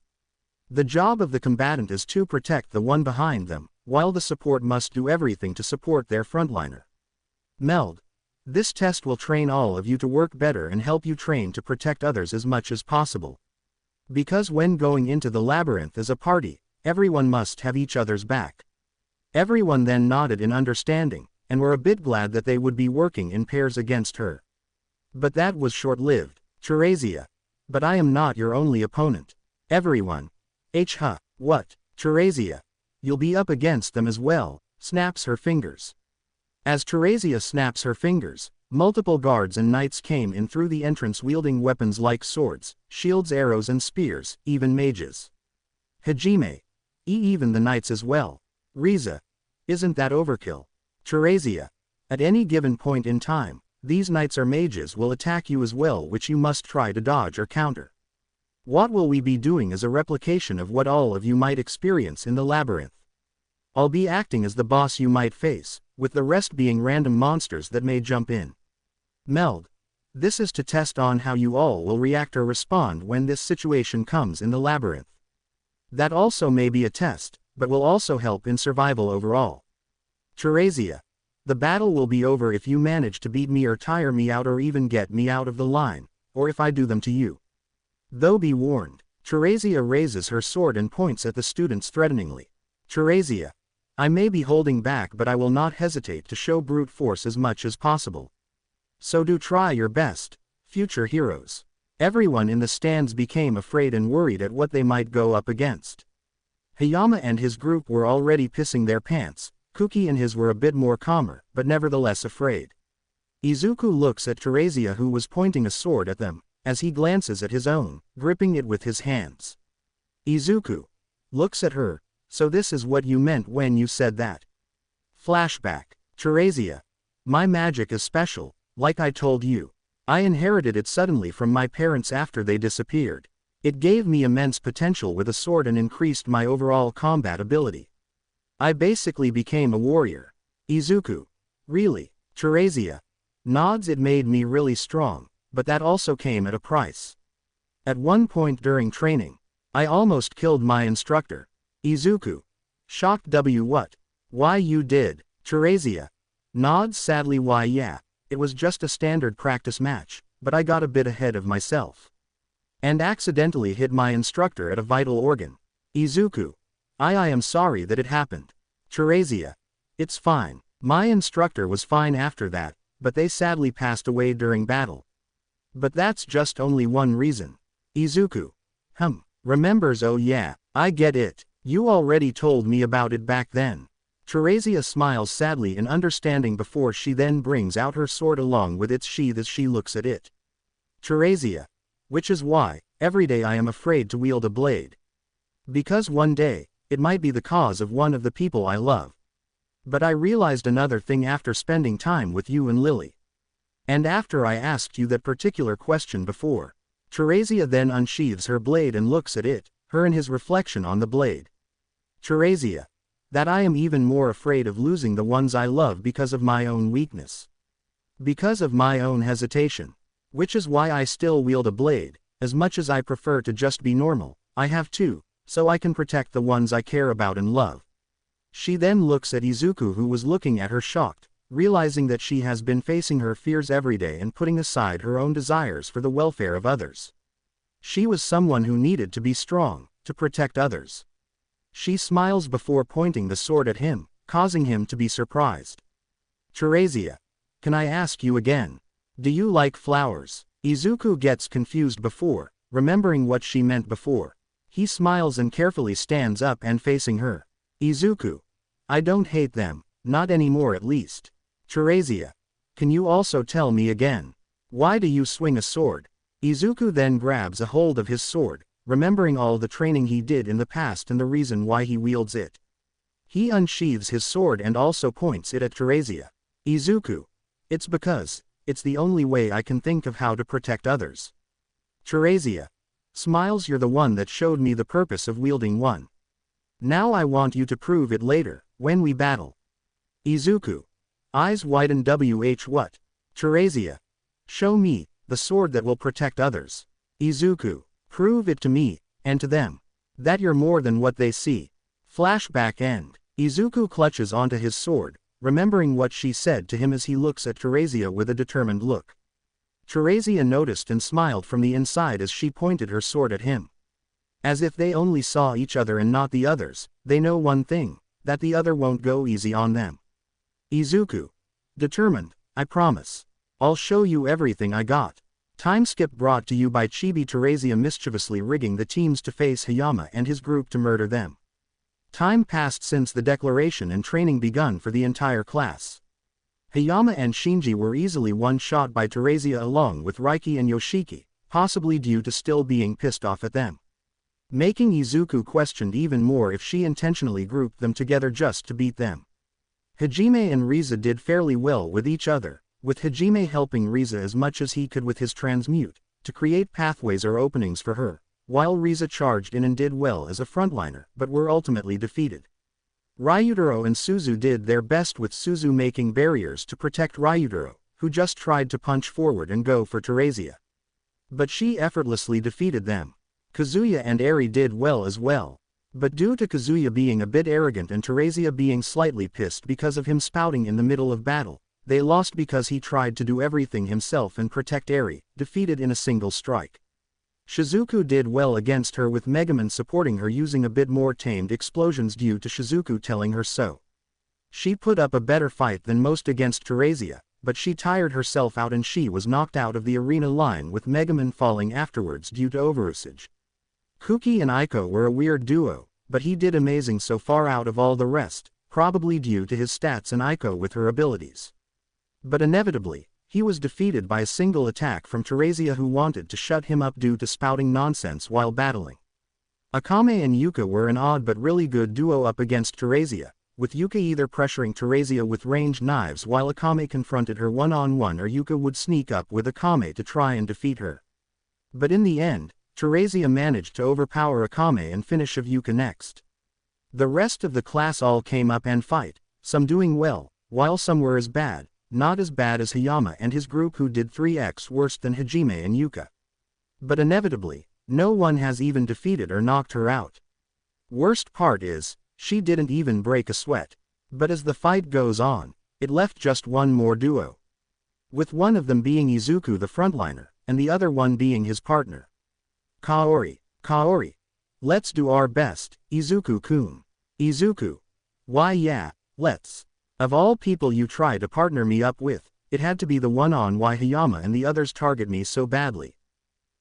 The job of the combatant is to protect the one behind them, while the support must do everything to support their frontliner. Meld. This test will train all of you to work better and help you train to protect others as much as possible. Because when going into the labyrinth as a party, everyone must have each other's back. Everyone then nodded in understanding, and were a bit glad that they would be working in pairs against her. But that was short-lived. Teresia. But I am not your only opponent. Everyone. What? Teresia. You'll be up against them as well, snaps her fingers. As Teresia snaps her fingers, multiple guards and knights came in through the entrance wielding weapons like swords, shields, arrows and spears, even mages. Hajime. Even the knights as well. Riza. Isn't that overkill? Teresia. At any given point in time, these knights or mages will attack you as well, which you must try to dodge or counter. What will we be doing is a replication of what all of you might experience in the labyrinth. I'll be acting as the boss you might face, with the rest being random monsters that may jump in. Meld. This is to test on how you all will react or respond when this situation comes in the labyrinth. That also may be a test, but will also help in survival overall. Teresia. The battle will be over if you manage to beat me or tire me out or even get me out of the line, or if I do them to you. Though be warned, Teresia raises her sword and points at the students threateningly. Teresia. I may be holding back, but I will not hesitate to show brute force as much as possible. So do try your best, future heroes. Everyone in the stands became afraid and worried at what they might go up against. Hayama and his group were already pissing their pants. Kuki and his were a bit more calmer, but nevertheless afraid. Izuku looks at Teresia, who was pointing a sword at them, as he glances at his own, gripping it with his hands. Izuku looks at her. So this is what you meant when you said that. Flashback. Teresia. My magic is special, like I told you. I inherited it suddenly from my parents after they disappeared. It gave me immense potential with a sword and increased my overall combat ability. I basically became a warrior. Izuku. Really? Teresia nods. It made me really strong, but that also came at a price. At one point during training, I almost killed my instructor. Izuku. Shocked. What? Why you did? Teresia nods sadly. Why yeah, it was just a standard practice match, but I got a bit ahead of myself. And accidentally hit my instructor at a vital organ. Izuku. I am sorry that it happened. Teresia. It's fine. My instructor was fine after that, but they sadly passed away during battle. But that's just only one reason. Izuku. Remembers. Oh yeah, I get it. You already told me about it back then. Teresia smiles sadly in understanding before she then brings out her sword along with its sheath as she looks at it. Teresia. Which is why, every day I am afraid to wield a blade. Because one day, it might be the cause of one of the people I love. But I realized another thing after spending time with you and Lily. And after I asked you that particular question before. Teresia then unsheathes her blade and looks at it, her and his reflection on the blade. Teresia. That I am even more afraid of losing the ones I love because of my own weakness. Because of my own hesitation. Which is why I still wield a blade, as much as I prefer to just be normal, I have to, so I can protect the ones I care about and love. She then looks at Izuku, who was looking at her shocked, realizing that she has been facing her fears every day and putting aside her own desires for the welfare of others. She was someone who needed to be strong, to protect others. She smiles before pointing the sword at him, causing him to be surprised. Teresia. Can I ask you again? Do you like flowers? Izuku gets confused before, remembering what she meant before. He smiles and carefully stands up and facing her. Izuku. I don't hate them, not anymore at least. Teresia. Can you also tell me again? Why do you swing a sword? Izuku then grabs a hold of his sword, remembering all the training he did in the past and the reason why he wields it. He unsheathes his sword and also points it at Teresia. Izuku. It's because, it's the only way I can think of how to protect others. Teresia. Smiles. You're the one that showed me the purpose of wielding one. Now I want you to prove it later, when we battle. Izuku. Eyes widen. What? Teresia. Show me, the sword that will protect others. Izuku. Prove it to me, and to them. That you're more than what they see. Flashback end. Izuku clutches onto his sword, remembering what she said to him as he looks at Teresia with a determined look. Teresia noticed and smiled from the inside as she pointed her sword at him. As if they only saw each other and not the others, they know one thing, that the other won't go easy on them. Izuku. Determined, I promise. I'll show you everything I got. Time skip brought to you by Chibi. Teresia mischievously rigging the teams to face Hayama and his group to murder them. Time passed since the declaration and training begun for the entire class. Hayama and Shinji were easily one-shot by Teresia along with Raiki and Yoshiki, possibly due to still being pissed off at them. Making Izuku questioned even more if she intentionally grouped them together just to beat them. Hajime and Riza did fairly well with each other, with Hajime helping Riza as much as he could with his transmute, to create pathways or openings for her, while Riza charged in and did well as a frontliner but were ultimately defeated. Ryutaro and Suzu did their best with Suzu making barriers to protect Ryutaro, who just tried to punch forward and go for Teresia. But she effortlessly defeated them. Kazuya and Eri did well as well. But due to Kazuya being a bit arrogant and Teresia being slightly pissed because of him spouting in the middle of battle, they lost because he tried to do everything himself and protect Eri, defeated in a single strike. Shizuku did well against her with Megaman supporting her using a bit more tamed explosions due to Shizuku telling her so. She put up a better fight than most against Teresia, but she tired herself out and she was knocked out of the arena line with Megaman falling afterwards due to overusage. Kuki and Aiko were a weird duo, but he did amazing so far out of all the rest, probably due to his stats and Aiko with her abilities. But inevitably, he was defeated by a single attack from Teresia who wanted to shut him up due to spouting nonsense while battling. Akame and Yuka were an odd but really good duo up against Teresia, with Yuka either pressuring Teresia with ranged knives while Akame confronted her one-on-one or Yuka would sneak up with Akame to try and defeat her. But in the end, Teresia managed to overpower Akame and finish of Yuka next. The rest of the class all came up and fight, some doing well, while some were as bad, not as bad as Hayama and his group who did 3x worse than Hajime and Yuka. But inevitably, no one has even defeated or knocked her out. Worst part is, she didn't even break a sweat. But as the fight goes on, it left just one more duo. With one of them being Izuku the frontliner, and the other one being his partner. Kaori. Let's do our best, Izuku-kun. Izuku. Why yeah, let's. Of all people you try to partner me up with, it had to be the one on why Hayama and the others target me so badly.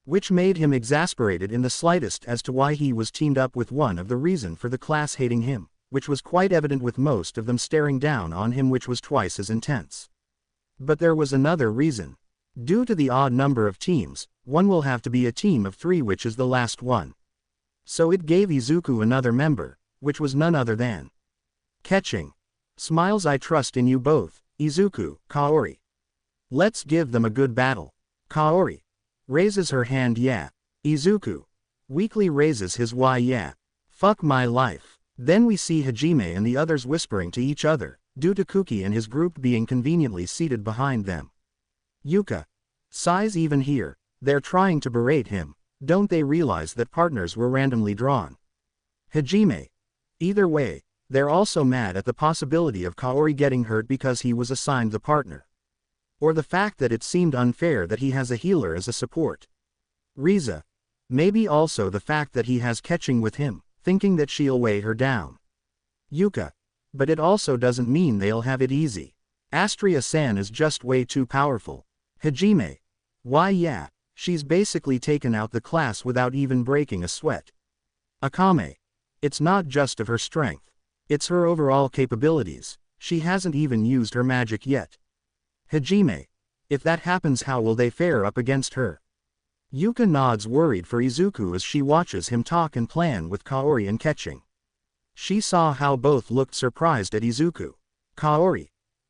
Which made him exasperated in the slightest as to why he was teamed up with one of the reason for the class hating him, which was quite evident with most of them staring down on him, which was twice as intense. But there was another reason. Due to the odd number of teams, one will have to be a team of 3, which is the last one. So it gave Izuku another member, which was none other than Ketching. Smiles. I trust in you both, Izuku, Kaori. Let's give them a good battle. Kaori. Raises her hand. Yeah. Izuku. Weakly raises his why yeah. Fuck my life. Then we see Hajime and the others whispering to each other, due to Kuki and his group being conveniently seated behind them. Yuka. Sighs. Even here, they're trying to berate him, don't they realize that partners were randomly drawn? Hajime. Either way, they're also mad at the possibility of Kaori getting hurt because he was assigned the partner. Or the fact that it seemed unfair that he has a healer as a support. Riza. Maybe also the fact that he has Ketching with him, thinking that she'll weigh her down. Yuka. But it also doesn't mean they'll have it easy. Astria-san is just way too powerful. Hajime. Why yeah, she's basically taken out the class without even breaking a sweat. Akame. It's not just of her strength. It's her overall capabilities, she hasn't even used her magic yet. Hajime. If that happens, how will they fare up against her? Yuka nods, worried for Izuku as she watches him talk and plan with Kaori and Ketching. She saw how both looked surprised at Izuku. Kaori.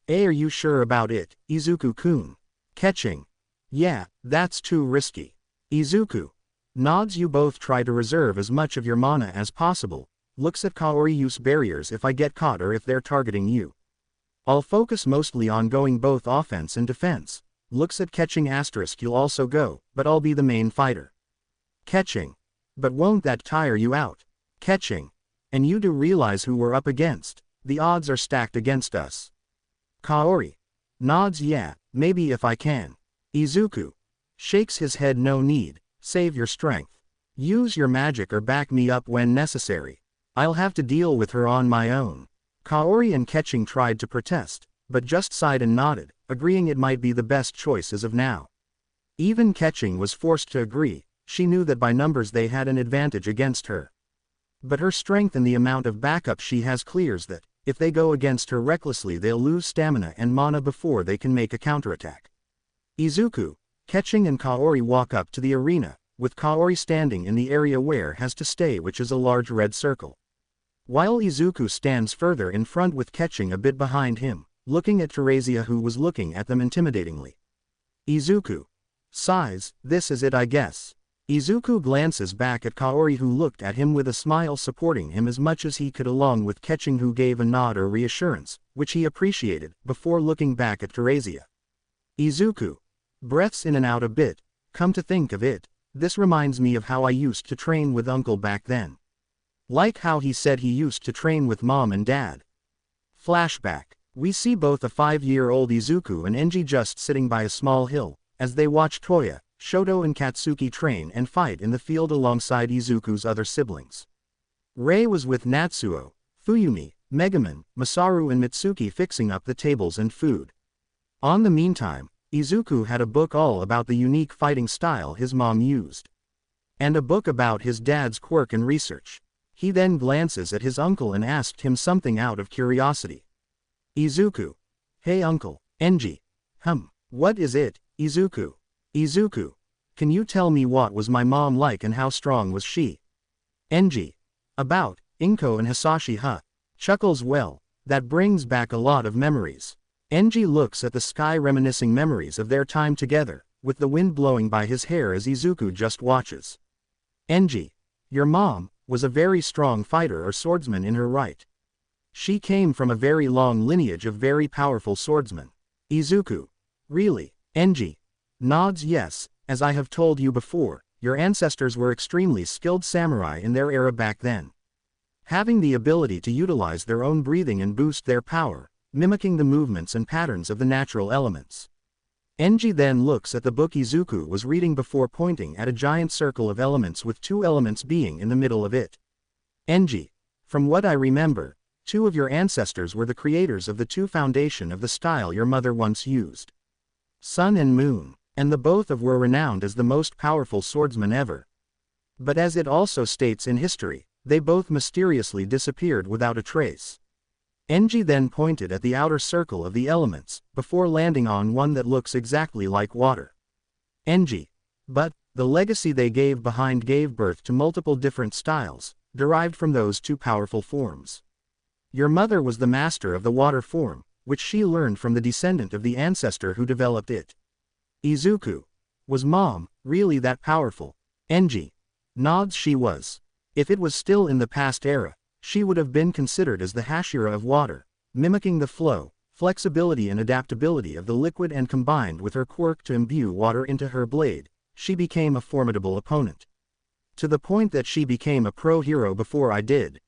Are you sure about it, Izuku-kun? Ketching. Yeah, that's too risky. Izuku. Nods. You both try to reserve as much of your mana as possible. Looks at Kaori. Use barriers if I get caught or if they're targeting you. I'll focus mostly on going both offense and defense. Looks at Ketching. You'll also go, but I'll be the main fighter. Ketching. But won't that tire you out? Ketching. And you do realize who we're up against. The odds are stacked against us. Kaori. Nods. Yeah, maybe if I can. Izuku. Shakes his head. No need, save your strength. Use your magic or back me up when necessary. I'll have to deal with her on my own. Kaori and Ketching tried to protest, but just sighed and nodded, agreeing it might be the best choice as of now. Even Ketching was forced to agree. She knew that by numbers they had an advantage against her. But her strength and the amount of backup she has clears that, if they go against her recklessly, they'll lose stamina and mana before they can make a counterattack. Izuku, Ketching and Kaori walk up to the arena, with Kaori standing in the area where has to stay, which is a large red circle. While Izuku stands further in front with Ketching a bit behind him, looking at Teresia, who was looking at them intimidatingly. Izuku. Sighs. This is it, I guess. Izuku glances back at Kaori, who looked at him with a smile, supporting him as much as he could, along with Ketching, who gave a nod or reassurance, which he appreciated, before looking back at Teresia. Izuku. Breaths in and out a bit. Come to think of it, this reminds me of how I used to train with Uncle back then. Like how he said he used to train with Mom and Dad. Flashback. We see both a 5-year-old Izuku and Enji just sitting by a small hill, as they watch Toya, Shoto and Katsuki train and fight in the field alongside Izuku's other siblings. Rei was with Natsuo, Fuyumi, Megumin, Masaru and Mitsuki fixing up the tables and food. On the meantime, Izuku had a book all about the unique fighting style his mom used. And a book about his dad's quirk and research. He then glances at his uncle and asked him something out of curiosity. Izuku. Hey uncle. Enji. What is it, Izuku? Izuku. Can you tell me what was my mom like and how strong was she? Enji. About, Inko and Hisashi Chuckles well, that brings back a lot of memories. Enji looks at the sky reminiscing memories of their time together, with the wind blowing by his hair as Izuku just watches. Enji. Your mom was a very strong fighter or swordsman in her right. She came from a very long lineage of very powerful swordsmen. Izuku. Really? Enji. Nods yes, as I have told you before, your ancestors were extremely skilled samurai in their era back then. Having the ability to utilize their own breathing and boost their power, mimicking the movements and patterns of the natural elements. Enji then looks at the book Izuku was reading before pointing at a giant circle of elements with 2 elements being in the middle of it. Enji. From what I remember, 2 of your ancestors were the creators of the 2 foundation of the style your mother once used. Sun and Moon, and the both of were renowned as the most powerful swordsmen ever. But as it also states in history, they both mysteriously disappeared without a trace. Enji then pointed at the outer circle of the elements, before landing on one that looks exactly like water. Enji. But, the legacy they gave behind gave birth to multiple different styles, derived from those 2 powerful forms. Your mother was the master of the water form, which she learned from the descendant of the ancestor who developed it. Izuku. Was mom really that powerful? Enji. Nods she was. If it was still in the past era, she would have been considered as the Hashira of water, mimicking the flow, flexibility and adaptability of the liquid, and combined with her quirk to imbue water into her blade, she became a formidable opponent. To the point that she became a pro hero before I did.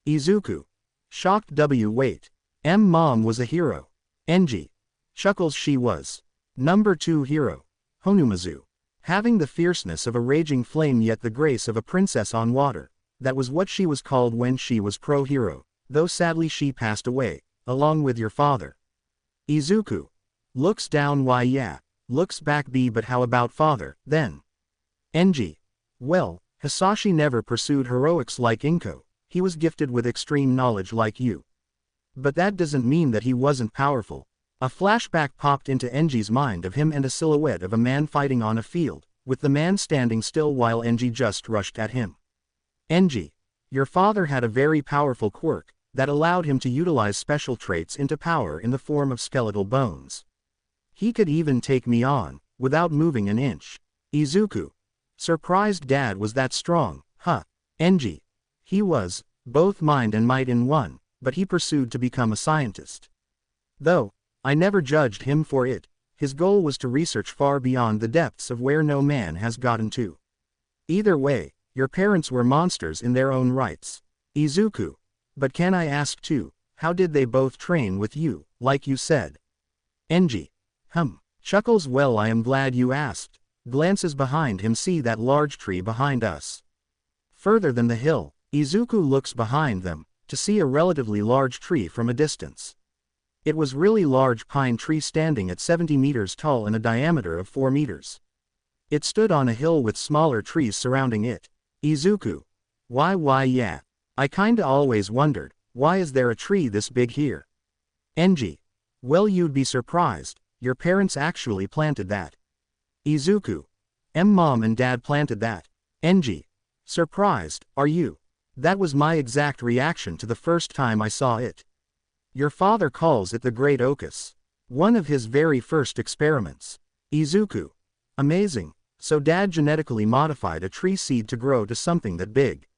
Izuku. Shocked wait. Mom was a hero. Enji. Chuckles she was. Number 2 hero. Honumazu. Having the fierceness of a raging flame yet the grace of a princess on water. That was what she was called when she was pro-hero, though sadly she passed away, along with your father. Izuku. Looks down why yeah, looks back b but how about father, then? Enji. Well, Hisashi never pursued heroics like Inko, he was gifted with extreme knowledge like you. But that doesn't mean that he wasn't powerful. A flashback popped into Enji's mind of him and a silhouette of a man fighting on a field, with the man standing still while Enji just rushed at him. Enji. Your father had a very powerful quirk, that allowed him to utilize special traits into power in the form of skeletal bones. He could even take me on, without moving an inch. Izuku. Surprised dad was that strong, Enji. He was, both mind and might in one, but he pursued to become a scientist. Though, I never judged him for it, his goal was to research far beyond the depths of where no man has gotten to. Either way, your parents were monsters in their own rights. Izuku. But can I ask too, how did they both train with you, like you said? Enji. Chuckles well I am glad you asked. Glances behind him see that large tree behind us. Further than the hill, Izuku looks behind them, to see a relatively large tree from a distance. It was really large pine tree standing at 70 meters tall and a diameter of 4 meters. It stood on a hill with smaller trees surrounding it. Izuku. Why yeah. I kinda always wondered, why is there a tree this big here? Enji. Well you'd be surprised, your parents actually planted that. Izuku. Mom and dad planted that. Enji. Surprised, are you? That was my exact reaction to the first time I saw it. Your father calls it the Great Ocus. One of his very first experiments. Izuku. Amazing, so dad genetically modified a tree seed to grow to something that big.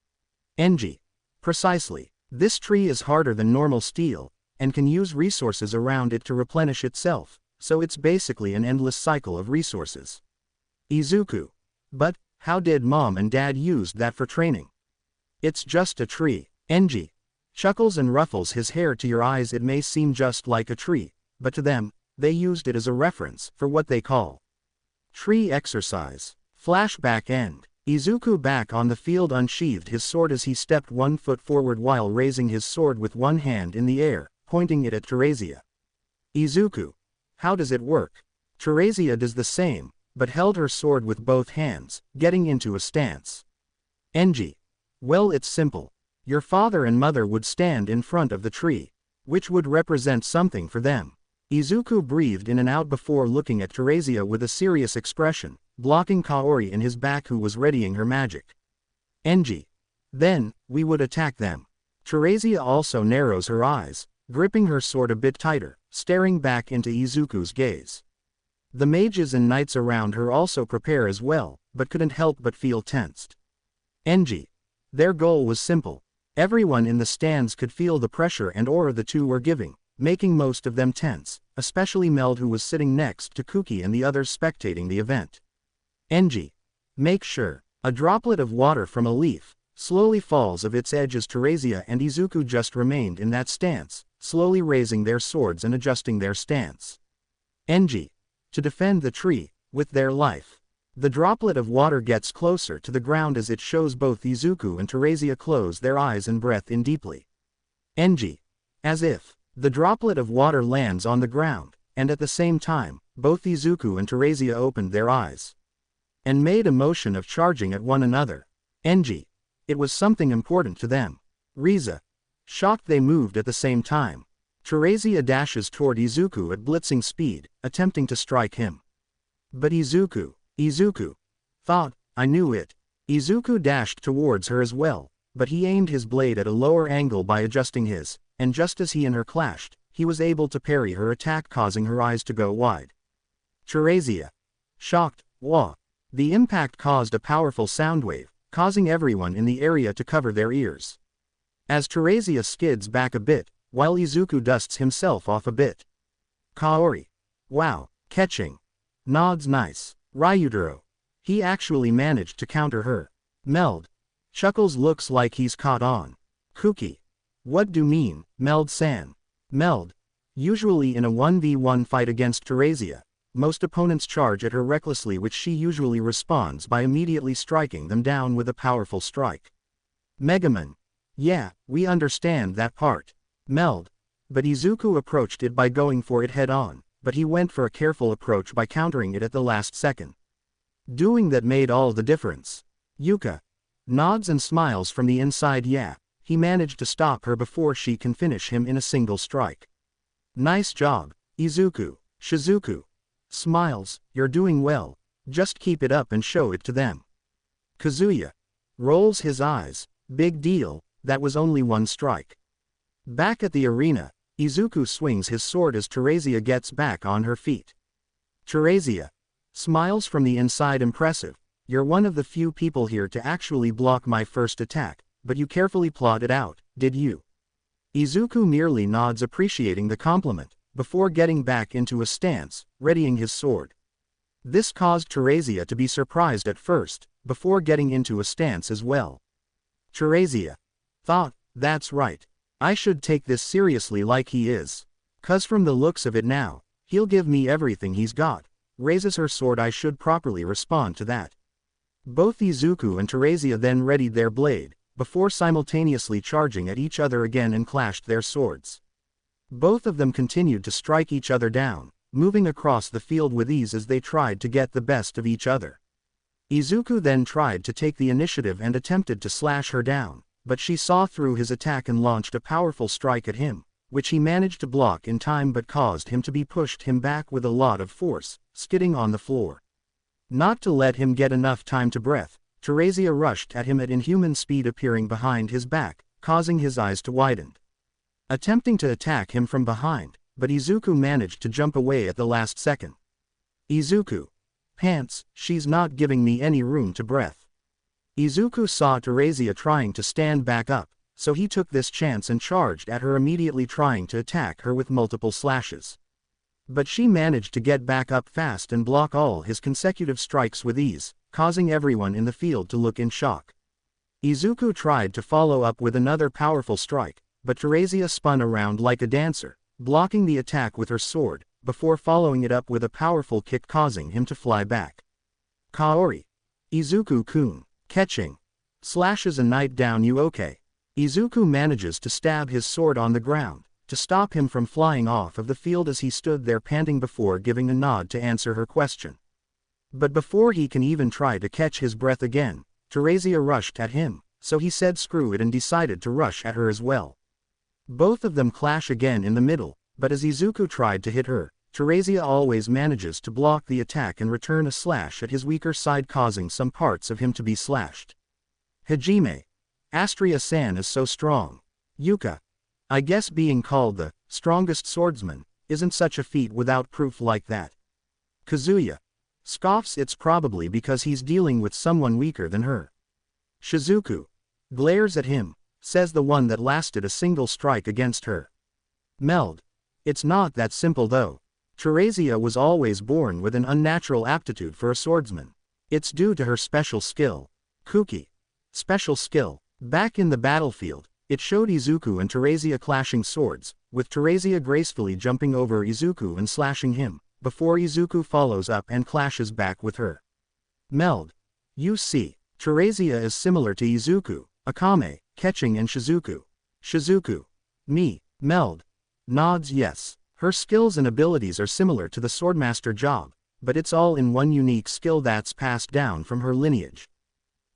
Enji. Precisely. This tree is harder than normal steel, and can use resources around it to replenish itself, so it's basically an endless cycle of resources. Izuku. But, how did mom and dad use that for training? It's just a tree. Enji. Chuckles and ruffles his hair to your eyes. It may seem just like a tree, but to them, they used it as a reference for what they call tree exercise. Flashback end. Izuku back on the field unsheathed his sword as he stepped 1 foot forward while raising his sword with one hand in the air, pointing it at Teresia. Izuku. How does it work? Teresia does the same, but held her sword with both hands, getting into a stance. Enji. Well, it's simple. Your father and mother would stand in front of the tree, which would represent something for them. Izuku breathed in and out before looking at Teresia with a serious expression, blocking Kaori in his back who was readying her magic. Enji. Then, we would attack them. Teresia also narrows her eyes, gripping her sword a bit tighter, staring back into Izuku's gaze. The mages and knights around her also prepare as well, but couldn't help but feel tensed. Enji. Their goal was simple. Everyone in the stands could feel the pressure and aura the two were giving, making most of them tense, especially Meld who was sitting next to Kuki and the others spectating the event. Enji. Make sure. A droplet of water from a leaf slowly falls of its edge as Teresia and Izuku just remained in that stance, slowly raising their swords and adjusting their stance. Enji. To defend the tree, with their life. The droplet of water gets closer to the ground as it shows both Izuku and Teresia close their eyes and breath in deeply. Enji. As if. The droplet of water lands on the ground, and at the same time, both Izuku and Teresia opened their eyes. And made a motion of charging at one another. Enji. It was something important to them. Riza. Shocked they moved at the same time. Teresia dashes toward Izuku at blitzing speed, attempting to strike him. But Izuku. Thought, I knew it. Izuku dashed towards her as well, but he aimed his blade at a lower angle by adjusting his, and just as he and her clashed, he was able to parry her attack causing her eyes to go wide. Teresia. Shocked, wah. The impact caused a powerful sound wave, causing everyone in the area to cover their ears. As Teresia skids back a bit, while Izuku dusts himself off a bit. Kaori. Wow, catching. Nods nice. Ryutaro. He actually managed to counter her. Meld. Chuckles looks like he's caught on. Kuki. What do mean, Meld-san? Meld. Usually in a 1v1 fight against Teresia, most opponents charge at her recklessly, which she usually responds by immediately striking them down with a powerful strike. Megaman. Yeah, we understand that part. Meld. But Izuku approached it by going for it head on, but he went for a careful approach by countering it at the last second. Doing that made all the difference. Yuka. Nods and smiles from the inside. Yeah, he managed to stop her before she can finish him in a single strike. Nice job, Izuku. Shizuku. Smiles, you're doing well, just keep it up and show it to them. Kazuya. Rolls his eyes, big deal, that was only one strike. Back at the arena, Izuku swings his sword as Teresia gets back on her feet. Teresia. Smiles from the inside. Impressive, you're one of the few people here to actually block my first attack, but you carefully plotted out, did you? Izuku merely nods appreciating the compliment, before getting back into a stance, readying his sword. This caused Teresia to be surprised at first, before getting into a stance as well. Teresia. Thought, that's right. I should take this seriously like he is. 'Cause from the looks of it now, he'll give me everything he's got. Raises her sword. I should properly respond to that. Both Izuku and Teresia then readied their blade, before simultaneously charging at each other again and clashed their swords. Both of them continued to strike each other down, moving across the field with ease as they tried to get the best of each other. Izuku then tried to take the initiative and attempted to slash her down, but she saw through his attack and launched a powerful strike at him, which he managed to block in time but caused him to be pushed him back with a lot of force, skidding on the floor. Not to let him get enough time to breath, Teresia rushed at him at inhuman speed, appearing behind his back, causing his eyes to widen. Attempting to attack him from behind, but Izuku managed to jump away at the last second. Izuku. Pants, she's not giving me any room to breath. Izuku saw Teresia trying to stand back up, so he took this chance and charged at her, immediately trying to attack her with multiple slashes. But she managed to get back up fast and block all his consecutive strikes with ease, causing everyone in the field to look in shock. Izuku tried to follow up with another powerful strike, but Teresia spun around like a dancer, blocking the attack with her sword, before following it up with a powerful kick causing him to fly back. Kaori. Izuku-kun. Catching. Slashes a knight down. You okay? Izuku manages to stab his sword on the ground, to stop him from flying off of the field as he stood there panting before giving a nod to answer her question. But before he can even try to catch his breath again, Teresia rushed at him, so he said screw it and decided to rush at her as well. Both of them clash again in the middle, but as Izuku tried to hit her, Teresia always manages to block the attack and return a slash at his weaker side, causing some parts of him to be slashed. Hajime. Astria-san is so strong. Yuka. I guess being called the strongest swordsman isn't such a feat without proof like that. Kazuya. Scoffs. It's probably because he's dealing with someone weaker than her. Shizuku. Glares at him, says the one that lasted a single strike against her. Meld. It's not that simple though. Teresia was always born with an unnatural aptitude for a swordsman. It's due to her special skill. Kuki. Special skill. Back in the battlefield, it showed Izuku and Teresia clashing swords, with Teresia gracefully jumping over Izuku and slashing him, before Izuku follows up and clashes back with her. Meld. You see, Teresia is similar to Izuku, Akame, Catching and Shizuku. Shizuku. Me. Meld. Nods yes. Her skills and abilities are similar to the swordmaster job, but it's all in one unique skill that's passed down from her lineage.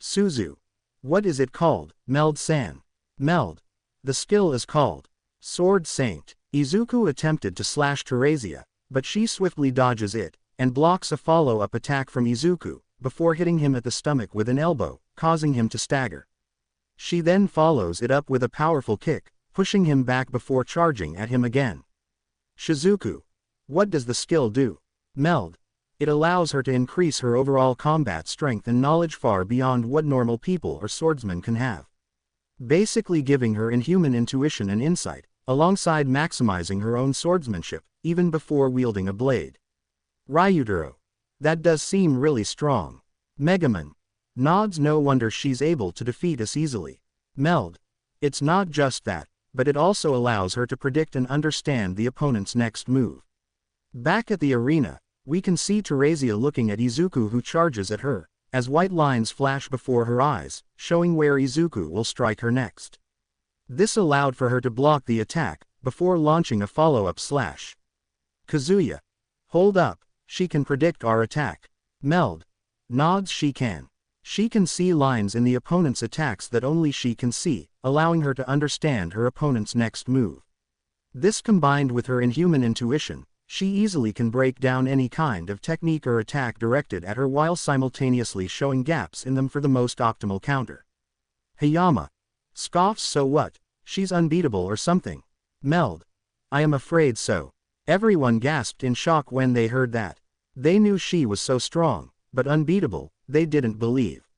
Suzu. What is it called, Meld-san? Meld. The skill is called Sword Saint. Izuku attempted to slash Teresia, but she swiftly dodges it, and blocks a follow-up attack from Izuku, before hitting him at the stomach with an elbow, causing him to stagger. She then follows it up with a powerful kick, pushing him back before charging at him again. Shizuku. What does the skill do? Meld. It allows her to increase her overall combat strength and knowledge far beyond what normal people or swordsmen can have. Basically giving her inhuman intuition and insight, alongside maximizing her own swordsmanship, even before wielding a blade. Ryutaro. That does seem really strong. Megaman. Nods. No wonder she's able to defeat us easily. Meld. It's not just that, but it also allows her to predict and understand the opponent's next move. Back at the arena, we can see Teresia looking at Izuku, who charges at her, as white lines flash before her eyes, showing where Izuku will strike her next. This allowed for her to block the attack, before launching a follow-up slash. Kazuya. Hold up, she can predict our attack. Meld. Nods. She can. She can see lines in the opponent's attacks that only she can see, allowing her to understand her opponent's next move. This combined with her inhuman intuition, she easily can break down any kind of technique or attack directed at her while simultaneously showing gaps in them for the most optimal counter. Hayama. Scoffs. So what? She's unbeatable or something. Meld. I am afraid so. Everyone gasped in shock when they heard that. They knew she was so strong, but unbeatable, they didn't believe.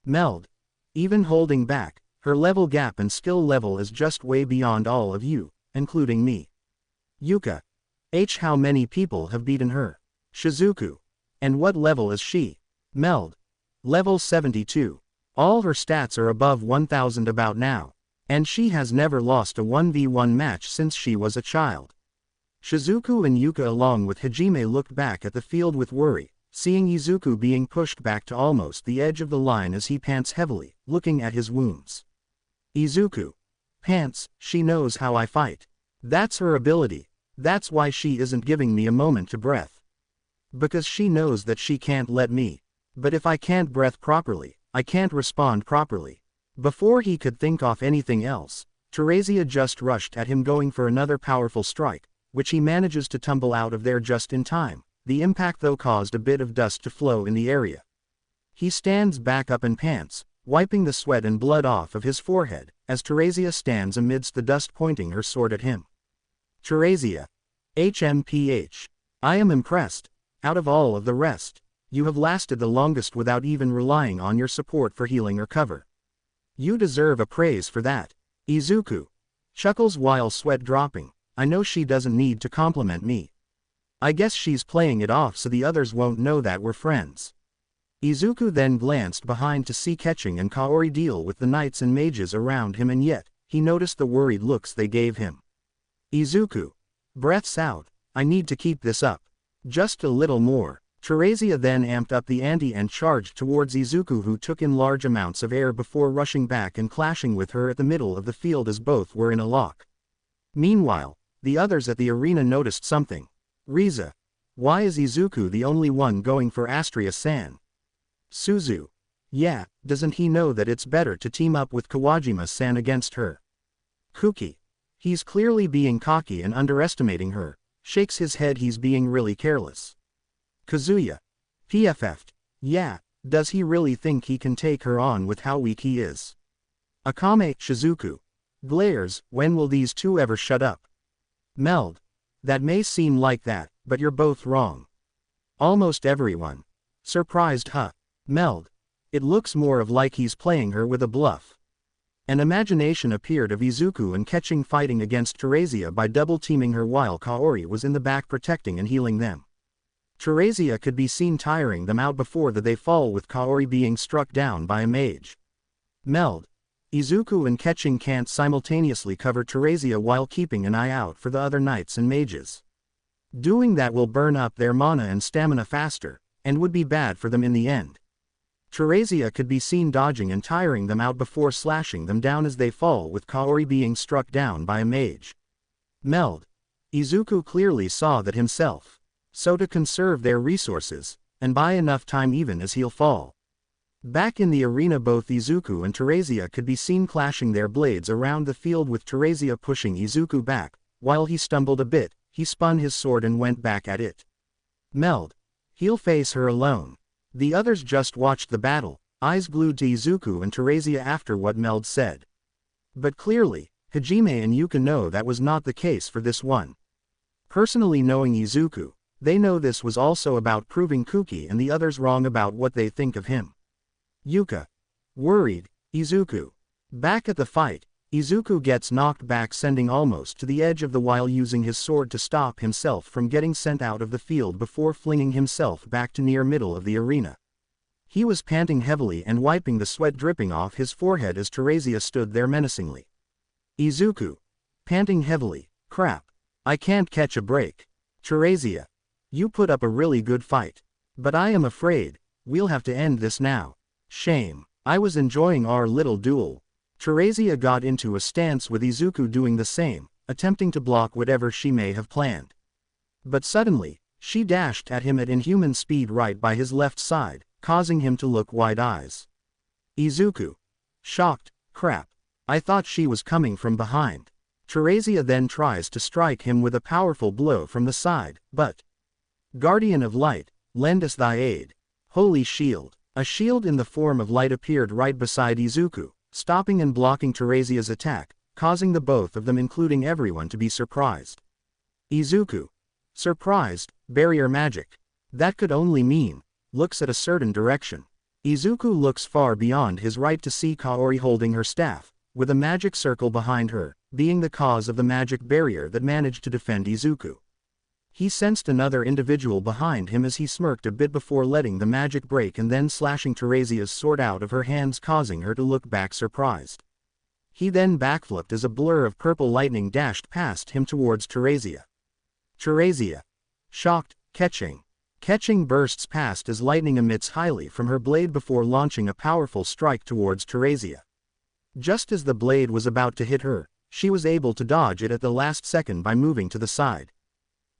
Meld. Even holding back, her level gap and skill level is just way beyond all of you, including me. Yuka. How many people have beaten her? Shizuku. And what level is she? Meld. Level 72. All her stats are above 1000 about now. And she has never lost a 1v1 match since she was a child. Shizuku and Yuka along with Hajime looked back at the field with worry, seeing Izuku being pushed back to almost the edge of the line as he pants heavily, looking at his wounds. Izuku. Pants. She knows how I fight. That's her ability. That's why she isn't giving me a moment to breath. Because she knows that she can't let me. But if I can't breath properly, I can't respond properly. Before he could think off anything else, Teresia just rushed at him going for another powerful strike, which he manages to tumble out of there just in time. The impact though caused a bit of dust to flow in the area. He stands back up and pants, wiping the sweat and blood off of his forehead, as Teresia stands amidst the dust pointing her sword at him. Teresia. HMPH. I am impressed. Out of all of the rest, you have lasted the longest without even relying on your support for healing or cover. You deserve a praise for that. Izuku. Chuckles while sweat dropping. I know she doesn't need to compliment me. I guess she's playing it off so the others won't know that we're friends. Izuku then glanced behind to see Catching and Kaori deal with the knights and mages around him, and yet, he noticed the worried looks they gave him. Izuku. Breaths out. I need to keep this up. Just a little more. Teresia then amped up the ante and charged towards Izuku, who took in large amounts of air before rushing back and clashing with her at the middle of the field as both were in a lock. Meanwhile, the others at the arena noticed something. Riza. Why is Izuku the only one going for Astria-san? Suzu. Yeah, doesn't he know that it's better to team up with Kawajima-san against her? Kuki. He's clearly being cocky and underestimating her. Shakes his head, he's being really careless. Kazuya. PFF'd. Yeah, does he really think he can take her on with how weak he is? Akame. Shizuku. Glares, when will these two ever shut up? Meld. That may seem like that, but you're both wrong. Almost everyone. Surprised, huh? Meld. It looks more of like he's playing her with a bluff. An imagination appeared of Izuku and catching fighting against Teresia by double-teaming her while Kaori was in the back protecting and healing them. Teresia could be seen tiring them out before they fall, with Kaori being struck down by a mage. Meld. Izuku and Ketching can't simultaneously cover Teresia while keeping an eye out for the other knights and mages. Doing that will burn up their mana and stamina faster, and would be bad for them in the end. Teresia could be seen dodging and tiring them out before slashing them down as they fall, with Kaori being struck down by a mage. Meld. Izuku clearly saw that himself. So to conserve their resources, and buy enough time even as he'll fall. Back in the arena, both Izuku and Teresia could be seen clashing their blades around the field, with Teresia pushing Izuku back. While he stumbled a bit, he spun his sword and went back at it. Meld. He'll face her alone. The others just watched the battle, eyes glued to Izuku and Teresia after what Meld said. But clearly, Hajime and Yuka know that was not the case for this one. Personally knowing Izuku, they know this was also about proving Kuki and the others wrong about what they think of him. Yuka. Worried. Izuku. Back at the fight, Izuku gets knocked back, sending almost to the edge of the while using his sword to stop himself from getting sent out of the field before flinging himself back to near middle of the arena. He was panting heavily and wiping the sweat dripping off his forehead as Teresia stood there menacingly. Izuku. Panting heavily. Crap. I can't catch a break. Teresia. You put up a really good fight. But I am afraid, we'll have to end this now. Shame. I was enjoying our little duel. Teresia got into a stance with Izuku doing the same, attempting to block whatever she may have planned. But suddenly, she dashed at him at inhuman speed right by his left side, causing him to look wide-eyes. Izuku. Shocked. Crap. I thought she was coming from behind. Teresia then tries to strike him with a powerful blow from the side, but Guardian of Light, lend us thy aid. Holy shield. A shield in the form of light appeared right beside Izuku, stopping and blocking Teresia's attack, causing the both of them including everyone to be surprised. Izuku. Surprised, barrier magic. That could only mean, looks at a certain direction. Izuku looks far beyond his right to see Kaori holding her staff, with a magic circle behind her, being the cause of the magic barrier that managed to defend Izuku. He sensed another individual behind him as he smirked a bit before letting the magic break and then slashing Teresia's sword out of her hands, causing her to look back surprised. He then backflipped as a blur of purple lightning dashed past him towards Teresia. Teresia. Shocked. Catching bursts past as lightning emits highly from her blade before launching a powerful strike towards Teresia. Just as the blade was about to hit her, she was able to dodge it at the last second by moving to the side.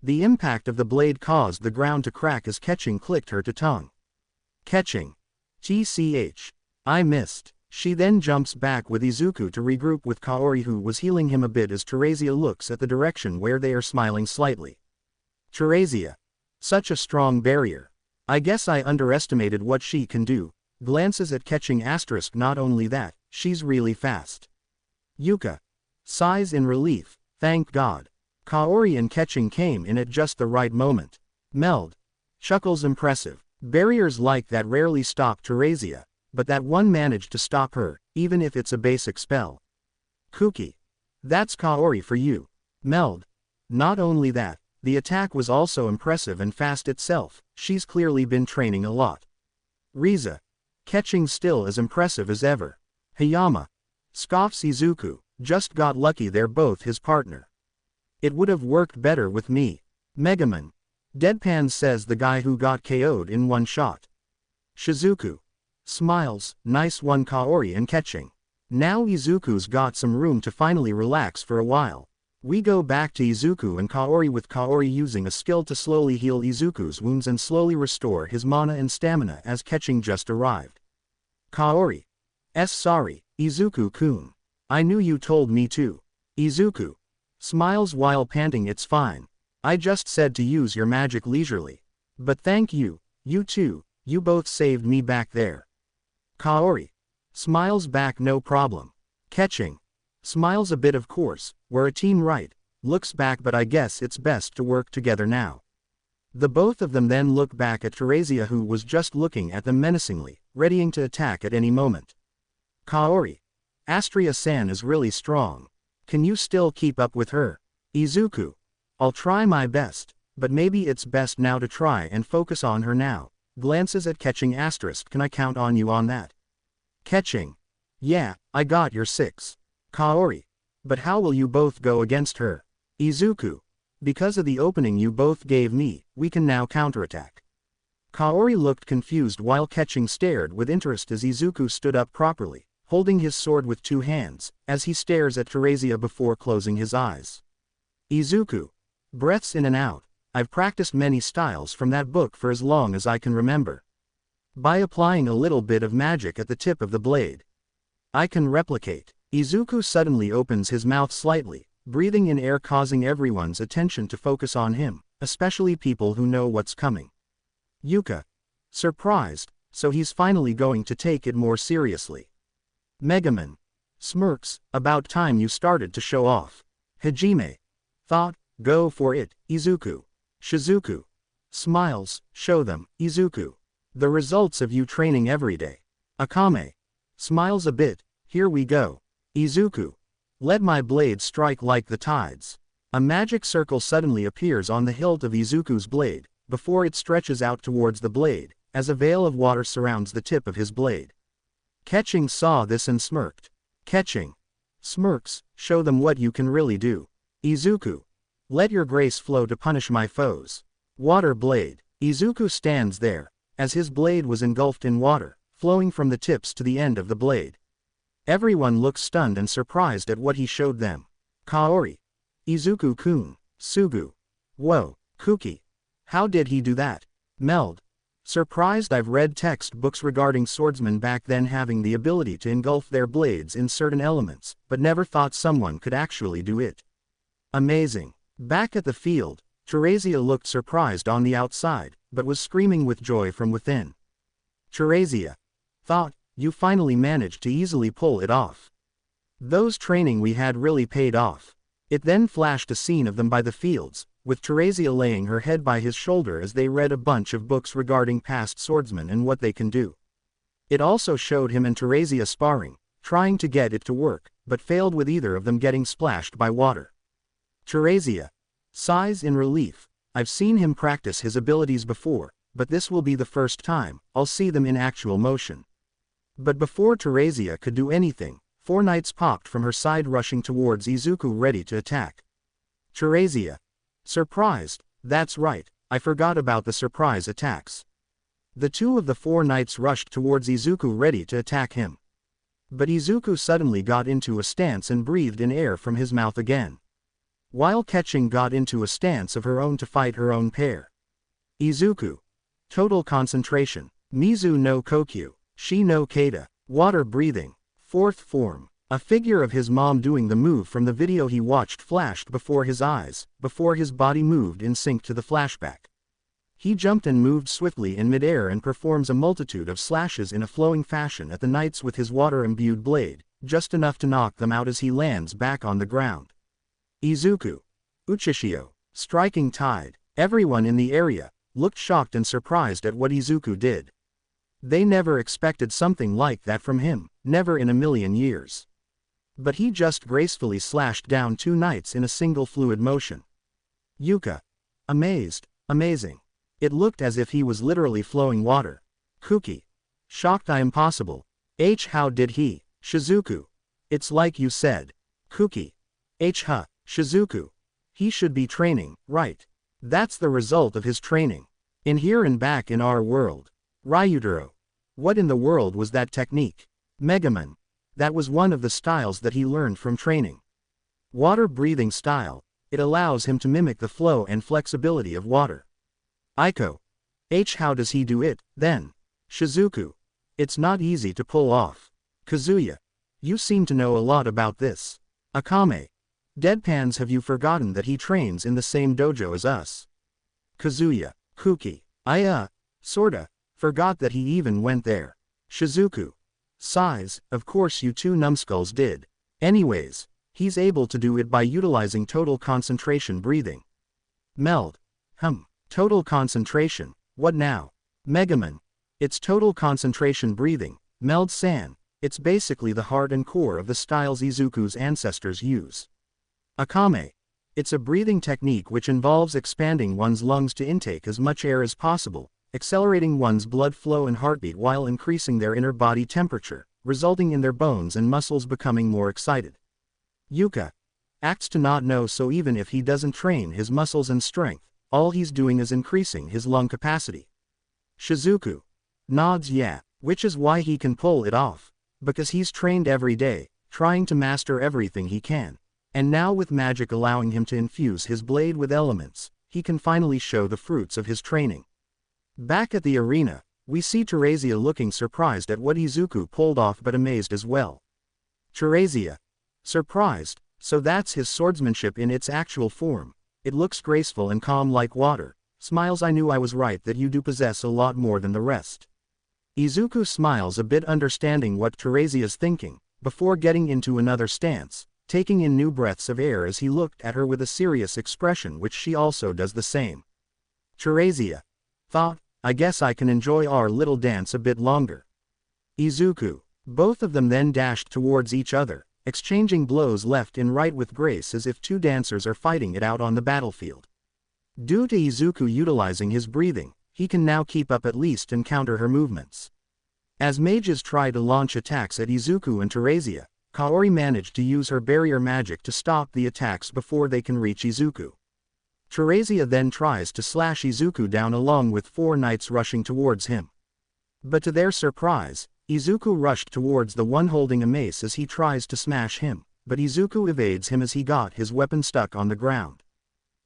The impact of the blade caused the ground to crack as Catching clicked her to tongue. Catching. TCH. I missed. She then jumps back with Izuku to regroup with Kaori, who was healing him a bit, as Teresia looks at the direction where they are smiling slightly. Teresia. Such a strong barrier. I guess I underestimated what she can do. Glances at Catching *. Not only that, she's really fast. Yuka. Sighs in relief. Thank God. Kaori and Catching came in at just the right moment. Meld. Chuckles impressive. Barriers like that rarely stop Teresia, but that one managed to stop her, even if it's a basic spell. Kuki. That's Kaori for you. Meld. Not only that, the attack was also impressive and fast itself, she's clearly been training a lot. Riza. Catching still as impressive as ever. Hayama. Scoffs Izuku, just got lucky they're both his partner. It would have worked better with me. Megaman. Deadpan says the guy who got KO'd in one shot. Shizuku smiles, nice one Kaori and catching. Now Izuku's got some room to finally relax for a while. We go back to Izuku and Kaori with Kaori using a skill to slowly heal Izuku's wounds and slowly restore his mana and stamina as catching just arrived. Kaori. Sorry, Izuku-kun. I knew you told me to. Izuku smiles while panting, it's fine. I just said to use your magic leisurely. But thank you, you too, you both saved me back there. Kaori smiles back, no problem. Catching smiles a bit, of course, we're a team, right? Looks back, but I guess it's best to work together now. The both of them then look back at Teresia, who was just looking at them menacingly, readying to attack at any moment. Kaori. Astria-san is really strong. Can you still keep up with her? Izuku. I'll try my best, but maybe it's best now to try and focus on her now. Glances at catching. Asterisk, can I count on you on that? Catching. Yeah, I got your 6. Kaori. But how will you both go against her? Izuku. Because of the opening you both gave me, we can now counterattack. Kaori looked confused while catching stared with interest as Izuku stood up properly, holding his sword with 2 hands, as he stares at Teresia before closing his eyes. Izuku. Breaths in and out. I've practiced many styles from that book for as long as I can remember. By applying a little bit of magic at the tip of the blade, I can replicate. Izuku suddenly opens his mouth slightly, breathing in air, causing everyone's attention to focus on him, especially people who know what's coming. Yuka. Surprised, so he's finally going to take it more seriously. Megaman. Smirks, about time you started to show off. Hajime. Thought, go for it, Izuku. Shizuku. Smiles, show them, Izuku. The results of you training every day. Akame. Smiles a bit, here we go. Izuku. Let my blade strike like the tides. A magic circle suddenly appears on the hilt of Izuku's blade, before it stretches out towards the blade, as a veil of water surrounds the tip of his blade. Catching saw this and smirked. Catching. Smirks, show them what you can really do. Izuku. Let your grace flow to punish my foes. Water blade. Izuku stands there, as his blade was engulfed in water, flowing from the tips to the end of the blade. Everyone looks stunned and surprised at what he showed them. Kaori. Izuku-kun. Sugu. Whoa, Kuki. How did he do that? Meld. Surprised. I've read textbooks regarding swordsmen back then having the ability to engulf their blades in certain elements, but never thought someone could actually do it. Amazing. Back at the field, Teresia looked surprised on the outside, but was screaming with joy from within. Teresia. Thought, you finally managed to easily pull it off. Those training we had really paid off. It then flashed a scene of them by the fields, with Teresia laying her head by his shoulder as they read a bunch of books regarding past swordsmen and what they can do. It also showed him and Teresia sparring, trying to get it to work, but failed with either of them getting splashed by water. Teresia sighs in relief. I've seen him practice his abilities before, but this will be the first time I'll see them in actual motion. But before Teresia could do anything, 4 knights popped from her side rushing towards Izuku ready to attack. Teresia. Surprised, that's right, I forgot about the surprise attacks. The 2 of the 4 knights rushed towards Izuku ready to attack him. But Izuku suddenly got into a stance and breathed in air from his mouth again. While catching got into a stance of her own to fight her own pair. Izuku. Total concentration. Mizu no Kokyu. Shi no Kata. Water breathing. 4th form. A figure of his mom doing the move from the video he watched flashed before his eyes, before his body moved in sync to the flashback. He jumped and moved swiftly in midair and performs a multitude of slashes in a flowing fashion at the knights with his water-imbued blade, just enough to knock them out as he lands back on the ground. Izuku. Uchishio. Striking tide. Everyone in the area looked shocked and surprised at what Izuku did. They never expected something like that from him, never in a million years. But he just gracefully slashed down 2 knights in a single fluid motion. Yuka. Amazed. Amazing. It looked as if he was literally flowing water. Kuki. Shocked. I impossible. How did he? Shizuku. It's like you said. Kuki. Shizuku. He should be training, right? That's the result of his training. In here and back in our world. Ryutaro. What in the world was that technique? Megaman. That was one of the styles that he learned from training. Water breathing style. It allows him to mimic the flow and flexibility of water. Aiko. How does he do it, then? Shizuku. It's not easy to pull off. Kazuya. You seem to know a lot about this. Akame. Deadpans, have you forgotten that he trains in the same dojo as us? Kazuya. Kuki. Sorta. Forgot that he even went there. Shizuku. Sighs, of course you two numbskulls did. Anyways, he's able to do it by utilizing total concentration breathing. Meld. Total concentration, what now? Megaman. It's total concentration breathing, Meld-san. It's basically the heart and core of the styles Izuku's ancestors use. Akame. It's a breathing technique which involves expanding one's lungs to intake as much air as possible, accelerating one's blood flow and heartbeat while increasing their inner body temperature, resulting in their bones and muscles becoming more excited. Yuka. Acts to not know, so even if he doesn't train his muscles and strength, all he's doing is increasing his lung capacity. Shizuku. Nods, yeah, which is why he can pull it off. Because he's trained every day, trying to master everything he can. And now with magic allowing him to infuse his blade with elements, he can finally show the fruits of his training. Back at the arena, we see Teresia looking surprised at what Izuku pulled off but amazed as well. Teresia. Surprised, so that's his swordsmanship in its actual form. It looks graceful and calm like water. Smiles, I knew I was right that you do possess a lot more than the rest. Izuku smiles a bit, understanding what Teresia's thinking, before getting into another stance, taking in new breaths of air as he looked at her with a serious expression, which she also does the same. Teresia. Thought, I guess I can enjoy our little dance a bit longer. Izuku. Both of them then dashed towards each other, exchanging blows left and right with grace as if two dancers are fighting it out on the battlefield. Due to Izuku utilizing his breathing, he can now keep up at least and counter her movements. As mages try to launch attacks at Izuku and Teresia, Kaori managed to use her barrier magic to stop the attacks before they can reach Izuku. Teresia then tries to slash Izuku down along with four knights rushing towards him. But to their surprise, Izuku rushed towards the one holding a mace as he tries to smash him, but Izuku evades him as he got his weapon stuck on the ground.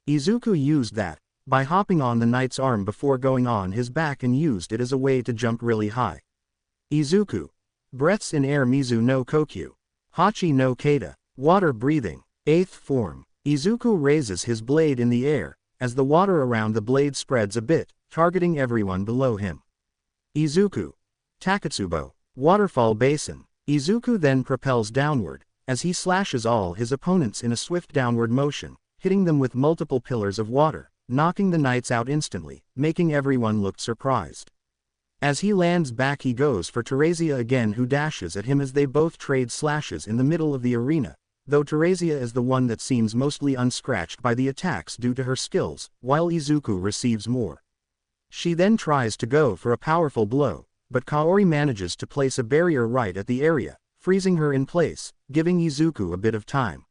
Izuku used that, by hopping on the knight's arm before going on his back, and used it as a way to jump really high. Izuku. Breaths in air, Mizu no Kokyu. Hachi no Kata. Water breathing. 8th form. Izuku raises his blade in the air, as the water around the blade spreads a bit, targeting everyone below him. Izuku. Takatsubo. Waterfall basin. Izuku then propels downward, as he slashes all his opponents in a swift downward motion, hitting them with multiple pillars of water, knocking the knights out instantly, making everyone look surprised. As he lands back, he goes for Teresia again, who dashes at him as they both trade slashes in the middle of the arena, though Teresia is the one that seems mostly unscratched by the attacks due to her skills, while Izuku receives more. She then tries to go for a powerful blow, but Kaori manages to place a barrier right at the area, freezing her in place, giving Izuku a bit of time.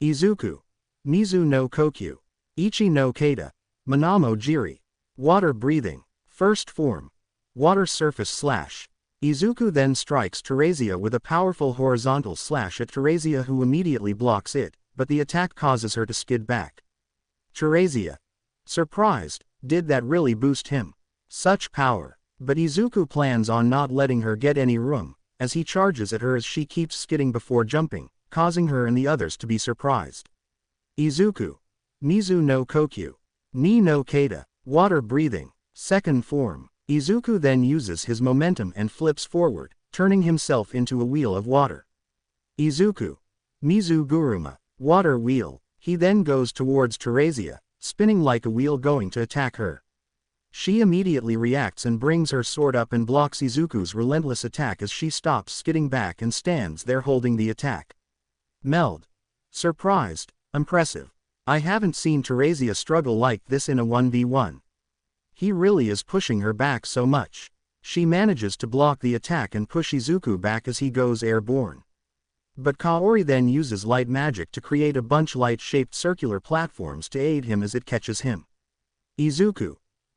Izuku. Mizu no Kokyu. Ichi no Kata. Manamo Jiri. Water breathing. 1st form. Water surface slash. Izuku then strikes Teresia with a powerful horizontal slash at Teresia, who immediately blocks it, but the attack causes her to skid back. Teresia. Surprised, did that really boost him? Such power. But Izuku plans on not letting her get any room, as he charges at her as she keeps skidding before jumping, causing her and the others to be surprised. Izuku. Mizu no Kokyu. Ni no Kata. Water breathing. 2nd form. Izuku then uses his momentum and flips forward, turning himself into a wheel of water. Izuku. Mizu Guruma. Water wheel. He then goes towards Teresia, spinning like a wheel going to attack her. She immediately reacts and brings her sword up and blocks Izuku's relentless attack as she stops skidding back and stands there holding the attack. Meld. Surprised. Impressive. I haven't seen Teresia struggle like this in a 1v1. He really is pushing her back so much. She manages to block the attack and push Izuku back as he goes airborne. But Kaori then uses light magic to create a bunch light-shaped circular platforms to aid him as it catches him. Izuku.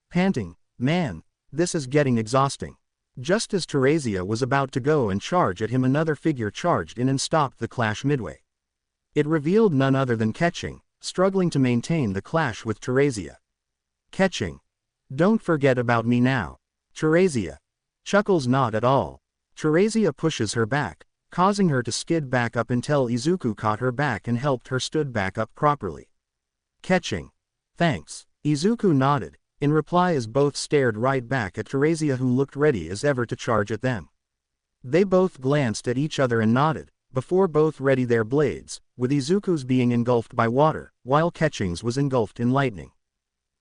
Panting, man, this is getting exhausting. Just as Teresia was about to go and charge at him, another figure charged in and stopped the clash midway. It revealed none other than Ketching, struggling to maintain the clash with Teresia. Ketching. Don't forget about me now. Teresia. Chuckles not at all. Teresia pushes her back, causing her to skid back up until Izuku caught her back and helped her stood back up properly. Ketching. Thanks. Izuku nodded, in reply as both stared right back at Teresia, who looked ready as ever to charge at them. They both glanced at each other and nodded, before both ready their blades, with Izuku's being engulfed by water, while Ketching's was engulfed in lightning.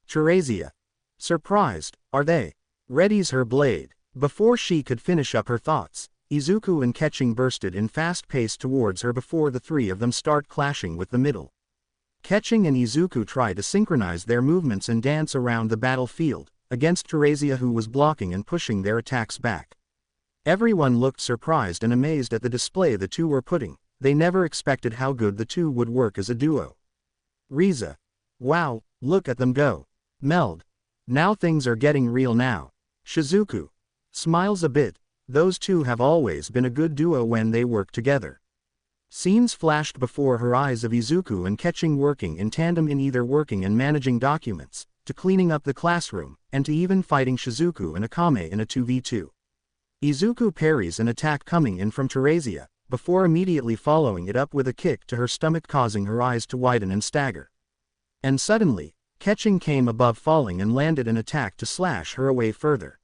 Teresia. Surprised, are they? Readies her blade. Before she could finish up her thoughts, Izuku and Ketching bursted in fast pace towards her before the three of them start clashing with the middle. Ketching and Izuku try to synchronize their movements and dance around the battlefield, against Teresia, who was blocking and pushing their attacks back. Everyone looked surprised and amazed at the display the two were putting. They never expected how good the two would work as a duo. Riza. Wow, look at them go. Meld. Now things are getting real now. Shizuku. Smiles a bit. Those two have always been a good duo when they work together. Scenes flashed before her eyes of Izuku and Ketching working in tandem, in either working and managing documents, to cleaning up the classroom, and to even fighting Shizuku and Akame in a 2v2. Izuku parries an attack coming in from Teresia, before immediately following it up with a kick to her stomach, causing her eyes to widen and stagger. And suddenly, Ketching came above falling and landed an attack to slash her away further.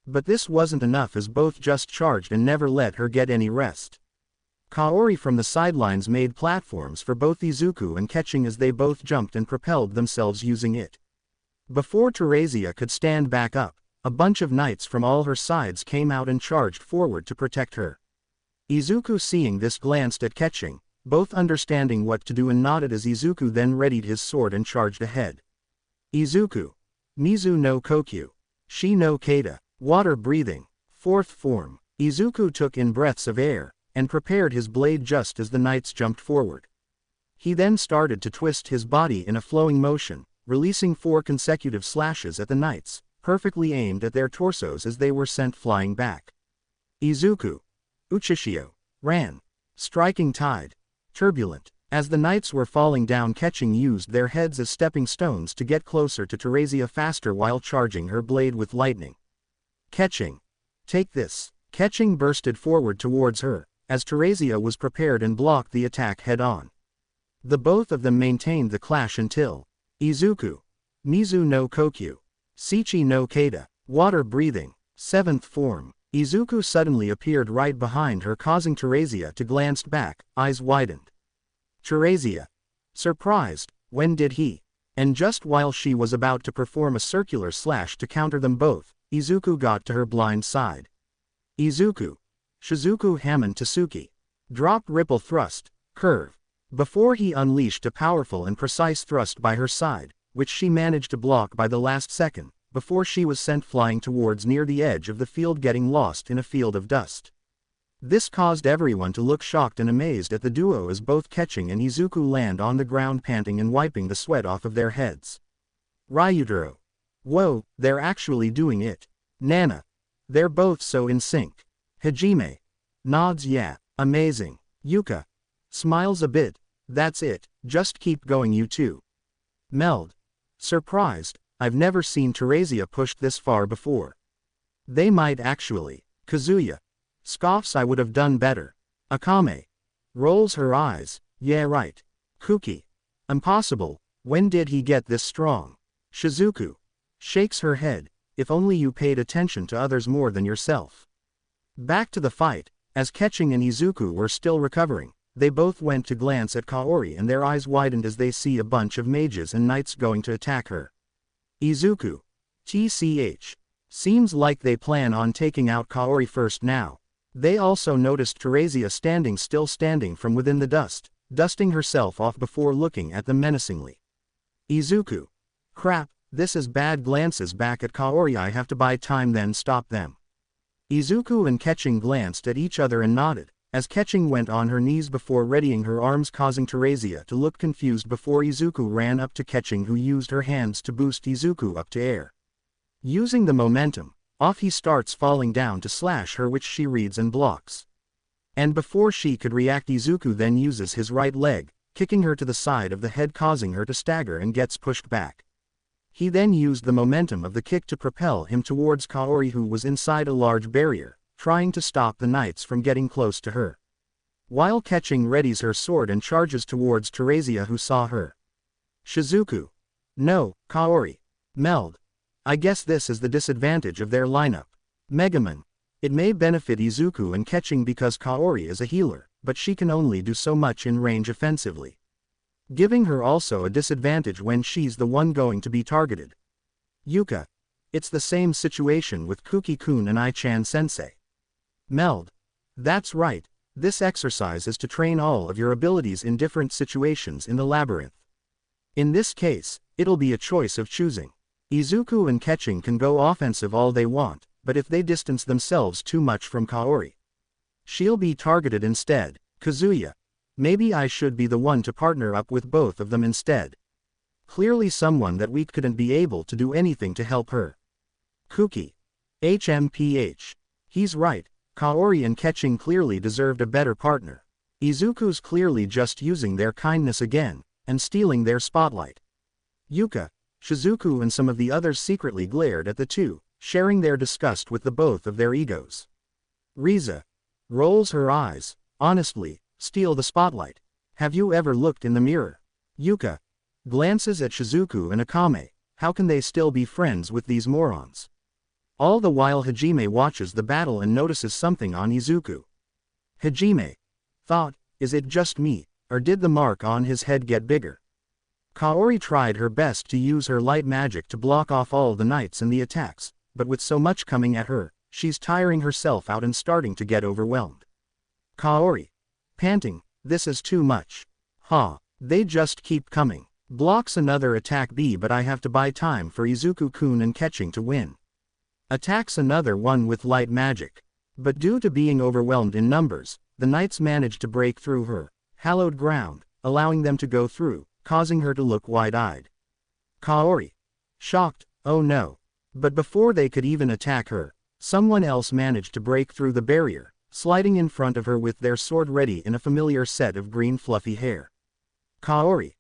But this wasn't enough, as both just charged and never let her get any rest. Kaori from the sidelines made platforms for both Izuku and Ketching as they both jumped and propelled themselves using it. Before Teresia could stand back up, a bunch of knights from all her sides came out and charged forward to protect her. Izuku, seeing this, glanced at Ketching, both understanding what to do, and nodded as Izuku then readied his sword and charged ahead. Izuku. Mizu no Kokyu. Shi no Kata. Water breathing. Fourth form. Izuku took in breaths of air, and prepared his blade just as the knights jumped forward. He then started to twist his body in a flowing motion, releasing 4 consecutive slashes at the knights, perfectly aimed at their torsos as they were sent flying back. Izuku. Uchishio. Ran. Striking tide. Turbulent. As the knights were falling down, Ketching used their heads as stepping stones to get closer to Teresia faster while charging her blade with lightning. Ketching. Take this. Ketching bursted forward towards her, as Teresia was prepared and blocked the attack head-on. The both of them maintained the clash until Izuku. Mizu no Kokyu. Shichi no Kata. Water breathing. 7th form. Izuku suddenly appeared right behind her, causing Teresia to glance back, eyes widened. Teresia. Surprised, when did he? And just while she was about to perform a circular slash to counter them both, Izuku got to her blind side. Izuku. Shizuku Hammon Tasuki. Drop ripple thrust, curve. Before he unleashed a powerful and precise thrust by her side, which she managed to block by the last second, before she was sent flying towards near the edge of the field, getting lost in a field of dust. This caused everyone to look shocked and amazed at the duo as both Ketching and Izuku land on the ground, panting and wiping the sweat off of their heads. Ryutaro. Whoa, they're actually doing it. Nana. They're both so in sync. Hajime. Nods, yeah, amazing. Yuka. Smiles a bit. That's it, just keep going you two. Meld. Surprised, I've never seen Teresia pushed this far before. They might actually. Kazuya. Scoffs, I would have done better. Akame. Rolls her eyes, yeah right. Kuki. Impossible, when did he get this strong? Shizuku. Shakes her head, if only you paid attention to others more than yourself. Back to the fight, as Ketching and Izuku were still recovering, they both went to glance at Kaori and their eyes widened as they see a bunch of mages and knights going to attack her. Izuku. TCH. Seems like they plan on taking out Kaori first now. They also noticed Teresia standing still, standing from within the dust, dusting herself off before looking at them menacingly. Izuku. Crap, this is bad. Glances back at Kaori. I have to buy time then stop them. Izuku and Ketching glanced at each other and nodded, as catching went on her knees before readying her arms, causing Teresia to look confused before Izuku ran up to catching, who used her hands to boost Izuku up to air. Using the momentum, off he starts falling down to slash her, which she reads and blocks. And before she could react, Izuku then uses his right leg, kicking her to the side of the head, causing her to stagger and gets pushed back. He then used the momentum of the kick to propel him towards Kaori, who was inside a large barrier, trying to stop the knights from getting close to her. While catching readies her sword and charges towards Teresia, who saw her. Shizuku. No, Kaori. Meld. I guess this is the disadvantage of their lineup. Megaman. It may benefit Izuku and catching because Kaori is a healer, but she can only do so much in range offensively, giving her also a disadvantage when she's the one going to be targeted. Yuka. It's the same situation with Kuki-kun and I-chan sensei. Meld. That's right, this exercise is to train all of your abilities in different situations in the labyrinth. In this case, it'll be a choice of choosing. Izuku and catching can go offensive all they want, but if they distance themselves too much from Kaori, she'll be targeted instead. Kazuya. Maybe I should be the one to partner up with both of them instead. Clearly someone that we couldn't be able to do anything to help her. Kuki. HMPH. He's right, Kaori and catching clearly deserved a better partner. Izuku's clearly just using their kindness again, and stealing their spotlight. Yuka, Shizuku and some of the others secretly glared at the two, sharing their disgust with the both of their egos. Riza. Rolls her eyes. Honestly, steal the spotlight. Have you ever looked in the mirror? Yuka. Glances at Shizuku and Akame. How can they still be friends with these morons? All the while Hajime watches the battle and notices something on Izuku. Hajime. Thought, is it just me, or did the mark on his head get bigger? Kaori tried her best to use her light magic to block off all the knights and the attacks, but with so much coming at her, she's tiring herself out and starting to get overwhelmed. Kaori. Panting, this is too much. They just keep coming. Blocks another attack B, but I have to buy time for Izuku-kun and catching to win. Attacks another one with light magic. But due to being overwhelmed in numbers, the knights manage to break through her hallowed ground, allowing them to go through, causing her to look wide-eyed. Kaori. Shocked, oh no. But before they could even attack her, someone else managed to break through the barrier, sliding in front of her with their sword ready in a familiar set of green fluffy hair. Kaori.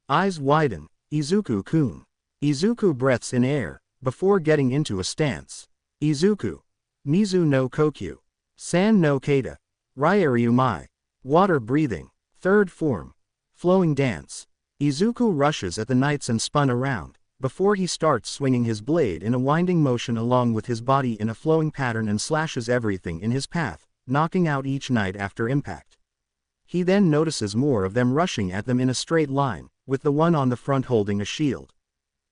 Eyes widen, Izuku-kun. Izuku breaths in air, before getting into a stance. Izuku. Mizu no Kokyu. San no Kata. Ryairyu mai. Water breathing. Third form. Flowing dance. Izuku rushes at the knights and spun around, before he starts swinging his blade in a winding motion along with his body in a flowing pattern and slashes everything in his path, knocking out each knight after impact. He then notices more of them rushing at them in a straight line, with the one on the front holding a shield.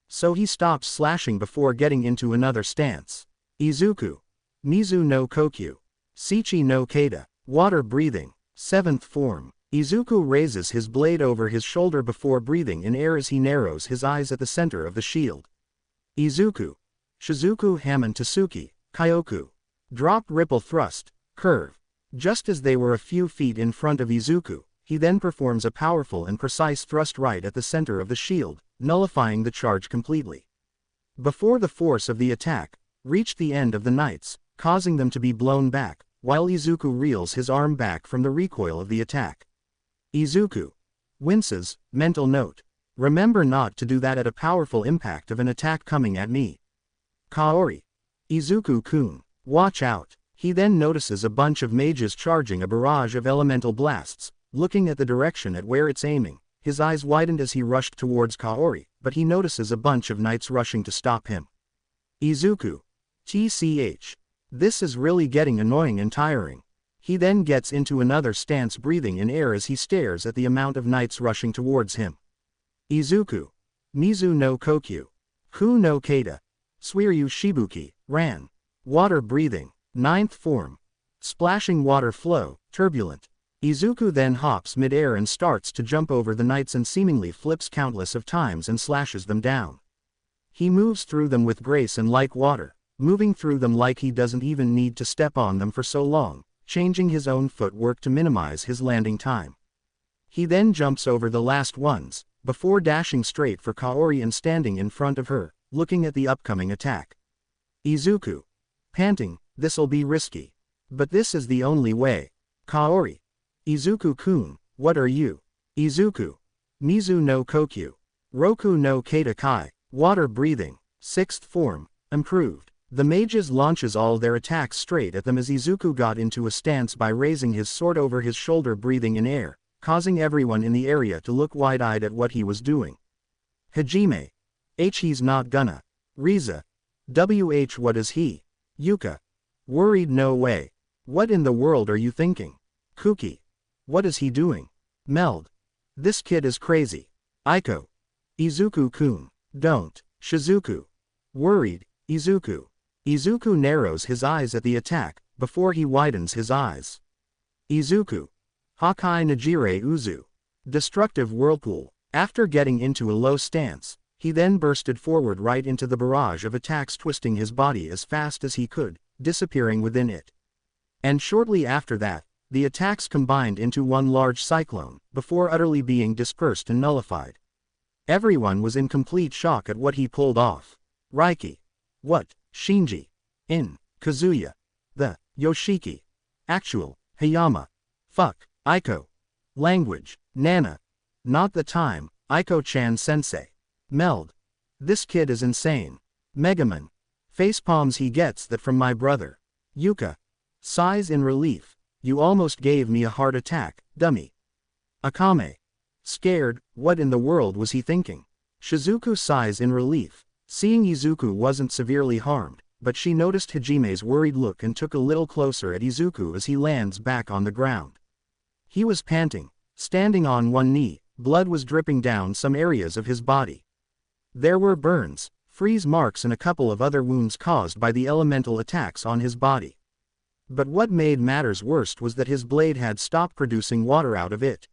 So he stops slashing before getting into another stance. Izuku. Mizu no Kokyu. Sichi no Kata. Water breathing. Seventh form. Izuku raises his blade over his shoulder before breathing in air as he narrows his eyes at the center of the shield. Izuku. Shizuku Hamon Tasuki. Kyoku. Drop ripple thrust. Curve. Just as they were a few feet in front of Izuku, he then performs a powerful and precise thrust right at the center of the shield, nullifying the charge completely. Before the force of the attack reached the end of the knights, causing them to be blown back, while Izuku reels his arm back from the recoil of the attack. Izuku. Winces, mental note. Remember not to do that at a powerful impact of an attack coming at me. Kaori. Izuku-kun. Watch out. He then notices a bunch of mages charging a barrage of elemental blasts, looking at the direction at where it's aiming. His eyes widened as he rushed towards Kaori, but he notices a bunch of knights rushing to stop him. Izuku. TCH. This is really getting annoying and tiring. He then gets into another stance, breathing in air as he stares at the amount of knights rushing towards him. Izuku. Mizu no Kokyu. Ku no Kata. Suiryu Shibuki. Ran. Water breathing. Ninth form. Splashing water flow, turbulent. Izuku then hops mid-air and starts to jump over the knights and seemingly flips countless of times and slashes them down. He moves through them with grace and like water, moving through them like he doesn't even need to step on them for so long. changing his own footwork to minimize his landing time. He then jumps over the last ones, before dashing straight for Kaori and standing in front of her, looking at the upcoming attack. Izuku. Panting, this'll be risky. But this is the only way. Kaori. Izuku-kun, what are you? Izuku. Mizu no Kokyu. Roku no Kata Kai. Water breathing. Sixth form. Improved. The mages launches all their attacks straight at them as Izuku got into a stance by raising his sword over his shoulder, breathing in air, causing everyone in the area to look wide-eyed at what he was doing. Hajime. He's not gonna. Riza. What is he? Yuka. Worried, no way. What in the world are you thinking? Kuki. What is he doing? Meld. This kid is crazy. Aiko. Izuku-kun. Don't. Shizuku. Worried. Izuku. Izuku narrows his eyes at the attack, before he widens his eyes. Izuku. Hakai Najire Uzu. Destructive whirlpool. After getting into a low stance, he then bursted forward right into the barrage of attacks, twisting his body as fast as he could, disappearing within it. And shortly after that, the attacks combined into one large cyclone, before utterly being dispersed and nullified. Everyone was in complete shock at what he pulled off. Raiki. What? Shinji. In. Kazuya. The. Yoshiki. Actual. Hayama. Fuck. Aiko. Language. Nana. Not the time. Aiko-chan sensei. Meld. This kid is insane. Megaman. Facepalms he gets that from my brother. Yuka. Sighs in relief. You almost gave me a heart attack, dummy. Akame. Scared, what in the world was he thinking? Shizuku sighs in relief, seeing Izuku wasn't severely harmed, but she noticed Hajime's worried look and took a little closer at Izuku as he lands back on the ground. He was panting, standing on one knee, blood was dripping down some areas of his body. There were burns, freeze marks and a couple of other wounds caused by the elemental attacks on his body. But what made matters worse was that his blade had stopped producing water out of it.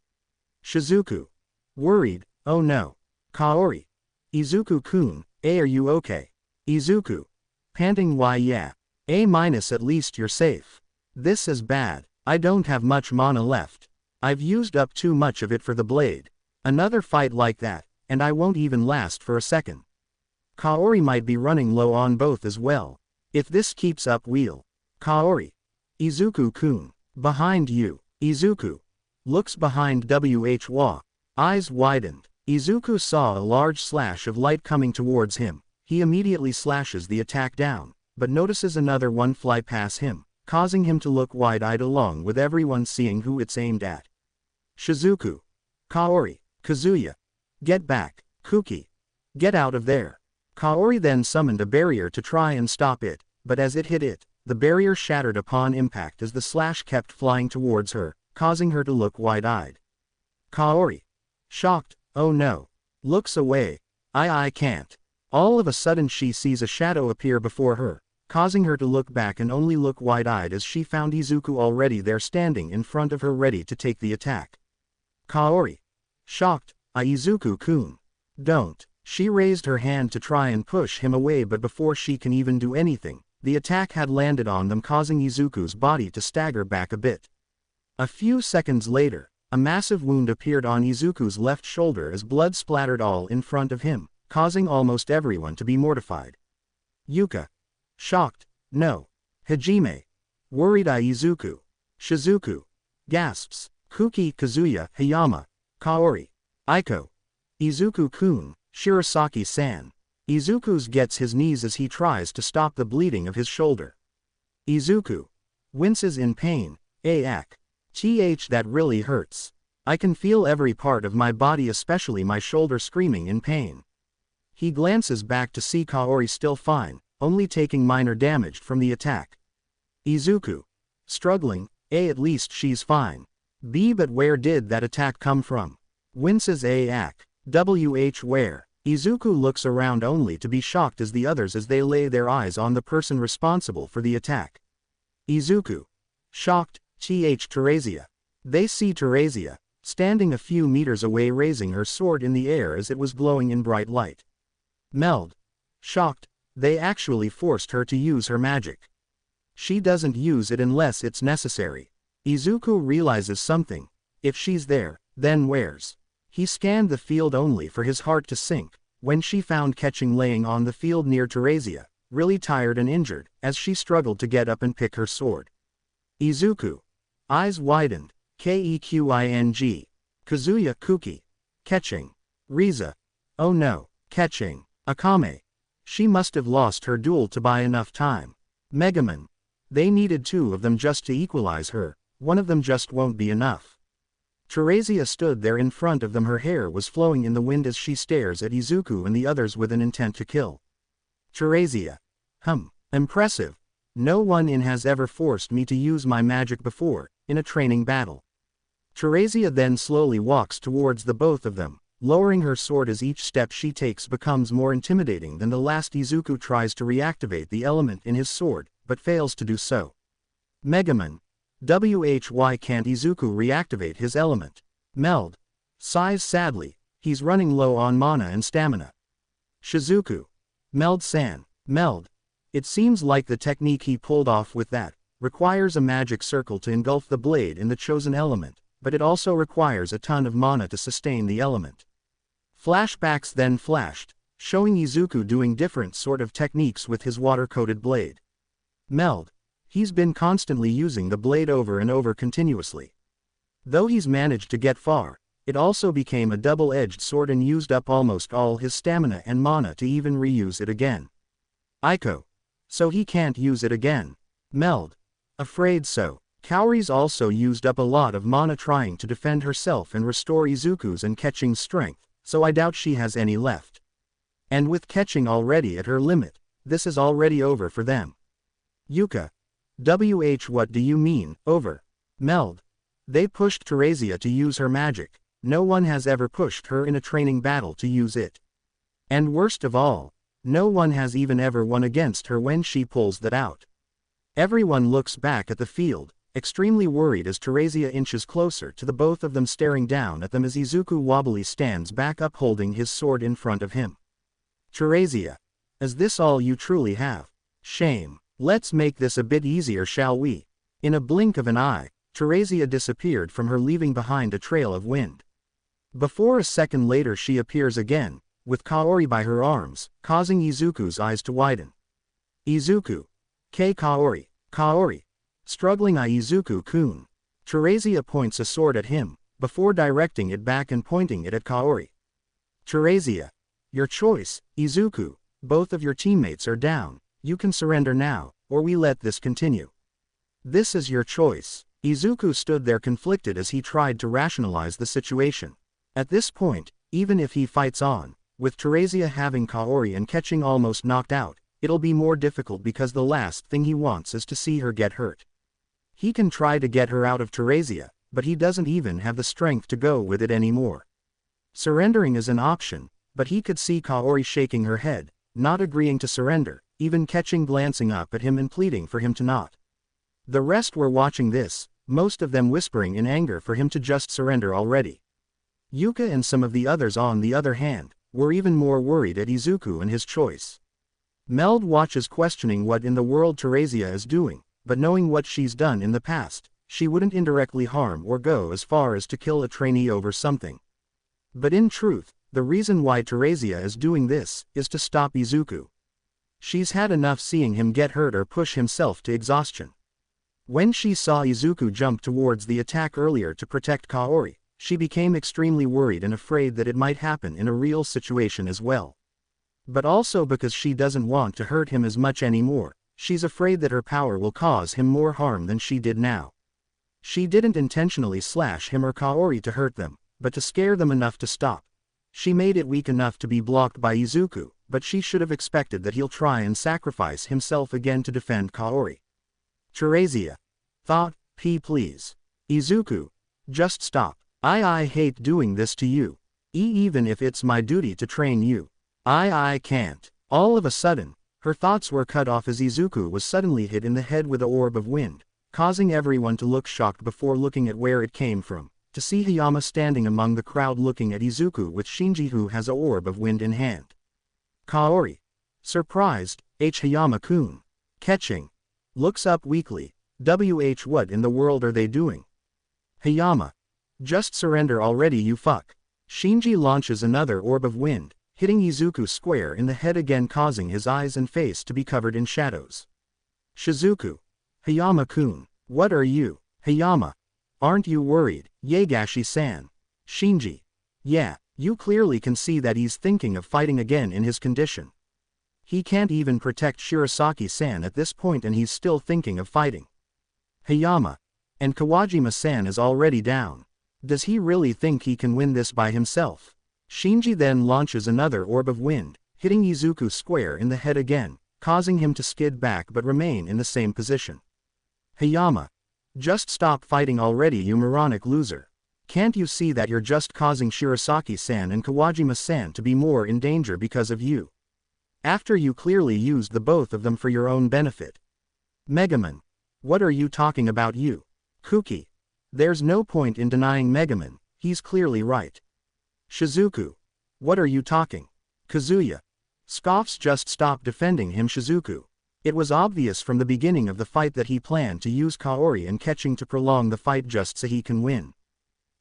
Shizuku. Worried, oh no. Kaori. Izuku-kun, are you okay? Izuku. Panting, why yeah. At least you're safe. This is bad, I don't have much mana left. I've used up too much of it for the blade. Another fight like that, and I won't even last for a second. Kaori might be running low on both as well. If this keeps up, we'll. Kaori. Izuku-kun. Behind you. Izuku. Looks behind wha. Eyes widened. Izuku saw a large slash of light coming towards him. He immediately slashes the attack down, but notices another one fly past him, causing him to look wide-eyed along with everyone seeing who it's aimed at. Shizuku. Kaori. Kazuya. Get back. Kuki. Get out of there. Kaori then summoned a barrier to try and stop it, but as it hit it, the barrier shattered upon impact as the slash kept flying towards her, causing her to look wide-eyed. Kaori. Shocked, oh no. Looks away. I can't. All of a sudden she sees a shadow appear before her, causing her to look back and only look wide-eyed as she found Izuku already there standing in front of her ready to take the attack. Kaori. Shocked, Izuku-kun. Don't. She raised her hand to try and push him away, but before she can even do anything, the attack had landed on them, causing Izuku's body to stagger back a bit. A few seconds later, a massive wound appeared on Izuku's left shoulder as blood splattered all in front of him, causing almost everyone to be mortified. Yuka. Shocked, no. Hajime. Worried, Izuku. Shizuku. Gasps. Kuki, Kazuya, Hayama. Kaori. Aiko. Izuku-kun, Shirasaki-san. Izuku's gets his knees as he tries to stop the bleeding of his shoulder. Izuku. Winces in pain, that really hurts. I can feel every part of my body, especially my shoulder, screaming in pain. He glances back to see Kaori still fine, only taking minor damage from the attack. Izuku. Struggling, at least she's fine. But where did that attack come from? Winces where? Izuku looks around only to be shocked as the others as they lay their eyes on the person responsible for the attack. Izuku. Shocked, Teresia. They see Teresia, standing a few meters away, raising her sword in the air as it was glowing in bright light. Meld. Shocked, they actually forced her to use her magic. She doesn't use it unless it's necessary. Izuku realizes something. If she's there, then where's? He scanned the field only for his heart to sink, when she found Ketching laying on the field near Teresia, really tired and injured, as she struggled to get up and pick her sword. Izuku. Eyes widened. Keqing. Kazuya Kuki. Ketching. Riza. Oh no, Ketching. Akame. She must have lost her duel to buy enough time. Megaman. They needed two of them just to equalize her, one of them just won't be enough. Teresia stood there in front of them, her hair was flowing in the wind as she stares at Izuku and the others with an intent to kill. Teresia. Impressive. No one has ever forced me to use my magic before, in a training battle. Teresia then slowly walks towards the both of them, lowering her sword as each step she takes becomes more intimidating than the last. Izuku tries to reactivate the element in his sword, but fails to do so. Megaman. Why can't Izuku reactivate his element? Meld. Sighs sadly, he's running low on mana and stamina. Shizuku. Meld-san. Meld. It seems like the technique he pulled off with that requires a magic circle to engulf the blade in the chosen element, but it also requires a ton of mana to sustain the element. Flashbacks then flashed, showing Izuku doing different sort of techniques with his water-coated blade. Meld. He's been constantly using the blade over and over continuously. Though he's managed to get far, it also became a double-edged sword and used up almost all his stamina and mana to even reuse it again. Aiko. So he can't use it again. Meld. Afraid so. Kaori's also used up a lot of mana trying to defend herself and restore Izuku's and Ketching's strength, so I doubt she has any left. And with Ketching already at her limit, this is already over for them. Yuka. What do you mean, over? Meld. They pushed Teresia to use her magic. No one has ever pushed her in a training battle to use it. And worst of all, no one has even ever won against her when she pulls that out. Everyone looks back at the field, extremely worried as Teresia inches closer to the both of them, staring down at them as Izuku wobbly stands back up holding his sword in front of him. Teresia. Is this all you truly have? Shame. Let's make this a bit easier, shall we? In a blink of an eye, Teresia disappeared from her, leaving behind a trail of wind. Before a second later she appears again, with Kaori by her arms, causing Izuku's eyes to widen. Izuku. Kaori. Kaori. Struggling Izuku-kun. Teresia points a sword at him, before directing it back and pointing it at Kaori. Teresia. Your choice, Izuku. Both of your teammates are down. You can surrender now, or we let this continue. This is your choice. Izuku stood there conflicted as he tried to rationalize the situation. At this point, even if he fights on, with Teresia having Kaori and Ketching almost knocked out, it'll be more difficult because the last thing he wants is to see her get hurt. He can try to get her out of Teresia, but he doesn't even have the strength to go with it anymore. Surrendering is an option, but he could see Kaori shaking her head, not agreeing to surrender, even Ketching glancing up at him and pleading for him to not. The rest were watching this, most of them whispering in anger for him to just surrender already. Yuka and some of the others, on the other hand, were even more worried at Izuku and his choice. Meld watches, questioning what in the world Teresia is doing, but knowing what she's done in the past, she wouldn't indirectly harm or go as far as to kill a trainee over something. But in truth, the reason why Teresia is doing this is to stop Izuku. She's had enough seeing him get hurt or push himself to exhaustion. When she saw Izuku jump towards the attack earlier to protect Kaori, she became extremely worried and afraid that it might happen in a real situation as well. But also because she doesn't want to hurt him as much anymore, she's afraid that her power will cause him more harm than she did now. She didn't intentionally slash him or Kaori to hurt them, but to scare them enough to stop. She made it weak enough to be blocked by Izuku, but she should have expected that he'll try and sacrifice himself again to defend Kaori. Teresia. Thought, please. Izuku. Just stop. I hate doing this to you. Even if it's my duty to train you. I can't. All of a sudden, her thoughts were cut off as Izuku was suddenly hit in the head with an orb of wind, causing everyone to look shocked before looking at where it came from, to see Hayama standing among the crowd looking at Izuku with Shinji, who has an orb of wind in hand. Kaori. Surprised, Hayama-kun. Ketching. looks up weakly. What in the world are they doing? Hayama. Just surrender already, you fuck. Shinji launches another orb of wind, hitting Izuku square in the head again, causing his eyes and face to be covered in shadows. Shizuku. Hayama-kun. What are you? Hayama. Aren't you worried, Yagashi-san? Shinji. Yeah, you clearly can see that he's thinking of fighting again in his condition. He can't even protect Shirasaki-san at this point and he's still thinking of fighting. Hayama. And Kawajima-san is already down. Does he really think he can win this by himself? Shinji then launches another orb of wind, hitting Izuku square in the head again, causing him to skid back but remain in the same position. Hayama. Just stop fighting already, you moronic loser. Can't you see that you're just causing Shirasaki-san and Kawajima-san to be more in danger because of you? After you clearly used the both of them for your own benefit. Megaman. What are you talking about, you? Kuki. There's no point in denying Megaman, he's clearly right. Shizuku. What are you talking? Kazuya. Scoffs. Just stop defending him, Shizuku. It was obvious from the beginning of the fight that he planned to use Kaori and catching to prolong the fight just so he can win.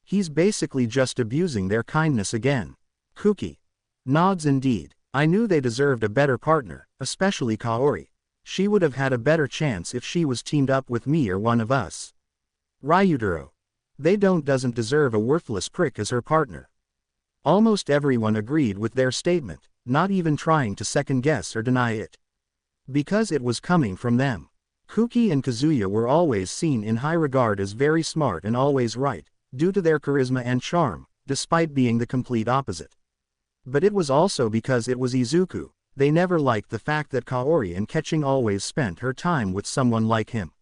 He's basically just abusing their kindness again. Kuki. Nods indeed. I knew they deserved a better partner, especially Kaori. She would have had a better chance if she was teamed up with me or one of us. Ryutaro. They doesn't deserve a worthless prick as her partner. Almost everyone agreed with their statement, not even trying to second guess or deny it. Because it was coming from them. Kuki and Kazuya were always seen in high regard as very smart and always right, due to their charisma and charm, despite being the complete opposite. But it was also because it was Izuku. They never liked the fact that Kaori and Ketching always spent her time with someone like him.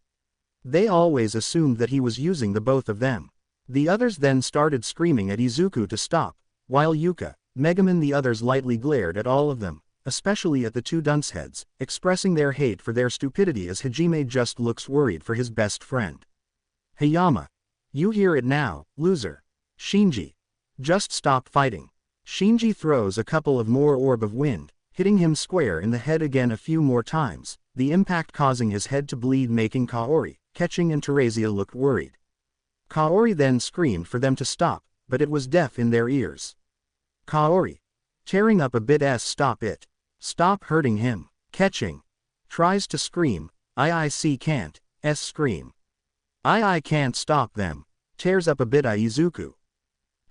They always assumed that he was using the both of them. The others then started screaming at Izuku to stop, while Yuka, Megaman the others lightly glared at all of them, especially at the two dunceheads, expressing their hate for their stupidity as Hajime just looks worried for his best friend. Hayama. You hear it now, loser. Shinji. Just stop fighting. Shinji throws a couple of more orb of wind, hitting him square in the head again a few more times, the impact causing his head to bleed, making Kaori, Ketching and Teresia look worried. Kaori then screamed for them to stop, but it was deaf in their ears. Kaori. Tearing up a bit. Stop it. Stop hurting him. Ketching. Tries to scream. I can't. Scream. I can't stop them. Tears up a bit. Izuku.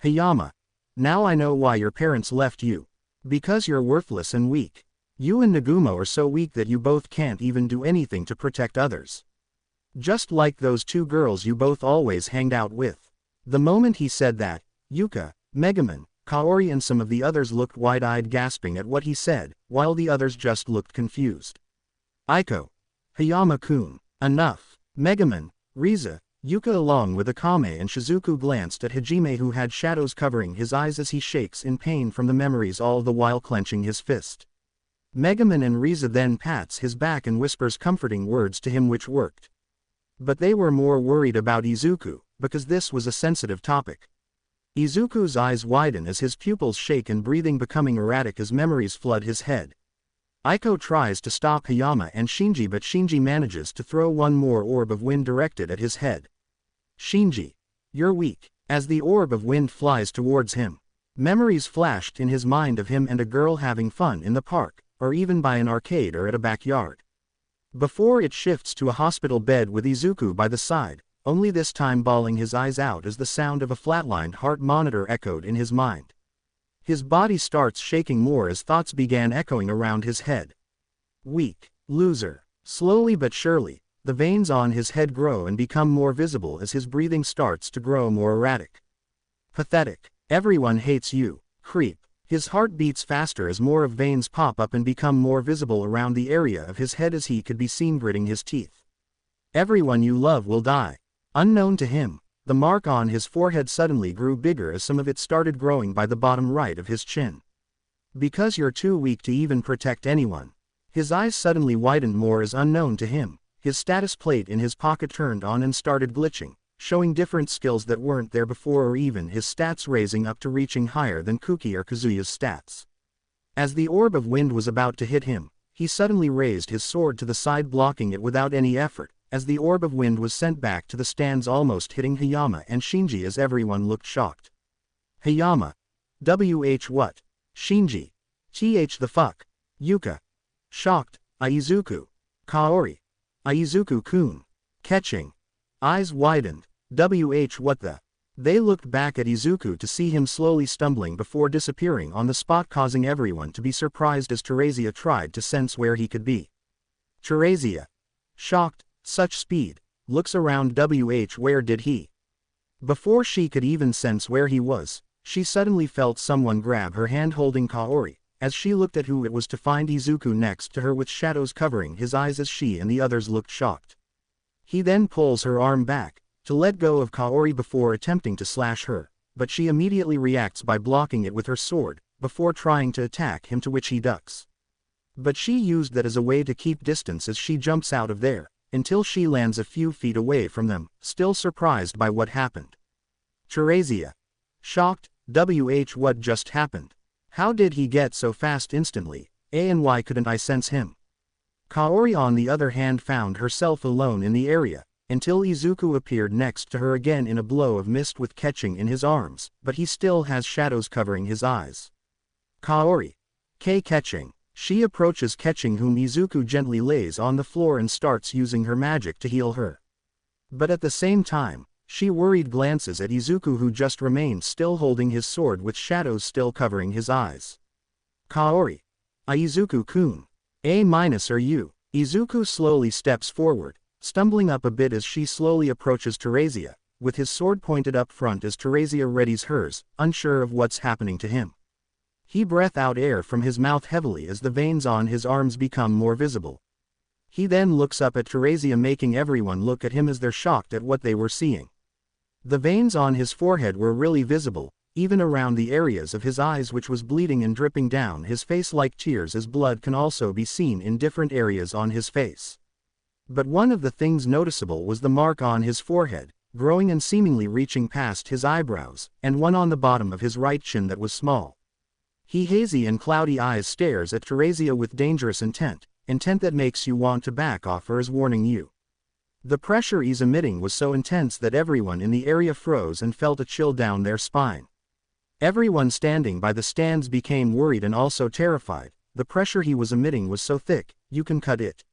Hayama. Now I know why your parents left you. Because you're worthless and weak. You and Nagumo are so weak that you both can't even do anything to protect others. Just like those two girls you both always hanged out with. The moment he said that, Yuka, Megaman, Kaori and some of the others looked wide-eyed, gasping at what he said, while the others just looked confused. Aiko. Hayama-kun. Enough. Megaman, Riza, Yuka along with Akame and Shizuku glanced at Hajime, who had shadows covering his eyes as he shakes in pain from the memories, all the while clenching his fist. Megaman and Riza then pats his back and whispers comforting words to him, which worked. But they were more worried about Izuku, because this was a sensitive topic. Izuku's eyes widen as his pupils shake and breathing becoming erratic as memories flood his head. Aiko tries to stop Hayama and Shinji, but Shinji manages to throw one more orb of wind directed at his head. Shinji. You're weak. As the orb of wind flies towards him, memories flashed in his mind of him and a girl having fun in the park, or even by an arcade or at a backyard. Before it shifts to a hospital bed with Izuku by the side, only this time bawling his eyes out as the sound of a flatlined heart monitor echoed in his mind. His body starts shaking more as thoughts began echoing around his head. Weak. Loser. Slowly but surely, the veins on his head grow and become more visible as his breathing starts to grow more erratic. Pathetic. Everyone hates you. Creep. His heart beats faster as more of veins pop up and become more visible around the area of his head as he could be seen gritting his teeth. Everyone you love will die. Unknown to him, the mark on his forehead suddenly grew bigger as some of it started growing by the bottom right of his chin. Because you're too weak to even protect anyone. His eyes suddenly widened more as unknown to him, his status plate in his pocket turned on and started glitching, showing different skills that weren't there before, or even his stats raising up to reaching higher than Kuki or Kazuya's stats. As the orb of wind was about to hit him, He suddenly raised his sword to the side, blocking it without any effort, as the orb of wind was sent back to the stands, almost hitting Hayama and Shinji as everyone looked shocked. Hayama. What? Shinji. The fuck? Yuka. Shocked. Izuku. Kaori. Izuku-kun. Catching. Eyes widened. What the? They looked back at Izuku to see him slowly stumbling before disappearing on the spot, causing everyone to be surprised as Teresia tried to sense where he could be. Teresia. Shocked. Such speed. Looks around. Where did he? Before she could even sense where he was, she suddenly felt someone grab her hand, holding Kaori. As she looked at who it was, to find Izuku next to her with shadows covering his eyes as she and the others looked shocked. He then pulls her arm back to let go of Kaori before attempting to slash her, but she immediately reacts by blocking it with her sword, before trying to attack him, to which he ducks. But she used that as a way to keep distance as she jumps out of there, until she lands a few feet away from them, still surprised by what happened. Teresia. Shocked. What just happened? How did he get so fast instantly, and why couldn't I sense him? Kaori on the other hand found herself alone in the area, until Izuku appeared next to her again in a blow of mist with Catching in his arms, but he still has shadows covering his eyes. Kaori. Catching. She approaches Catching, whom Izuku gently lays on the floor and starts using her magic to heal her. But at the same time, she worried glances at Izuku, who just remained still holding his sword with shadows still covering his eyes. Kaori. Izuku-kun. Are you? Izuku slowly steps forward, stumbling up a bit as she slowly approaches Teresia, with his sword pointed up front as Teresia readies hers, unsure of what's happening to him. He breathes out air from his mouth heavily as the veins on his arms become more visible. He then looks up at Teresia, making everyone look at him as they're shocked at what they were seeing. The veins on his forehead were really visible, even around the areas of his eyes, which was bleeding and dripping down his face like tears, as blood can also be seen in different areas on his face. But one of the things noticeable was the mark on his forehead, growing and seemingly reaching past his eyebrows, and one on the bottom of his right chin that was small. He hazy and cloudy eyes stares at Teresia with dangerous intent that makes you want to back off, or is warning you. The pressure he's emitting was so intense that everyone in the area froze and felt a chill down their spine. Everyone standing by the stands became worried and also terrified. The pressure he was emitting was so thick, you can cut it.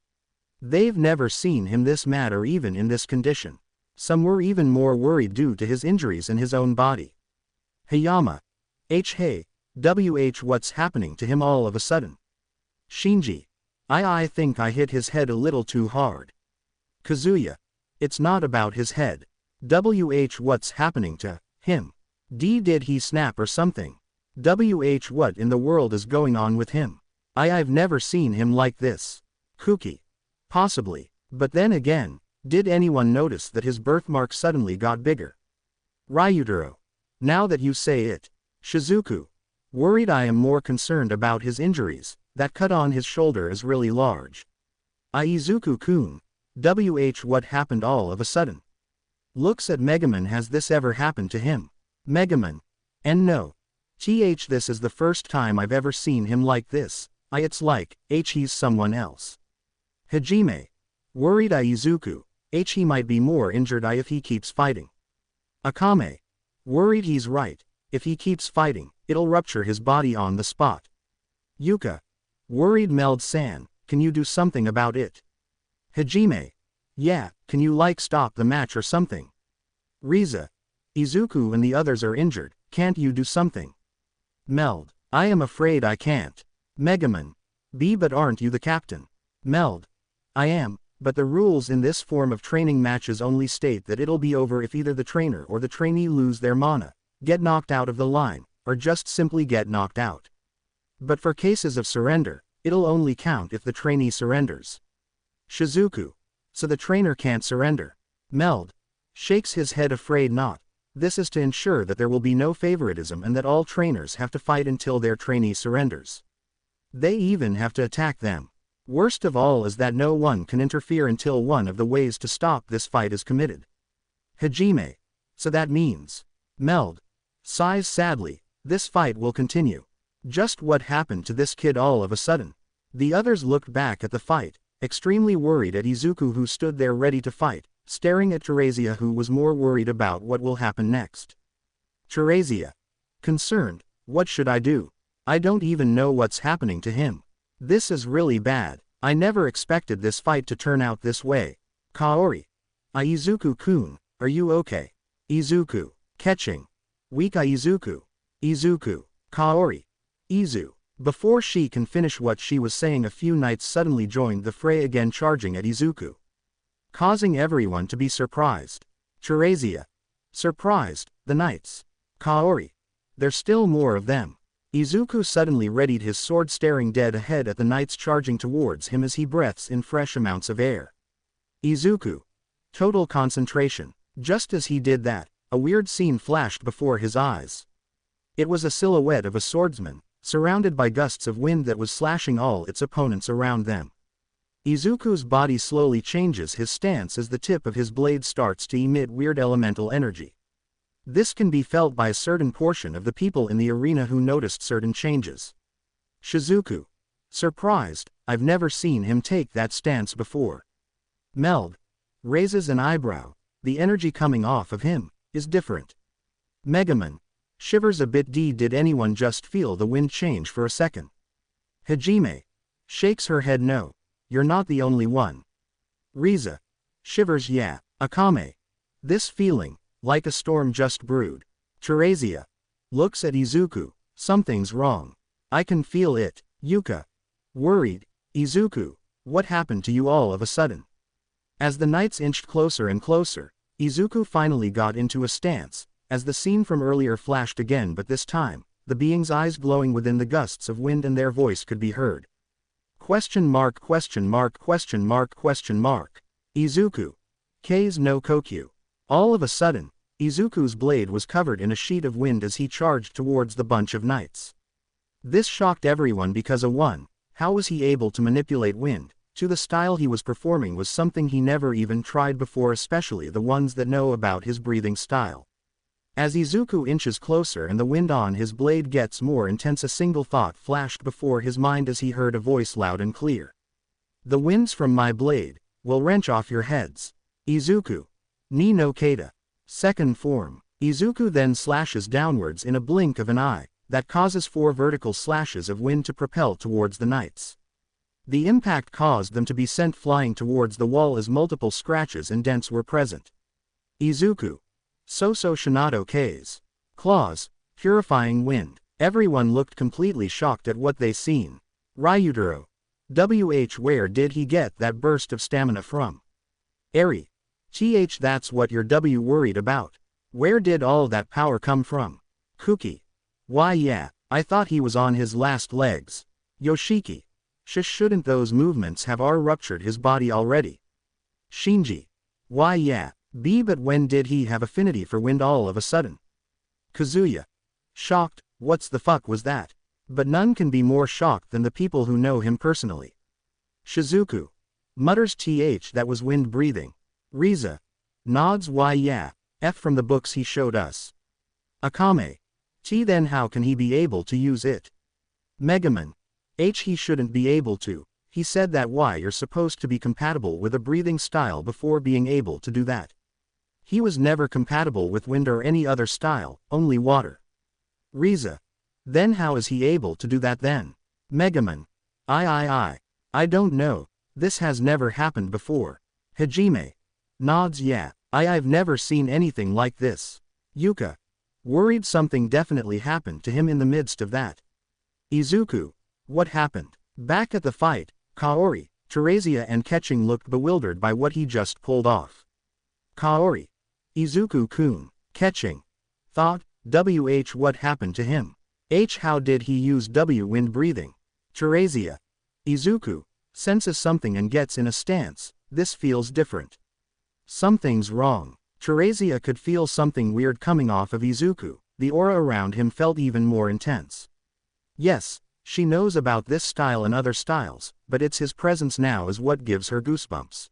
They've never seen him this mad or even in this condition. Some were even more worried due to his injuries in his own body. Hayama. Hey. What's happening to him all of a sudden? Shinji. I think I hit his head a little too hard. Kazuya. It's not about his head. What's happening to him? Did he snap or something? What in the world is going on with him? I've never seen him like this. Kuki. Possibly. But then again, did anyone notice that his birthmark suddenly got bigger? Ryutaro. Now that you say it. Shizuku. Worried. I am more concerned about his injuries. That cut on his shoulder is really large. Izuku-kun. What happened all of a sudden? Looks at Megaman. Has this ever happened to him? Megaman. And no. This is the first time I've ever seen him like this. It's like, he's someone else. Hajime. Worried. Izuku. He might be more injured if he keeps fighting. Akame. Worried. He's right. If he keeps fighting, it'll rupture his body on the spot. Yuka. Worried. Meld-san, can you do something about it? Hajime. Yeah, can you stop the match or something? Riza. Izuku and the others are injured, can't you do something? Meld. I am afraid I can't. Megaman. But aren't you the captain? Meld. I am, but the rules in this form of training matches only state that it'll be over if either the trainer or the trainee lose their mana, get knocked out of the line, or just simply get knocked out. But for cases of surrender, it'll only count if the trainee surrenders. Shizuku. So the trainer can't surrender. Meld. Shakes his head, afraid not. This is to ensure that there will be no favoritism and that all trainers have to fight until their trainee surrenders. They even have to attack them. Worst of all is that no one can interfere until one of the ways to stop this fight is committed. Hajime. So that means. Meld. Sighs sadly. This fight will continue. Just what happened to this kid all of a sudden? The others looked back at the fight, extremely worried at Izuku who stood there ready to fight, staring at Teresia who was more worried about what will happen next. Teresia. Concerned, what should I do? I don't even know what's happening to him. This is really bad. I never expected this fight to turn out this way. Kaori. Izuku-kun, are you okay? Izuku. Catching. Weak Izuku. Izuku. Kaori. Izu. Before she can finish what she was saying, a few knights suddenly joined the fray again, charging at Izuku, causing everyone to be surprised. Teresia. Surprised, the knights. Kaori. There's still more of them. Izuku suddenly readied his sword, staring dead ahead at the knights charging towards him as he breathes in fresh amounts of air. Izuku. Total concentration. Just as he did that, a weird scene flashed before his eyes. It was a silhouette of a swordsman, surrounded by gusts of wind that was slashing all its opponents around them. Izuku's body slowly changes his stance as the tip of his blade starts to emit weird elemental energy. This can be felt by a certain portion of the people in the arena who noticed certain changes. Shizuku. Surprised, I've never seen him take that stance before. Meld. Raises an eyebrow, the energy coming off of him is different. Megaman. Shivers a bit. Did anyone just feel the wind change for a second? Hajime. Shakes her head. No, you're not the only one. Riza. Shivers. Yeah. Akame. This feeling, like a storm just brewed. Teresia. Looks at Izuku. Something's wrong. I can feel it. Yuka. Worried. Izuku. What happened to you all of a sudden? As the knights inched closer and closer, Izuku finally got into a stance, as the scene from earlier flashed again, but this time, the being's eyes glowing within the gusts of wind and their voice could be heard. Question mark, question mark, question mark, question mark. Izuku. K's no Kokyu. All of a sudden, Izuku's blade was covered in a sheet of wind as he charged towards the bunch of knights. This shocked everyone because how was he able to manipulate wind? To the style he was performing was something he never even tried before, especially the ones that know about his breathing style. As Izuku inches closer and the wind on his blade gets more intense, a single thought flashed before his mind as he heard a voice loud and clear. The winds from my blade will wrench off your heads. Izuku. Ni no Kata. Second form. Izuku then slashes downwards in a blink of an eye, that causes 4 vertical slashes of wind to propel towards the knights. The impact caused them to be sent flying towards the wall as multiple scratches and dents were present. Izuku. Soso Shinato K's claws, purifying wind. Everyone looked completely shocked at what they seen. Ryutaro. Where did he get that burst of stamina from? Eri. That's what you're worried about. Where did all that power come from? Kuki. Why yeah, I thought he was on his last legs. Yoshiki. Shouldn't those movements have ruptured his body already? Shinji. Why yeah, but when did he have affinity for wind all of a sudden? Kazuya. Shocked, what's the fuck was that? But none can be more shocked than the people who know him personally. Shizuku. Mutters that was wind breathing. Riza. Nods. Why yeah, from the books he showed us. Akame. Then how can he be able to use it? Megaman. He shouldn't be able to. He said that why you're supposed to be compatible with a breathing style before being able to do that. He was never compatible with wind or any other style, only water. Riza. Then how is he able to do that then? Megaman. I don't know. This has never happened before. Hajime. Nods. Yeah, I've never seen anything like this. Yuka. Worried something definitely happened to him in the midst of that. Izuku. What happened? Back at the fight, Kaori, Teresia and Ketching looked bewildered by what he just pulled off. Kaori. Izuku-kun. Ketching. Thought, what happened to him? How did he use wind breathing? Teresia. Izuku. Senses something and gets in a stance. This feels different. Something's wrong. Teresia could feel something weird coming off of Izuku. The aura around him felt even more intense. Yes, she knows about this style and other styles, but it's his presence now is what gives her goosebumps.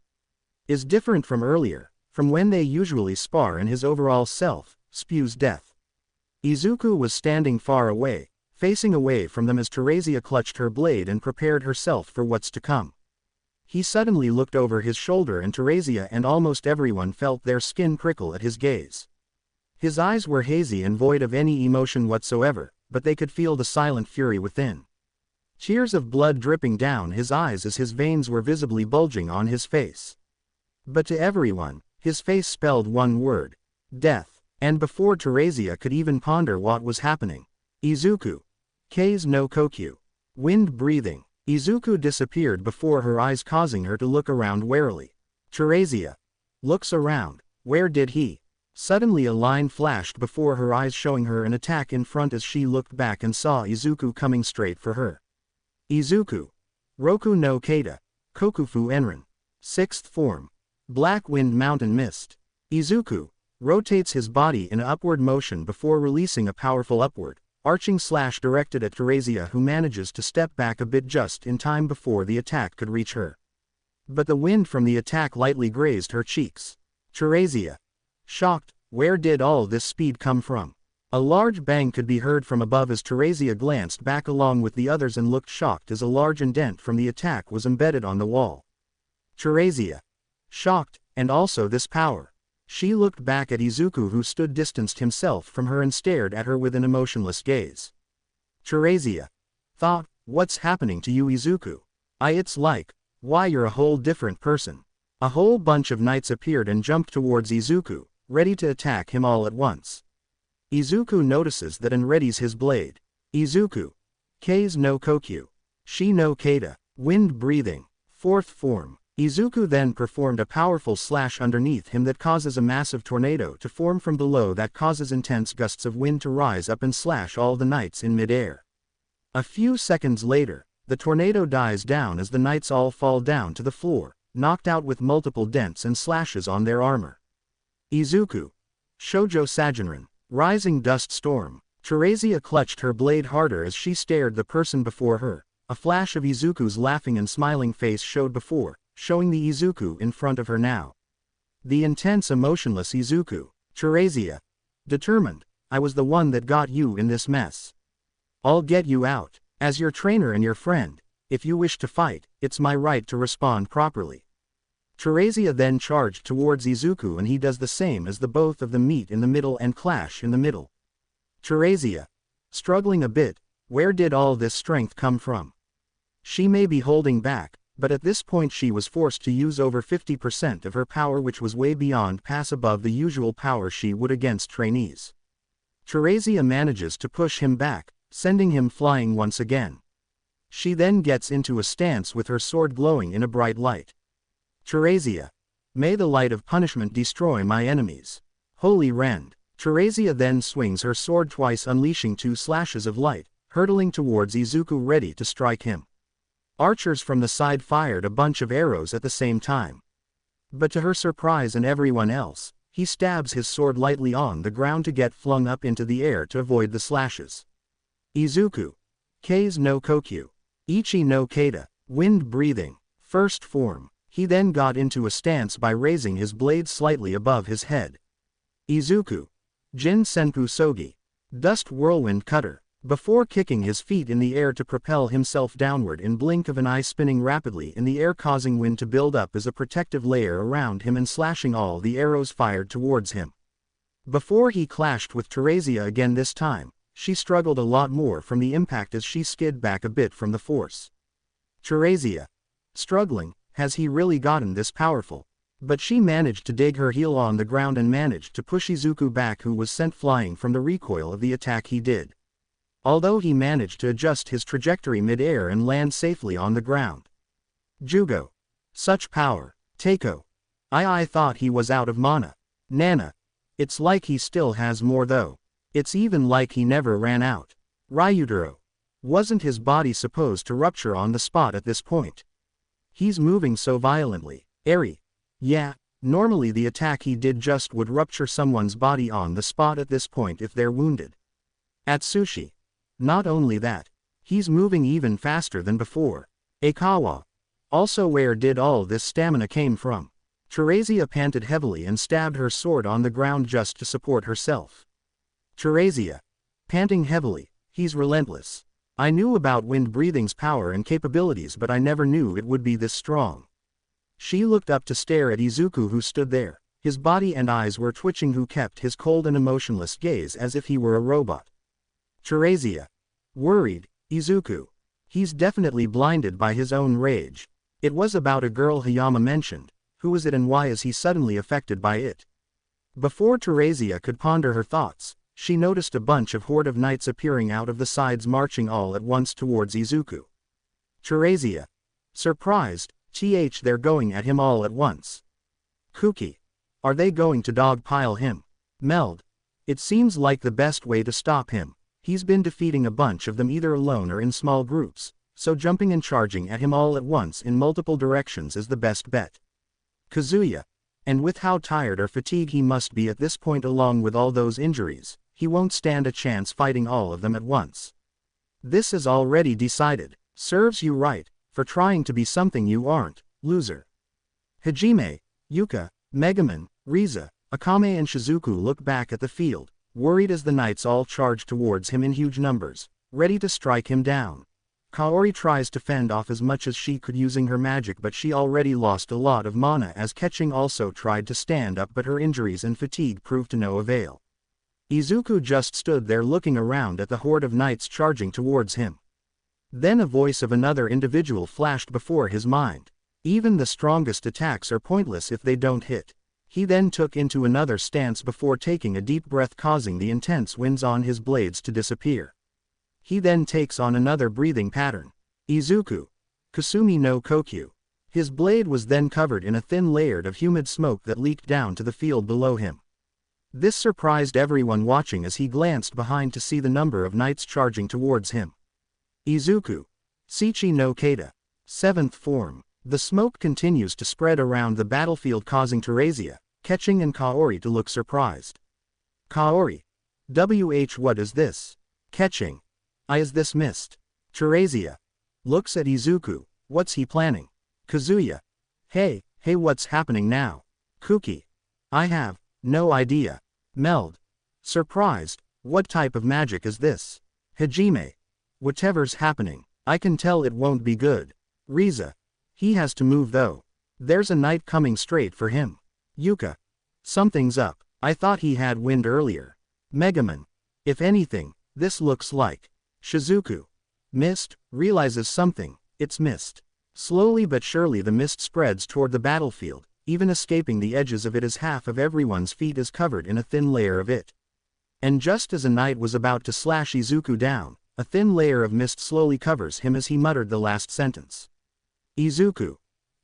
Is different from earlier, from when they usually spar, and his overall self spews death. Izuku was standing far away, facing away from them as Teresia clutched her blade and prepared herself for what's to come. He suddenly looked over his shoulder and Teresia and almost everyone felt their skin prickle at his gaze. His eyes were hazy and void of any emotion whatsoever, but they could feel the silent fury within. Tears of blood dripping down his eyes as his veins were visibly bulging on his face. But to everyone, his face spelled one word: death. And before Teresia could even ponder what was happening, Izuku. K's no Kokyu. Wind breathing. Izuku disappeared before her eyes, causing her to look around warily. Teresia looks around. Where did he? Suddenly a line flashed before her eyes, showing her an attack in front as she looked back and saw Izuku coming straight for her. Izuku. Roku no Kata. Kokufu Enrin. 6th form. Black Wind Mountain Mist. Izuku rotates his body in an upward motion before releasing a powerful upward, arching slash directed at Teresia, who manages to step back a bit just in time before the attack could reach her. But the wind from the attack lightly grazed her cheeks. Teresia. Shocked, where did all this speed come from? A large bang could be heard from above as Teresia glanced back along with the others and looked shocked as a large indent from the attack was embedded on the wall. Teresia. Shocked, and also this power. She looked back at Izuku, who stood distanced himself from her and stared at her with an emotionless gaze. Teresia thought, what's happening to you, Izuku? It's like, why, you're a whole different person. A whole bunch of knights appeared and jumped towards Izuku, ready to attack him all at once. Izuku notices that and readies his blade. Izuku. K's no Kokyu. Shi no Kata. Wind breathing. 4th form. Izuku then performed a powerful slash underneath him that causes a massive tornado to form from below that causes intense gusts of wind to rise up and slash all the knights in midair. A few seconds later, the tornado dies down as the knights all fall down to the floor, knocked out with multiple dents and slashes on their armor. Izuku. Shoujo Sajinran. Rising Dust Storm. Teresia clutched her blade harder as she stared the person before her. A flash of Izuku's laughing and smiling face showed before, showing the Izuku in front of her now. The intense emotionless Izuku. Teresia. Determined. I was the one that got you in this mess. I'll get you out. As your trainer and your friend, if you wish to fight, it's my right to respond properly. Teresia then charged towards Izuku and he does the same as the both of them meet in the middle and clash in the middle. Teresia. Struggling a bit, where did all this strength come from? She may be holding back, but at this point she was forced to use over 50% of her power, which was way beyond pass above the usual power she would against trainees. Teresia manages to push him back, sending him flying once again. She then gets into a stance with her sword glowing in a bright light. Teresia. May the light of punishment destroy my enemies. Holy Rend. Teresia then swings her sword twice, unleashing 2 slashes of light, hurtling towards Izuku ready to strike him. Archers from the side fired a bunch of arrows at the same time. But to her surprise and everyone else, he stabs his sword lightly on the ground to get flung up into the air to avoid the slashes. Izuku. K's no Kokyu. Ichi no Kata. Wind breathing. 1st form. He then got into a stance by raising his blade slightly above his head. Izuku. Jin Senpu Sogi. Dust Whirlwind Cutter. Before kicking his feet in the air to propel himself downward in blink of an eye, spinning rapidly in the air, causing wind to build up as a protective layer around him and slashing all the arrows fired towards him. Before he clashed with Teresia again, this time, she struggled a lot more from the impact as she skid back a bit from the force. Teresia. Struggling, has he really gotten this powerful? But she managed to dig her heel on the ground and managed to push Izuku back, who was sent flying from the recoil of the attack he did. Although he managed to adjust his trajectory mid-air and land safely on the ground. Jugo. Such power. Teiko. I thought he was out of mana. Nana. It's like he still has more though. It's even like he never ran out. Ryutaro. Wasn't his body supposed to rupture on the spot at this point? He's moving so violently. Eri. Yeah, normally the attack he did just would rupture someone's body on the spot at this point if they're wounded. Atsushi. Not only that, he's moving even faster than before. Aikawa. Also, where did all this stamina came from? Teresia panted heavily and stabbed her sword on the ground just to support herself. Teresia. Panting heavily, He's relentless. I knew about wind breathing's power and capabilities, but I never knew it would be this strong. She looked up to stare at Izuku, who stood there. His body and eyes were twitching, who kept his cold and emotionless gaze as if he were a robot. Teresia. Worried, Izuku. He's definitely blinded by his own rage. It was about a girl Hayama mentioned. Who is it and why is he suddenly affected by it? Before Teresia could ponder her thoughts, she noticed a bunch of horde of knights appearing out of the sides, marching all at once towards Izuku. Teresia. Surprised, they're going at him all at once. Kuki. Are they going to dogpile him? Meld. It seems like the best way to stop him. He's been defeating a bunch of them either alone or in small groups, so jumping and charging at him all at once in multiple directions is the best bet. Kazuya. And with how tired or fatigued he must be at this point, along with all those injuries, he won't stand a chance fighting all of them at once. This is already decided. Serves you right, for trying to be something you aren't, loser. Hajime, Yuka, Megaman, Riza, Akame and Shizuku look back at the field, worried as the knights all charge towards him in huge numbers, ready to strike him down. Kaori tries to fend off as much as she could using her magic, but she already lost a lot of mana, as Ketching also tried to stand up, but her injuries and fatigue proved to no avail. Izuku just stood there looking around at the horde of knights charging towards him. Then a voice of another individual flashed before his mind. Even the strongest attacks are pointless if they don't hit. He then took into another stance before taking a deep breath, causing the intense winds on his blades to disappear. He then takes on another breathing pattern. Izuku. Kasumi no Kokyu. His blade was then covered in a thin layer of humid smoke that leaked down to the field below him. This surprised everyone watching as he glanced behind to see the number of knights charging towards him. Izuku. Shichi no Kata. 7th form. The smoke continues to spread around the battlefield, causing Teresia, Ketching and Kaori to look surprised. Kaori. What is this? Ketching. Is this mist? Teresia. Looks at Izuku. What's he planning? Kazuya. Hey, what's happening now? Kuki. I have no idea. Meld. Surprised. What type of magic is this? Hajime. Whatever's happening, I can tell it won't be good. Riza. He has to move though. There's a knight coming straight for him. Yuka. Something's up. I thought he had wind earlier. Megaman. If anything, this looks like. Shizuku. Mist. Realizes something. It's mist. Slowly but surely the mist spreads toward the battlefield, even escaping the edges of it as half of everyone's feet is covered in a thin layer of it. And just as a knight was about to slash Izuku down, a thin layer of mist slowly covers him as he muttered the last sentence. Izuku.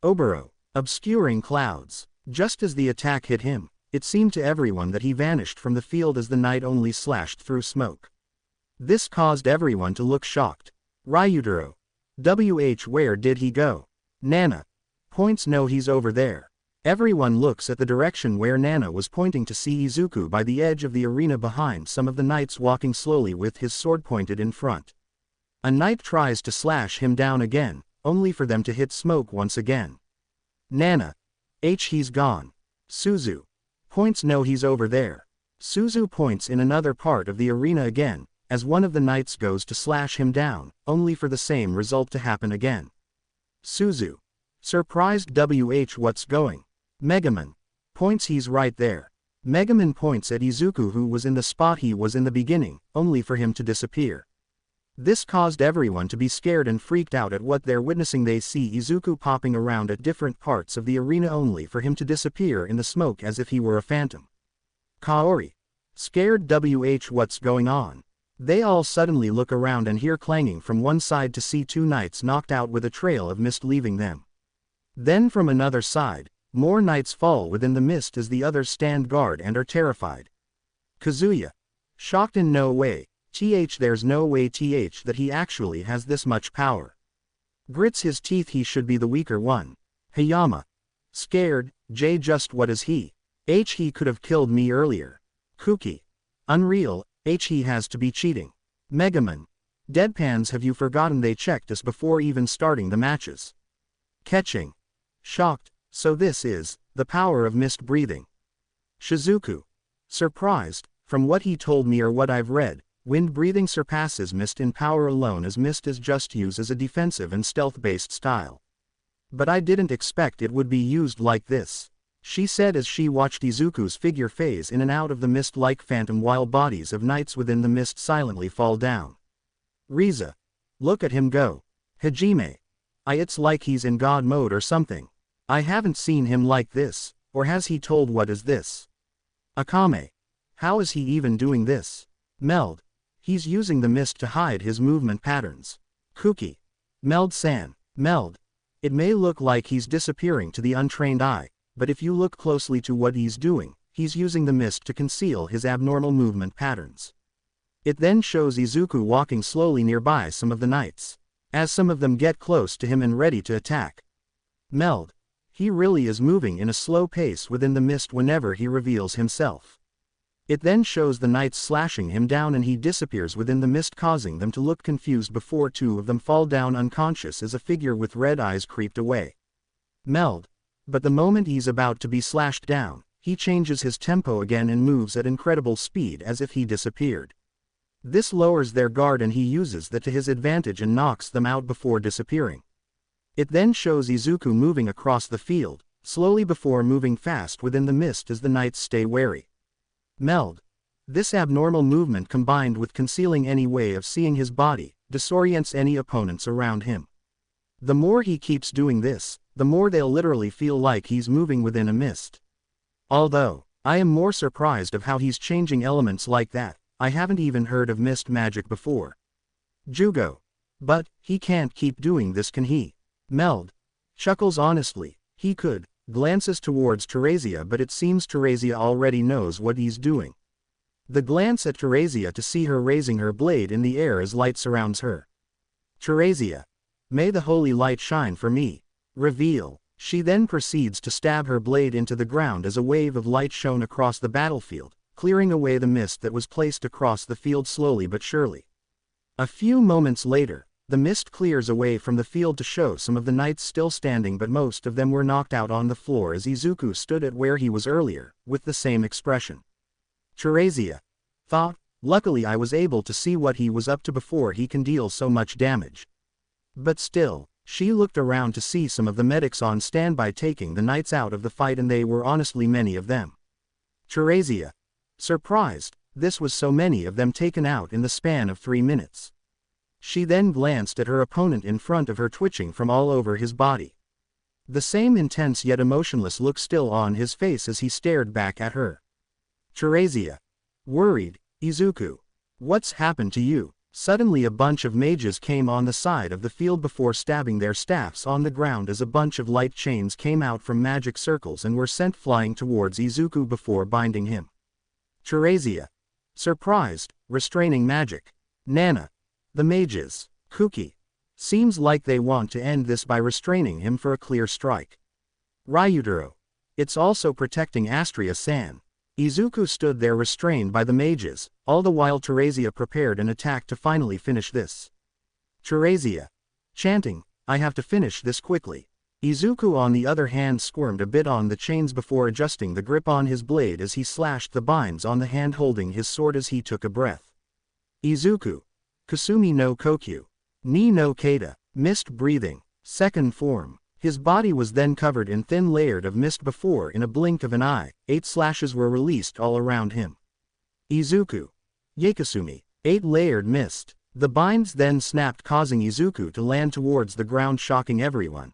Oboro. Obscuring clouds. Just as the attack hit him, it seemed to everyone that he vanished from the field as the knight only slashed through smoke. This caused everyone to look shocked. Ryutaro. Where did he go? Nana. Points. No, he's over there. Everyone looks at the direction where Nana was pointing to see Izuku by the edge of the arena behind some of the knights walking slowly with his sword pointed in front. A knight tries to slash him down again, only for them to hit smoke once again. Nana. He's gone. Suzu. Points. No, he's over there. Suzu points in another part of the arena again, as one of the knights goes to slash him down, only for the same result to happen again. Suzu. Surprised. What's going? Megaman. Points. He's right there. Megaman points at Izuku, who was in the spot he was in the beginning, only for him to disappear. This caused everyone to be scared and freaked out at what they're witnessing. They see Izuku popping around at different parts of the arena only for him to disappear in the smoke as if he were a phantom. Kaori. Scared. What's going on? They all suddenly look around and hear clanging from one side to see two knights knocked out with a trail of mist leaving them. Then from another side, more knights fall within the mist as the others stand guard and are terrified. Kazuya. Shocked. In no way. There's no way that he actually has this much power. Grits his teeth. He should be the weaker one. Hayama. Scared. Just what is he? He could have killed me earlier. Kuki. Unreal. He has to be cheating. Megaman. Deadpans. Have you forgotten they checked us before even starting the matches? Ketching. Shocked. So this is the power of mist breathing. Shizuku. Surprised. From what he told me or what I've read, Wind breathing surpasses mist in power alone, as mist is just used as a defensive and stealth-based style. But I didn't expect it would be used like this, she said as she watched Izuku's figure phase in and out of the mist like phantom while bodies of knights within the mist silently fall down. Riza. Look at him go. Hajime. It's like he's in god mode or something. I haven't seen him like this, or has he told what is this? Akame. How is he even doing this? Meld. He's using the mist to hide his movement patterns. Kuki. Meld-san. Meld. It may look like he's disappearing to the untrained eye, but if you look closely to what he's doing, he's using the mist to conceal his abnormal movement patterns. It then shows Izuku walking slowly nearby some of the knights, as some of them get close to him and ready to attack. Meld. He really is moving in a slow pace within the mist whenever he reveals himself. It then shows the knights slashing him down and he disappears within the mist, causing them to look confused before two of them fall down unconscious as a figure with red eyes creeped away. Meld. But the moment he's about to be slashed down, he changes his tempo again and moves at incredible speed as if he disappeared. This lowers their guard and he uses that to his advantage and knocks them out before disappearing. It then shows Izuku moving across the field, slowly before moving fast within the mist as the knights stay wary. Meld. This abnormal movement combined with concealing any way of seeing his body, disorients any opponents around him. The more he keeps doing this, the more they'll literally feel like he's moving within a mist. Although, I am more surprised of how he's changing elements like that. I haven't even heard of mist magic before. Jugo. But, he can't keep doing this, can he? Meld. Chuckles honestly, he could. Glances towards Teresia, but it seems Teresia already knows what he's doing. The glance at Teresia to see her raising her blade in the air as light surrounds her. Teresia. May the holy light shine for me. Reveal. She then proceeds to stab her blade into the ground as a wave of light shone across the battlefield, clearing away the mist that was placed across the field slowly but surely. A few moments later, the mist clears away from the field to show some of the knights still standing, but most of them were knocked out on the floor as Izuku stood at where he was earlier, with the same expression. Teresia. Thought, luckily I was able to see what he was up to before he can deal so much damage. But still, she looked around to see some of the medics on standby taking the knights out of the fight, and they were honestly many of them. Teresia. Surprised, this was so many of them taken out in the span of 3 minutes. She then glanced at her opponent in front of her, twitching from all over his body. The same intense yet emotionless look still on his face as he stared back at her. Teresia. Worried. Izuku. What's happened to you? Suddenly a bunch of mages came on the side of the field before stabbing their staffs on the ground as a bunch of light chains came out from magic circles and were sent flying towards Izuku before binding him. Teresia. Surprised, restraining magic. Nana. The mages. Kuki. Seems like they want to end this by restraining him for a clear strike. Ryutaro. It's also protecting Astria-san. Izuku stood there restrained by the mages, all the while Teresia prepared an attack to finally finish this. Teresia. Chanting, I have to finish this quickly. Izuku on the other hand squirmed a bit on the chains before adjusting the grip on his blade as he slashed the binds on the hand holding his sword as he took a breath. Izuku. Kusumi no Kokyu. Ni no Kata. Mist breathing. Second form. His body was then covered in thin layer of mist before in a blink of an eye, 8 slashes were released all around him. Izuku. Yakasumi. 8-layered mist. The binds then snapped, causing Izuku to land towards the ground, shocking everyone.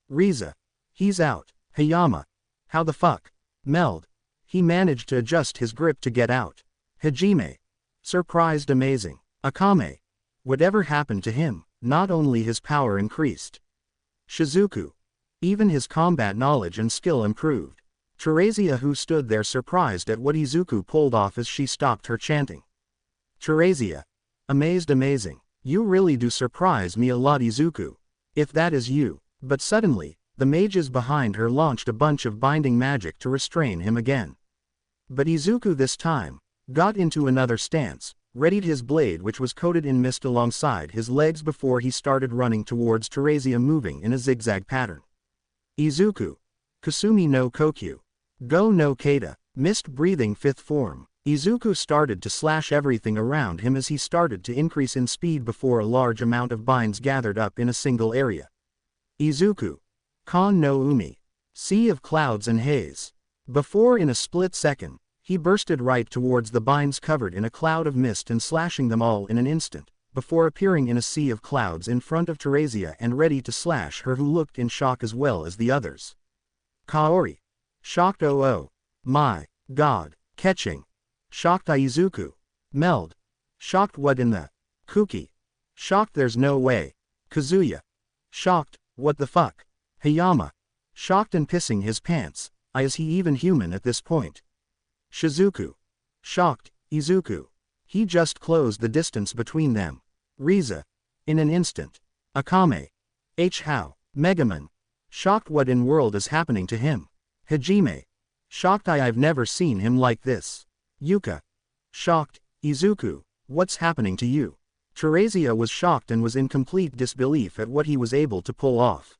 Riza. He's out. Hayama. How the fuck? Meld. He managed to adjust his grip to get out. Hajime. Surprised, amazing. Akame. Whatever happened to him? Not only his power increased. Shizuku. Even his combat knowledge and skill improved. Teresia, who stood there surprised at what Izuku pulled off as she stopped her chanting. Teresia. Amazed, amazing. You really do surprise me a lot, Izuku. If that is you. But suddenly, the mages behind her launched a bunch of binding magic to restrain him again. But Izuku this time got into another stance, readied his blade which was coated in mist alongside his legs before he started running towards Teresia, moving in a zigzag pattern. Izuku. Kusumi no Kokyu. Go no Kata. Mist breathing 5th form. Izuku started to slash everything around him as he started to increase in speed before a large amount of binds gathered up in a single area. Izuku. Kan no Umi. Sea of clouds and haze. Before in a split second, he bursted right towards the binds covered in a cloud of mist and slashing them all in an instant, before appearing in a sea of clouds in front of Teresia and ready to slash her, who looked in shock as well as the others. Kaori. Shocked. Oh my god. Catching. Shocked. Izuku. Meld. Shocked. What in the Kuki. Shocked. There's no way. Kazuya. Shocked. What the fuck. Hayama. Shocked and pissing his pants. Is he even human at this point? Shizuku. Shocked. Izuku. He just closed the distance between them. Riza. In an instant. Akame. How. Megaman. Shocked. What in world is happening to him? Hajime. Shocked. I've never seen him like this. Yuka. Shocked. Izuku. What's happening to you? Teresia was shocked and was in complete disbelief at what he was able to pull off.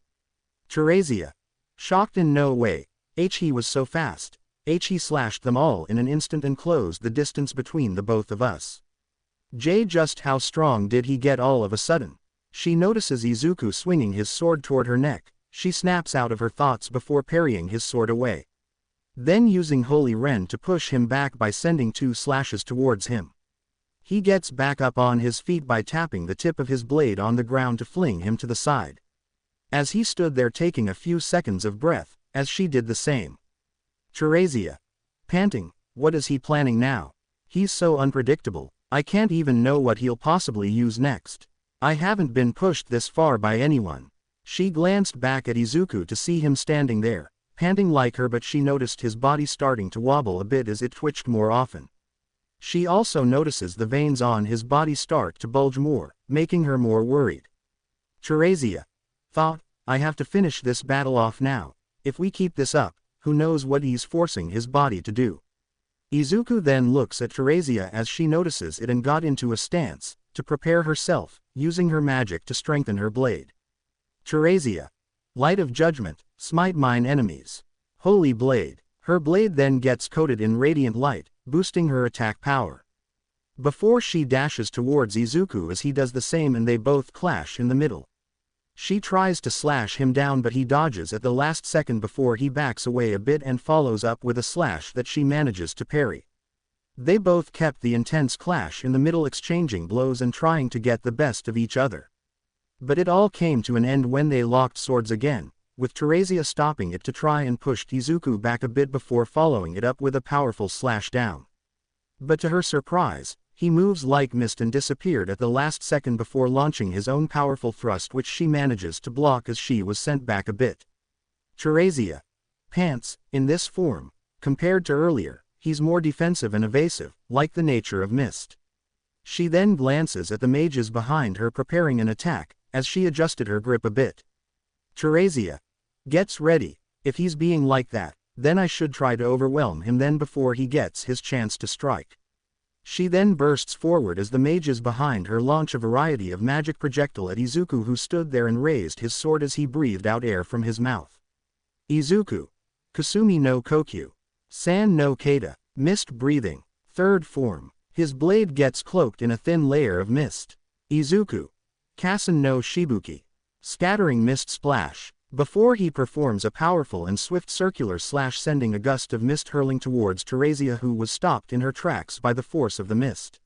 Teresia. Shocked. In no way. He was so fast. He slashed them all in an instant and closed the distance between the both of us. Just how strong did he get all of a sudden? She notices Izuku swinging his sword toward her neck. She snaps out of her thoughts before parrying his sword away. Then using Holy Ren to push him back by sending 2 slashes towards him. He gets back up on his feet by tapping the tip of his blade on the ground to fling him to the side. As he stood there taking a few seconds of breath, as she did the same. Teresia. Panting. What is he planning now? He's so unpredictable. I can't even know what he'll possibly use next. I haven't been pushed this far by anyone. She glanced back at Izuku to see him standing there, panting like her, but she noticed his body starting to wobble a bit as it twitched more often. She also notices the veins on his body start to bulge more, making her more worried. Teresia. Thought, I have to finish this battle off now. If we keep this up, who knows what he's forcing his body to do. Izuku then looks at Teresia as she notices it and got into a stance, to prepare herself, using her magic to strengthen her blade. Teresia. Light of Judgment, smite mine enemies. Holy Blade. Her blade then gets coated in radiant light, boosting her attack power. Before she dashes towards Izuku as he does the same and they both clash in the middle. She tries to slash him down but he dodges at the last second before he backs away a bit and follows up with a slash that she manages to parry. They both kept the intense clash in the middle, exchanging blows and trying to get the best of each other. But it all came to an end when they locked swords again, with Teresia stopping it to try and push Izuku back a bit before following it up with a powerful slash down. But to her surprise, he moves like mist and disappeared at the last second before launching his own powerful thrust, which she manages to block as she was sent back a bit. Teresia. Pants. In this form, compared to earlier, he's more defensive and evasive, like the nature of mist. She then glances at the mages behind her preparing an attack, as she adjusted her grip a bit. Teresia. Gets ready. If he's being like that, then I should try to overwhelm him then before he gets his chance to strike. She then bursts forward as the mages behind her launch a variety of magic projectile at Izuku, who stood there and raised his sword as he breathed out air from his mouth. Izuku. Kusumi no Kokyu. San no Kata. Mist breathing. Third form. His blade gets cloaked in a thin layer of mist. Izuku. Kasen no Shibuki. Scattering mist splash. Before he performs a powerful and swift circular slash, sending a gust of mist hurling towards Teresia, who was stopped in her tracks by the force of the mist.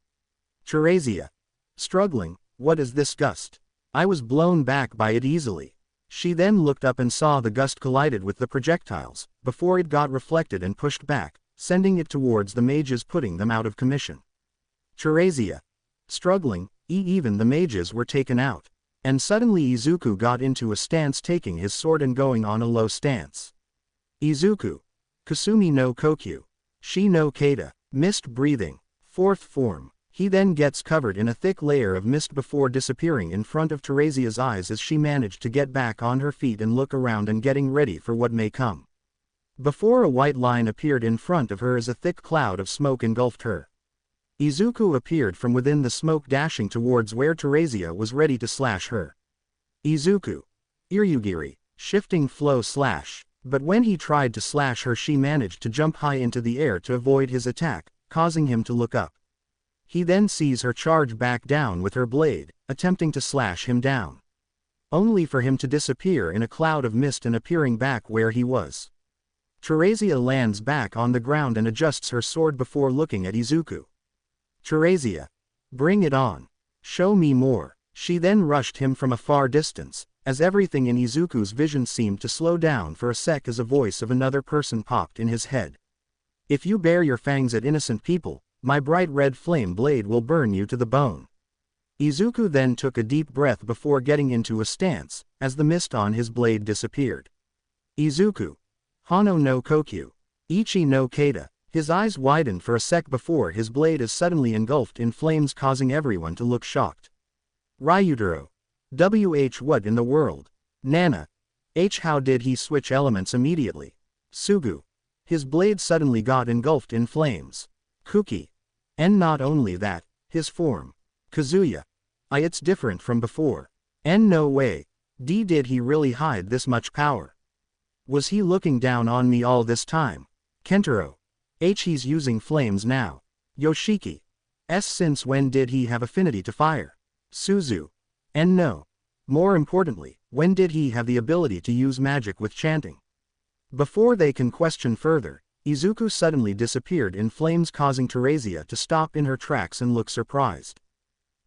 Teresia. Struggling. What is this gust? I was blown back by it easily. She then looked up and saw the gust collided with the projectiles, before it got reflected and pushed back, sending it towards the mages, putting them out of commission. Teresia. Struggling. Even the mages were taken out. And suddenly Izuku got into a stance, taking his sword and going on a low stance. Izuku. Kusumi no Kokyu. Shi no Kata. Mist breathing. Fourth form. He then gets covered in a thick layer of mist before disappearing in front of Teresia's eyes as she managed to get back on her feet and look around and getting ready for what may come. Before a white line appeared in front of her as a thick cloud of smoke engulfed her. Izuku appeared from within the smoke, dashing towards where Teresia was ready to slash her. Izuku. Iryugiri. Shifting flow slash. But when he tried to slash her, she managed to jump high into the air to avoid his attack, causing him to look up. He then sees her charge back down with her blade, attempting to slash him down. Only for him to disappear in a cloud of mist and appearing back where he was. Teresia lands back on the ground and adjusts her sword before looking at Izuku. Teresia. Bring it on. Show me more. She then rushed him from a far distance, as everything in Izuku's vision seemed to slow down for a sec as a voice of another person popped in his head. If you bare your fangs at innocent people, my bright red flame blade will burn you to the bone. Izuku then took a deep breath before getting into a stance, as the mist on his blade disappeared. Izuku. Hano no Kokyu. Ichi no Kata. His eyes widened for a sec before his blade is suddenly engulfed in flames, causing everyone to look shocked. Ryutaro. What in the world? Nana. How did he switch elements immediately? Sugu. His blade suddenly got engulfed in flames. Kuki. And not only that, his form. Kazuya. It's different from before. No way. Did he really hide this much power? Was he looking down on me all this time? Kentaro. He's using flames now. Yoshiki. Since when did he have affinity to fire? Suzu. And no. More importantly, when did he have the ability to use magic with chanting? Before they can question further, Izuku suddenly disappeared in flames, causing Teresia to stop in her tracks and look surprised.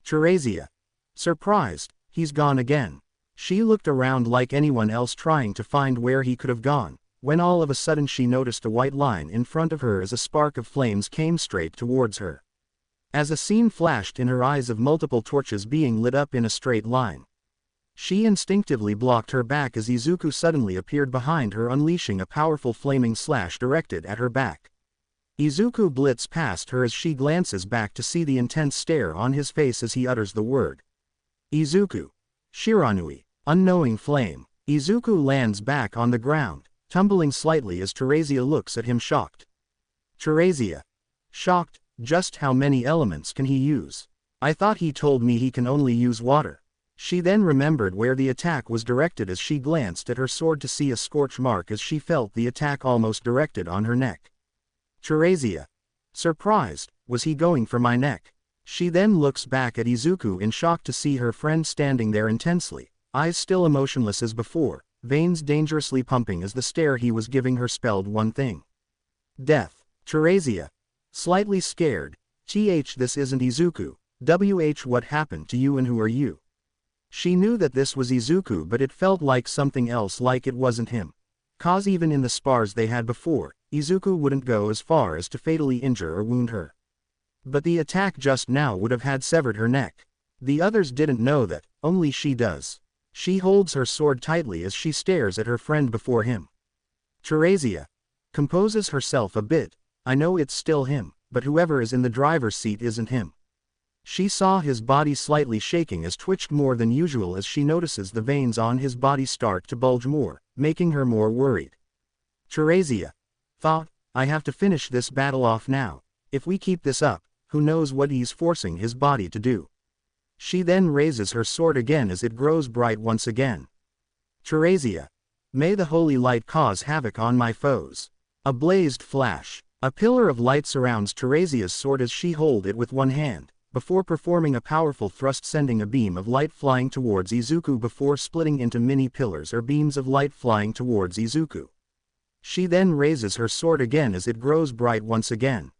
Teresia. Surprised, he's gone again. She looked around like anyone else trying to find where he could have gone, when all of a sudden she noticed a white line in front of her as a spark of flames came straight towards her. As a scene flashed in her eyes of multiple torches being lit up in a straight line. She instinctively blocked her back as Izuku suddenly appeared behind her, unleashing a powerful flaming slash directed at her back. Izuku blits past her as she glances back to see the intense stare on his face as he utters the word. Izuku. Shiranui. Unknowing flame. Izuku lands back on the ground, tumbling slightly as Teresia looks at him shocked. Teresia. Shocked, just how many elements can he use? I thought he told me he can only use water. She then remembered where the attack was directed as she glanced at her sword to see a scorch mark as she felt the attack almost directed on her neck. Teresia. Surprised, was he going for my neck? She then looks back at Izuku in shock to see her friend standing there intensely, eyes still emotionless as before, veins dangerously pumping as the stare he was giving her spelled one thing. Death. Teresia. Slightly scared. This isn't Izuku. What happened to you and who are you? She knew that this was Izuku, but it felt like something else, like it wasn't him. Cause even in the spars they had before, Izuku wouldn't go as far as to fatally injure or wound her. But the attack just now would have had severed her neck. The others didn't know that, only she does. She holds her sword tightly as she stares at her friend before him. Teresia. Composes herself a bit. I know it's still him, but whoever is in the driver's seat isn't him. She saw his body slightly shaking as twitched more than usual as she notices the veins on his body start to bulge more, making her more worried. Teresia. Thought, I have to finish this battle off now. If we keep this up, who knows what he's forcing his body to do. She then raises her sword again as it grows bright once again. Teresia. May the holy light cause havoc on my foes. A blazed flash. A pillar of light surrounds Teresia's sword as she holds it with one hand, before performing a powerful thrust, sending a beam of light flying towards Izuku before splitting into mini pillars or beams of light flying towards Izuku. She then raises her sword again as it grows bright once again.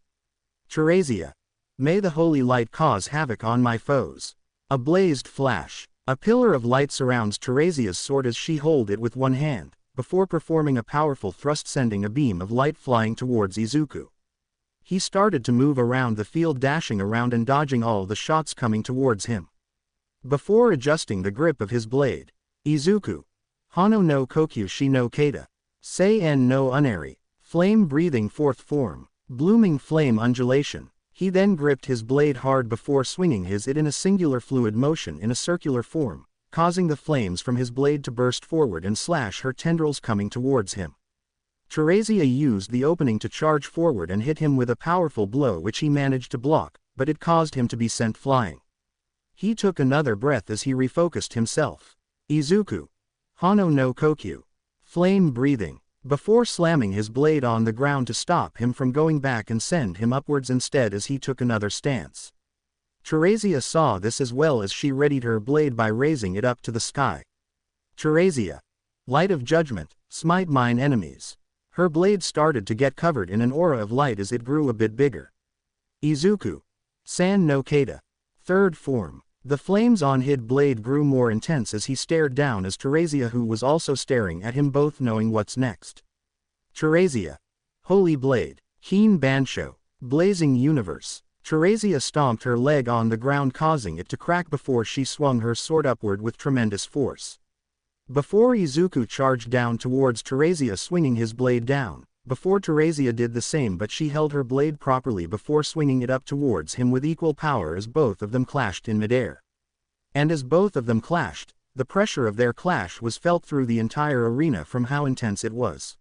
Teresia. May the holy light cause havoc on my foes. A blazed flash. A pillar of light surrounds Teresia's sword as she holds it with one hand, before performing a powerful thrust, sending a beam of light flying towards Izuku. He started to move around the field, dashing around and dodging all the shots coming towards him. Before adjusting the grip of his blade, Izuku. Hano no Kokyu shi no Kata. Sei-en no Unari. Flame breathing forth form. Blooming flame undulation. He then gripped his blade hard before swinging it in a singular fluid motion in a circular form, causing the flames from his blade to burst forward and slash her tendrils coming towards him. Teresia used the opening to charge forward and hit him with a powerful blow which he managed to block, but it caused him to be sent flying. He took another breath as he refocused himself. Izuku. Hano no Kokyu. Flame breathing. before slamming his blade on the ground to stop him from going back and send him upwards instead as he took another stance. Teresia saw this as well as she readied her blade by raising it up to the sky. Teresia, light of judgment, smite mine enemies. Her blade started to get covered in an aura of light as it grew a bit bigger. Izuku, San no Kata, third form. The flames on his blade grew more intense as he stared down as Teresia, who was also staring at him, both knowing what's next. Teresia, holy blade, Keen Bansho, blazing universe. Teresia stomped her leg on the ground, causing it to crack before she swung her sword upward with tremendous force. Before Izuku charged down towards Teresia, swinging his blade down. Before Teresia did the same, but she held her blade properly before swinging it up towards him with equal power as both of them clashed in midair. And as both of them clashed, the pressure of their clash was felt through the entire arena from how intense it was.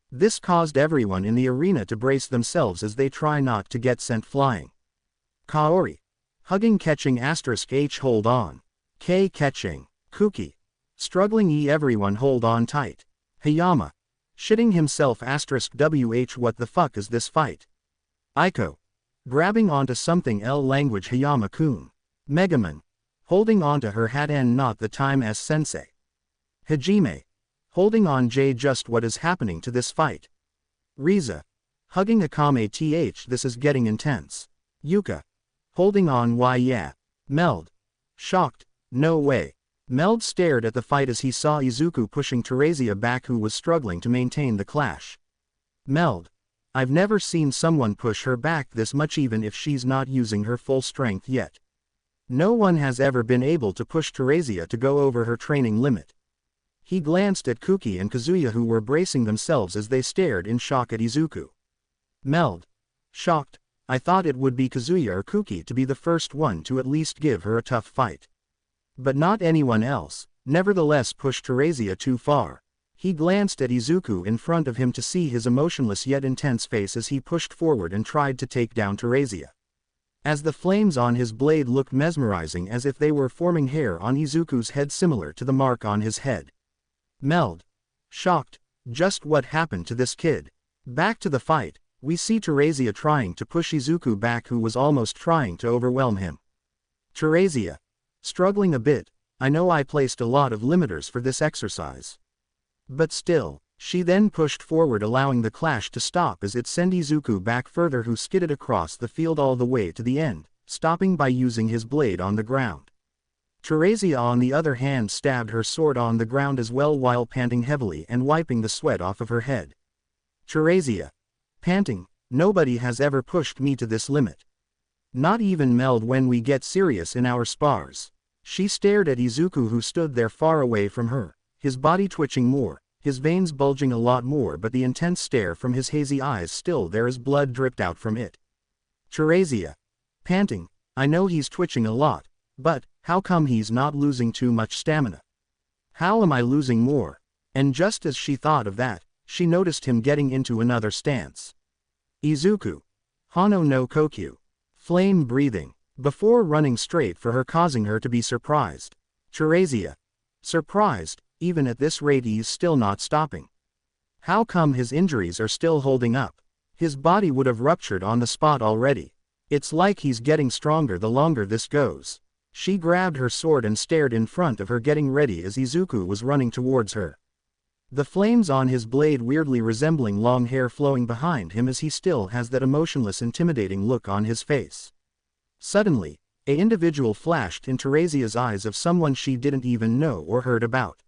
This caused everyone in the arena to brace themselves as they try not to get sent flying. Kaori, hugging catching *h hold on. K catching, Kuki, struggling everyone hold on tight. Hayama, shitting himself *wh what the fuck is this fight? Aiko, grabbing onto something language Hayama-kun. Megaman, holding onto her hat and not the time as sensei. Hajime, holding on just what is happening to this fight. Riza, hugging Akame this is getting intense. Yuka, holding on yeah. Meld, shocked, no way. Meld stared at the fight as he saw Izuku pushing Teresia back, who was struggling to maintain the clash. Meld, I've never seen someone push her back this much even if she's not using her full strength yet. No one has ever been able to push Teresia to go over her training limit. He glanced at Kuki and Kazuya, who were bracing themselves as they stared in shock at Izuku. Meld, shocked, I thought it would be Kazuya or Kuki to be the first one to at least give her a tough fight. But not anyone else, nevertheless pushed Teresia too far. He glanced at Izuku in front of him to see his emotionless yet intense face as he pushed forward and tried to take down Teresia. As the flames on his blade looked mesmerizing, as if they were forming hair on Izuku's head similar to the mark on his head. Meld, shocked, just what happened to this kid? Back to the fight, we see Teresia trying to push Izuku back, who was almost trying to overwhelm him. Teresia, struggling a bit, I know I placed a lot of limiters for this exercise. But still, she then pushed forward, allowing the clash to stop as it sent Izuku back further, who skidded across the field all the way to the end, stopping by using his blade on the ground. Teresia on the other hand stabbed her sword on the ground as well while panting heavily and wiping the sweat off of her head. Teresia, panting, nobody has ever pushed me to this limit. Not even Meld when we get serious in our spars. She stared at Izuku, who stood there far away from her, his body twitching more, his veins bulging a lot more, but the intense stare from his hazy eyes still there as blood dripped out from it. Teresia, panting, I know he's twitching a lot, but how come he's not losing too much stamina? How am I losing more? And just as she thought of that, she noticed him getting into another stance. Izuku, Hano no Kokyu, flame breathing, before running straight for her, causing her to be surprised. Teresia, surprised, even at this rate he's still not stopping. How come his injuries are still holding up? His body would have ruptured on the spot already. It's like he's getting stronger the longer this goes. She grabbed her sword and stared in front of her, getting ready as Izuku was running towards her. The flames on his blade weirdly resembling long hair flowing behind him as he still has that emotionless, intimidating look on his face. Suddenly, an individual flashed in Teresia's eyes of someone she didn't even know or heard about.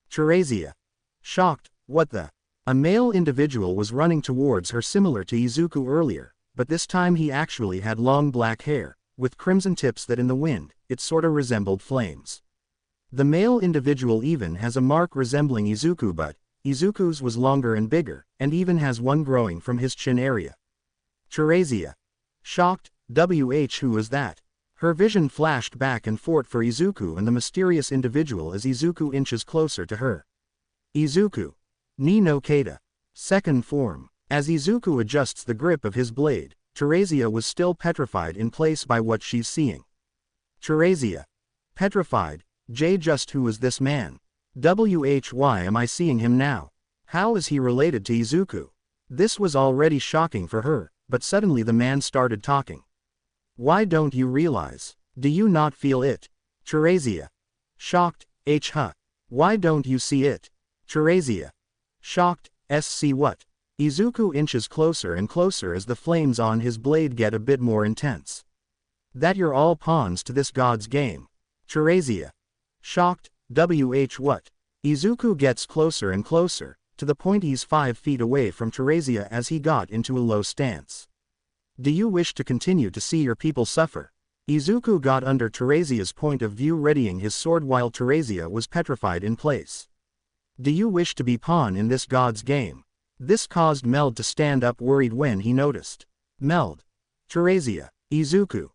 Teresia, shocked, what the? A male individual was running towards her, similar to Izuku earlier, but this time he actually had long black hair, with crimson tips that in the wind, it sorta resembled flames. The male individual even has a mark resembling Izuku, but Izuku's was longer and bigger, and even has one growing from his chin area. Teresia, shocked, who is that? Her vision flashed back and forth for Izuku and the mysterious individual as Izuku inches closer to her. Izuku, Ni no Kata, second form. As Izuku adjusts the grip of his blade, Teresia was still petrified in place by what she's seeing. Teresia, petrified, just who is this man? Why am I seeing him now? How is he related to Izuku? This was already shocking for her, but suddenly the man started talking. Why don't you realize? Do you not feel it? Teresia. Shocked, huh? Why don't you see it? Teresia. Shocked, see what? Izuku inches closer and closer as the flames on his blade get a bit more intense. That you're all pawns to this god's game. Teresia. Shocked, what? Izuku gets closer and closer, to the point he's 5 feet away from Teresia as he got into a low stance. Do you wish to continue to see your people suffer? Izuku got under Teresia's point of view, readying his sword while Teresia was petrified in place. Do you wish to be pawn in this god's game? This caused Meld to stand up worried when he noticed. Meld. Teresia. Izuku.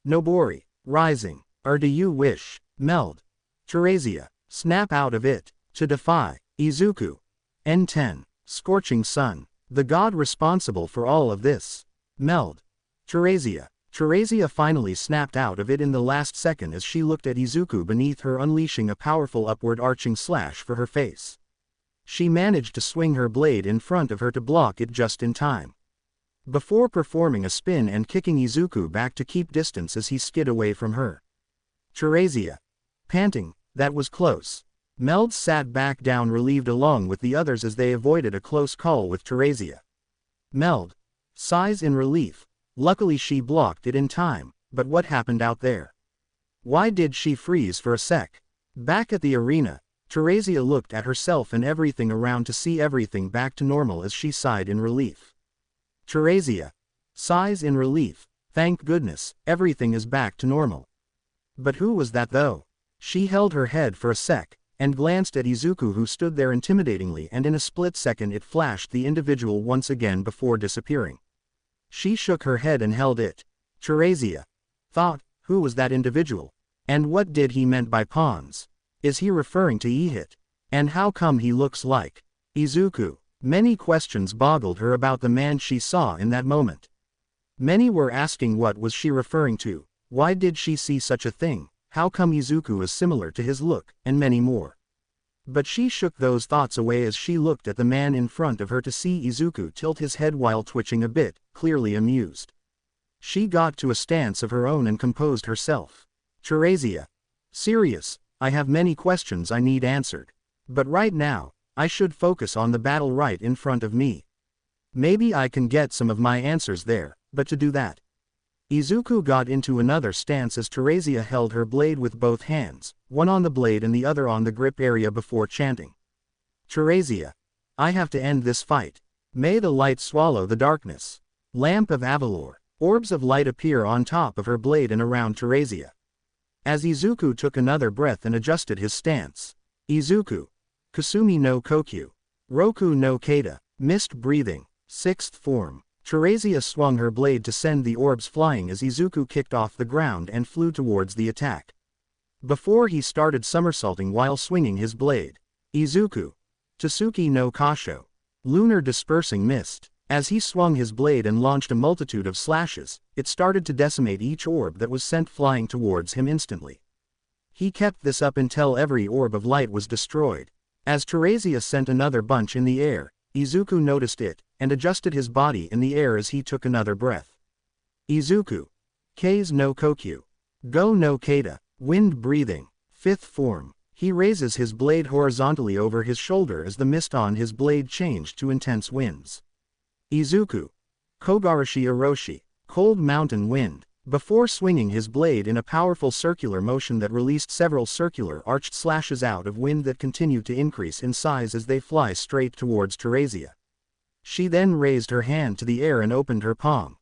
Nobori. Rising. Or do you wish? Meld. Teresia. Snap out of it. To defy. Izuku. N10. Scorching sun. The god responsible for all of this. Meld. Teresia. Teresia finally snapped out of it in the last second as she looked at Izuku beneath her, unleashing a powerful upward arching slash for her face. She managed to swing her blade in front of her to block it just in time, before performing a spin and kicking Izuku back to keep distance as he skid away from her. Teresia. Panting, that was close. Meld sat back down, relieved along with the others as they avoided a close call with Teresia. Meld. Sighs in relief. Luckily she blocked it in time, but what happened out there? Why did she freeze for a sec? Back at the arena, Teresia looked at herself and everything around to see everything back to normal as she sighed in relief. Teresia. Sighs in relief. Thank goodness, everything is back to normal. But who was that though? She held her head for a sec, and glanced at Izuku, who stood there intimidatingly, and in a split second it flashed the individual once again before disappearing. She shook her head and held it. Teresia. Thought, who was that individual? And what did he meant by pawns? Is he referring to Ihit? And how come he looks like Izuku? Many questions boggled her about the man she saw in that moment. Many were asking what was she referring to, why did she see such a thing, how come Izuku is similar to his look, and many more. But she shook those thoughts away as she looked at the man in front of her to see Izuku tilt his head while twitching a bit, clearly amused. She got to a stance of her own and composed herself. Teresia. Serious, I have many questions I need answered. But right now, I should focus on the battle right in front of me. Maybe I can get some of my answers there, but to do that. Izuku got into another stance as Teresia held her blade with both hands, one on the blade and the other on the grip area, before chanting. Teresia. I have to end this fight. May the light swallow the darkness. Lamp of Avalor. Orbs of light appear on top of her blade and around Teresia. As Izuku took another breath and adjusted his stance. Izuku. Kusumi no Kokyu. Roku no Kata. Mist breathing. 6th form. Teresia swung her blade to send the orbs flying as Izuku kicked off the ground and flew towards the attack. Before he started somersaulting while swinging his blade. Izuku. Tsuki no Kasho. Lunar dispersing mist. As he swung his blade and launched a multitude of slashes, it started to decimate each orb that was sent flying towards him instantly. He kept this up until every orb of light was destroyed. As Teresia sent another bunch in the air, Izuku noticed it, and adjusted his body in the air as he took another breath. Izuku. Kei's no Kokyu. Go no Kata. Wind breathing. 5th form. He raises his blade horizontally over his shoulder as the mist on his blade changed to intense winds. Izuku. Kogarashi Oroshi. Cold mountain wind. Before swinging his blade in a powerful circular motion that released several circular arched slashes out of wind that continued to increase in size as they fly straight towards Teresia. She then raised her hand to the air and opened her palm.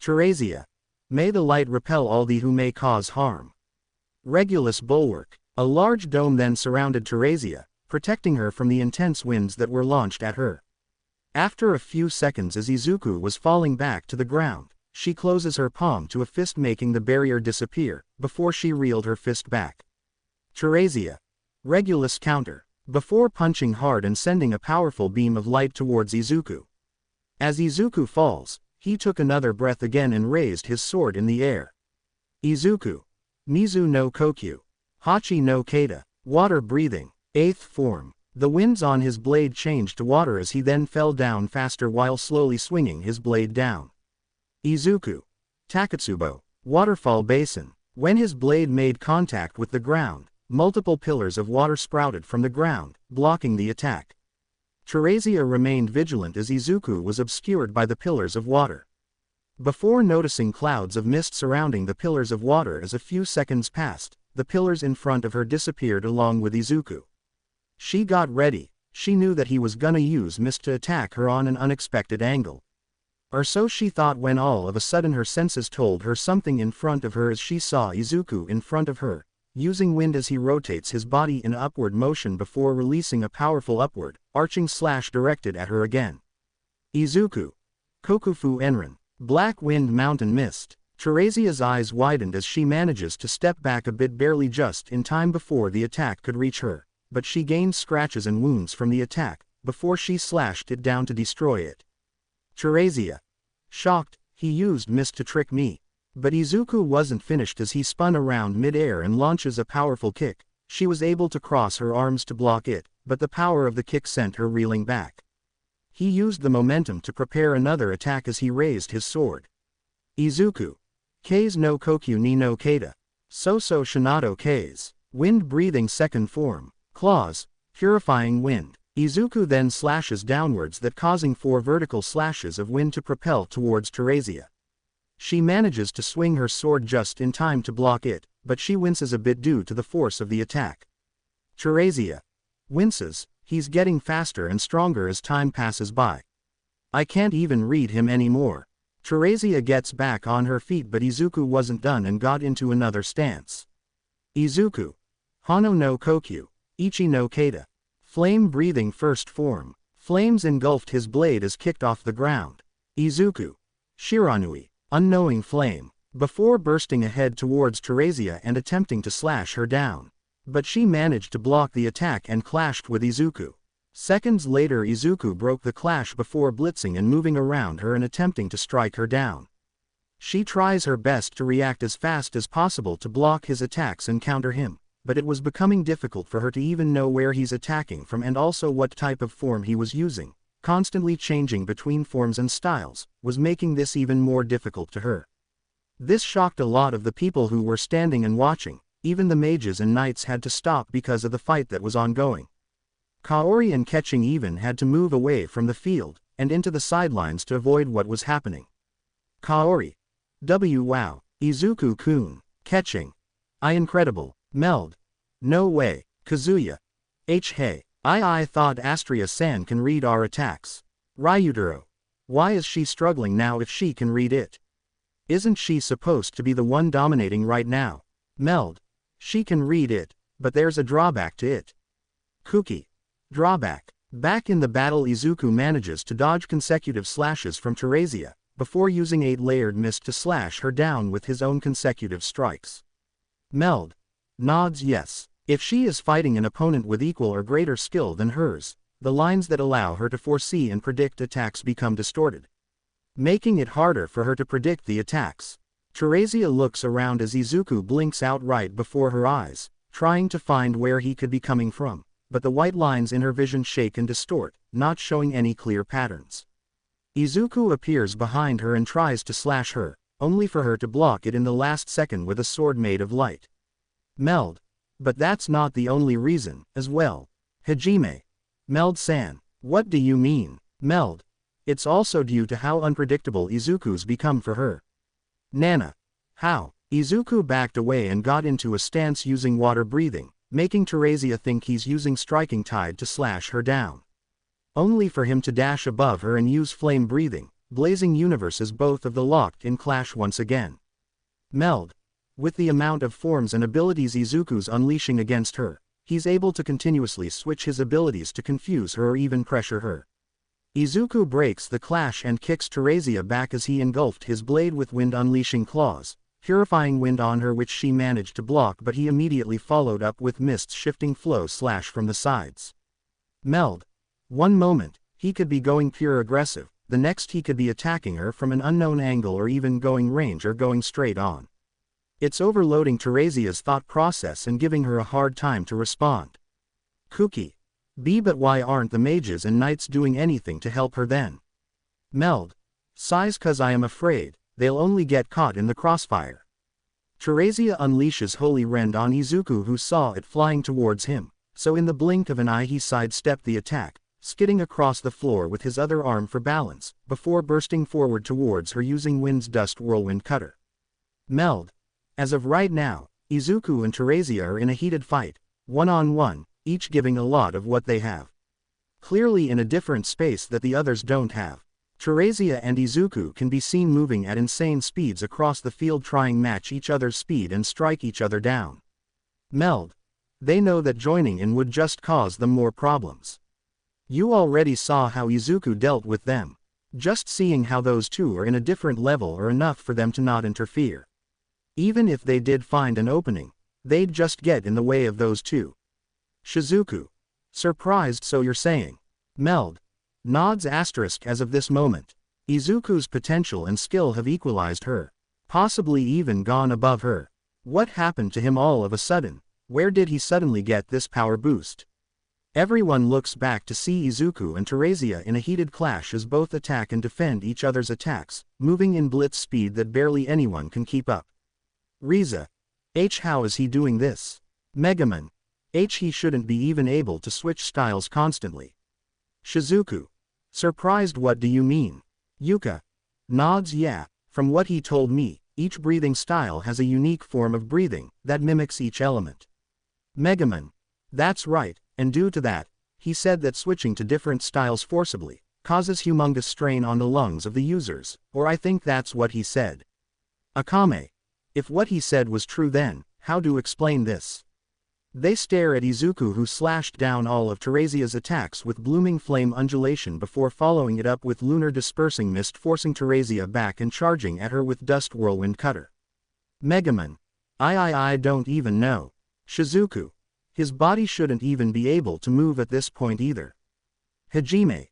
Teresia. May the light repel all the who may cause harm. Regulus Bulwark. A large dome then surrounded Teresia, protecting her from the intense winds that were launched at her. After a few seconds, as Izuku was falling back to the ground, she closes her palm to a fist, making the barrier disappear, before she reeled her fist back. Teresia. Regulus counter. Before punching hard and sending a powerful beam of light towards Izuku. As Izuku falls, he took another breath again and raised his sword in the air. Izuku. Mizu no Kokyu. Hachi no Kata. Water breathing. 8th form. The winds on his blade changed to water as he then fell down faster while slowly swinging his blade down. Izuku. Takatsubo. Waterfall Basin. When his blade made contact with the ground, multiple pillars of water sprouted from the ground, blocking the attack. Teresia remained vigilant as Izuku was obscured by the pillars of water. Before noticing clouds of mist surrounding the pillars of water as a few seconds passed, the pillars in front of her disappeared along with Izuku. She got ready. She knew that he was gonna use mist to attack her on an unexpected angle. Or so she thought when all of a sudden her senses told her something in front of her as she saw Izuku in front of her, using wind as he rotates his body in upward motion before releasing a powerful upward, arching slash directed at her again. Izuku. Kokufu Enran. Black Wind Mountain Mist. Teresia's eyes widened as she manages to step back a bit barely just in time before the attack could reach her, but she gained scratches and wounds from the attack, before she slashed it down to destroy it. Teresia. Shocked, he used mist to trick me. But Izuku wasn't finished as he spun around mid-air and launches a powerful kick. She was able to cross her arms to block it, but the power of the kick sent her reeling back. He used the momentum to prepare another attack as he raised his sword. Izuku. Kei's no Kokyu ni no Keita. Soso Shinato Kei's. Wind-breathing second form. Claws. Purifying wind. Izuku then slashes downwards that causing 4 vertical slashes of wind to propel towards Teresia. She manages to swing her sword just in time to block it, but she winces a bit due to the force of the attack. Teresia. Winces. He's getting faster and stronger as time passes by. I can't even read him anymore. Teresia gets back on her feet but Izuku wasn't done and got into another stance. Izuku. Hano no Kokyu. Ichi no Keita. Flame-breathing first form. Flames engulfed his blade as kicked off the ground. Izuku. Shiranui. Unknowing flame. Before bursting ahead towards Teresia and attempting to slash her down. But she managed to block the attack and clashed with Izuku. Seconds later Izuku broke the clash before blitzing and moving around her and attempting to strike her down. She tries her best to react as fast as possible to block his attacks and counter him, but it was becoming difficult for her to even know where he's attacking from and also what type of form he was using. Constantly changing between forms and styles was making this even more difficult to her. This shocked a lot of the people who were standing and watching. Even the mages and knights had to stop because of the fight that was ongoing. Kaori and Ketching even had to move away from the field and into the sidelines to avoid what was happening. Kaori. Wow. Izuku-kun. Ketching. Incredible. Meld. No way. Kazuya. Hey. I thought Astria-san can read our attacks. Ryutaro. Why is she struggling now if she can read it? Isn't she supposed to be the one dominating right now? Meld. She can read it, but there's a drawback to it. Kuki. Drawback. Back in the battle Izuku manages to dodge consecutive slashes from Teresia, before using 8-layered mist to slash her down with his own consecutive strikes. Meld. Nods yes. If she is fighting an opponent with equal or greater skill than hers, the lines that allow her to foresee and predict attacks become distorted, making it harder for her to predict the attacks. Teresia looks around as Izuku blinks out right before her eyes, trying to find where he could be coming from, but the white lines in her vision shake and distort, not showing any clear patterns. Izuku appears behind her and tries to slash her, only for her to block it in the last second with a sword made of light. Meld. But that's not the only reason, as well. Hajime. Meld-san. What do you mean? Meld. It's also due to how unpredictable Izuku's become for her. Nana. How? Izuku backed away and got into a stance using water breathing, making Teresia think he's using striking tide to slash her down. Only for him to dash above her and use flame breathing, blazing universes both of the locked-in clash once again. Meld. With the amount of forms and abilities Izuku's unleashing against her, he's able to continuously switch his abilities to confuse her or even pressure her. Izuku breaks the clash and kicks Teresia back as he engulfed his blade with wind unleashing claws, purifying wind on her which she managed to block but he immediately followed up with mist's shifting flow slash from the sides. Meld. One moment, he could be going pure aggressive, the next he could be attacking her from an unknown angle or even going range or going straight on. It's overloading Teresia's thought process and giving her a hard time to respond. Kuki. But why aren't the mages and knights doing anything to help her then? Meld. Sighs, cause I am afraid they'll only get caught in the crossfire. Teresia unleashes Holy Rend on Izuku, who saw it flying towards him, so in the blink of an eye he sidestepped the attack, skidding across the floor with his other arm for balance, before bursting forward towards her using Wind's Dust Whirlwind Cutter. Meld. As of right now, Izuku and Teresia are in a heated fight, one-on-one, each giving a lot of what they have. Clearly in a different space that the others don't have. Teresia and Izuku can be seen moving at insane speeds across the field, trying match each other's speed and strike each other down. Meld. They know that joining in would just cause them more problems. You already saw how Izuku dealt with them. Just seeing how those two are in a different level are enough for them to not interfere. Even if they did find an opening, they'd just get in the way of those two. Shizuku. Surprised, so you're saying? Meld. Nods asterisk. As of this moment, Izuku's potential and skill have equalized her. Possibly even gone above her. What happened to him all of a sudden? Where did he suddenly get this power boost? Everyone looks back to see Izuku and Teresia in a heated clash as both attack and defend each other's attacks, moving in blitz speed that barely anyone can keep up. Riza. How is he doing this? Megaman. He shouldn't be even able to switch styles constantly. Shizuku. Surprised, what do you mean? Yuka. Nods, yeah, from what he told me, each breathing style has a unique form of breathing that mimics each element. Megaman. That's right, and due to that, he said that switching to different styles forcibly causes humongous strain on the lungs of the users, or I think that's what he said. Akame. If what he said was true, then how to explain this? They stare at Izuku, who slashed down all of Teresia's attacks with blooming flame undulation before following it up with lunar dispersing mist, forcing Teresia back and charging at her with dust whirlwind cutter. Megaman. I don't even know. Shizuku. His body shouldn't even be able to move at this point either. Hajime.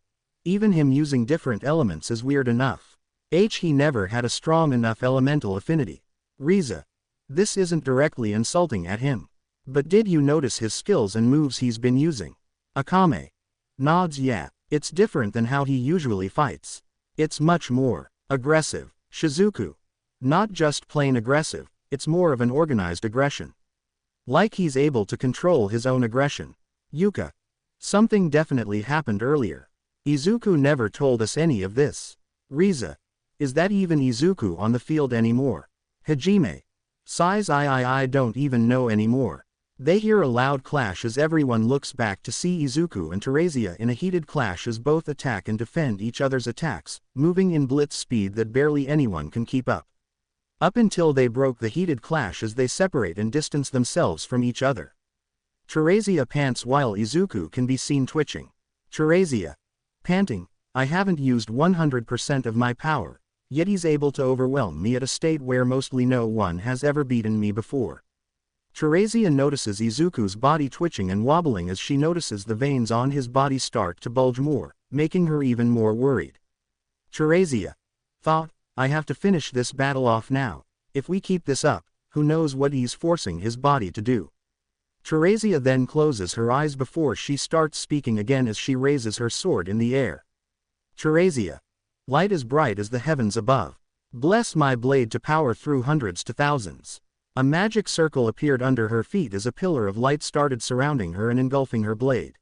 Even him using different elements is weird enough. He never had a strong enough elemental affinity. Riza. This isn't directly insulting at him. But did you notice his skills and moves he's been using? Akame. Nods, yeah, it's different than how he usually fights. It's much more aggressive. Shizuku. Not just plain aggressive, it's more of an organized aggression. Like he's able to control his own aggression. Yuka. Something definitely happened earlier. Izuku never told us any of this. Riza. Is that even Izuku on the field anymore? Hajime. Sighs, I don't even know anymore. They hear a loud clash as everyone looks back to see Izuku and Teresia in a heated clash as both attack and defend each other's attacks, moving in blitz speed that barely anyone can keep up. Up until they broke the heated clash as they separate and distance themselves from each other. Teresia pants while Izuku can be seen twitching. Teresia. Panting. I haven't used 100% of my power, yet he's able to overwhelm me at a state where mostly no one has ever beaten me before. Teresia notices Izuku's body twitching and wobbling as she notices the veins on his body start to bulge more, making her even more worried. Teresia. Thought, I have to finish this battle off now. If we keep this up, who knows what he's forcing his body to do. Teresia then closes her eyes before she starts speaking again as she raises her sword in the air. Teresia. Light as bright as the heavens above. Bless my blade to power through hundreds to thousands. A magic circle appeared under her feet as a pillar of light started surrounding her and engulfing her blade.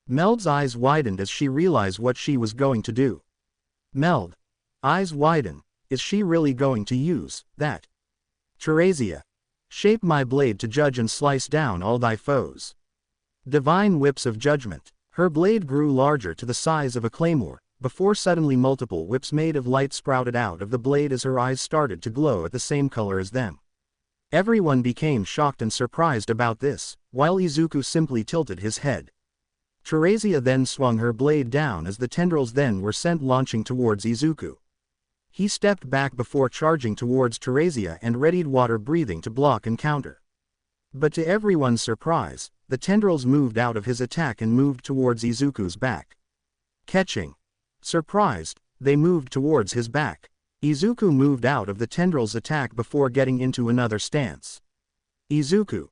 Meld's eyes widened as she realized what she was going to do. Meld. Eyes widen. Is she really going to use that? Teresia. Shape my blade to judge and slice down all thy foes. Divine whips of judgment. Her blade grew larger to the size of a claymore, before suddenly multiple whips made of light sprouted out of the blade as her eyes started to glow at the same color as them. Everyone became shocked and surprised about this, while Izuku simply tilted his head. Teresia then swung her blade down as the tendrils then were sent launching towards Izuku. He stepped back before charging towards Teresia and readied water breathing to block and counter. But to everyone's surprise, the tendrils moved out of his attack and moved towards Izuku's back. Catching. Surprised, they moved towards his back. Izuku moved out of the tendrils' attack before getting into another stance. Izuku.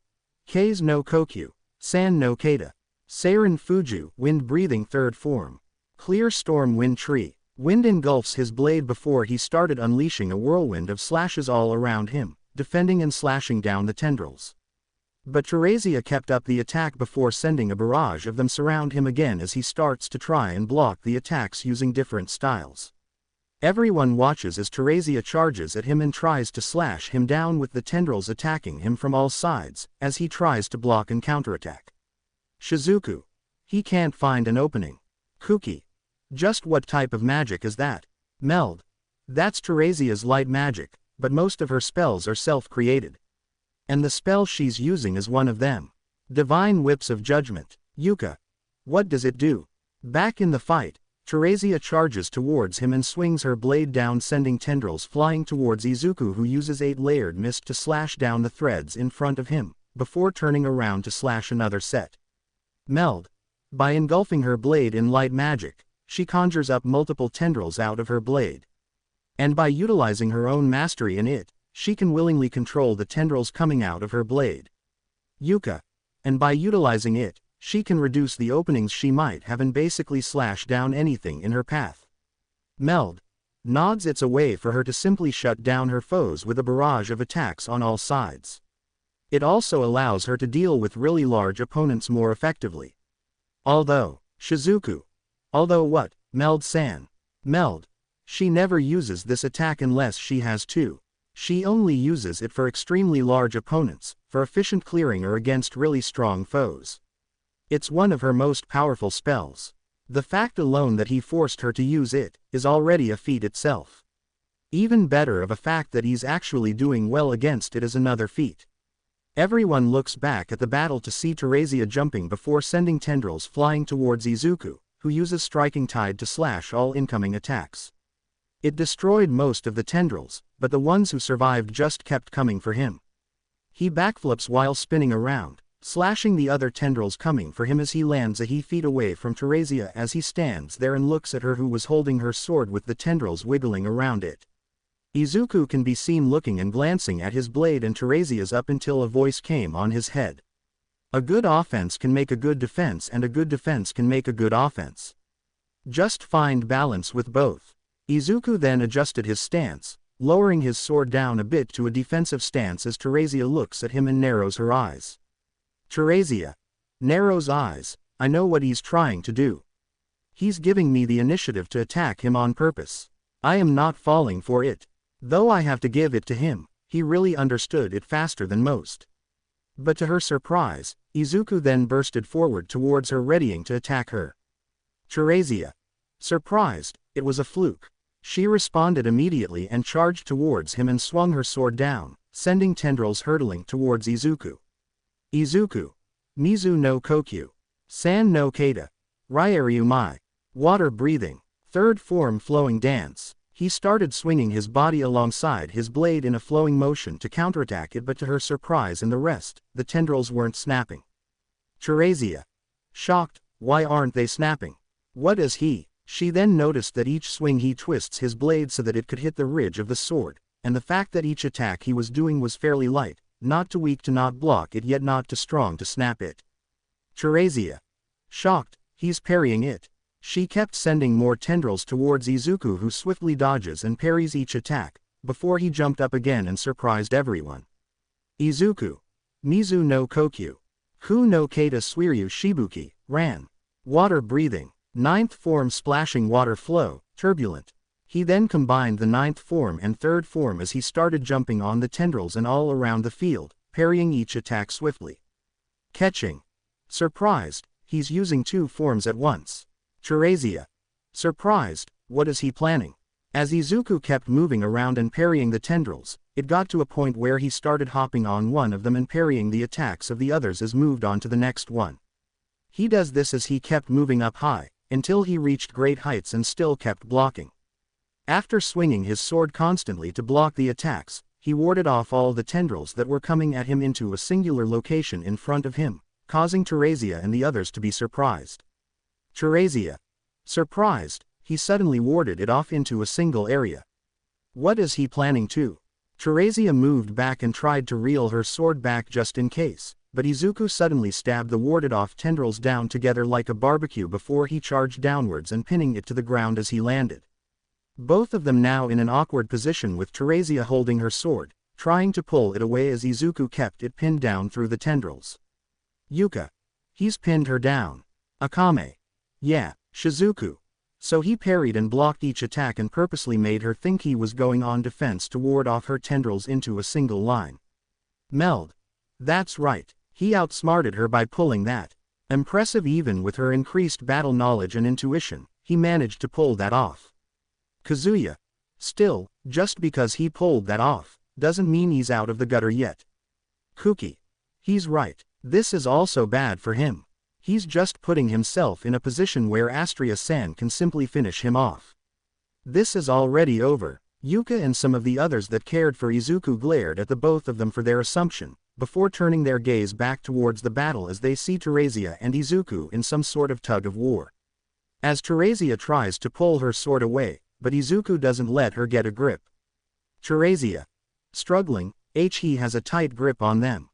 Kei's no Kokyu. San no Kata. Seirin Fuju, wind-breathing third form. Clear storm wind tree. Wind engulfs his blade before he started unleashing a whirlwind of slashes all around him, defending and slashing down the tendrils. But Teresia kept up the attack before sending a barrage of them surround him again as he starts to try and block the attacks using different styles. Everyone watches as Teresia charges at him and tries to slash him down with the tendrils attacking him from all sides, as he tries to block and counterattack. Shizuku. He can't find an opening. Kuki. Just what type of magic is that? Meld. That's Teresia's light magic, but most of her spells are self-created. And the spell she's using is one of them. Divine Whips of Judgment. Yuka. What does it do? Back in the fight, Teresia charges towards him and swings her blade down, sending tendrils flying towards Izuku, who uses 8-layered mist to slash down the threads in front of him, before turning around to slash another set. Meld. By engulfing her blade in light magic, she conjures up multiple tendrils out of her blade. And by utilizing her own mastery in it, she can willingly control the tendrils coming out of her blade. Yuka. And by utilizing it, she can reduce the openings she might have and basically slash down anything in her path. Meld. Nods. It's a way for her to simply shut down her foes with a barrage of attacks on all sides. It also allows her to deal with really large opponents more effectively. Shizuku. Although what, Meld-san? Meld. She never uses this attack unless she has to. She only uses it for extremely large opponents, for efficient clearing or against really strong foes. It's one of her most powerful spells. The fact alone that he forced her to use it, is already a feat itself. Even better of a fact that he's actually doing well against it is another feat. Everyone looks back at the battle to see Teresia jumping before sending tendrils flying towards Izuku, who uses Striking Tide to slash all incoming attacks. It destroyed most of the tendrils, but the ones who survived just kept coming for him. He backflips while spinning around, slashing the other tendrils coming for him as he lands a feet away from Teresia as he stands there and looks at her, who was holding her sword with the tendrils wiggling around it. Izuku can be seen looking and glancing at his blade and Teresia's up until a voice came on his head. A good offense can make a good defense, and a good defense can make a good offense. Just find balance with both. Izuku then adjusted his stance, lowering his sword down a bit to a defensive stance as Teresia looks at him and narrows her eyes. Teresia narrows eyes. I know what he's trying to do. He's giving me the initiative to attack him on purpose. I am not falling for it. Though I have to give it to him, he really understood it faster than most. But to her surprise, Izuku then bursted forward towards her, readying to attack her. Teresia. Surprised, it was a fluke. She responded immediately and charged towards him and swung her sword down, sending tendrils hurtling towards Izuku. Izuku. Mizu no Kokyu. San no Kata. Ryairyu Mai. Water breathing. Third form flowing dance. He started swinging his body alongside his blade in a flowing motion to counterattack it, but to her surprise and the rest, the tendrils weren't snapping. Teresia. Shocked, why aren't they snapping? What is he? She then noticed that each swing he twists his blade so that it could hit the ridge of the sword, and the fact that each attack he was doing was fairly light, not too weak to not block it yet not too strong to snap it. Teresia. Shocked, he's parrying it. She kept sending more tendrils towards Izuku, who swiftly dodges and parries each attack, before he jumped up again and surprised everyone. Izuku. Mizu no Kokyu. Ku no Kata Suiryu Shibuki, ran. Water breathing. Ninth form splashing water flow, turbulent. He then combined the ninth form and third form as he started jumping on the tendrils and all around the field, parrying each attack swiftly. Catching. Surprised, he's using two forms at once. Teresia. Surprised, what is he planning? As Izuku kept moving around and parrying the tendrils, it got to a point where he started hopping on one of them and parrying the attacks of the others as moved on to the next one. He does this as he kept moving up high, until he reached great heights and still kept blocking. After swinging his sword constantly to block the attacks, he warded off all the tendrils that were coming at him into a singular location in front of him, causing Teresia and the others to be surprised. Teresia. Surprised, he suddenly warded it off into a single area. What is he planning to? Teresia moved back and tried to reel her sword back just in case, but Izuku suddenly stabbed the warded-off tendrils down together like a barbecue before he charged downwards and pinning it to the ground as he landed. Both of them now in an awkward position with Teresia holding her sword, trying to pull it away as Izuku kept it pinned down through the tendrils. Yuka. He's pinned her down. Akame. Yeah, Shizuku. So he parried and blocked each attack and purposely made her think he was going on defense to ward off her tendrils into a single line. Meld. That's right, he outsmarted her by pulling that. Impressive even with her increased battle knowledge and intuition, he managed to pull that off. Kazuya. Still, just because he pulled that off, doesn't mean he's out of the gutter yet. Kuki. He's right, this is also bad for him. He's just putting himself in a position where Astria-san can simply finish him off. This is already over. Yuka and some of the others that cared for Izuku glared at the both of them for their assumption, before turning their gaze back towards the battle as they see Teresia and Izuku in some sort of tug of war. As Teresia tries to pull her sword away, but Izuku doesn't let her get a grip. Teresia. Struggling, he has a tight grip on them.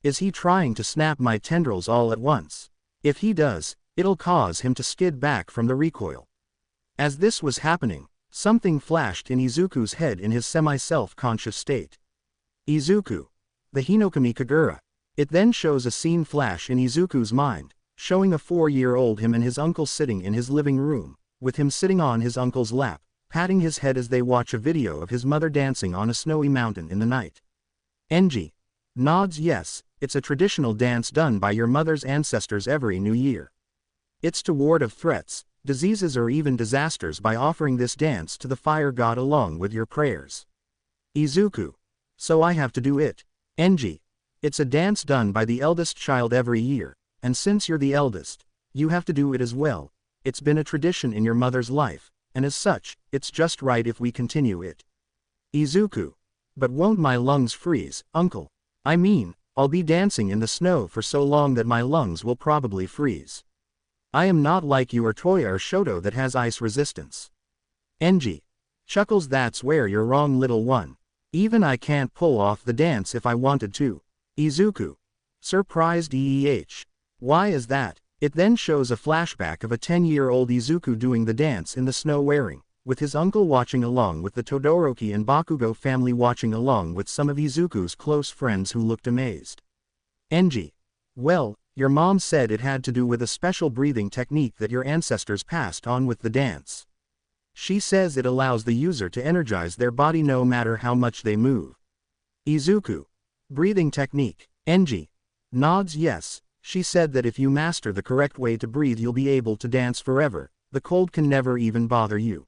Is he trying to snap my tendrils all at once? If he does, it'll cause him to skid back from the recoil. As this was happening, something flashed in Izuku's head in his semi-self-conscious state. Izuku. The Hinokami Kagura. It then shows a scene flash in Izuku's mind, showing a 4-year-old him and his uncle sitting in his living room, with him sitting on his uncle's lap, patting his head as they watch a video of his mother dancing on a snowy mountain in the night. Enji. Nods yes, it's a traditional dance done by your mother's ancestors every New Year. It's to ward off threats, diseases or even disasters by offering this dance to the fire god along with your prayers. Izuku. So I have to do it. Enji. It's a dance done by the eldest child every year, and since you're the eldest, you have to do it as well. It's been a tradition in your mother's life, and as such, it's just right if we continue it. Izuku. But won't my lungs freeze, uncle? I mean, I'll be dancing in the snow for so long that my lungs will probably freeze. I am not like you or Toya or Shoto that has ice resistance. Enji. Chuckles, that's where you're wrong, little one. Even I can't pull off the dance if I wanted to. Izuku. Surprised Why is that? It then shows a flashback of a 10-year-old Izuku doing the dance in the snow wearing, with his uncle watching along with the Todoroki and Bakugo family watching along with some of Izuku's close friends who looked amazed. Enji. Well, your mom said it had to do with a special breathing technique that your ancestors passed on with the dance. She says it allows the user to energize their body no matter how much they move. Izuku. Breathing technique. Enji. Nods yes, she said that if you master the correct way to breathe you'll be able to dance forever, the cold can never even bother you.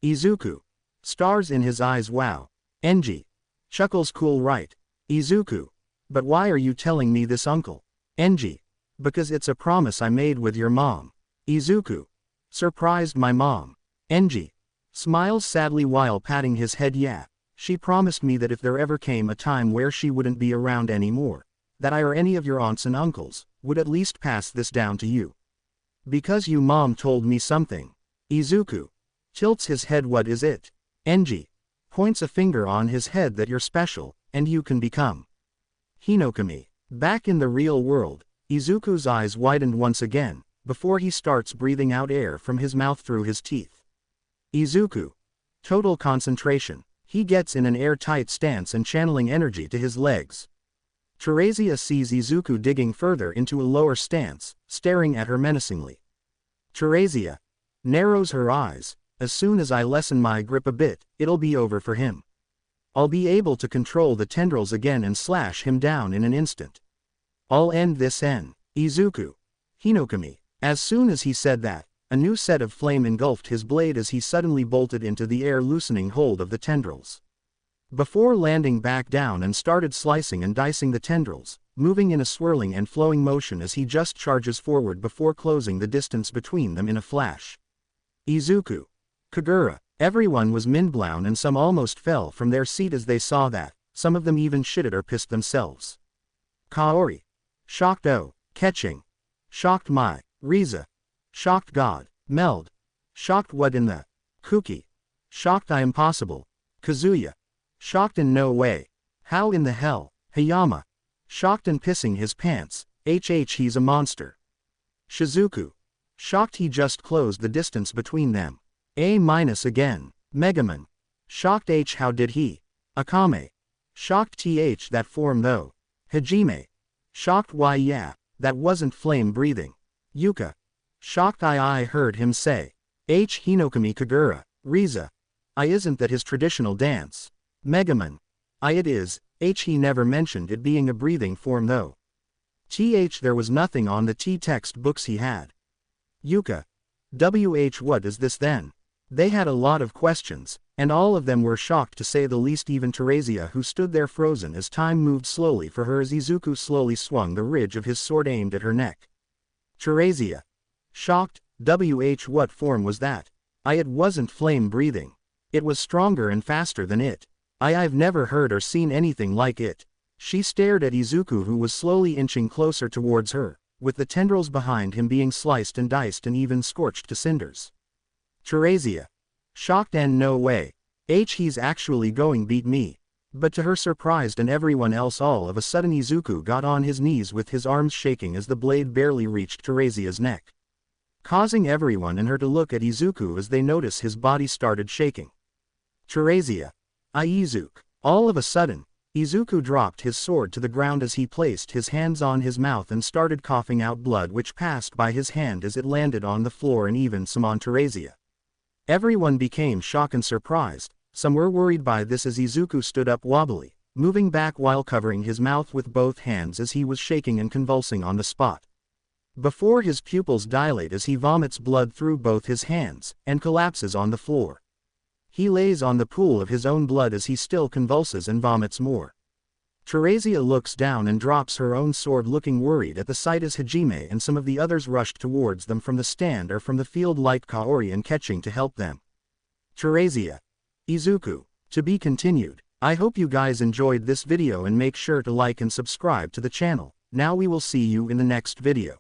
Izuku. Stars in his eyes, wow. Enji. Chuckles, cool, right? Izuku. But why are you telling me this, uncle? Enji. Because it's a promise I made with your mom. Izuku. Surprised my mom. Enji. Smiles sadly while patting his head, yeah. She promised me that if there ever came a time where she wouldn't be around anymore, that I or any of your aunts and uncles would at least pass this down to you. Because you mom told me something. Izuku. Tilts his head, what is it? Enji. Points a finger on his head that you're special, and you can become Hinokami. Back in the real world, Izuku's eyes widened once again, before he starts breathing out air from his mouth through his teeth. Izuku. Total concentration. He gets in an airtight stance and channeling energy to his legs. Teresia sees Izuku digging further into a lower stance, staring at her menacingly. Teresia narrows her eyes. As soon as I lessen my grip a bit, it'll be over for him. I'll be able to control the tendrils again and slash him down in an instant. I'll end this Izuku. Hinokami. As soon as he said that, a new set of flame engulfed his blade as he suddenly bolted into the air, loosening hold of the tendrils. Before landing back down and started slicing and dicing the tendrils, moving in a swirling and flowing motion as he just charges forward before closing the distance between them in a flash. Izuku. Kagura. Everyone was mindblown and some almost fell from their seat as they saw that, some of them even shitted or pissed themselves. Kaori. Shocked oh, catching. Shocked my, Riza. Shocked God. Meld. Shocked what in the, Kuki. Shocked I am possible. Kazuya. Shocked in no way. How in the hell, Hayama. shocked and pissing his pants, he's a monster. Shizuku, shocked he just closed the distance between them. A- again. Megaman, shocked how did he? Akame, shocked that form though. Hajime, shocked why yeah, that wasn't flame breathing. Yuka, shocked I heard him say. Hinokami Kagura, Riza, isn't that his traditional dance? Megaman, it is, he never mentioned it being a breathing form though. There was nothing on the textbooks he had. Yuka, what is this then? They had a lot of questions, and all of them were shocked to say the least, even Teresia, who stood there frozen as time moved slowly for her as Izuku slowly swung the ridge of his sword aimed at her neck. Teresia, shocked, what form was that? It wasn't flame breathing. It was stronger and faster than it. I've never heard or seen anything like it. She stared at Izuku, who was slowly inching closer towards her, with the tendrils behind him being sliced and diced and even scorched to cinders. Teresia, shocked and no way. He's actually going beat me. But to her surprised and everyone else, all of a sudden Izuku got on his knees with his arms shaking as the blade barely reached Teresia's neck, causing everyone and her to look at Izuku as they notice his body started shaking. Teresia, Izuku. All of a sudden, Izuku dropped his sword to the ground as he placed his hands on his mouth and started coughing out blood which passed by his hand as it landed on the floor and even some on Teresia. Everyone became shocked and surprised. Some were worried by this as Izuku stood up wobbly, moving back while covering his mouth with both hands as he was shaking and convulsing on the spot. Before his pupils dilate as he vomits blood through both his hands, and collapses on the floor. He lays on the pool of his own blood as he still convulses and vomits more. Teresia looks down and drops her own sword, looking worried at the sight as Hajime and some of the others rushed towards them from the stand or from the field like Kaori and catching to help them. Teresia, Izuku, to be continued. I hope you guys enjoyed this video and make sure to like and subscribe to the channel. Now we will see you in the next video.